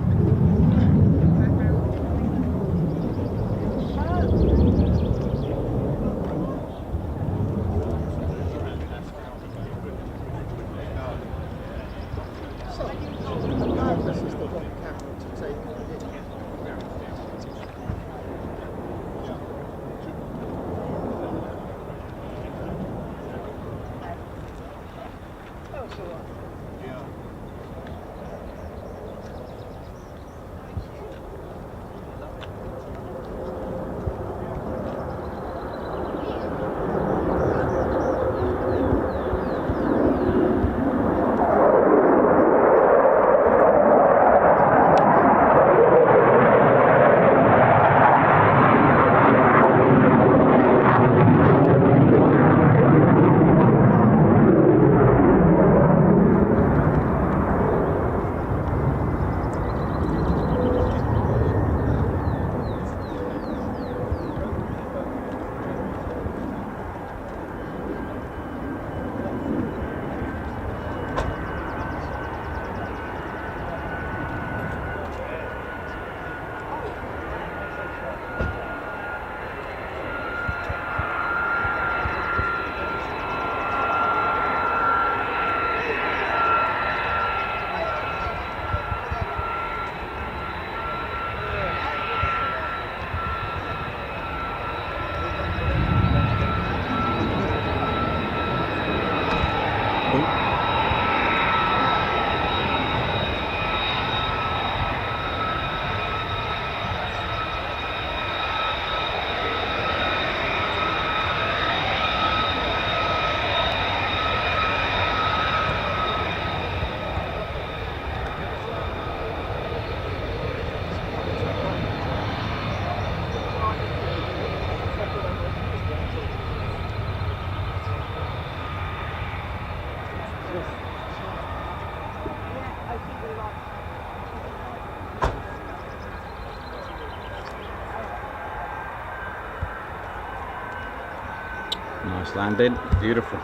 Nice landing, beautiful.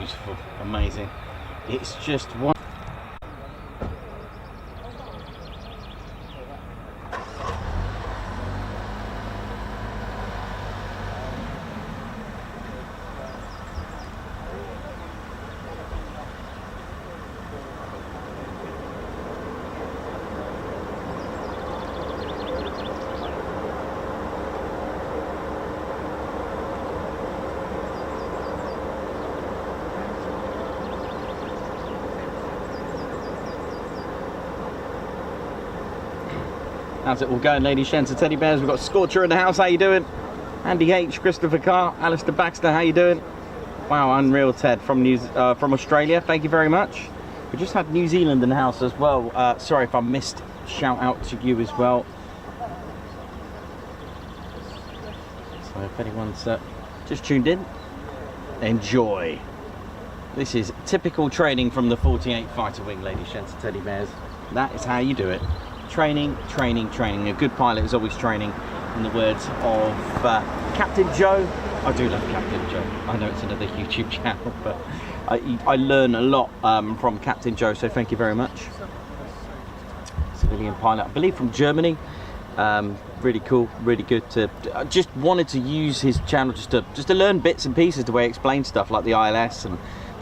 beautiful, amazing. It's just one. How's it all going, ladies, gents and teddy bears? We've got Scorcher in the house. How you doing? Andy H, Christopher Carr, Alistair Baxter. How you doing? Wow, unreal, Ted from Australia. Thank you very much. We just had New Zealand in the house as well. Sorry if I missed. Shout out to you as well. So if anyone's just tuned in, enjoy. This is typical training from the 48 Fighter Wing, ladies, gents and teddy bears. That is how you do it. Training, training, training. A good pilot is always training, in the words of Captain Joe. I do love Captain Joe. I know it's another YouTube channel, but I learn a lot from Captain Joe, so thank you very much. Civilian pilot, I believe from Germany. Really cool, really good. I just wanted to use his channel just to learn bits and pieces, the way he explains stuff like the ILS and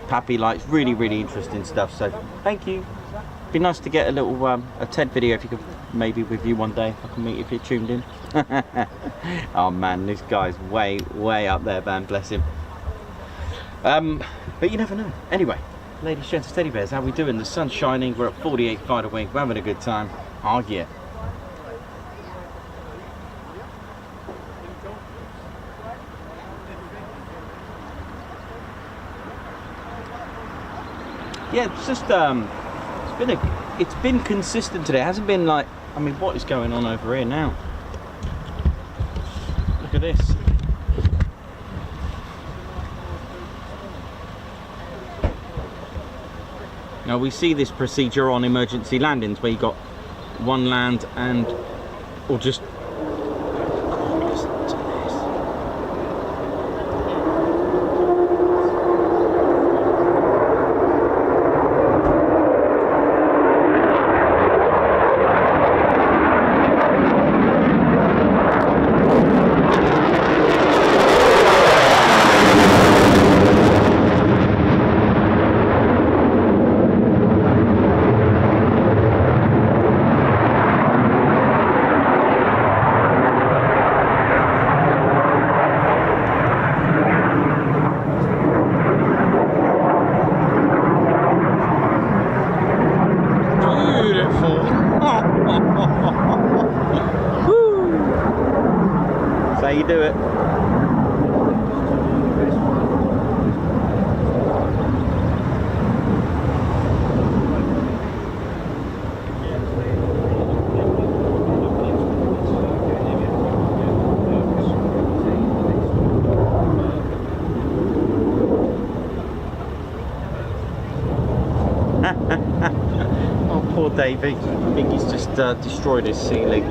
Pappy lights. Really, really interesting stuff. So thank you. Be nice to get a little a Ted video if you could, maybe with you one day. If I can meet you if you're tuned in. Oh man, this guy's way up there, man. Bless him. But you never know. Anyway, ladies, gents, and teddy bears, how we doing? The sun's shining. We're at 48 Fighter Wing. We're having a good time. Oh yeah. Yeah, it's just it's been consistent today. It hasn't been like, I mean, what is going on over here now? Look at this. Now we see this procedure on emergency landings where you got one land and or just you do it. Oh, poor Davey. I think he's just destroyed his ceiling.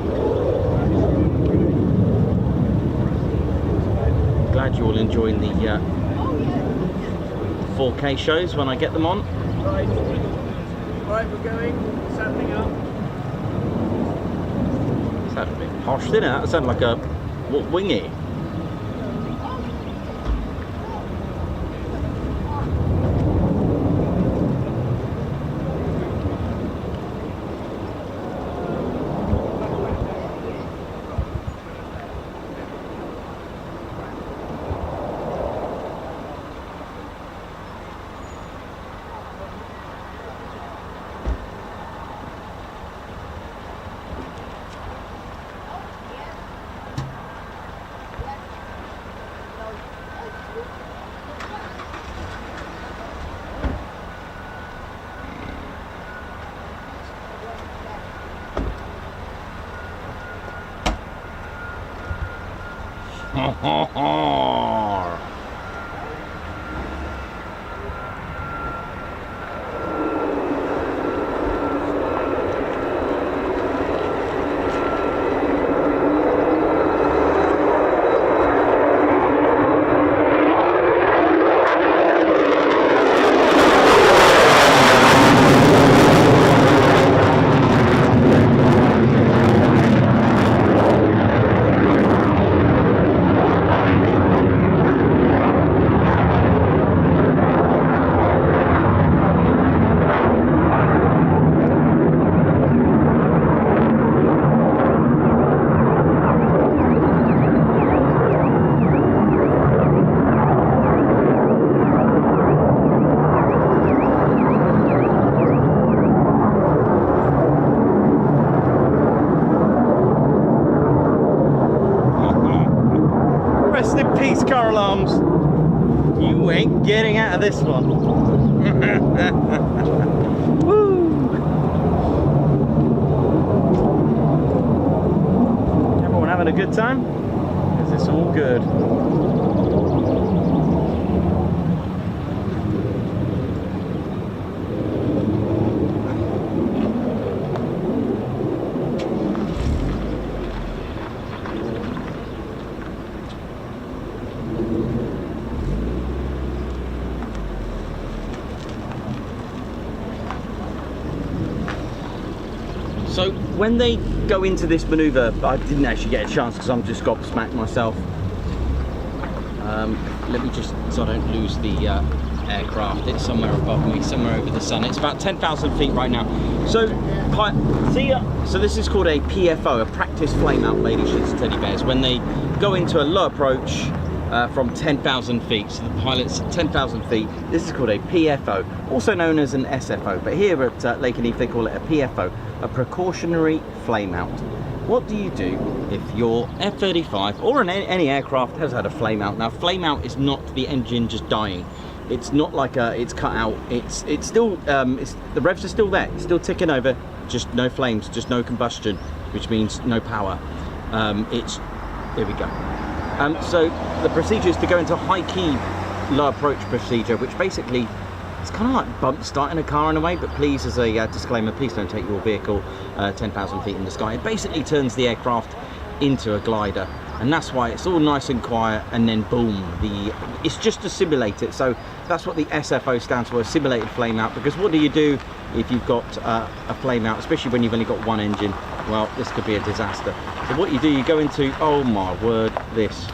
Glad you're all enjoying the 4K shows when I get them on. Right, we're going. Sampling up. Sounded a bit posh, didn't it? That sounded like a wingy. out of this one. Woo! Everyone having a good time? Is this all good? So when they go into this manoeuvre, I didn't actually get a chance because I'm just gobsmacked myself. Let me just, so I don't lose the aircraft. It's somewhere above me, somewhere over the sun. It's about 10,000 feet right now. So, so this is called a PFO, a practice flame out, ladies and teddy bears, when they go into a low approach from 10,000 feet. So the pilot's 10,000 feet. This is called a PFO, also known as an SFO, but here at Lakenheath they call it a PFO, a precautionary flame out. What do you do if your F-35 or any aircraft has had a flame out? Now, flame out is not the engine just dying. It's not like it's cut out. It's still the revs are still there. It's still ticking over. Just no flames, just no combustion, which means no power. Here we go. So the procedure is to go into high key low approach procedure, which basically it's kind of like bump starting a car in a way, but please, as a disclaimer, please don't take your vehicle 10,000 feet in the sky. It basically turns the aircraft into a glider, and that's why it's all nice and quiet, and then boom, it's just to simulate it. So that's what the SFO stands for, a simulated flame out, because what do you do if you've got a flame out, especially when you've only got one engine? Well, this could be a disaster. So what you do, you go into, oh my word, this.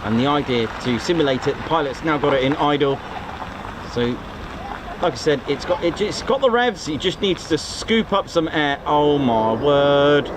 And the idea to simulate it, the pilot's now got it in idle. So, like I said, it's got the revs. It just needs to scoop up some air. Oh my word!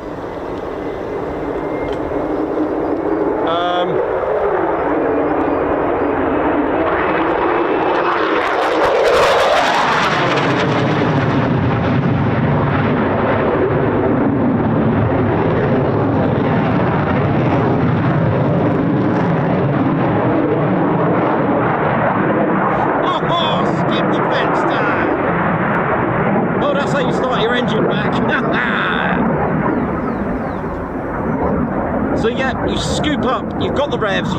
So yeah, you scoop up, you've got the revs,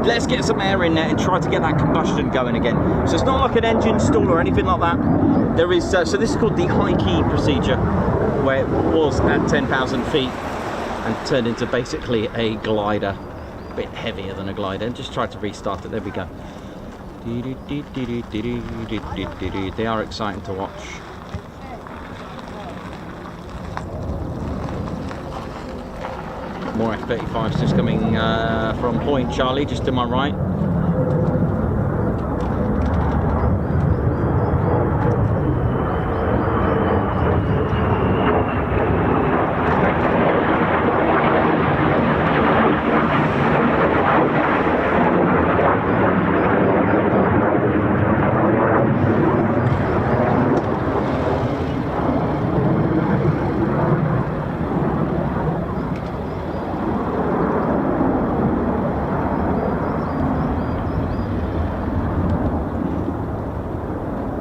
let's get some air in there and try to get that combustion going again. So it's not like an engine stall or anything like that. There is, so this is called the high key procedure, where it was at 10,000 feet and turned into basically a glider, a bit heavier than a glider, and just try to restart it. There we go. They are exciting to watch. More F-35s just coming from Point Charlie, just to my right.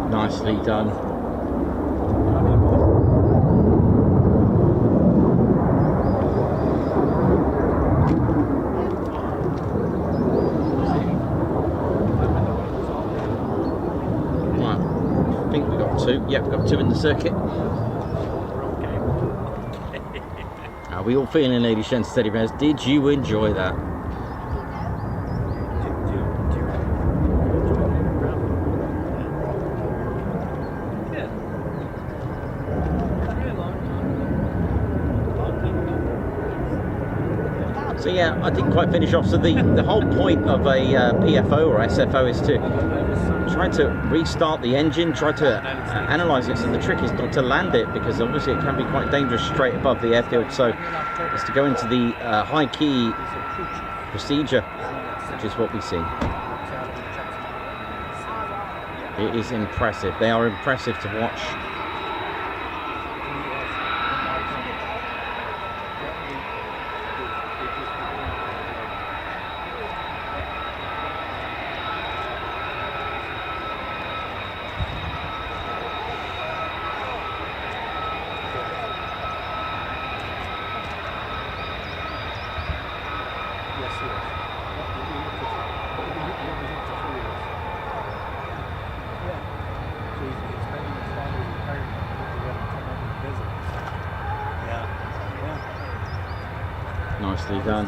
Nicely done. Right, I think we got two. Yep, we've got two in the circuit. Are we all feeling, ladies and teddy bears? Did you enjoy that? So yeah, I didn't quite finish off. So the whole point of a PFO or SFO is to try to restart the engine, try to analyse it. So the trick is not to land it, because obviously it can be quite dangerous straight above the airfield. So it's to go into the high key procedure, which is what we see. It is impressive. They are impressive to watch. nicely done.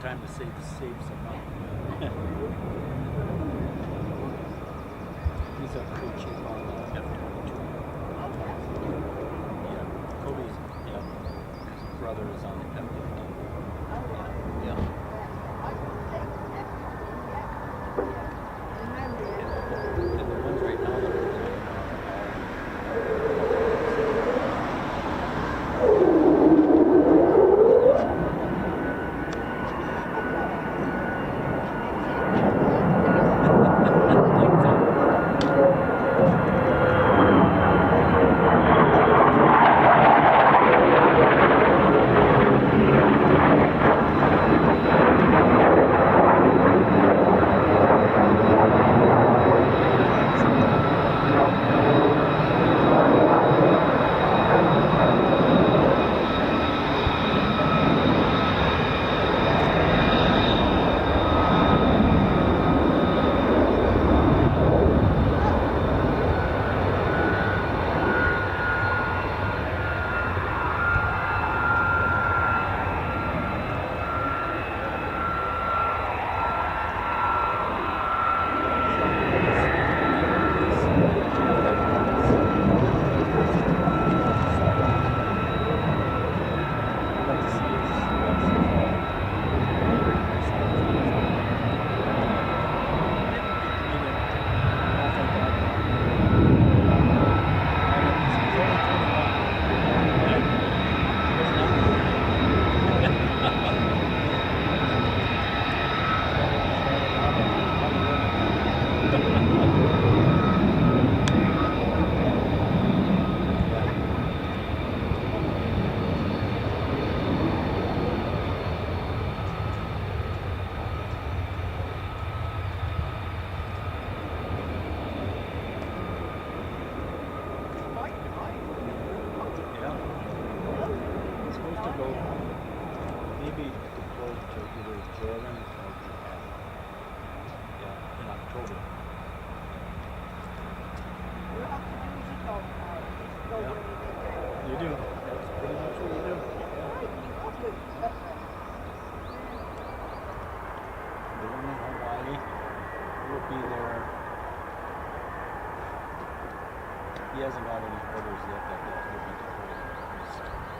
Time to save some money. He's a crew chief on the F-22. Yeah, Cody's, his brother is on the F-15. Yeah. And the ones right now that are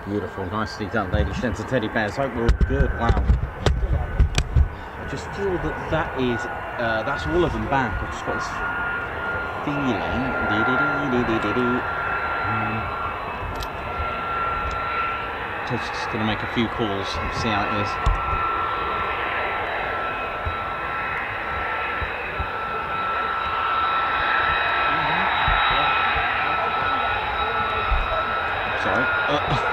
beautiful, nicely done, ladies and gents, teddy bears. Hope we're all good. Wow. I just feel that is that's all of them back. I've just got this feeling. So just gonna make a few calls and see how it is. Gotcha.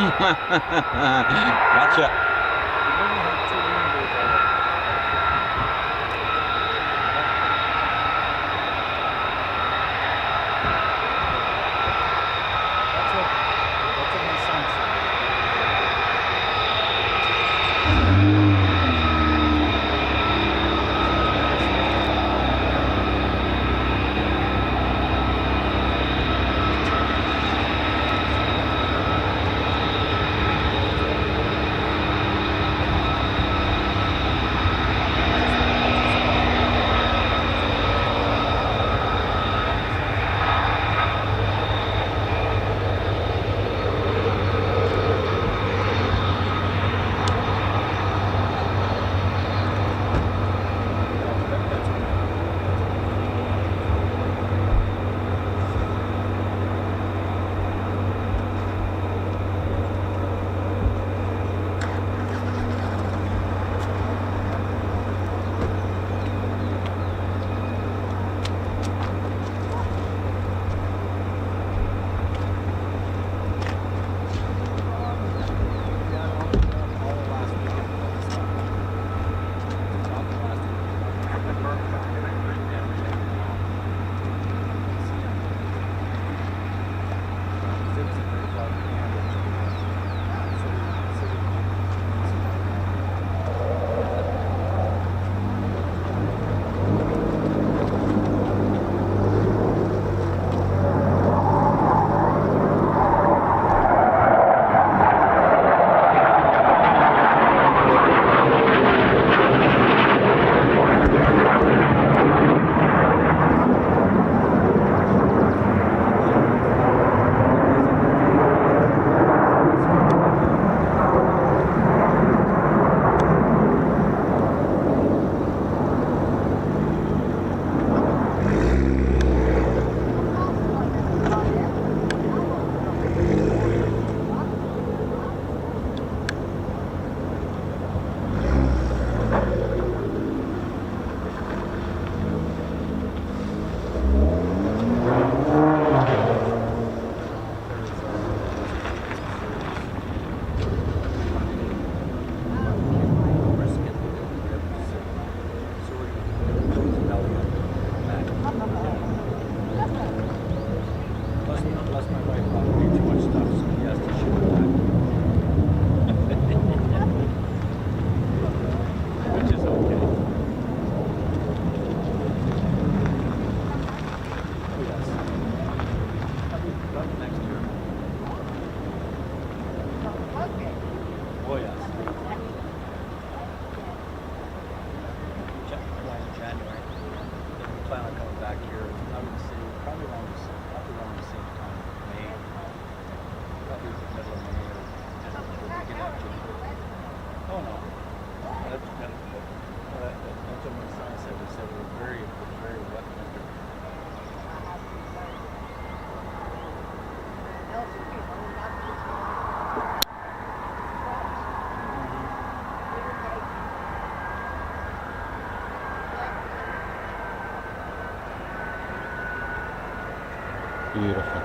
Beautiful.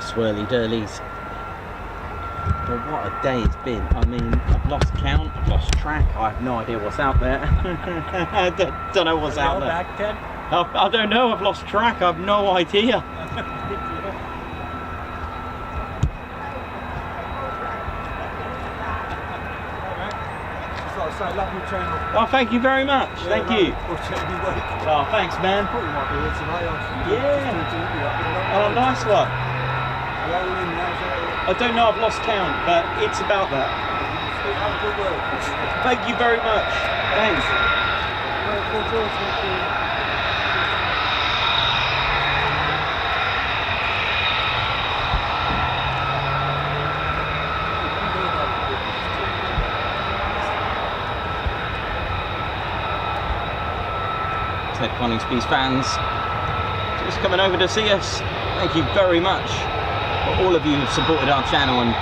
Swirly dirlies. But what a day it's been. I mean, I've lost count, I've lost track, I have no idea what's out there. I don't know what's out there. Back, Ted? I don't know, I've lost track, I have no idea. Love your channel. Oh, thank you very much. Yeah, thank you. Oh, thanks, man. I thought you might be here tonight. Yeah. Oh, nice one. I don't know, I've lost count, but it's about that. Thank you very much. Thanks. Ted Coningsby's fans just coming over to see us. Thank you very much for all of you who've supported our channel, and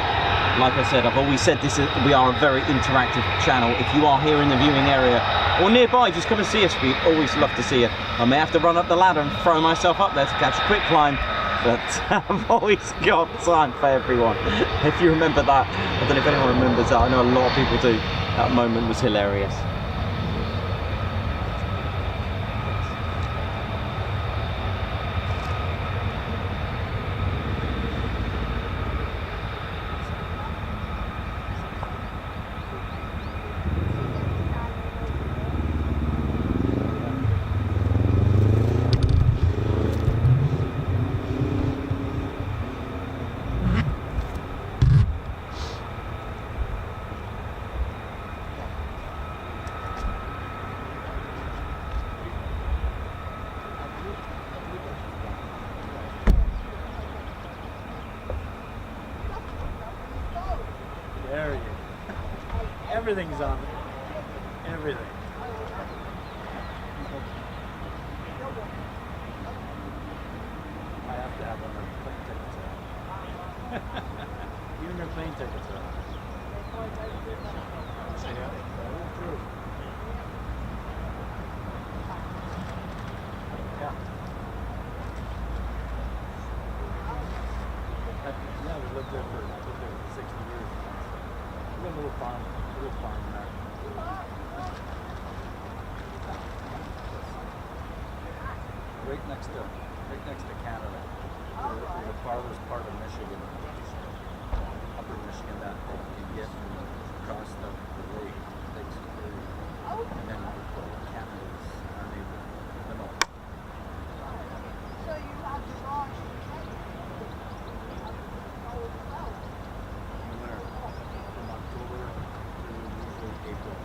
like I said, I've always said this, we are a very interactive channel. If you are here in the viewing area, or nearby, just come and see us. We'd always love to see you. I may have to run up the ladder and throw myself up there to catch a quick climb, but I've always got time for everyone. If you remember that, I don't know if anyone remembers that. I know a lot of people do. That moment was hilarious. There you go. Everything's on there. Everything. I have to have one of the plane tickets out. Even their plane tickets out. Yeah, true. Yeah. Yeah, we lived there for 60 years. We got a little farm there. Right next to Canada. We're the farthest part of Michigan, upper Michigan, that you can get across the lake, Lake Superior. And then Canada's our neighbor, the north. So you have to launch. From October to usually April.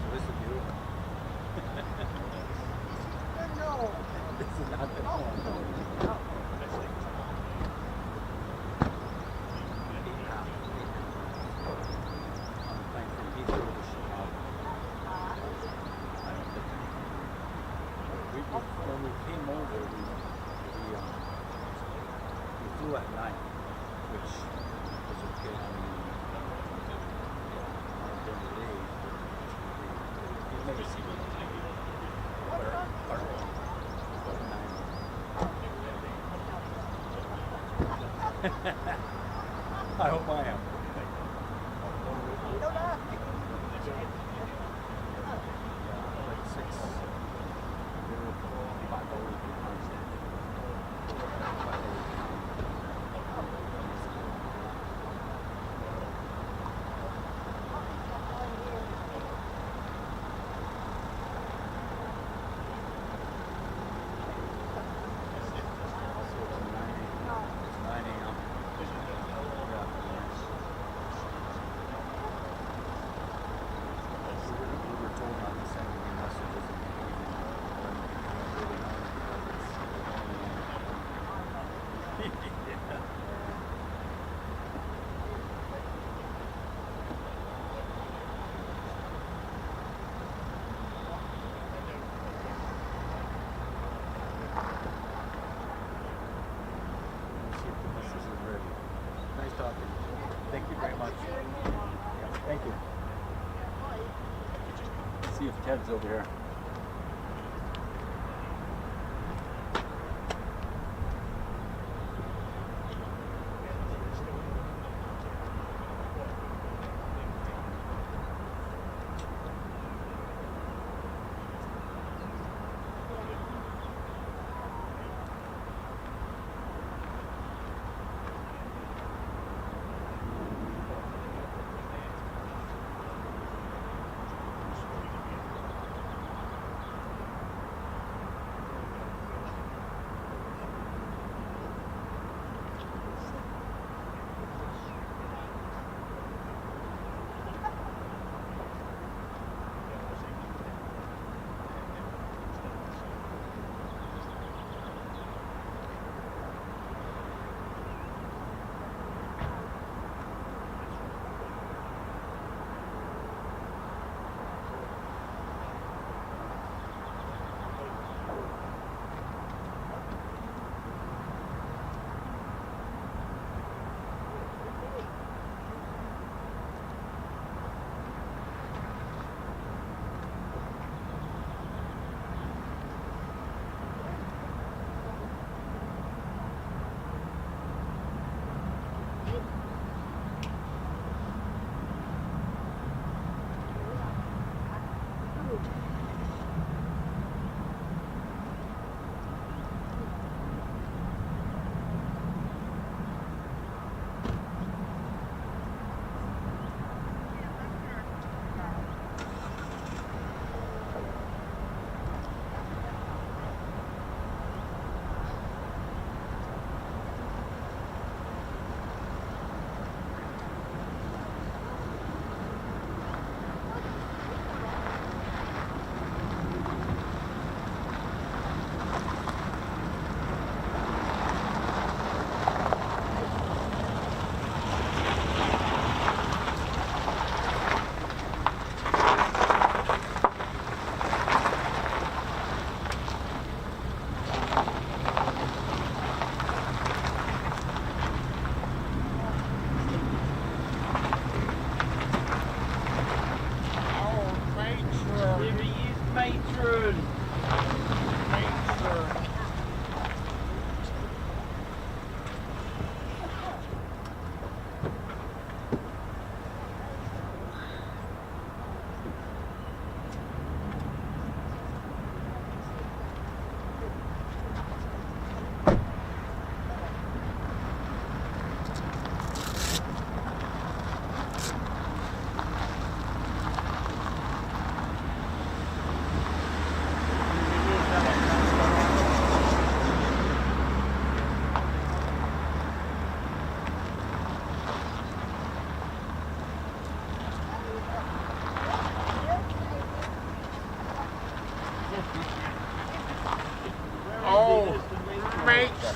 So this is beautiful. No. This is not the norm. On the plane from Heathrow to Chicago. When we came over, we flew at night, which was okay. I mean, during the day, you've never seen it. I hope I am. Like 6, 5 hours behind. Nice talking. Thank you very much. Thank you. See if Ted's over here.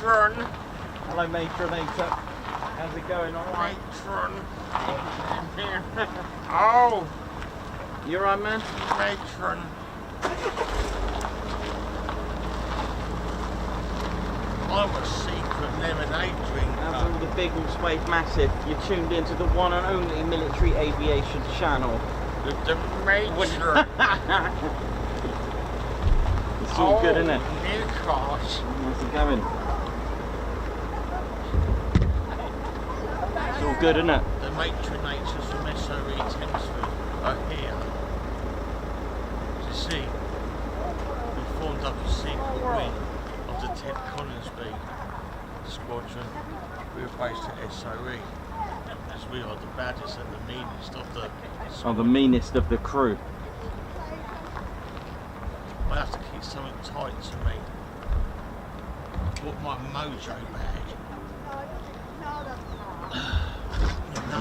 Matron. Hello, Matron. How's it going? All right? Matron. Oh, You all right, man? Matron. I'm a secret lemonade drinker. How's all the big and swayed massive? You're tuned into the one and only military aviation channel. The Matron. It's all good, isn't it? Nikos. How's it going? It's all good, isn't it? The matronators from SOE Thamesford are here. You see, we formed up a secret wing of the Ted Coningsby Squadron. We were based at SOE, because we are the baddest and the meanest of the Oh, the meanest of the crew. I have to keep something tight to me. What my mojo bag.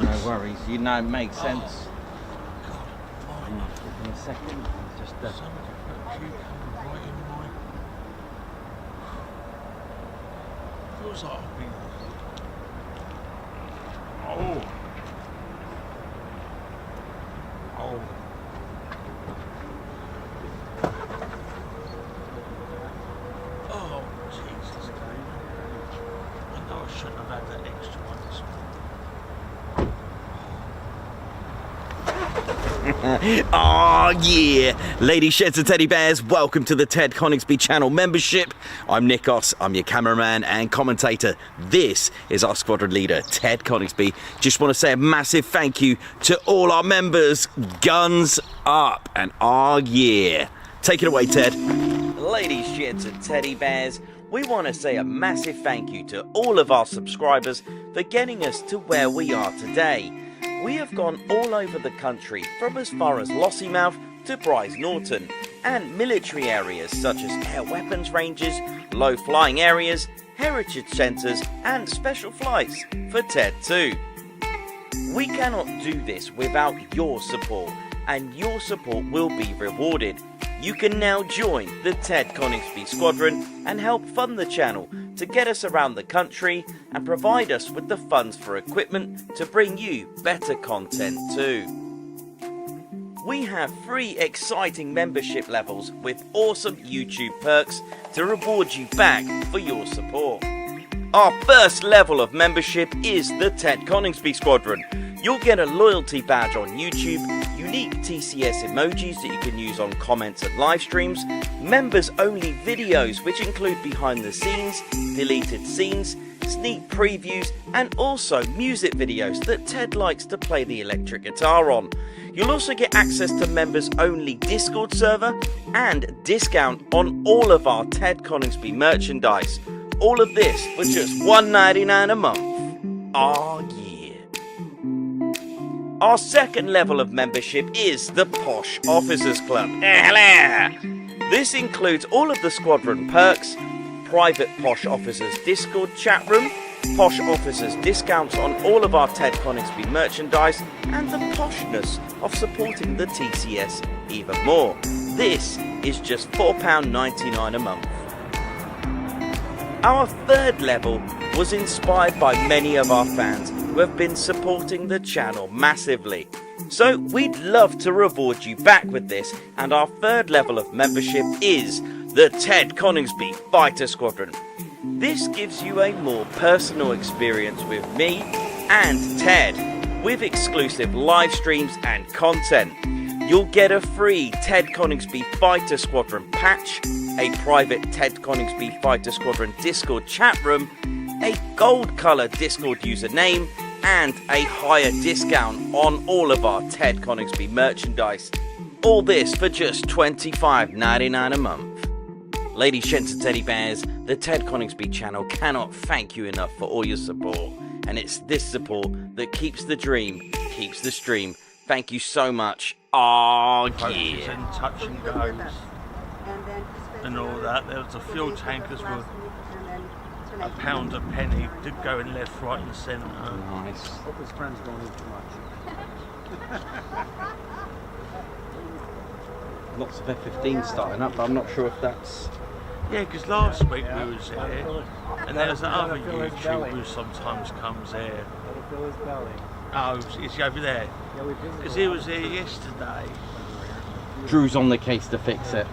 No worries, you know it makes sense. God, fine. In a second, just Somebody put a cucumber right in my... Feels like I've been... Oh. Oh. Oh, Jesus, David. I know I shouldn't have had that extra one this morning. Oh yeah! Ladies, sheds and teddy bears, welcome to the Ted Coningsby channel membership. I'm Nikos, I'm your cameraman and commentator. This is our squadron leader, Ted Coningsby. Just want to say a massive thank you to all our members. Guns up and oh yeah! Take it away, Ted. Ladies, sheds and teddy bears, we want to say a massive thank you to all of our subscribers for getting us to where we are today. We have gone all over the country, from as far as Lossiemouth to Bryce Norton, and military areas such as air weapons ranges, low flying areas, heritage centres and special flights for TED 2. We cannot do this without your support, and your support will be rewarded. You can now join the Ted Coningsby Squadron and help fund the channel to get us around the country and provide us with the funds for equipment to bring you better content too. We have 3 exciting membership levels with awesome YouTube perks to reward you back for your support. Our first level of membership is the Ted Coningsby Squadron. You'll get a loyalty badge on YouTube, unique TCS emojis that you can use on comments and live streams, members only videos which include behind the scenes, deleted scenes, sneak previews and also music videos that Ted likes to play the electric guitar on. You'll also get access to members only Discord server and discount on all of our Ted Coningsby merchandise. All of this for just $1.99 a month. Oh yeah. Our second level of membership is the Posh Officers Club. This includes all of the squadron perks, private Posh Officers Discord chat room, Posh Officers discounts on all of our Ted Coningsby merchandise, and the poshness of supporting the TCS even more. This is just £4.99 a month. Our third level was inspired by many of our fans who have been supporting the channel massively. So we'd love to reward you back with this, and our third level of membership is the Ted Coningsby Fighter Squadron. This gives you a more personal experience with me and Ted, with exclusive live streams and content. You'll get a free Ted Coningsby Fighter Squadron patch, a private Ted Coningsby Fighter Squadron Discord chat room, a gold colour Discord username, and a higher discount on all of our Ted Coningsby merchandise. All this for just $25.99 a month. Ladies, gents and teddy bears, the Ted Coningsby channel cannot thank you enough for all your support. And it's this support that keeps the dream, keeps the stream. Thank you so much. Oh yeah. And touch and goes and all that. There was the fuel tankers were a pound a penny, did go in left, right and centre. Nice. Hope his friends don't eat too much. Lots of F-15 starting up, but I'm not sure if that's Yeah, because last week we was there, and there's that other YouTuber who sometimes comes there. Oh, is he over there? Because he was here yesterday. Drew's on the case to fix it.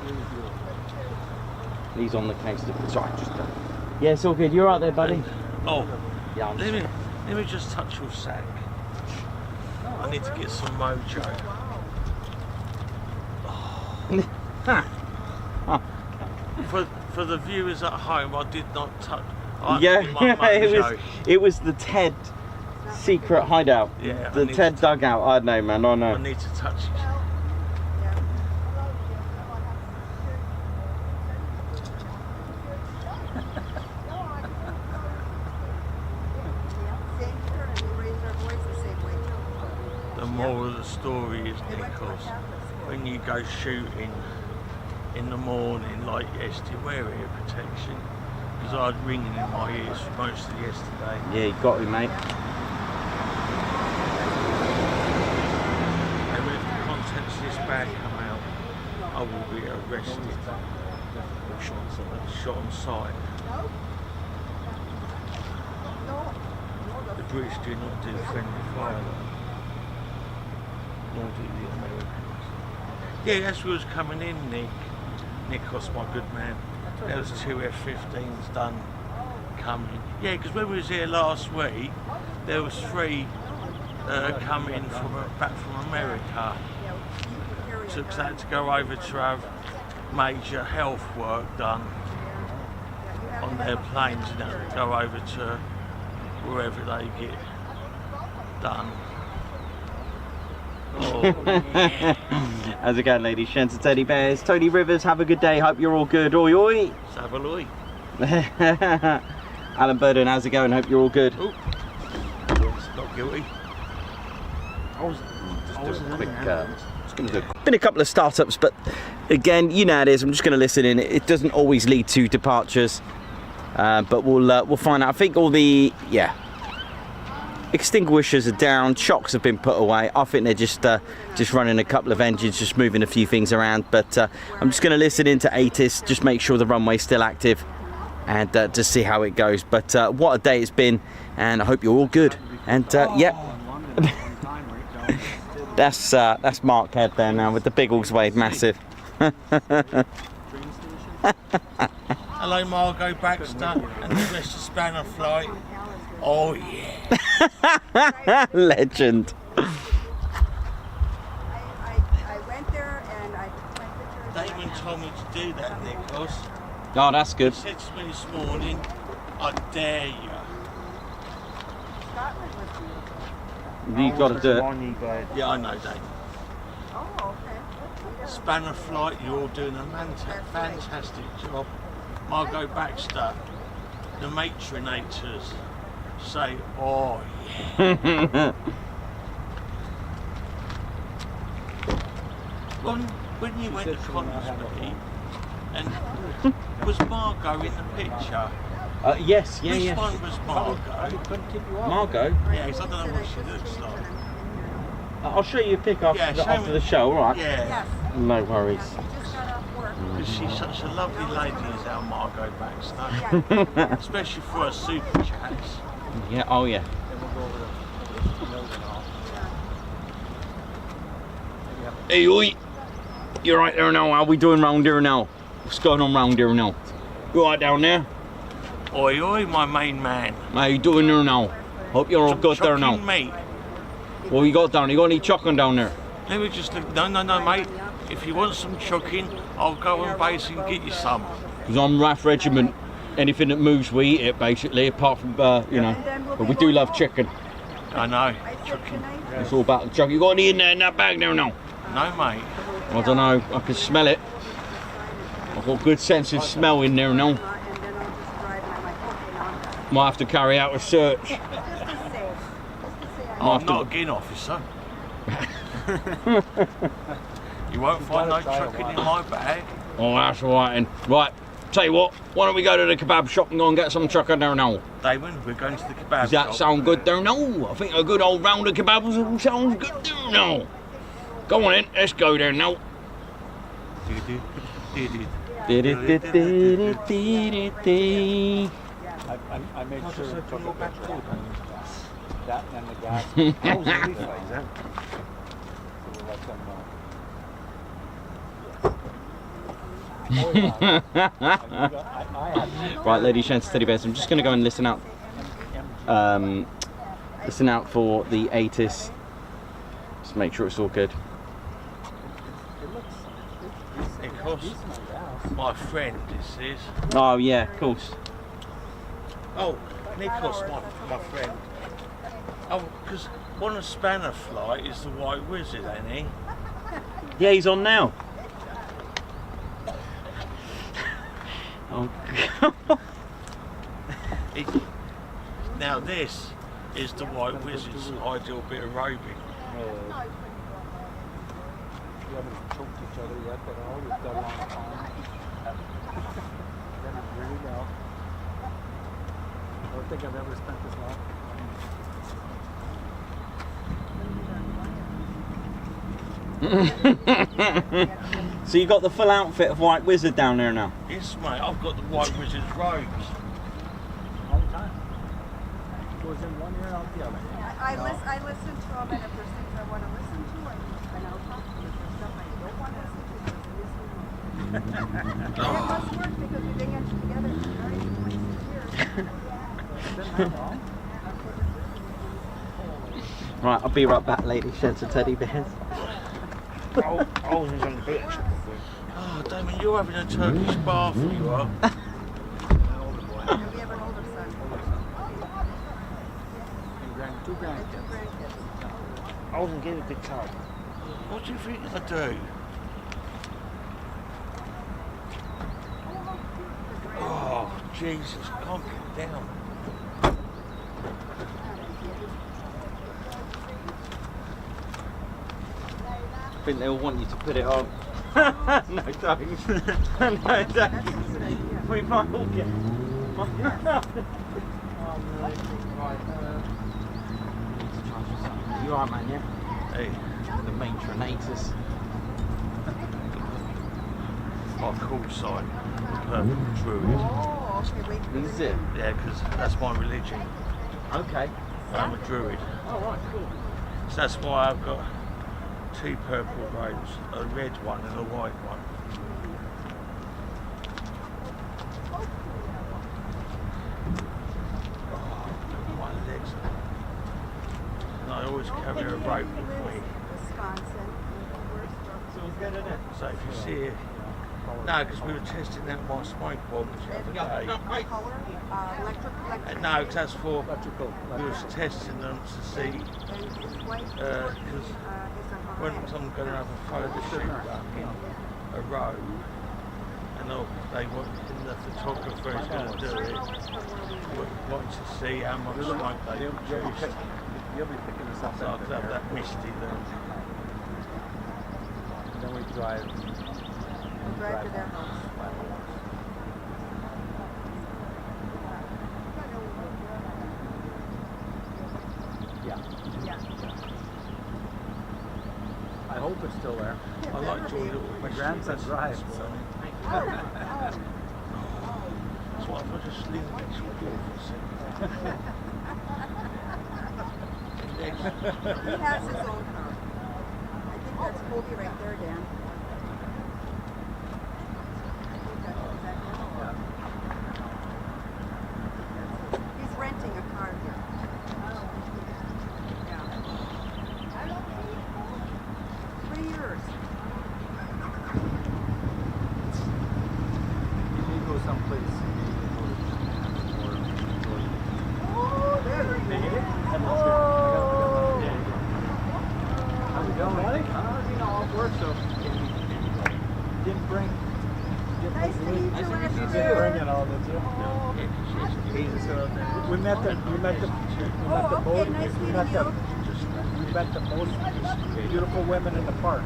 He's on the case to fix it. Sorry, just yeah, it's all good. You're right there, buddy. Oh, yeah. Let me just touch your sack. I need to get some mojo. For the viewers at home, I did not touch. It was the Ted secret hideout. Yeah, the Ted dugout. I know, man. I know. I need to touch it. The moral of the story is, Nichols, when you go shooting in the morning like yesterday, wear ear protection, because I had ringing in my ears for most of yesterday. Yeah, you got me, mate. And if the contents of this bag come out, I will be arrested. Shot on sight. The British do not do friendly fire, nor do the Americans. Yeah, as we was coming in, Nikos, my good man, there was 2 F-15s done coming. Yeah, because when we was here last week, there was 3 coming back from America. Took that to go over to have major health work done on their planes, and that to go over to wherever they get done. Oh. How's it going, ladies, gents and teddy bears? Tony Rivers, have a good day. Hope you're all good. Oi, oi. Savaloy. Alan Burden, how's it going? Hope you're all good. Oh. Not guilty. Been a couple of startups, but again, you know how it is. I'm just going to listen in. It doesn't always lead to departures, but we'll find out. I think all the extinguishers are down, shocks have been put away. I think they're just running a couple of engines, just moving a few things around. But I'm just going to listen into ATIS, just make sure the runway's still active, and just see how it goes. But what a day it's been, and I hope you're all good. And yeah. That's Mark Head there now with the Biggles wave, massive. Hello, Margot Baxter and the rest of Spanner Flight. Oh yeah. Legend. I went there and I took my pictures. Damon told me to do that, Nicholas. Oh, that's good. He said to me this morning, I dare you. Scotland was You've got to do it. Yeah, I know, Dave. Oh, okay. Spanner Flight, you're all doing a fantastic job. Margot Baxter, the matronators say, oh yeah. when you went to Coningsby, and was Margot in the picture? Yes, Which one was Margot? Margot? Yeah, 'cause I don't know what she looks like. I'll show you a pic after the show, alright? Yeah. No worries. Because she's such a lovely lady, is our Margot Baxter. Especially for her super chats. Yeah, oh yeah. Hey, oi! You're right there now, how we doing round here now? What's going on round here now? You alright down there? Oi, oi, my main man. How you doing there now? Hope you're all good there now. Mate. What you got down? You got any chucking down there? Let me just look. No, mate. If you want some chucking, I'll go on base and get you some. Because I'm RAF Regiment. Anything that moves, we eat it, basically, apart from, you know. But we do love chicken. I know. Chucking. It's all about the chuck. You got any in there in that bag there now? No, mate. I don't know. I can smell it. I've got a good sense of smell in there now. Might have to carry out a search. I'm not a GIN officer. You won't find no chucking in my bag. Oh, that's all right then. Right, tell you what, why don't we go to the kebab shop and go and get some chucking there now? Damon, we're going to the kebab shop. Does that sound good there now? I think a good old round of kebabs sounds good there now. Go on in, let's go there now. I made sure to go back to that and then the gas. That was a rephase, huh? To let them know. Right, ladies, gents, teddy bears. I'm just going to go and listen out. Listen out for the ATIS. Just make sure it's all good. Because my friend, this is. Oh yeah, of course. Oh, Nikos, my friend. Oh, because on a spanner flight is the White Wizard, ain't he? Yeah, he's on now. Oh God. Now this is the White Wizard's ideal bit of roving. We haven't choked each other yet at all. We've done a long time. That is really well. I don't think I've ever spent this long. So you got the full outfit of White Wizard down there now? Yes, mate. I've got the White Wizard's robes. All the time. Goes in one ear, out the other. I listen to them, and if there's things I want to listen to, and I'll talk to you. If there's stuff I don't want to listen to, there's a listening mode. And it must work because we've been together for 26 years. Right, I'll be right back, ladies, gents and teddy bears. Oh, Damon, you're having a Turkish bath, you are. We have an older son. Two grandkids. I wasn't getting a good time. What do you think I do? Oh, Jesus, calm down. I think they'll want you to put it on. No, don't. No, don't. We might all get. You are, man, yeah? Hey, the matronators. my call sign, the purple druid. Oh, okay, wait. Is it? Yeah, because that's my religion. Okay. I'm a druid. Oh, right, cool. So that's why I've got two purple robes, a red one and a white one. Oh, my legs. And I always carry a rope with me. So if you see it, no, because we were testing out my smoke bombs the other day. No, because that's for, we was testing them to see, because when someone's going to have a photo shoot in a row, and they want, and the photographer is going to do it, wanting to see how much smoke they produce. You'll be picking this up. So I could have that misty then. Then we drive. Drive to their house. Yeah. Yeah. I hope it's still there. I like your little My grandson drives, so. That's why if I just leave next to the door for a second. He has his own car. I think that's Colby right there, Dan. He's renting a car here. Yeah. 3 years. You go someplace. Oh, there he is. How's it going, buddy? You know, off work, so didn't bring. Nice to meet you, Didn't Reggie. bring it all, did you? We met the okay, nice meeting you. We met the most beautiful women in the park.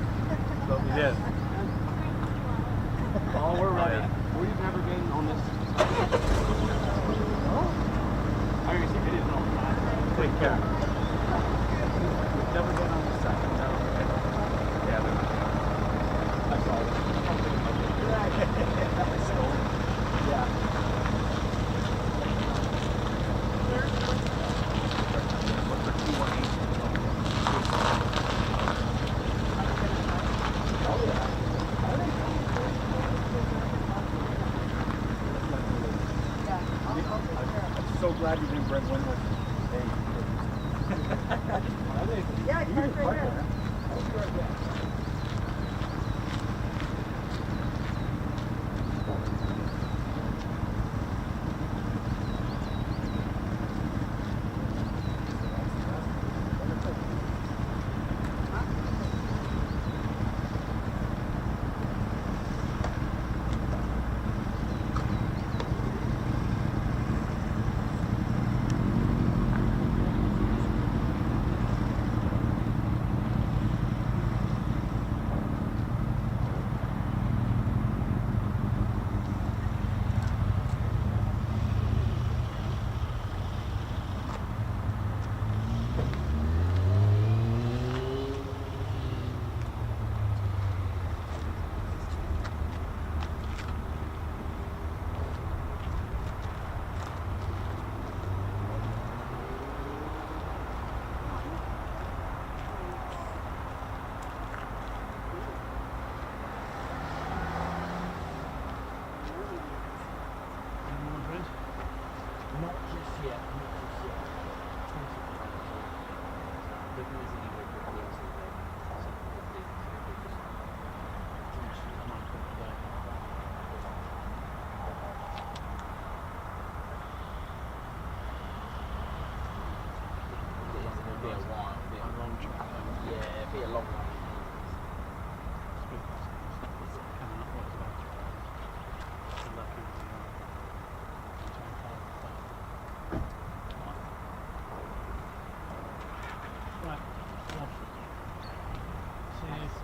So we did. Oh, we're ready. We've never been on this. I used to videos all the time. Take care. We've never been on the second. Yeah, that's all.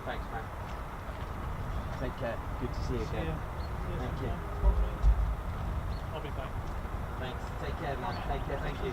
Thanks, man. Take care. Good to see you again. Thank you. I'll be back. Thanks. Take care, man. Take care. Thank you.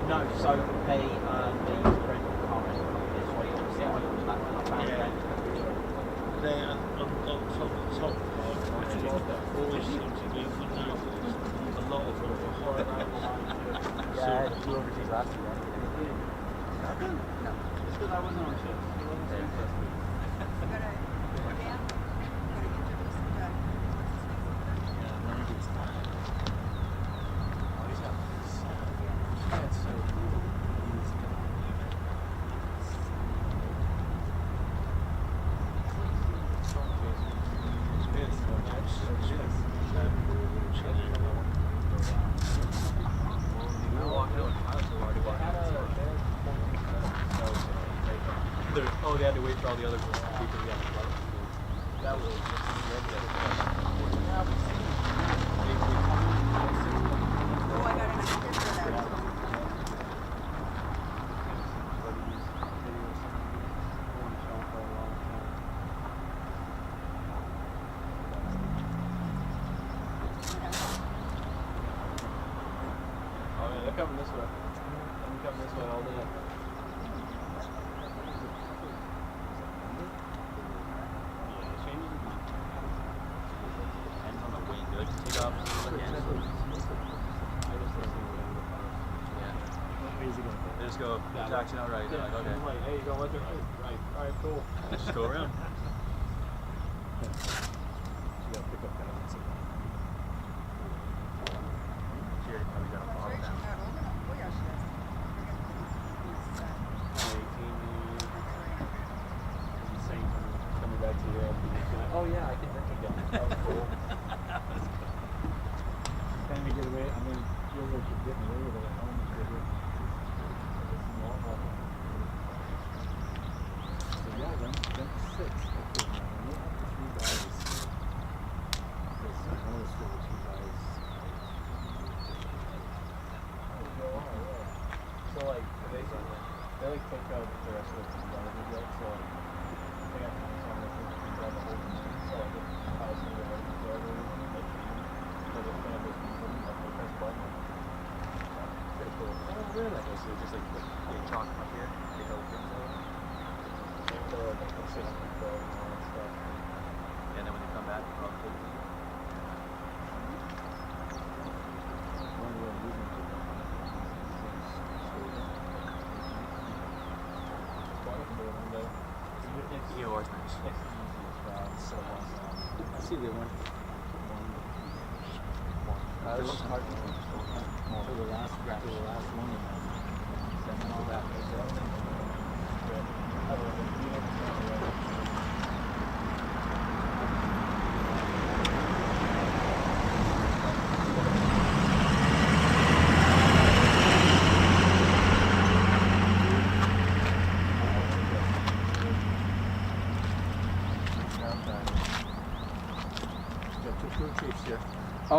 No, so they use a rental car rental. That's why you see how it was back when I found it. There on top part, which always seem to be for now, a lot of them are high rates. Yeah, you overseas last year. No. It's because I wasn't on shift. Oh, they had to wait for all the other people to get the flight. That was they're coming this way. I'm coming this way all day. They just go taxi out right. Like, okay. Like, hey, you go left or right? All right, cool. Just go around. You gotta pick up that one. She already probably got a bottle down. 18, coming back to Europe. Oh yeah, I can drink again. Oh, cool. Can we get away? I mean, you're getting away with it at home. Yeah, them 6. Okay, now we have 3 guys. Because I noticed there were 2 guys. So like they like take out the rest of the team guys we get. So like they got kind of some of the things we got the whole team. So like if I was going to like the other like so they're kind of just like the press button. Pretty cool. Oh really? Okay, so just like they chalk them up here, take out the things out. So like consistent control and all that stuff. Yeah, and then when they come back, you call the yours nice. I see the one. That was hard to for the last one. Sending all that.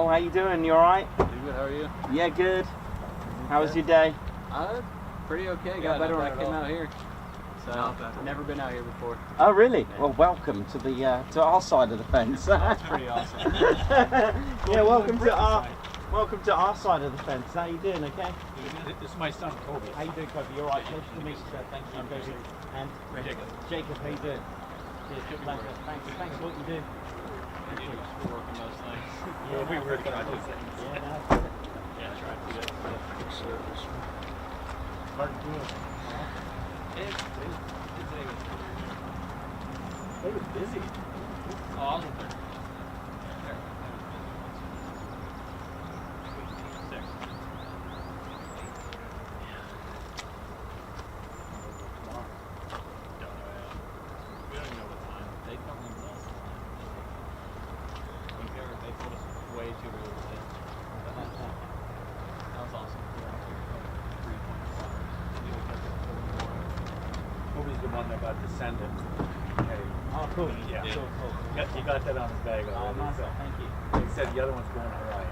How you doing? You alright? Pretty good, how are you? Yeah, good. How was your day? Pretty okay. Got better when I came out here. So I've never been out here before. Oh, really? Well, welcome to the to our side of the fence. That's pretty awesome. Yeah, welcome to our side of the fence. How you doing? Okay. This is my son, Toby. How you doing, Kobe? You alright? Nice to meet you, sir. Thank you. And Jacob, how you doing? Cheers, pleasure. Thanks for what you do. We're working those things. Yeah, we work on those things. Yeah, that's it. Yeah, try to do that good service. Hard to do it. It was busy. Oh, I was there. Descendant. Oh, cool. Yeah. Cool. You got that on his bag already. Oh, nice. So. Thank you. He said the other one's going all right.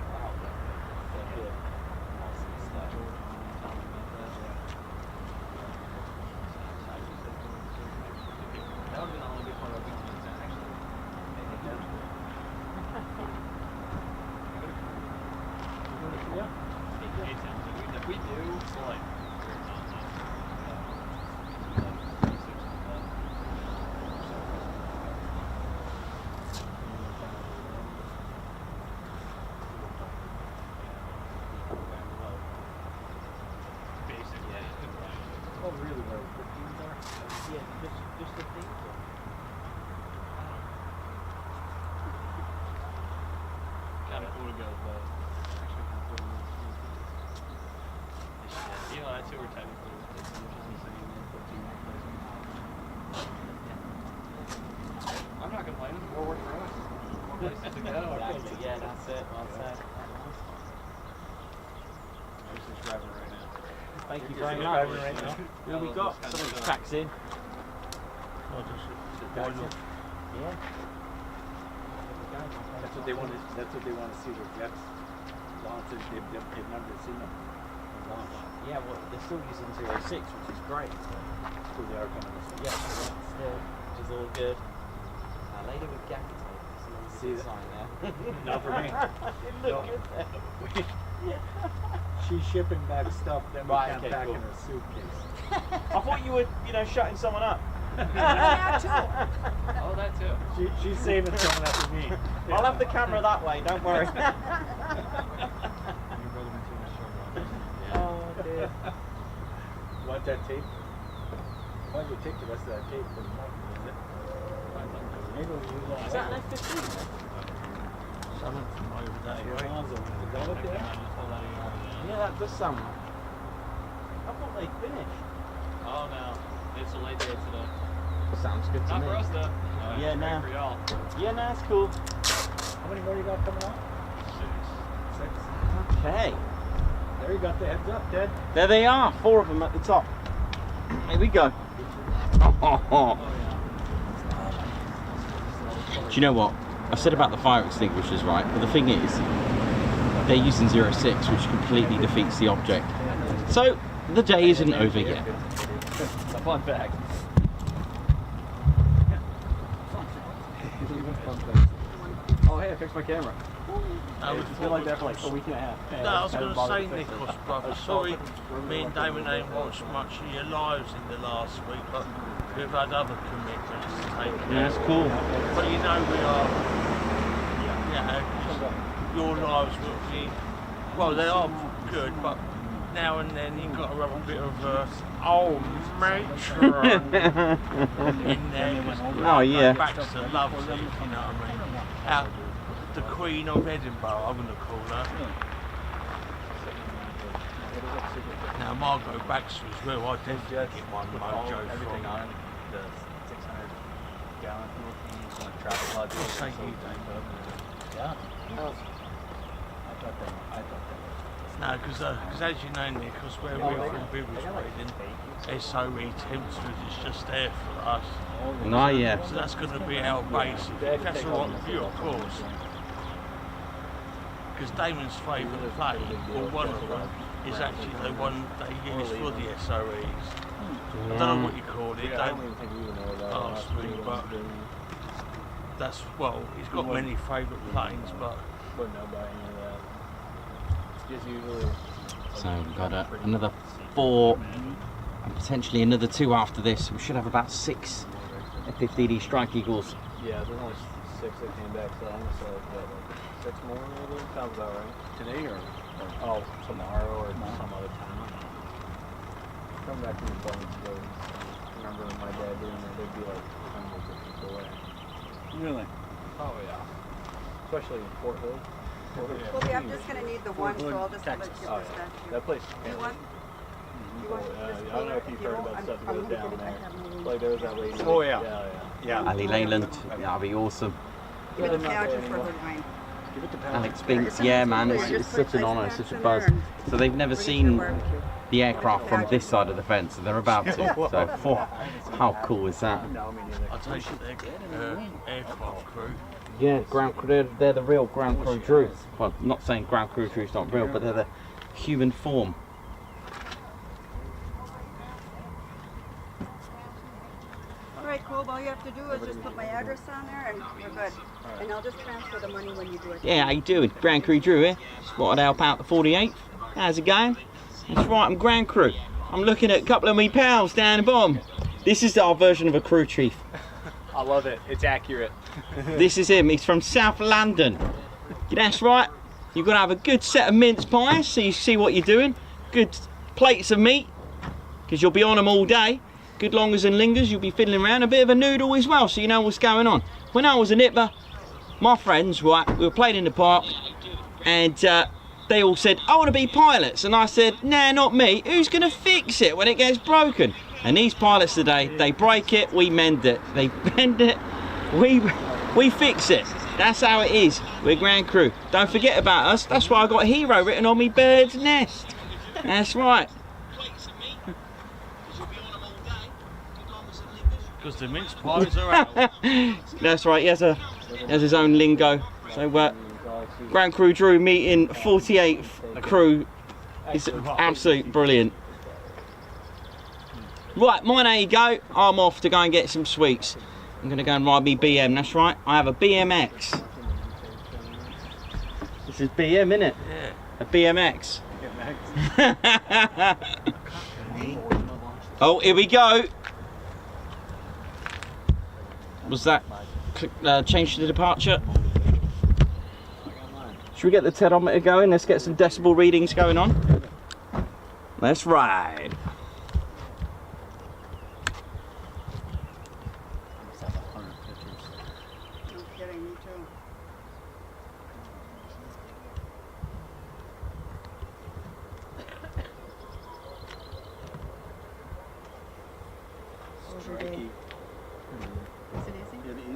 I'm not complaining. More work for us. More places to go. Yeah, that's it. Well said. I'm just driving right now. Thank you You're very driving much. right now? Who have we got? Someone tracks in. Yeah. That's what they want to. That's what they want to see. The jets launches. They've never seen them launch. Yeah, well, they're still using 06, which is great. So they are coming. Yeah, still, which is all good. Lady with gaffer tape. See that that? sign there? Not for me. It looked good there. She's shipping back stuff that we Right, can't okay, pack cool. in her suitcase. I thought you were, shutting someone up. Oh, that too. She's saving someone after me. I'll have the camera that way, don't worry. Oh dear. Want that tape? Why don't you take the rest of that tape for the night, is it? Maybe we'll use all Is that an F-15? Something from over that way. Is that what they are? Yeah, that does sound. I thought they finished. Oh no, it's a late day today. Sounds good to Not me. for us though. Yeah, it's no. great for y'all. Yeah, no, it's cool. How many more you got coming on? 6. Okay. There you got the heads up, Ted. There they are, 4 of them at the top. Here we go. Do you know what? I said about the fire extinguishers, right? But the thing is, they're using 06, which completely defeats the object. So, the day isn't over yet. It's a fun fact. Oh hey, I fixed my camera. It's been like that for like a week and a half. No, I was going to say, Nicholas, brother, sorry me and Damon ain't watched much of your lives in the last week, but we've had other commitments to take care of. Yeah, that's cool. But you know we are, your lives will be, well, they are good, but now and then you've got to have a bit of matron in there. Oh, yeah. Back to love, if you know what I mean. Out, the Queen of Edinburgh, I'm going to call her. Now Margot Baxter as well, I definitely get one mojo Everything from on her. it. The 600 gallon fuel tanks and the travel pod. Thank you. Yeah. I thought that was. No, because as you know, Nick, because where we're from Bibbles Reading, SOE Tempsford is just there for us. No, yeah. So that's going to be our base. If that's all right with you, of course. because Damon's favourite plane, or one of them, is actually the one they use for the SOEs. I don't know what you call it. Don't ask me, but that's, well, he's got many favourite planes, but wouldn't know about any of that. Just usually. So we've got another 4 and potentially another 2 after this. We should have about 6 F-15 Strike Eagles. Yeah, there's only 6 that came back, so I'm gonna say like 6 more maybe. Sounds about right. Today or tomorrow or some other time. Come back from the bones, though. Remember when my dad doing that? There'd be like hundreds of people there. Really? Oh yeah. Especially in Fort Hood. Well, I'm just going to need the one, so I'll just have it give us that. That place. You want? You want this I don't know if you've heard about stuff that goes down there. Like there was that lady. Oh yeah. Yeah. Ali Leyland, that'll be awesome. Give it to Pageant for Hood Wine. Alex Binks, yeah man, it's such an honour, such a buzz. So they've never seen the aircraft from this side of the fence, and they're about to. So, how cool is that? I take it they're aircraft crew. Yeah, ground crew, they're the real ground crew crews. Well, not saying ground crew crew's not real, but they're the human form. Alright, Cole, all you have to do is just put my address on there and we're good. And I'll just transfer the money when you do it. Yeah, how you doing? Ground crew Drew here. Just wanted to help out the 48th. How's it going? That's right, I'm ground crew. I'm looking at a couple of me pals down the bottom. This is our version of a crew chief. I love it. It's accurate. This is him. He's from South London. That's right. You've got to have a good set of mince pies so you see what you're doing. Good plates of meat, because you'll be on them all day. Good longers and lingers. You'll be fiddling around. A bit of a noodle as well, so you know what's going on. When I was a nipper, my friends, right, we were playing in the park, and they all said, I want to be pilots. And I said, nah, not me. Who's going to fix it when it gets broken? And these pilots today, they break it, we mend it. They bend it, we fix it. That's how it is. We're ground crew. Don't forget about us. That's why I got hero written on me bird's nest. That's right. Because the mince pies are out. That's right. He has his own lingo. So ground crew Drew meeting 48th crew. It's absolute brilliant. Right, mine, there you go. I'm off to go and get some sweets. I'm going to go and ride me BM, that's right. I have a BMX. This is BM, innit? Yeah. A BMX. Oh, here we go. Was that change to departure? Should we get the tedometer going? Let's get some decibel readings going on. Let's ride.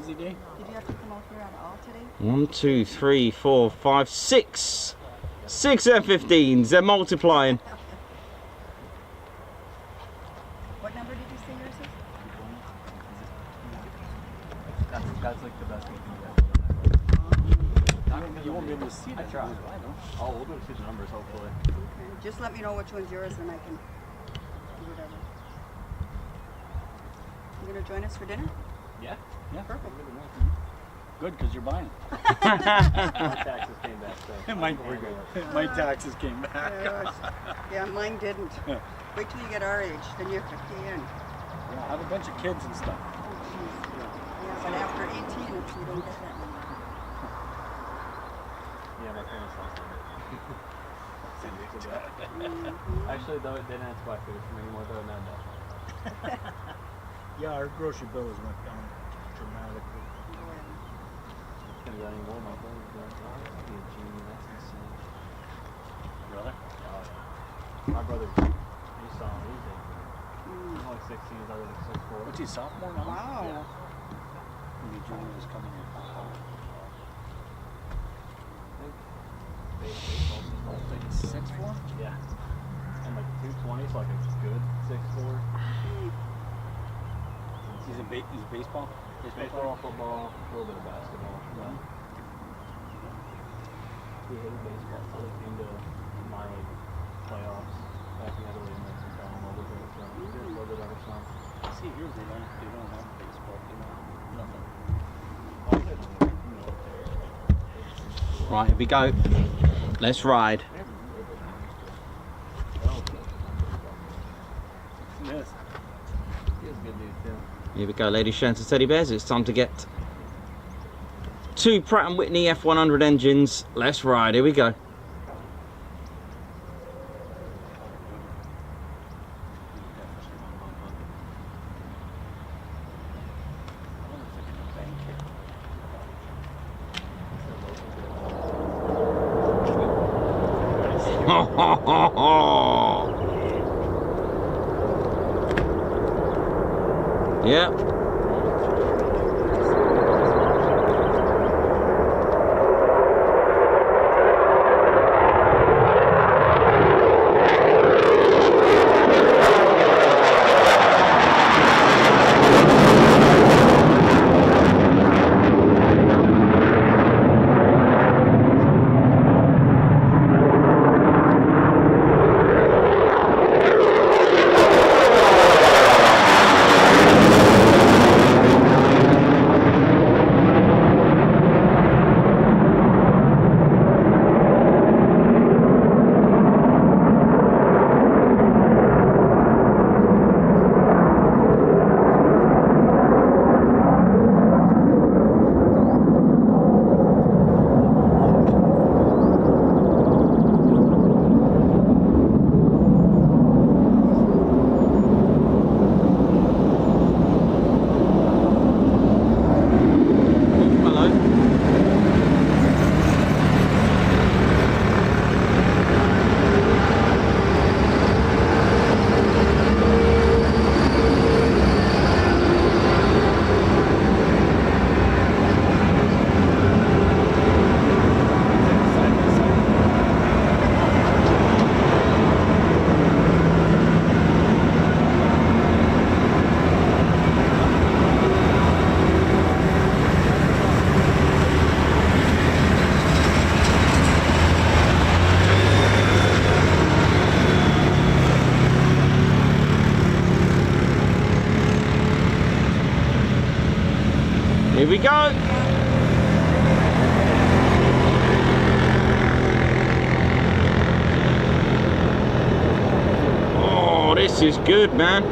Did you have to come out here at all today? 1, 2, 3, 4, 5, 6. 6 F-15s. They're multiplying. What number did you say yours is? That's like the best we can get. You won't be able to see that. I try. Oh, we'll go see the numbers hopefully. Okay. Just let me know which one's yours and I can do whatever. You gonna join us for dinner? Yeah. Yeah. Perfect. Good, because you're buying. My taxes came back. So my taxes came back. Yeah, mine didn't. Wait till you get our age, then you have to pay in. Yeah, I have a bunch of kids and stuff. Yeah, but after 18, if you don't get that number. Yeah, my parents lost it. Actually, though, it didn't have to buy food for me anymore, though, now it does. Yeah, our grocery bills went down dramatically. It's gonna go anymore, my brother's going, oh, that's be a genie, that's insane. Really? Oh, yeah. My brother, you saw him, he's only 16, he's already 6'4". What's he, sophomore now? Wow. Yeah. Maybe junior is coming in. Baseball's just all things. 6'4"? Yeah. And like 220 is like a good 6'4". He's baseball? Baseball, football, a little bit of basketball. Yeah. hit baseball, so they came to my playoffs back in Italy and they found all the things. So we did a little bit ever since. See, here they don't have baseball, nothing. Right, here we go. Let's ride. Yes. He has good news too. Here we go, ladies, gents, and teddy bears. It's time to get 2 Pratt & Whitney F100 engines. Let's ride. Here we go. Yep. Here we go. Oh, this is good, man.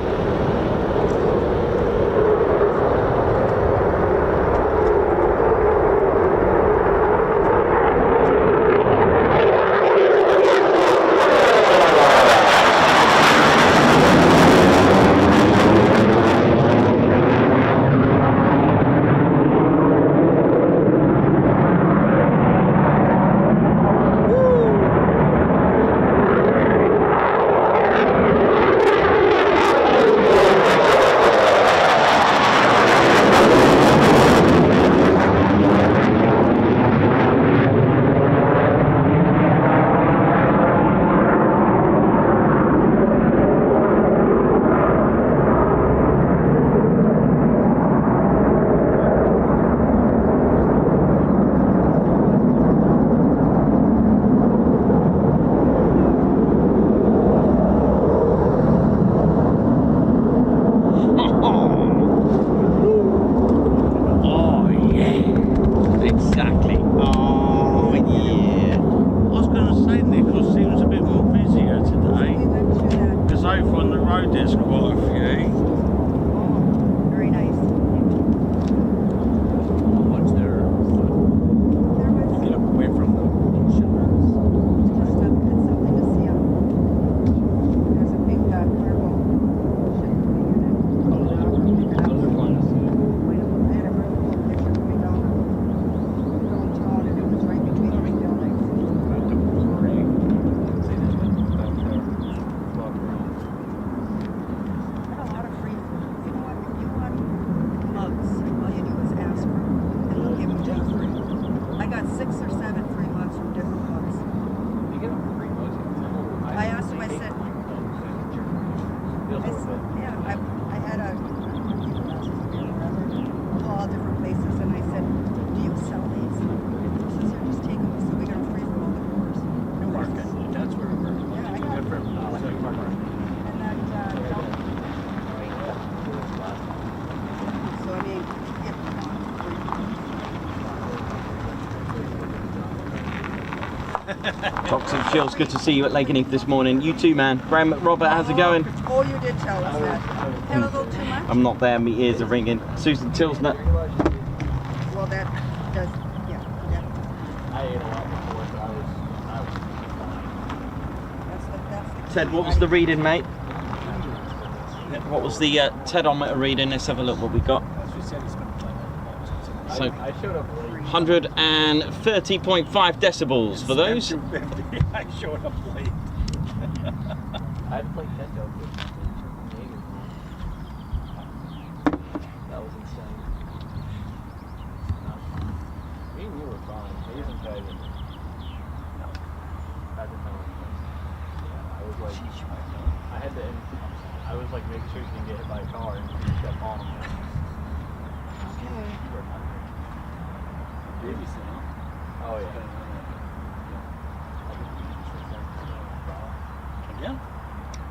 Toxic Chills, good to see you at Lakenheath this morning. You too, man. Graham, Robert, how's it going? Oh, you did tell us that. Had a little too much? I'm not there, my ears are ringing. Susan Tilsnut. Well, that does, yeah. That, I ate a lot before, so I was that's the Ted, what was the reading, mate? What was the Tedometer reading? Let's have a look what we got. So, I showed up late. 130.5 decibels for those. I showed up late. I had to play catch up with neighbors. That was insane. Me and you were fine. He was excited. No. I didn't know. I was like, I was like making sure you didn't get hit by a car and you kept on. Oh yeah. Again?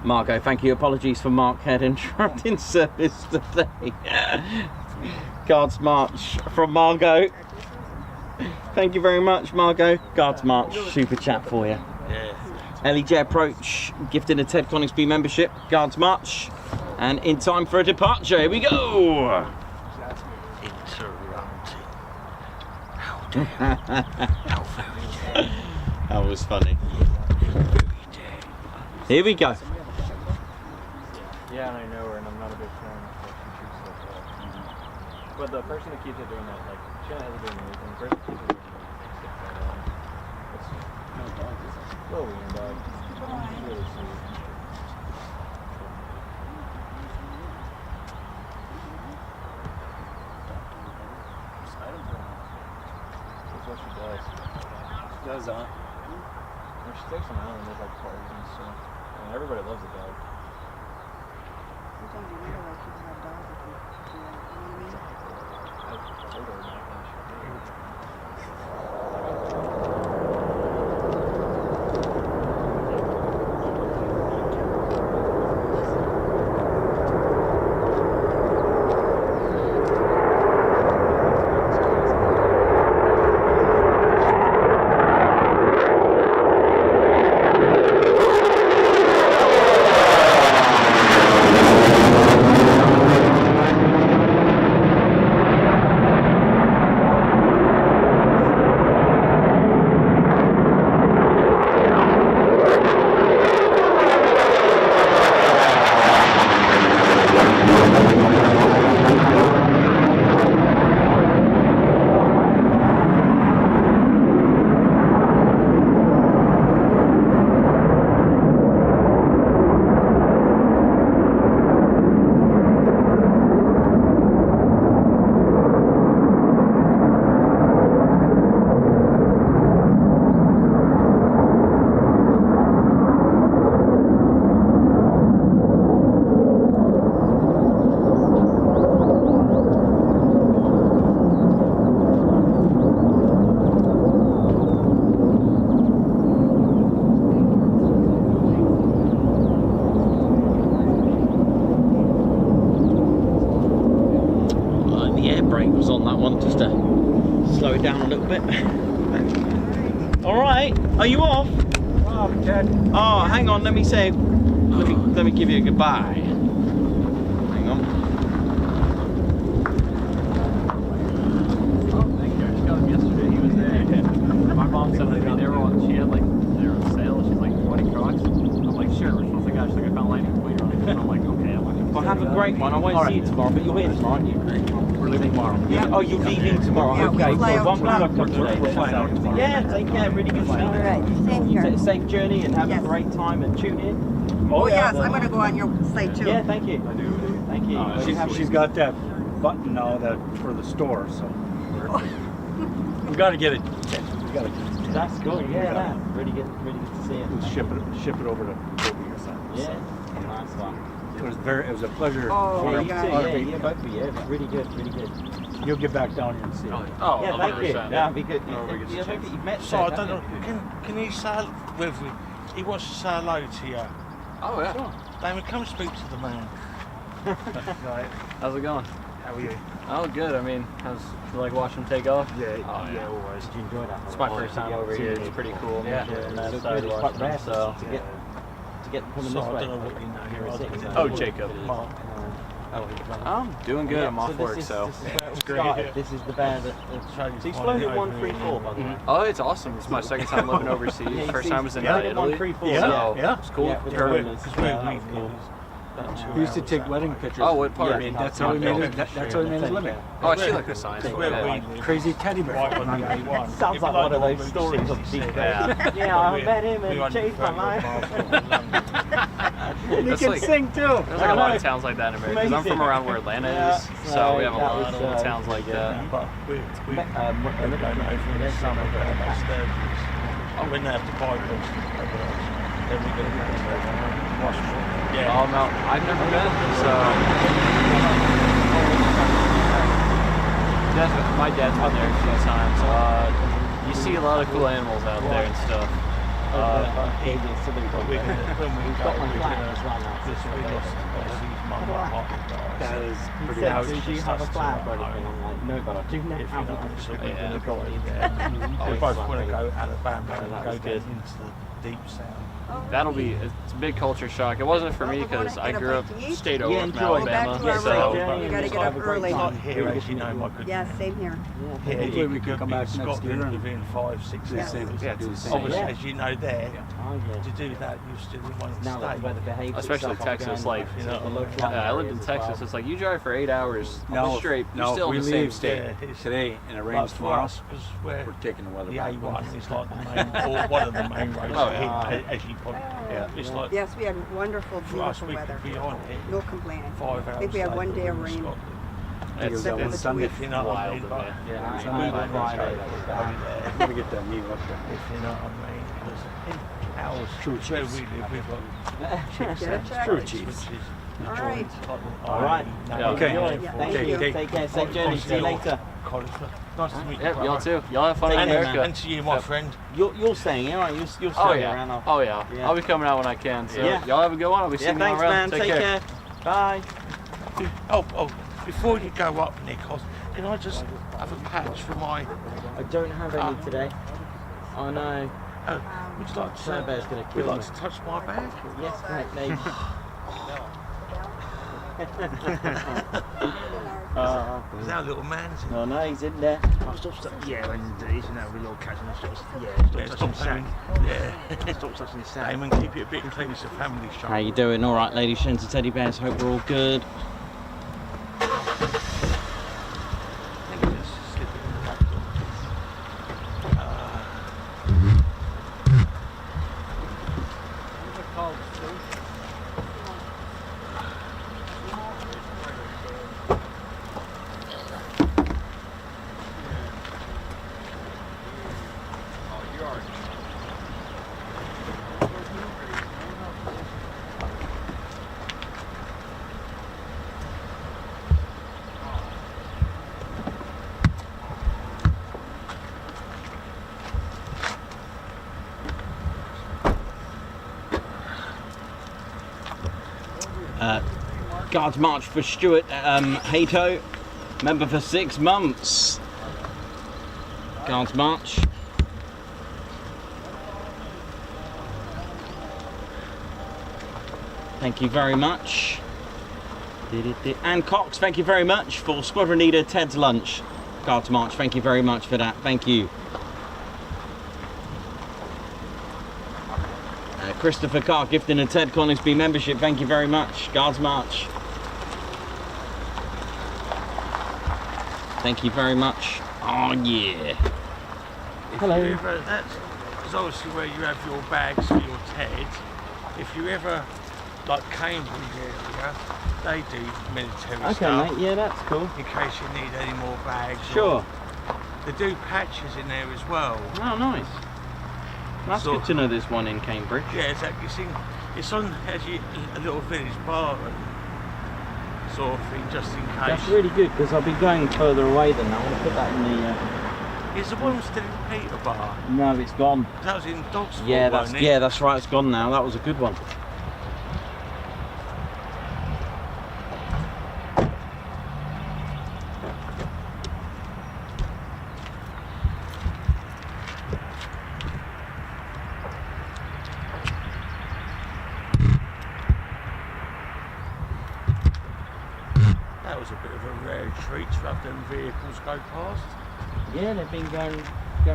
Margot, thank you. Apologies for Mark had interrupting service today. Guards March from Margot. Thank you very much, Margot. Guards March, super chat for you. LEJ Approach, gifting a Ted Coningsby membership. Guards March. And in time for a departure. Here we go. That was funny. Here we go. Yeah, and I know her, and I'm not a big fan of what she shoots like that. But the person that keeps it doing that, like, she doesn't have to do anything. The person that keeps it doing that, it's Chloe and dog. She's really sweet. That's what she does. She does, huh? When she takes them out and there's like parties and stuff. And everybody loves the dog. sometimes you wonder why people have dogs if you know what I mean? I told her back when she Are you off? Oh, Ted. Oh, hang on. Let me give you a goodbye. Hang on. Oh, thank you. I just got him yesterday. He was there. My mom said that they were on. She had like they were on sale. She's like 20 Crocs. I'm like, sure. We're supposed to go. She's like, I found lightning clear on it. So I'm like, okay. I'm like, well, have a great one. I won't see you tomorrow, but you're here tomorrow, aren't you? We're leaving tomorrow. Yeah. Oh, you're leaving tomorrow. Yeah, okay. we fly Well, out I'm glad I've come tomorrow. today. We're flying out tomorrow. Yeah. Take care. Really good stuff. All right, same here. Safe journey and have Yes. a great time and tune in. Oh yes, I'm going to go on your site too. Yeah, thank you. Thank you. She's got that button now that for the store, so we got to get it. We got to. That's cool. Yeah, that. Really good to see it. Ship it over to Kobe or something. Yeah, nice one. It was a pleasure. Oh, Yeah, my you God. too. Yeah, both of you. Yeah, really good. You'll get back down here and see it. oh, Yeah, thank you. 100%. That'd be good. Oh, we get Yeah, I think that you've met So I Ted, don't know. haven't you? Can you say with me? He wants to say hello to you. Oh yeah. Damon, come and speak to the man. How's it going? How are you? Oh, good. I mean, you like watching them take off? Yeah, yeah, always. Did you enjoy that? It's my first time over here. It's pretty cool. Yeah, And it's started quite watching rare them, so. to get coming So this I way. don't know what you know here. Oh, Jacob. Mark. I'm doing good. I'm off this work, is, so. This is where it all great. started. This is the bear that. So he's flown at 134, by the way. Oh, it's awesome. It's my second time living overseas. Yeah, First time was in yeah, Italy. 134. So, Yeah. it's cool. Yeah, with the Heard- runners. He used to take wedding pictures. Oh, what part? Yeah, That's how he made it. That's how he made his living. Oh, I see like the signs. Crazy teddy bear. Sounds like one of those stories of deep. Yeah, I met him and changed my life. He That's can like- sing too. There's like a lot of towns like that in America. 'Cause I'm from around where Atlanta is, so we have a lot of little towns like that. But we going over in the summer upstairs. I wouldn't have to buy them. Then we go to Washington. Yeah. Oh no, I've never been. So my dad's been there a few times. You see a lot of cool animals out there and stuff. When we go, we can this we lost obviously his mum got hot. That is pretty Now Do it's you just have a us flag two or at anything? home. I'm like, no, but I do not If you have know, one. so we're Yeah. going to go in there. We both want to go Alabama and that go was down good. into the deep south. That'll be it's a big culture shock. It wasn't for me because I grew up stayed over from enjoy. Go back Alabama, to our so road. You gotta get up early. Not here, as you know, my good. Yeah, same here. Here, Hopefully you we can could come be in back next year Scotland and- within 5, 6 Yeah. years. Yeah, it's Obviously, Yeah. as you know there, Oh, yeah. to do that, you still want to Now that stay. the weather behaves especially itself, I'm Texas, going like back to the low flying I lived in areas as Texas. well. It's like you drive for 8 hours straight. You're still we in the same leave state. it's today and it But rains for tomorrow. us, because we're We're taking the weather the back. A1 is like the main, or one of the main roads. Oh, yeah. As you probably, it's like Yes, we had wonderful, for us, beautiful we weather. could be on it No complaining. 5 hours. I think we had one later day of in rain. Scotland. It's Except for the 2 Sunday. weeks. If you know what I wild, mean, man. but Yeah, it's I a know, big Friday one, that was so bad. over I'm gonna get that meeting up there. if you know what I mean. Because ours, True where chiefs. we live, we've got Get a check. True which chiefs. is All right. All right. Okay. Yeah, Thank thank you. you. Take care. Safe journey. See you later. Coningsby. Nice to meet you. Yep, y'all brother. too. Y'all have fun in Take care, America. And to you, my friend. You're staying, all right? You're staying Oh around. yeah. Oh yeah. Yeah. I'll be coming out when I can. So Yeah. y'all have a good one. I'll be Yeah, seeing y'all thanks, around. man. Take care. Bye. Oh, before you go up, Nick, can I just have a patch for my... I don't have any today. Oh no. Would you like to That bear's gonna would kill you like me. to touch my bag? Yes, mate. Is our little man's in? Oh no, he's in there. Yeah, and he's in that little catching stop touching Yeah. Stop touching his sack. Damon, keep it a bit clean, it's a family show. How you doing? All right, ladies, gents, and teddy bears. Hope we're all good. I think it's slipping in the back door. Guards March for Stuart Hato, member for 6 months. Guards March. Thank you very much. And Cox, thank you very much for Squadron Leader Ted's lunch. Guards March, thank you very much for that. Thank you. Christopher Carr gifting a Ted Coningsby membership. Thank you very much. Guards March. Thank you very much. Oh yeah. Hello. That's obviously where you have your bags for your TED. If you ever, like Cambridge area, they do military Okay, stuff. mate. Yeah, that's cool. In case you need any more bags. Sure. They do patches in there as well. Oh, nice. That's So- good to know there's one in Cambridge. Yeah, exactly. It's on actually a little village bar and sort of thing, just in case. That's really good because I'll be going further away than that. I want to put that in the. Is the one still in Peterborough? No, it's gone. That was in Dogsford, Yeah, wasn't it? that's right. It's gone now. That was a good one. was a bit of a rare treat to have them vehicles go past. Yeah, they've been going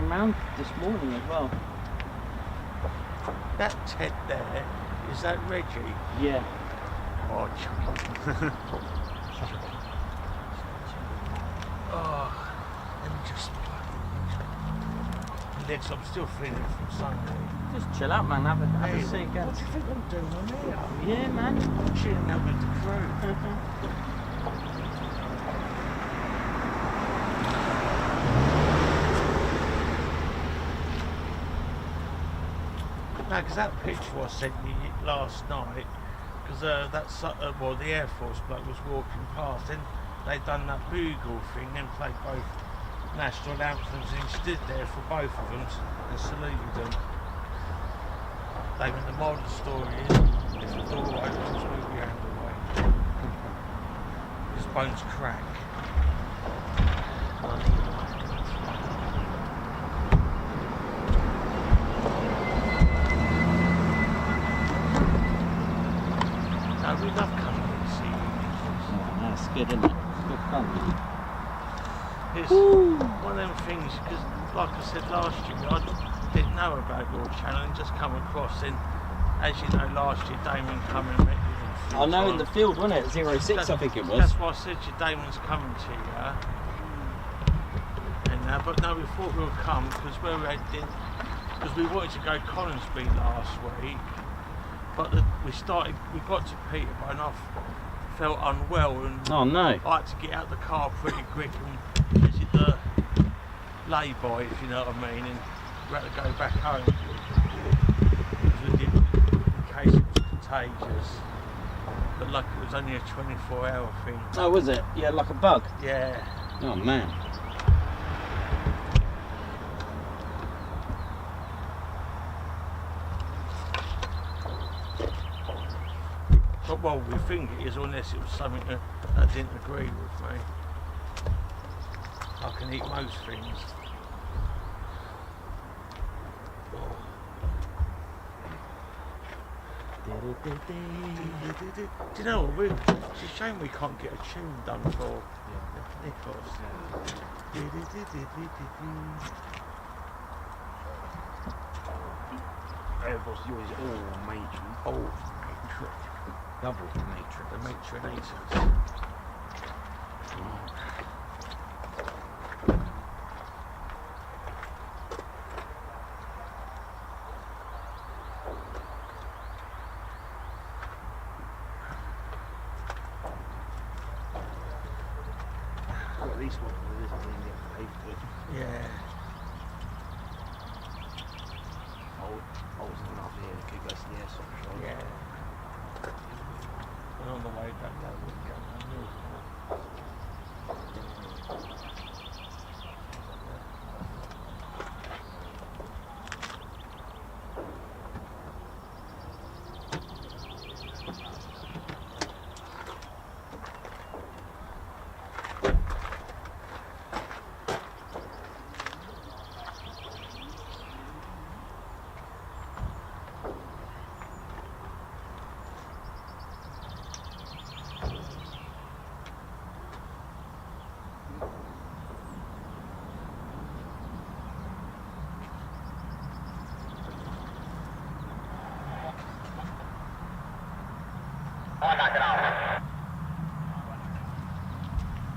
round this morning as well. That Ted there, is that Reggie? Yeah. Oh, oh, let me just. Legs, I'm still feeling it from Sunday. Just chill out, man. Have a seat again. What do you think I'm doing on here? Yeah, man. Chilling out with the crew. No, because that picture I sent you last night, because well, the Air Force bloke was walking past, and they'd done that bugle thing, then played both national anthems, and he stood there for both of them and saluted them. David, the moral of the story is, if the door opens, move your hand away. His bones crack. No, we love coming and seeing you. That's good, isn't it? It's good fun. It's one of them things, because like I said last year, I didn't know about your channel and just come across, and as you know, last year Damon come and met you. I know, in the field, wasn't it? 06, I think it was. That's why I said to you, Damon's coming to you. And but no, we thought we would come because we we wanted to go Coningsby last week, but we got to Peterborough and I felt unwell, and oh no, I had to get out the car pretty quick and visit the lay-by, if you know what I mean, and we had to go back home because we didn't, in case it was contagious. But lucky it was only a 24-hour thing. Oh, was it? Yeah, like a bug? Yeah. Oh man. But well, we think it is, unless it was something that didn't agree with me. I can eat most things. Do you know what? It's a shame we can't get a tune done for Nichols. Airbus yours is all matrix. Oh, matrix. Double matrix. The matronators. At least one of this thing get paid for. Yeah. I was enough here to keep us in the air some shot. Yeah. And on the way back that would go.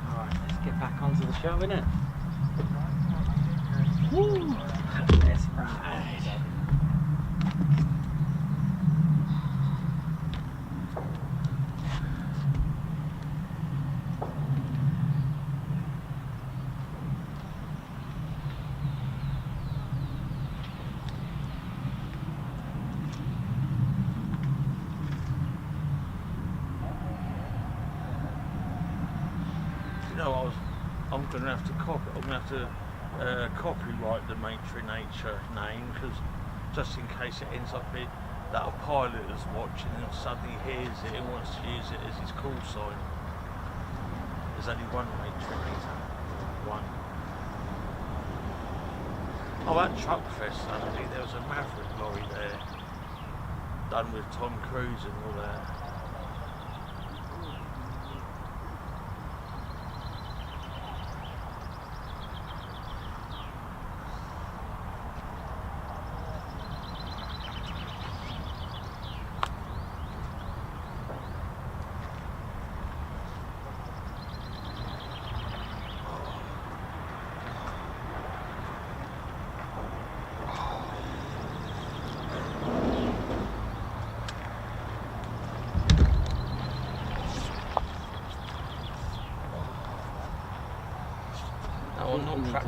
Alright, let's get back onto the show, innit? Woo! Let's ride. I'm going to have to copyright the Nature name, because just in case it ends up being that a pilot is watching and suddenly hears it and wants to use it as his call sign. There's only one Nature. One. Oh, at Truck Fest Sunday there was a Maverick lorry there, done with Tom Cruise and all that.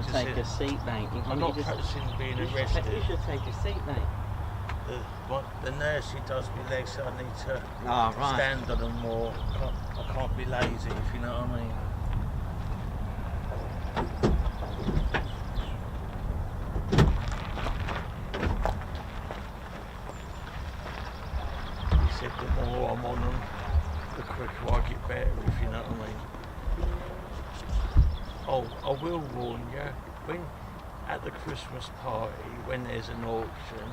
practicing. take a seat, mate. I'm not practicing being arrested. You should take a seat, mate. The nurse who does my legs, so I need to right. stand on them more. I can't be lazy, if you know what I mean. He said the more I'm on them, the quicker I get better, if you know what I mean. Oh, I will warn you, when at the Christmas party, when there's an auction,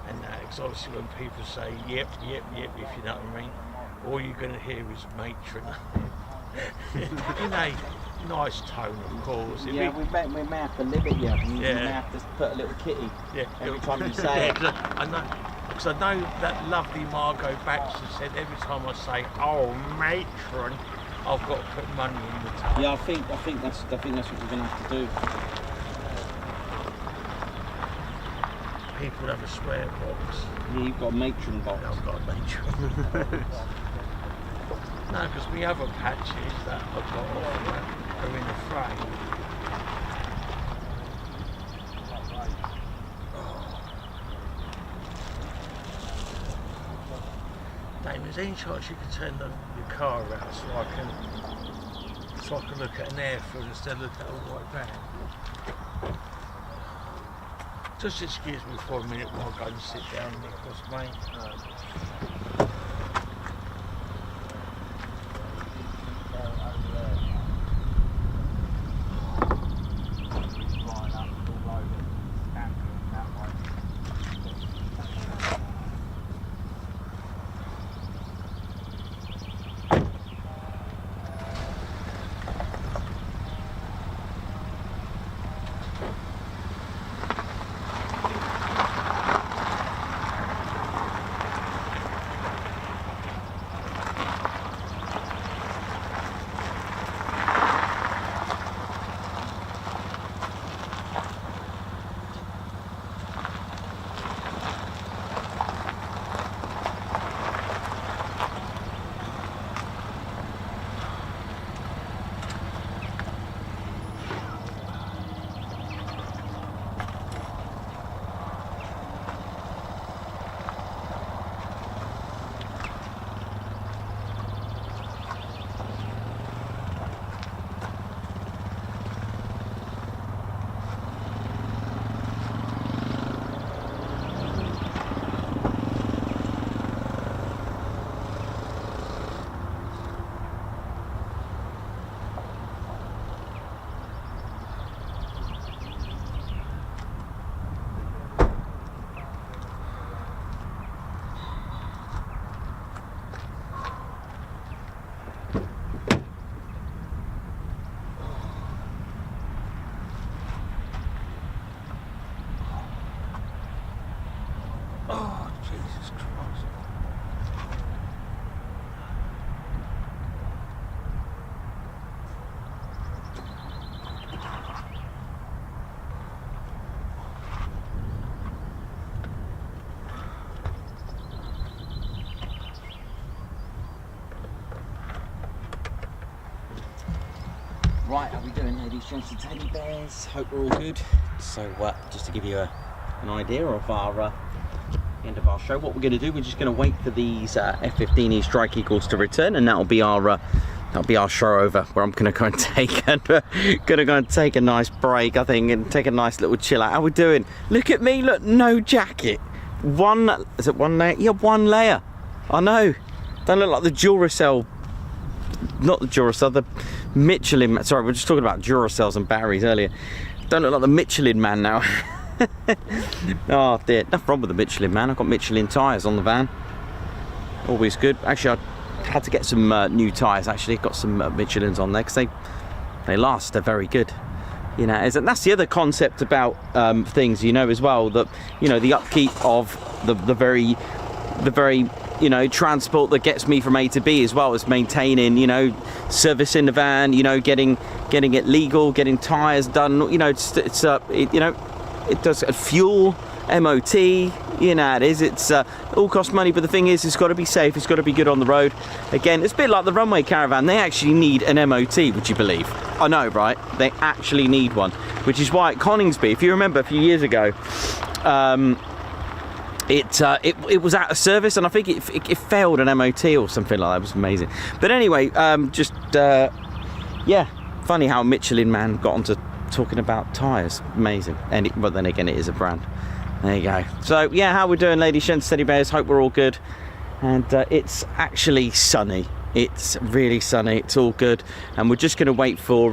and that, because obviously when people say yep, if you know what I mean, all you're going to hear is matron. In a nice tone, of course. Yeah, we may have to limit you. We may have to put a little kitty every time you say it. I know, because I know that lovely Margot Baxter said every time I say, oh, matron, I've got to put money in the tub. Yeah, I think that's what we're going to have to do. People have a swear box. Yeah, you've got a matron box. I've got a matron. No, because we other patches that I've got off are in the frame. Damn, is there any chance you can turn your car around so I can look at an airfield instead of look at a white van? Just excuse me for a minute while I go and sit down, Nicholas, mate. Right, how are we doing, ladies, gents and teddy bears? Hope we're all good. So, just to give you an idea of our end of our show, what we're going to do, we're just going to wait for these F-15E Strike Eagles to return, and that'll be our show over. Where I'm going to go and take a nice break, I think, and take a nice little chill out. How we doing? Look at me! Look, no jacket. Is it one layer? Yeah, one layer. I know. Don't look like the Duracell. Not the Duracell, the Michelin. Sorry, we were just talking about Duracells and batteries earlier. Don't look like the Michelin man now. Oh dear, nothing wrong with the Michelin man. I've got Michelin tyres on the van. Always good. Actually, I had to get some new tyres. Actually, got some Michelins on there because they last. They're very good. You know, and that's the other concept about things. You know, as well, that the upkeep of the very transport that gets me from A to B, as well as maintaining, servicing the van, getting it legal, getting tyres done, it does fuel, MOT, You know it is. It's all costs money, but the thing is, it's got to be safe. It's got to be good on the road. Again, it's a bit like the runway caravan. They actually need an MOT, would you believe? I know, right? They actually need one, which is why at Coningsby, if you remember a few years ago, it was out of service, and I think it failed an MOT or something like that. It was amazing. But anyway, yeah, funny how Michelin Man got onto talking about tyres. Amazing. But then again, it is a brand. There you go. So yeah, how we're doing, ladies, gents, teddy bears? Hope we're all good. And it's actually sunny. It's really sunny. It's all good. And we're just going to wait for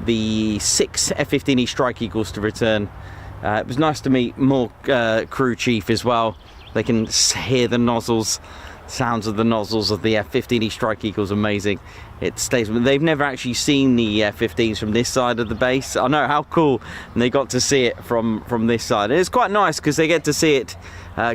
the 6 F-15E Strike Eagles to return. It was nice to meet more crew chief as well. They can hear the nozzles, sounds of the nozzles of the F-15E Strike Eagles. Amazing. It stays. They've never actually seen the F-15s from this side of the base. I know, how cool. And they got to see it from this side. And it's quite nice because they get to see it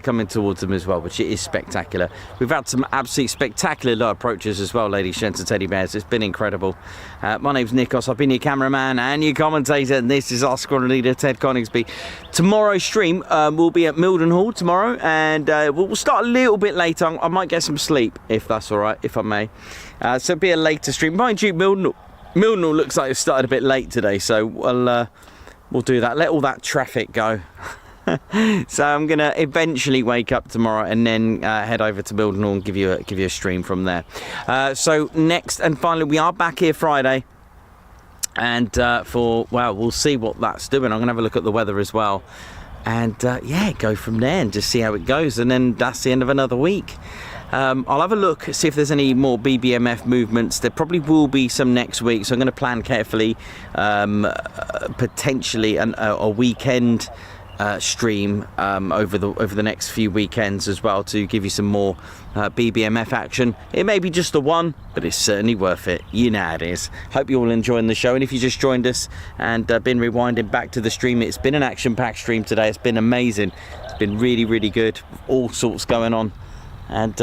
coming towards them as well, which is spectacular. We've had some absolutely spectacular low approaches as well, ladies, gents, and teddy bears. It's been incredible. My name's Nikos. I've been your cameraman and your commentator, and this is our squadron leader, Ted Coningsby. Tomorrow's stream will be at Mildenhall tomorrow, and we'll start a little bit later. I might get some sleep, if that's all right, if I may. So it'll be a later stream. Mind you, Mildenhall looks like it's started a bit late today, so we'll do that. Let all that traffic go. So I'm gonna eventually wake up tomorrow and then head over to Mildenhall and give you a stream from there. So next and finally, we are back here Friday, and we'll see what that's doing. I'm gonna have a look at the weather as well, and yeah, go from there and just see how it goes. And then that's the end of another week. I'll have a look, see if there's any more BBMF movements. There probably will be some next week, so I'm going to plan carefully, potentially a weekend stream over the next few weekends as well, to give you some more BBMF action. It may be just the one, but it's certainly worth it. You know how it is. Hope you're all enjoying the show, and if you just joined us and been rewinding back to the stream, it's been an action-packed stream today. It's been amazing. It's been really, really good. All sorts going on. And,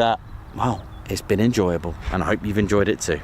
well, it's been enjoyable, and I hope you've enjoyed it too.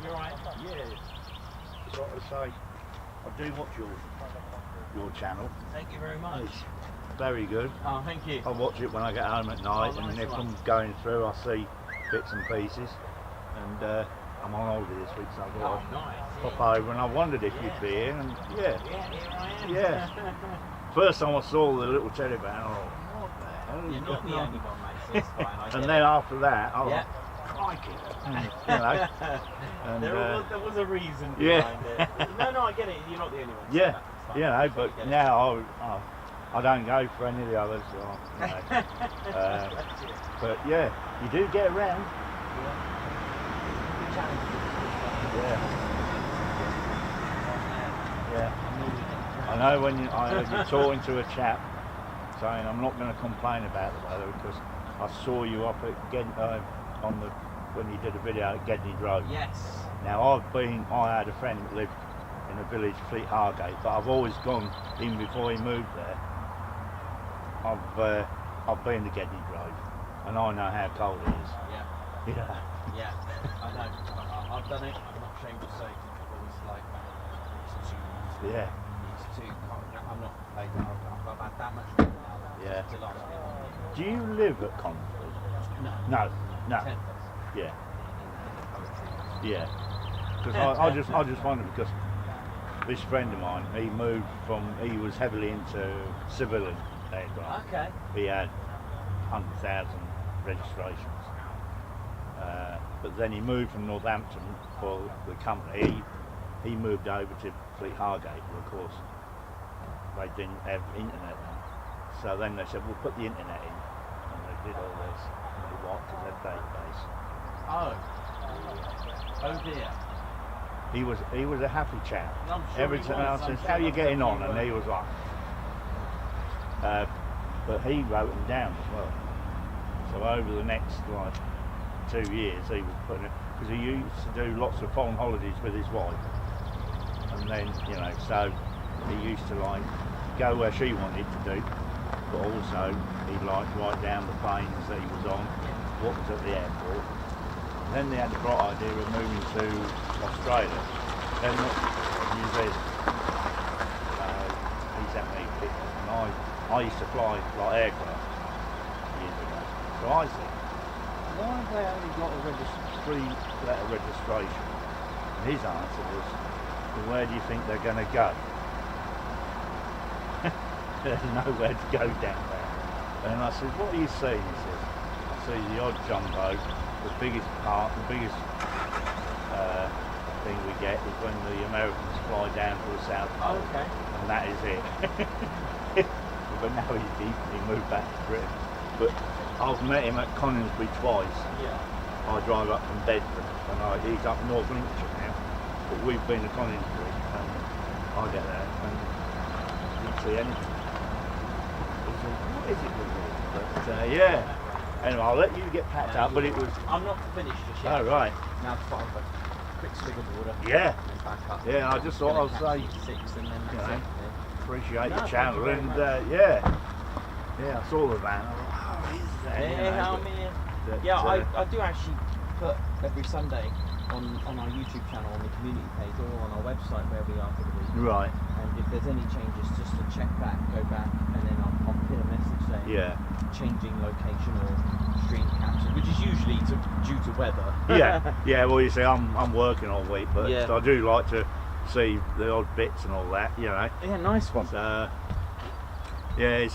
You're right. Yeah. Got to say, I do watch your channel. Thank you very much. It's very good. Oh, thank you. I watch it when I get home at night, Oh, and nice if one. I'm going through, I see bits and pieces. And I'm on holiday this week, so I thought Oh, nice. I'd pop over, and I wondered if you'd be here. And Yeah, here I am. yeah. First time I saw the little teddy bear, I thought, what the hell is You're not the going on? only one, mate, so it's fine. I get And it. then after that, I was Yeah. like, crikey. You know. And, there was a reason yeah. behind it. No, I get it. You're not the only one. so yeah, that's fine. you know, I but get it. now I don't go for any of the others. So, you know. But yeah, you do get around. Yeah. I know when you're talking to a chap saying I'm not going to complain about the weather because I saw you up at when you did a video at Gedney Road. Yes. Now I had a friend that lived in a village, Fleet Hargate, but I've always gone, even before he moved there, I've been to Gedney Road and I know how cold it is. Yeah. Yeah. Yeah. I know. I've done it. I'm not ashamed to say. It was like it's too. Yeah. It's too cold. I'm not. I've had that much rain now. Yeah. To last me a long time. Do you live at Coningsby? No. No. Ted does. Yeah. Yeah. Because I just wonder, because this friend of mine, he was heavily into civilian aircraft. Okay. He had 100,000 registrations. But then he moved from Northampton for the company. He moved over to Fleet Hargate, but of course they didn't have internet then. So then they said, we'll put the internet in. And they did all this. And they wiped their database. Oh. Oh dear. He was a happy chap. I'm sure Every he time I was, said, I'm how are sure you getting on? he And he was like, but he wrote them down as well. So over the next 2 years, he was putting it, because he used to do lots of foreign holidays with his wife. And then, so he used to go where she wanted to do, but also he'd write down the planes that he was on, what was at the airport. Then they had the bright idea of moving to Australia, then New Zealand. He sent me pictures, and I used to fly aircraft years ago. So I said, why have they only got a 3-letter registration? And his answer was, well, where do you think they're going to go? There's nowhere to go down there. And I said, what are you seeing? He says, I see the odd jumbo. The biggest thing we get is when the Americans fly down to the South Pole. Okay. And that is it. But now he moved back to Britain. But I've met him at Coningsby twice. Yeah. I drive up from Bedford, and he's up North Lincolnshire now. But we've been to Coningsby, and I get there, and you don't see anything. He said, what is it with you? But yeah. Anyway, I'll let you get packed up, but it was... I'm not finished just yet. Oh, right. Now to put a quick swig of water. Yeah. And then back up. Yeah, I just thought I'd say, 6 and then that's it. appreciate No, your channel, thank you and very much. yeah, I saw the van. I thought, oh, is that? I do actually put every Sunday on our YouTube channel, on the community page, or on our website where we are for the week. Right. And if there's any changes, just to check back, go back, and then I'll pin a message saying changing location or stream capture, which is usually due to weather. yeah. Well, you see, I'm working all week, but Yeah. I do like to see the odd bits and all that, Yeah, nice one. So, I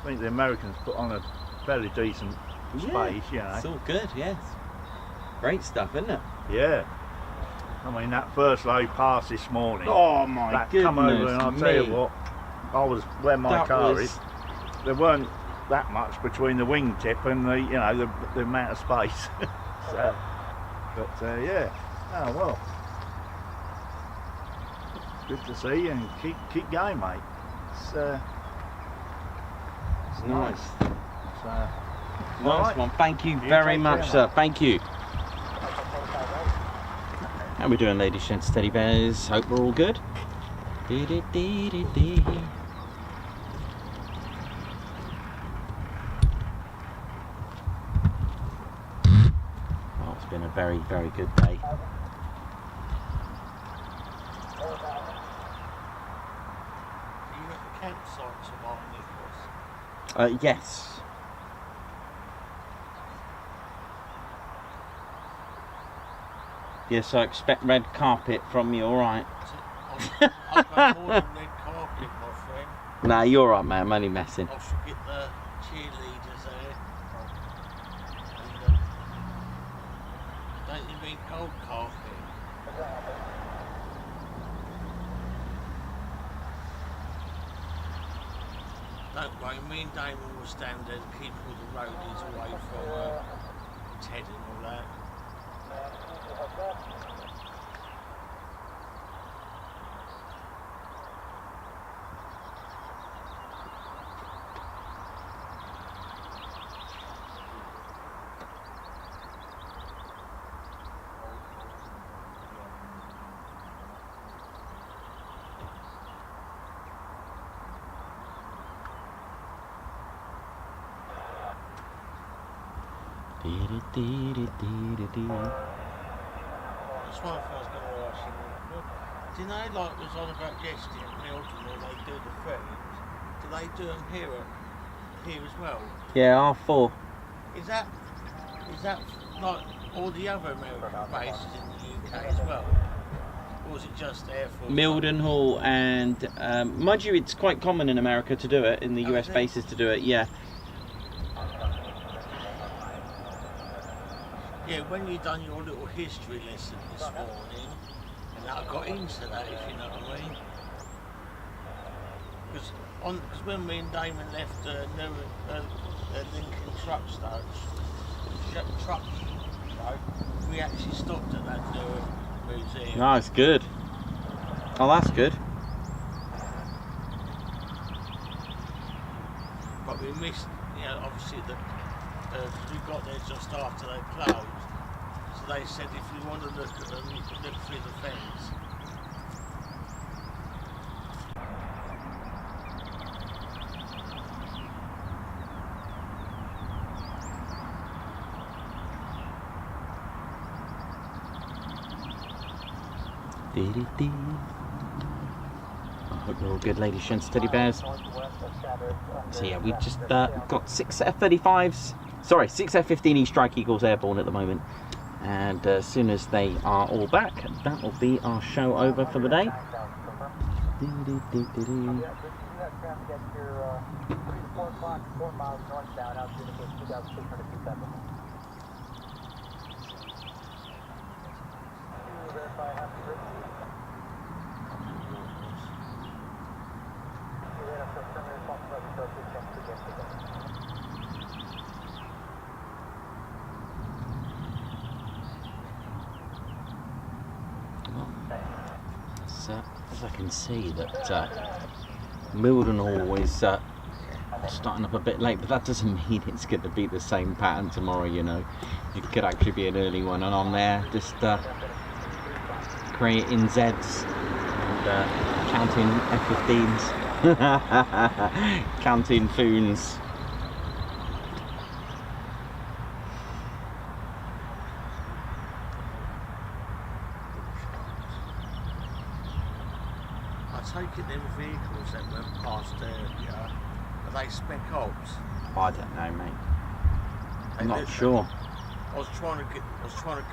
think the Americans put on a fairly decent space, It's all good, yes. Great stuff, isn't it? Yeah. I mean, that first load passed this morning. Oh my that goodness come over, and I'll tell you what, I was where my That car was- is. There weren't that much between the wingtip and the amount of space. So, but yeah. Oh well. Good to see you, and keep going, mate. It's nice. So, Nice one. Thank you very take much, care, sir. mate. Thank you. How we doing, ladies, gents, teddy bears? Hope we're all good. Dee-dee-dee-dee-dee. Well, it's been a very, very good day. site to Martin Nicholas? Yes. Yes, I expect red carpet from you, alright. I've got more than red carpet, my friend. Nah, you're alright, man. I'm only messing. I should get the cheerleaders there. And, don't you mean gold carpet? Don't worry, me and Damon will stand there to keep all the roadies away from Ted and all that. That's one thing I was going to ask you. Do you know, like was on about yesterday at Milton, where they do the frames? Do they do them here as well? Yeah, R4. Is that like all the other American bases in the UK as well? Or is it just Air Force? Mildenhall and, mind you, it's quite common in America to do it, in the US bases to do it, yeah. Yeah, when you done your little history lesson this morning, and I got into that, if you know what I mean. Because when me and Damon left Lincoln truck we actually stopped at that museum. Oh, it's good. Oh, that's good. But we missed, you know, obviously we got there just after they closed. So they said if you want to look at them, you can look through the fence. I hope you're all good, ladies, gents, teddy bears. So yeah, we've just got 6 F-35s, sorry, 6 F-15E Strike Eagles airborne at the moment. And as soon as they are all back, that will be our show over for the day. As I can see that Mildenhall is starting up a bit late, but that doesn't mean it's going to be the same pattern tomorrow, you know. It could actually be an early one, and I'm there just creating Zs and counting F-15s, counting Foons. I take it them vehicles that went past earlier, are they spec ops? I don't know, mate. I'm not sure. I was trying to get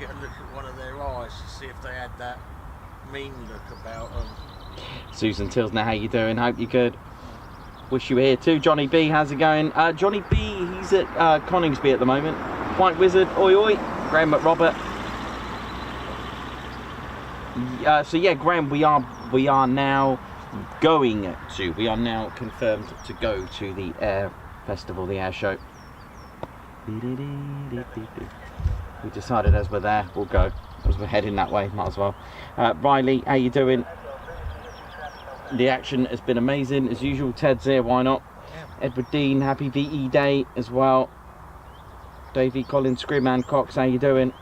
a look at one of their eyes to see if they had that mean look about them. Susan Tilsner, how you doing? Hope you're good. Wish you were here too. Johnny B, how's it going? Johnny B, he's at Coningsby at the moment. White Wizard, oi oi. Graham McRobert. So yeah, Graham, we are now confirmed to go to the Air Festival, the Air Show. We decided as we're there, we'll go. As we're heading that way, might as well. Riley, how you doing? The action has been amazing as usual. Ted's here, why not? Edward Dean, happy VE Day as well. Davey, Colin, Scrim and Cox, how you doing?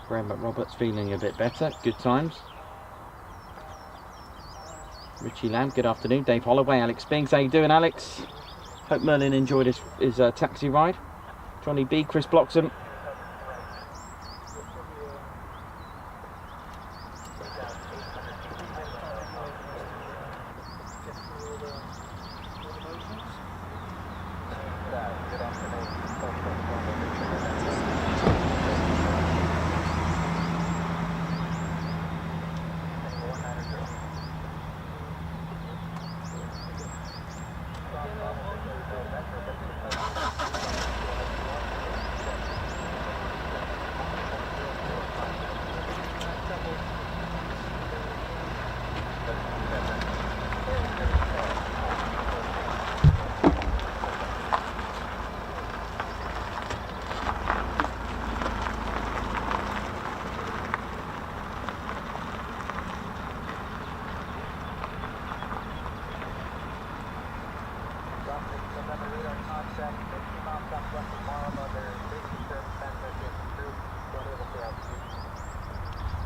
Graham McRoberts feeling a bit better, good times. Richie Lamb, good afternoon. Dave Holloway, Alex Bings, how you doing, Alex? Hope Merlin enjoyed his taxi ride. Johnny B, Chris Bloxham.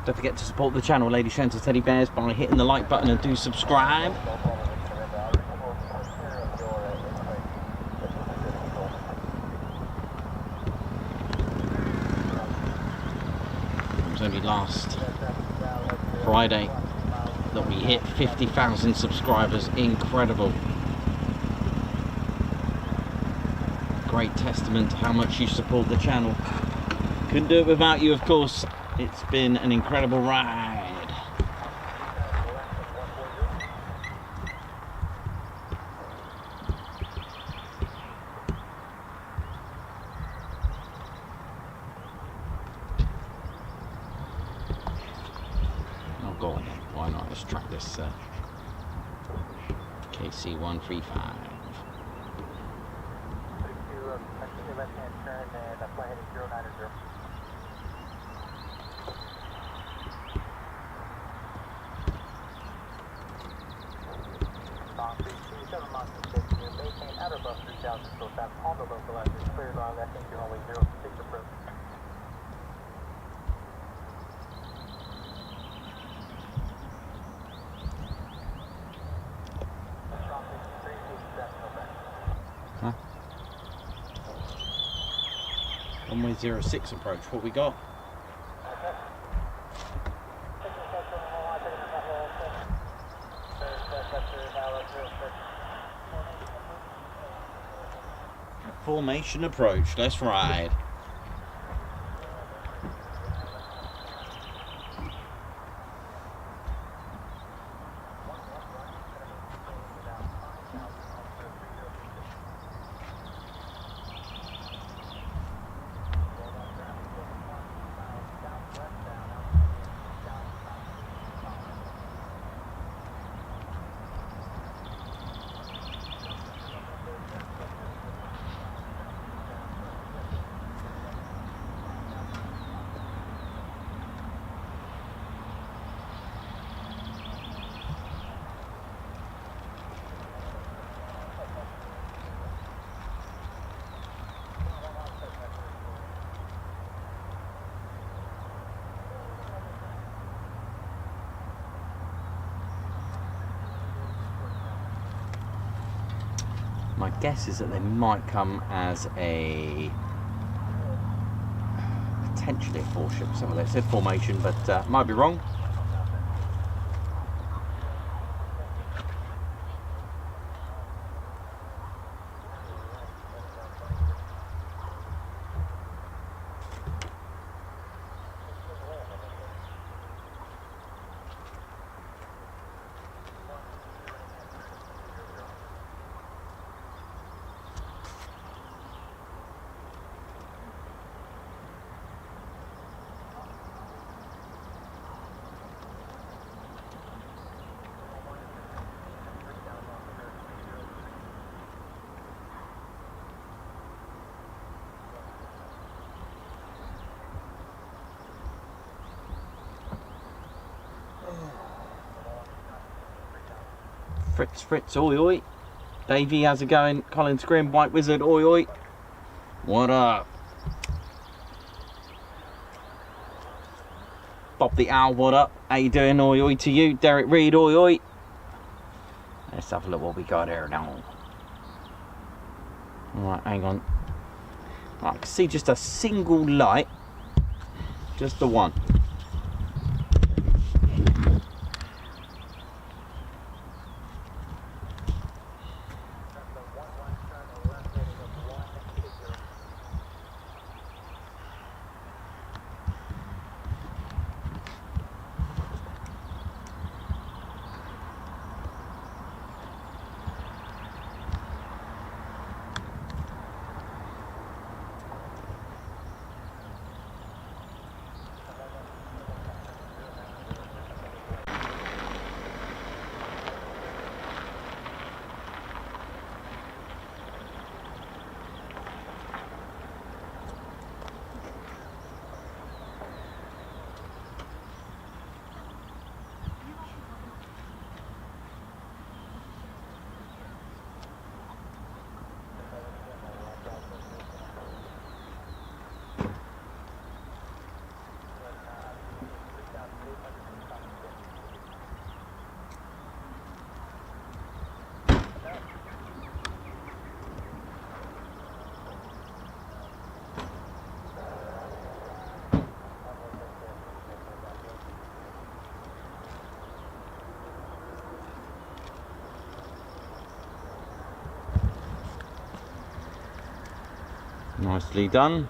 Don't forget to support the channel, Lady Shanty Teddy Bears, by hitting the like button and do subscribe. It was only last Friday that we hit 50,000 subscribers. Incredible. Great testament to how much you support the channel. Couldn't do it without you, of course. It's been an incredible ride. Oh, go on then. Why not? Let's track this KC-135. Left-hand turn and fly heading 090. Maintain at or above 3,000 still tap on the localizer. Cleared on left-hand runway 06 approach. Huh? Runway 06 approach, what we got? Formation approach, let's ride. My guess is that they might come as a potentially a 4-ship. Some of they said formation, but might be wrong. Fritz, oi oi. Davey, how's it going? Colin Scrim, White Wizard, oi oi. What up? Bob the Owl, what up? How you doing? Oi oi to you. Derek Reed, oi oi. Let's have a look what we got here now. Alright, hang on. I can see just a single light. Just the one. Nicely done.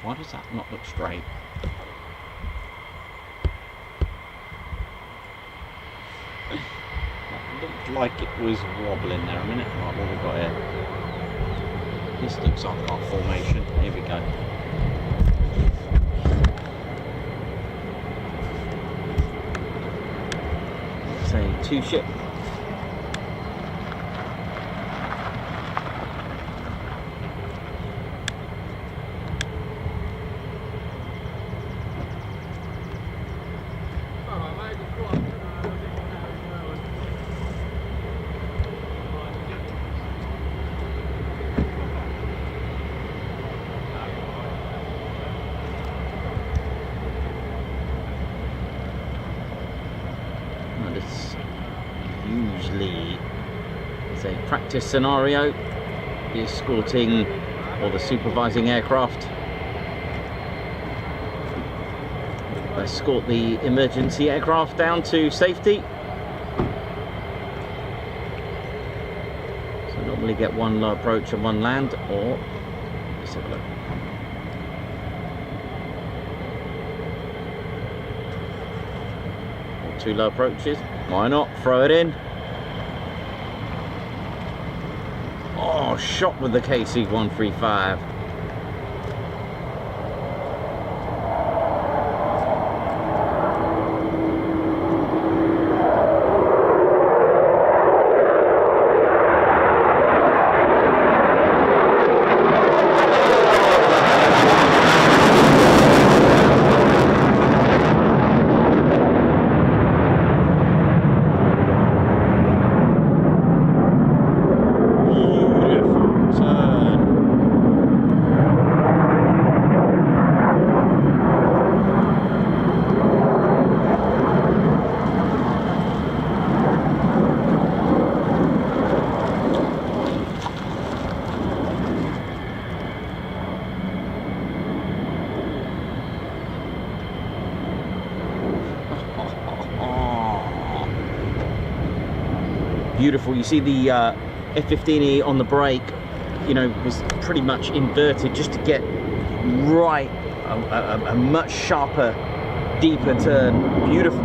Why does that not look straight? That looked like it was wobbling there a minute. Right, what have we got here? This looks like our formation. Here we go. Say two ship. Usually it's a practice scenario, the escorting or the supervising aircraft escort the emergency aircraft down to safety. So normally get one low approach and one land, or let's have a look. Or two low approaches. Why not? Throw it in. Oh, shot with the KC-135. Beautiful. You see the F-15E on the brake, you know, was pretty much inverted just to get right a much sharper, deeper turn. Beautiful.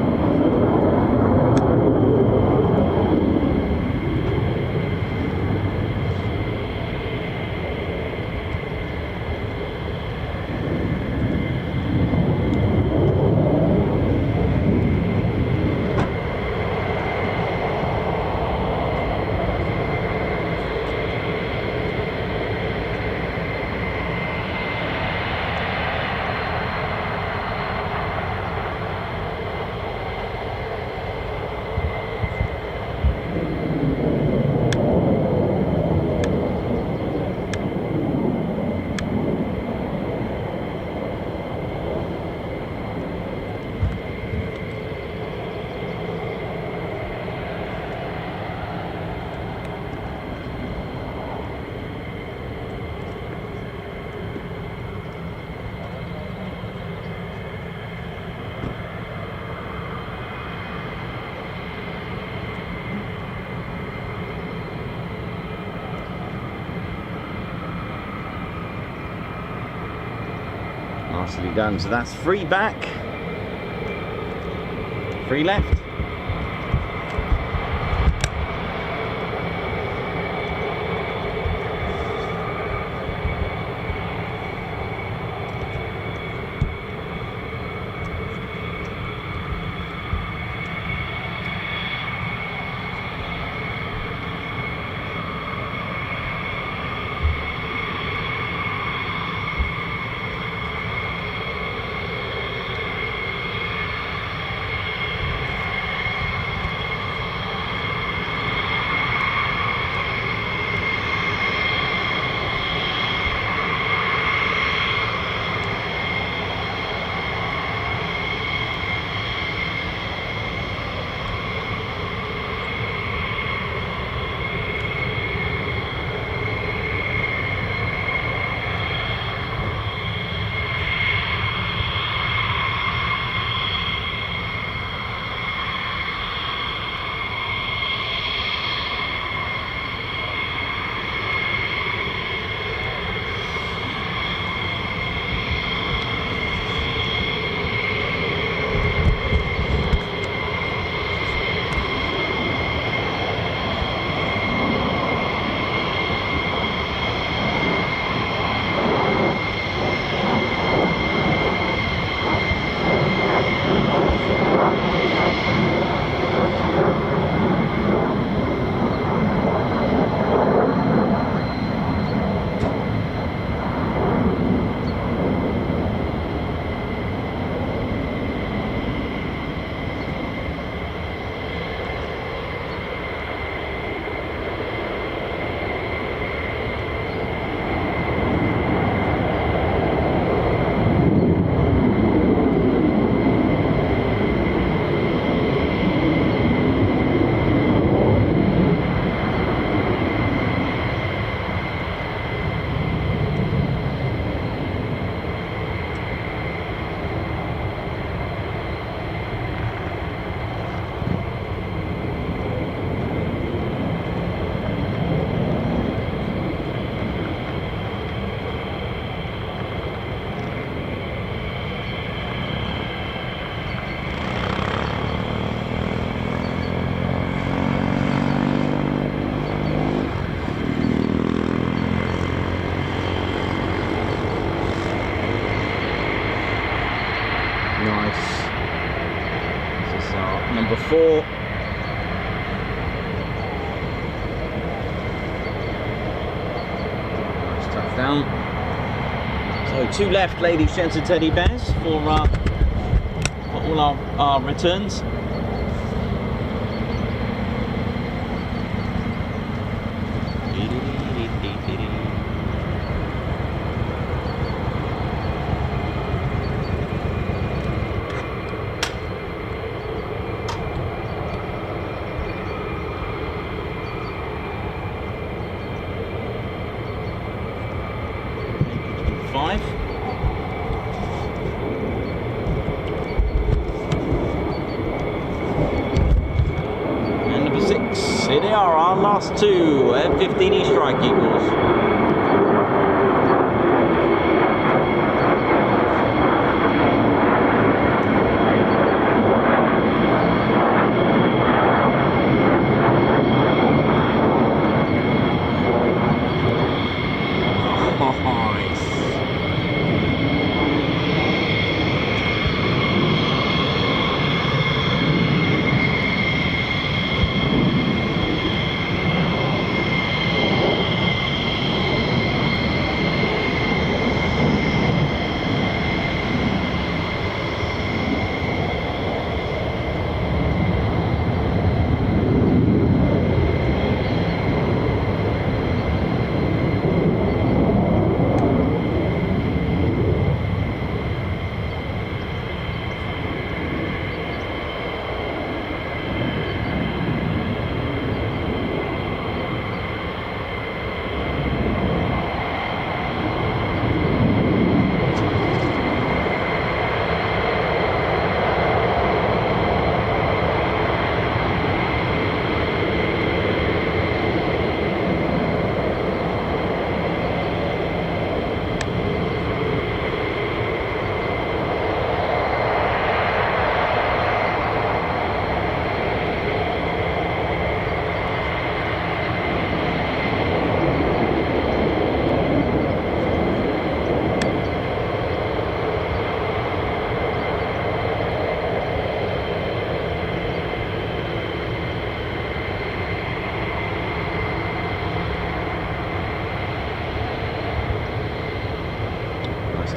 Nicely done. So that's 3 back, 3 left. Number 4. Nice touchdown. So 2 left, ladies, gents and teddy bears, for all our returns. And number 6, here they are, our last 2 F-15 Strike Eagles.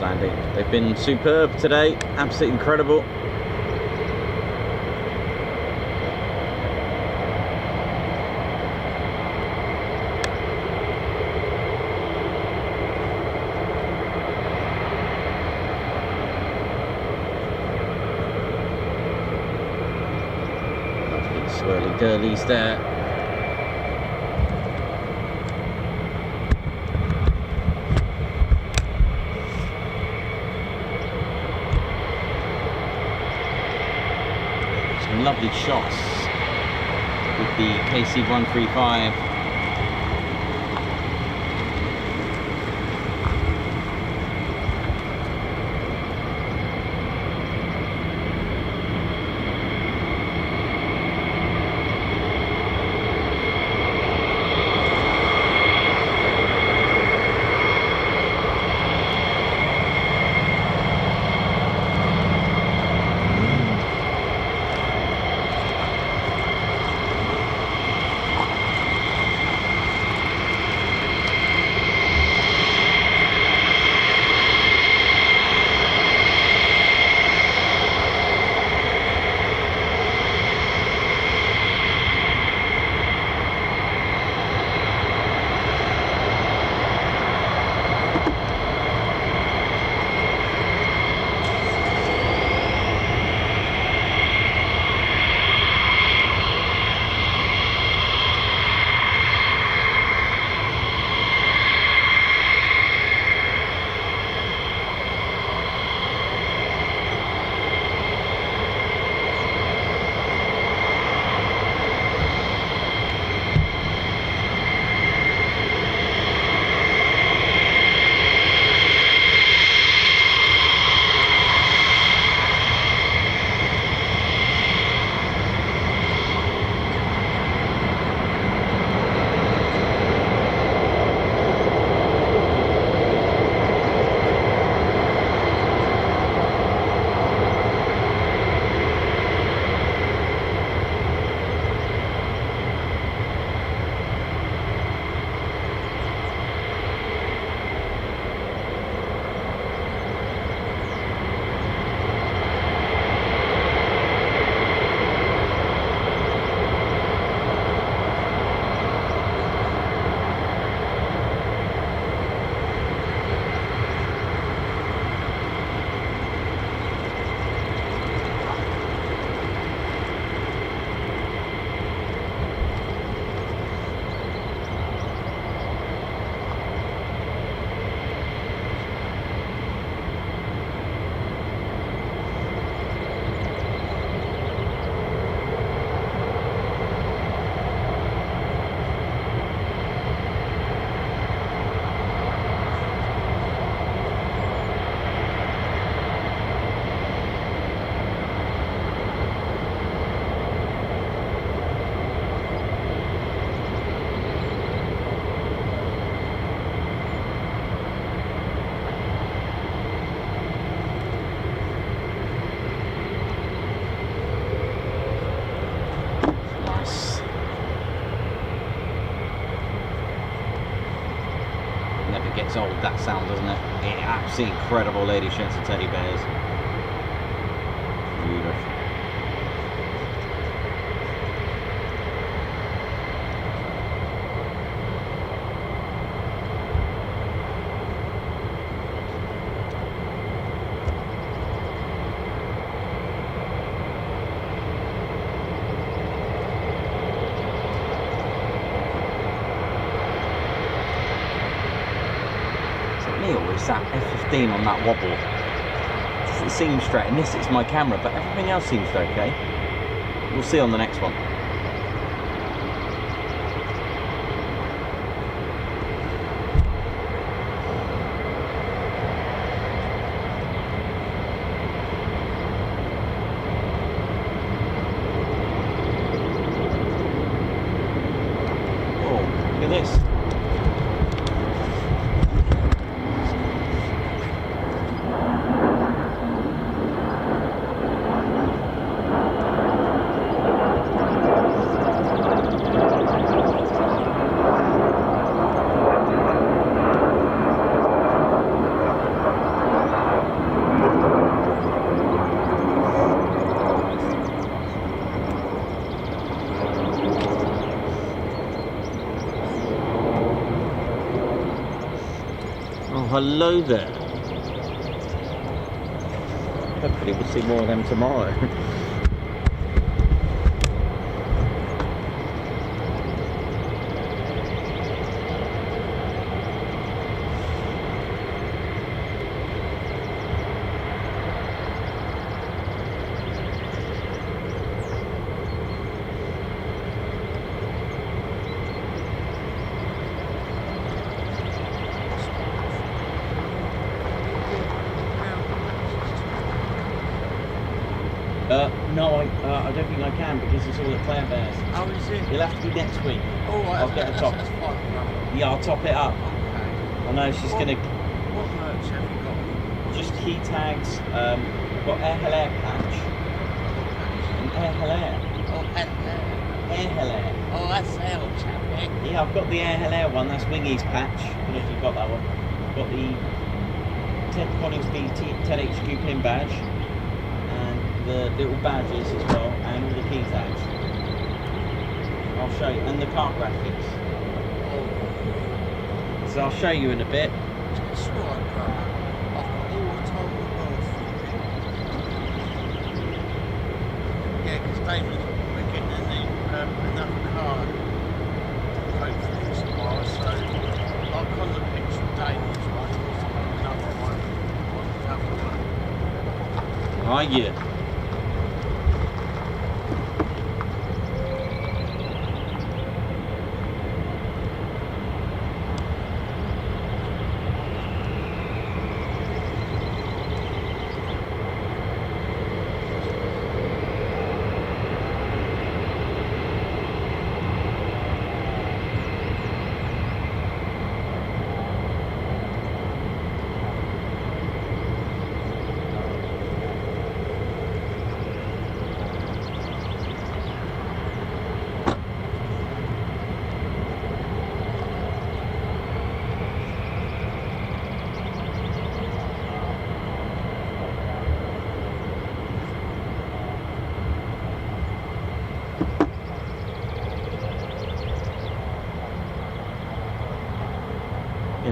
landing. They've been superb today, absolutely incredible. Swirly girlies there. Some lovely shots with the KC-135. Gets old, that sound, doesn't it? Absolutely incredible, ladies, gents and teddy bears. Beautiful. That F-15 on that wobble doesn't seem straight, and this is my camera, but everything else seems okay. We'll see on the next one. Oh, look at this. hello there. Hopefully we'll see more of them tomorrow. No, I don't think I can because it's all at Claire Bears. How is it? It'll have to be next week. Oh, right, I'll get a top. that's fine. Yeah, I'll top it up. Okay. I know she's gonna. What merch have you got? Just key tags. I've got Air Hilaire patch. And Air Hilaire. Oh, hello. Air Hilaire. Oh, that's L chap, Yeah, I've got the Air Hilaire one. That's Wingy's patch. I don't know if you've got that one. I've got the Ted Coningsby Ted HQ pin badge. The little badges as well, and all the key tags. I'll show you, and the car graphics. So I'll show you in a bit. That's right, brother. I've got all the time in the world for you. Yeah, because Damon's, we're getting another car, hopefully tomorrow, so like on the picture of Damon's one, there's another one, another one. Are you?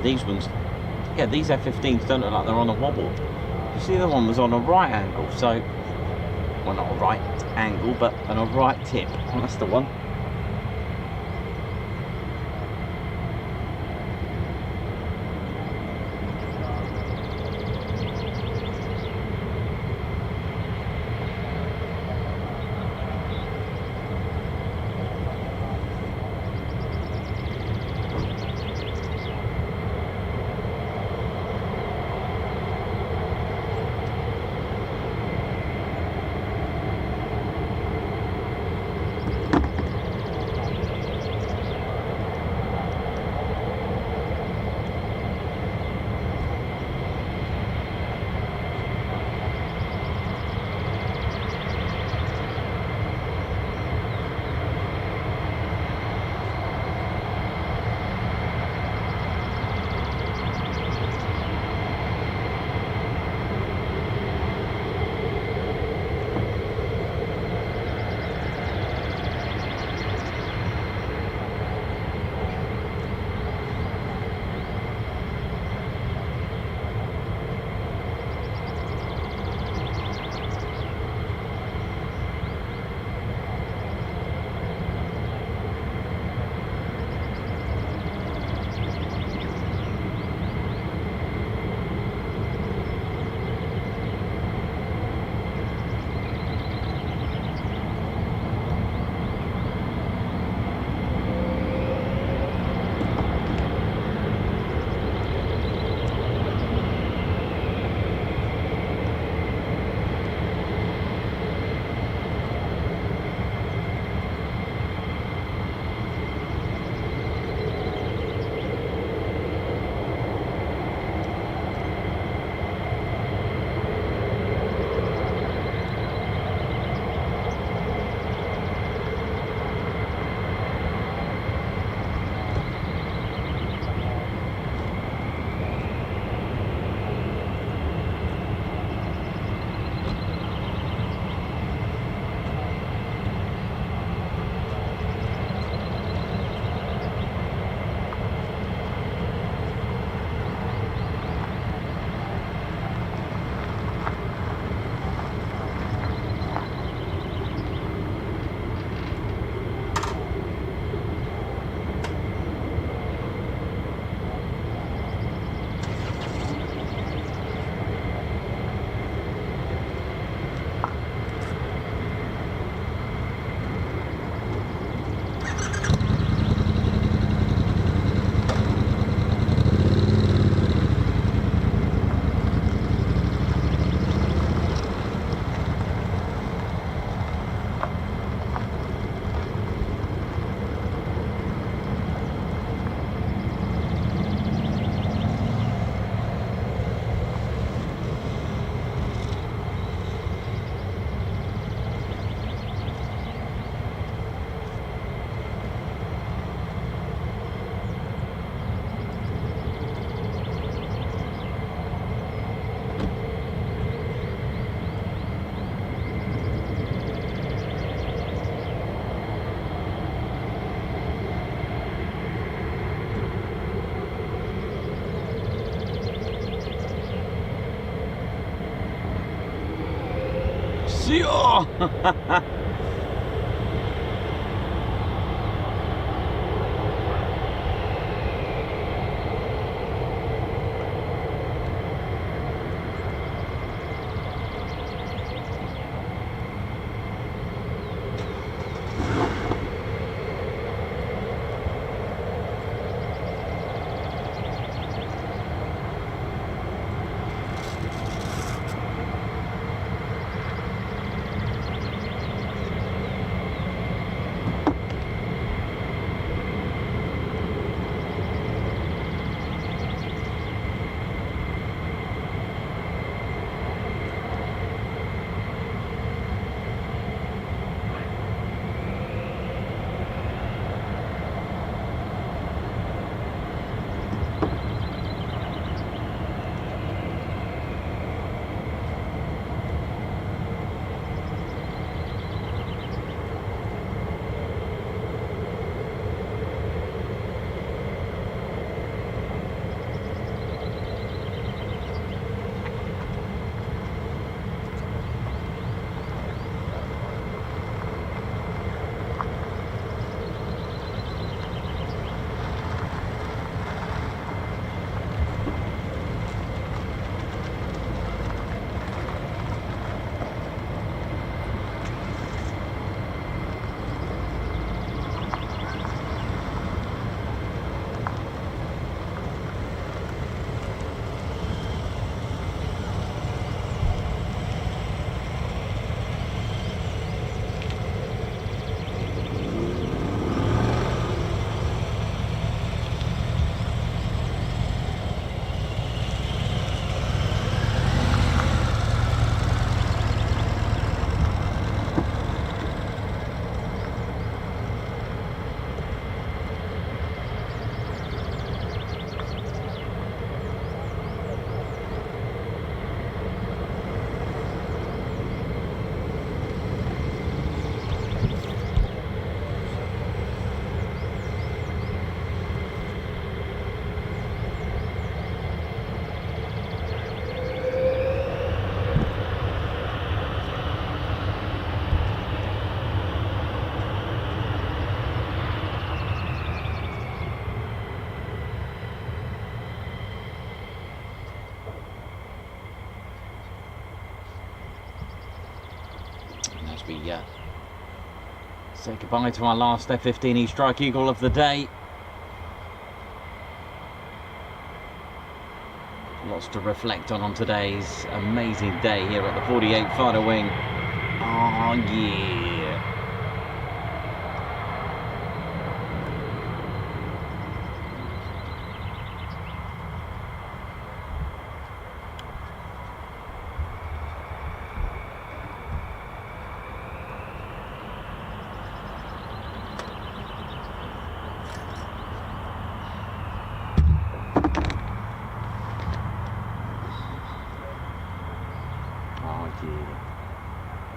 These ones, yeah, these F-15s don't look like they're on a wobble. You see, the one was on a right angle, so, well, not a right angle, but on a right tip. Well, that's the one. See ya! We say goodbye to our last F-15E Strike Eagle of the day. Lots to reflect on today's amazing day here at the 48 Fighter Wing. Oh yeah.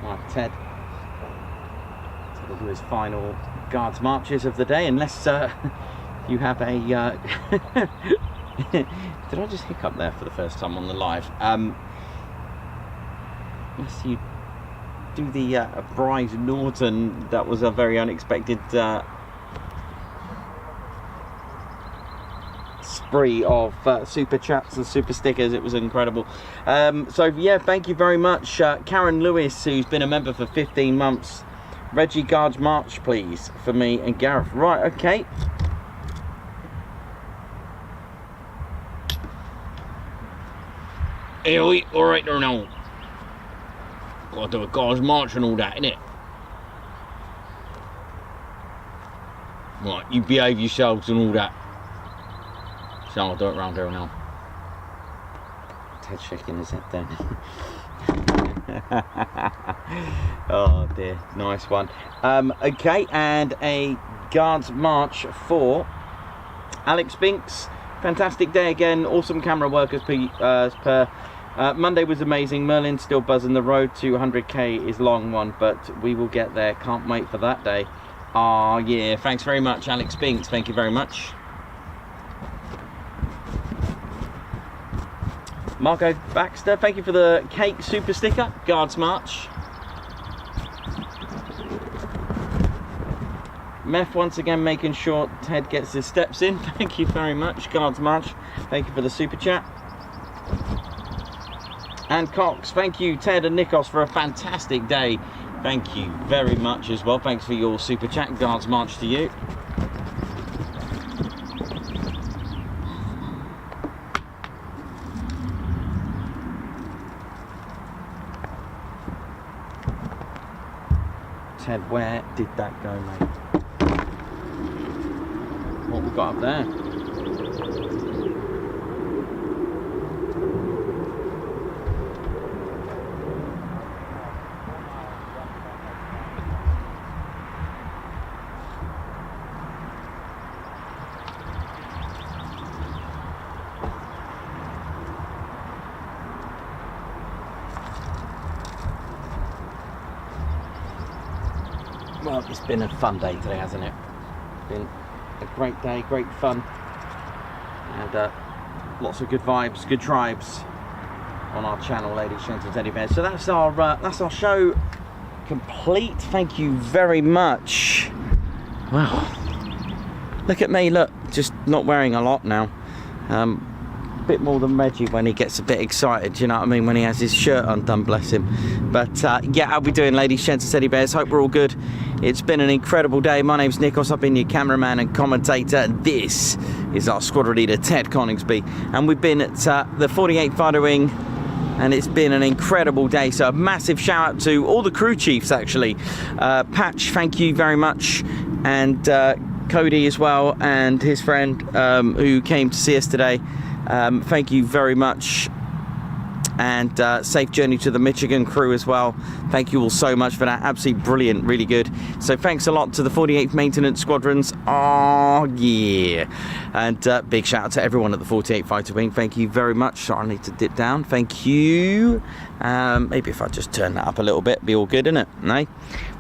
Right, Ted will do his final guards marches of the day, unless you have a did I just hiccup there for the first time on the live? Unless you do the Bryce Norton, that was a very unexpected spree of super chats and super stickers. It was incredible. So yeah, thank you very much, Karen Lewis, who's been a member for 15 months. Reggie, guards march please for me and Gareth. Right, okay. Hey, all right there now. Gotta do a guards march and all that, innit? Right, you behave yourselves and all that. So I'll do it round here now. Ted shaking his head then. Oh dear, nice one. Okay, and a guards march for Alex Binks. Fantastic day again, awesome camera work as per. Monday was amazing. Merlin's still buzzing. The road to 100k is long one, but we will get there. Can't wait for that day. Oh yeah, thanks very much, Alex Binks. Thank you very much. Marco Baxter, thank you for the cake super sticker. Guards march. Meth once again making sure Ted gets his steps in. Thank you very much. Guards March, thank you for the super chat. And Cox, thank you Ted and Nikos for a fantastic day. Thank you very much as well. Thanks for your super chat. Guards March to you. Ted, where did that go, mate? What we got up there? Well, it's been a fun day today, hasn't it? It's been a great day, great fun, and lots of good vibes, good tribes on our channel, ladies, gents, and teddy bears. So that's our show complete. Thank you very much. Wow, look at me, look, just not wearing a lot now. Bit more than Reggie when he gets a bit excited, you know what I mean, when he has his shirt undone, bless him. But yeah, how we doing, ladies, gents, and teddy bears? Hope we're all good. It's been an incredible day. My name's Nikos, I've been your cameraman and commentator, and this is our squadron leader, Ted Coningsby, and we've been at the 48th Fighter Wing, and it's been an incredible day. So a massive shout out to all the crew chiefs, actually. Patch, thank you very much, and Cody as well, and his friend who came to see us today. Thank you very much, and safe journey to the Michigan crew as well. Thank you all so much for that. Absolutely brilliant, really good. So thanks a lot to the 48th Maintenance Squadrons. Oh yeah, and big shout out to everyone at the 48th Fighter Wing. Thank you very much. Sorry, I need to dip down. Thank you. Maybe if I just turn that up a little bit, be all good, innit? No?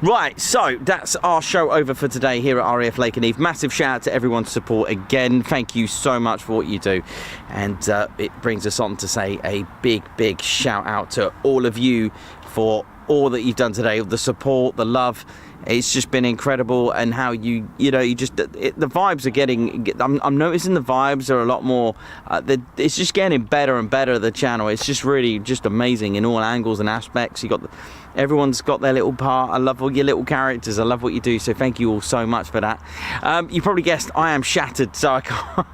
Right, so that's our show over for today here at RAF Lakenheath. Massive shout out to everyone's support again. Thank you so much for what you do, and it brings us on to say a big shout out to all of you for all that you've done today, the support, the love. It's just been incredible, and how you just the vibes are getting. I'm noticing the vibes are a lot more. It's just getting better and better. The channel, it's just really just amazing in all angles and aspects. You got everyone's got their little part. I love all your little characters. I love what you do. So thank you all so much for that. You probably guessed I am shattered, so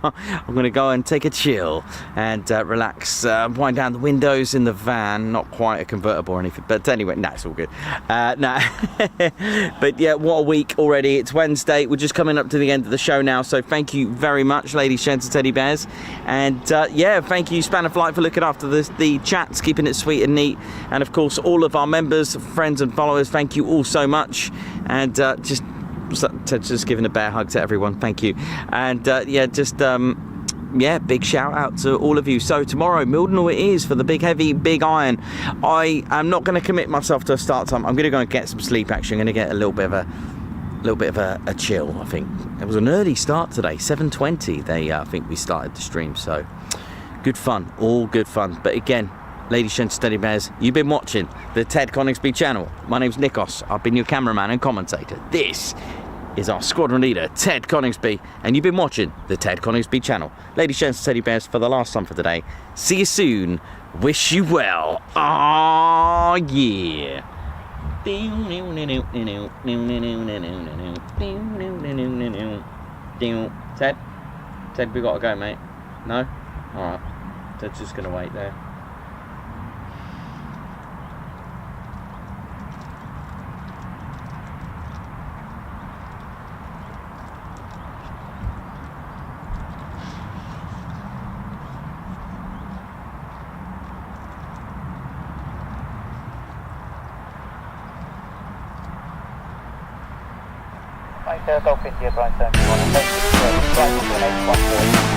I'm going to go and take a chill and relax, wind down the windows in the van. Not quite a convertible or anything, but anyway, no, it's all good. But yeah, what a week already. It's Wednesday. We're just coming up to the end of the show now. So thank you very much, ladies, gents, and teddy bears. And yeah, thank you, Spanner Flight, for looking after the chats, keeping it sweet and neat. And of course, all of our members, friends and followers, thank you all so much. And just giving a bear hug to everyone. Thank you. And yeah, just yeah, big shout out to all of you. So tomorrow, Mildenhall it is for the big heavy big iron. I am not going to commit myself to a start time. I'm going to go and get some sleep. Actually, I'm going to get a little bit of a chill. I think it was an early start today, 7:20. I think we started the stream. So good fun, all good fun. But again, ladies, gents, teddy bears, you've been watching the Ted Coningsby channel. My name's Nikos. I've been your cameraman and commentator. This is our squadron leader, Ted Coningsby, and you've been watching the Ted Coningsby channel. Ladies, gents, teddy bears, for the last time for today, see you soon, wish you well. Oh yeah. Ted, we gotta go, mate. No? Alright, Ted's just gonna wait there. Golf India, right, 71,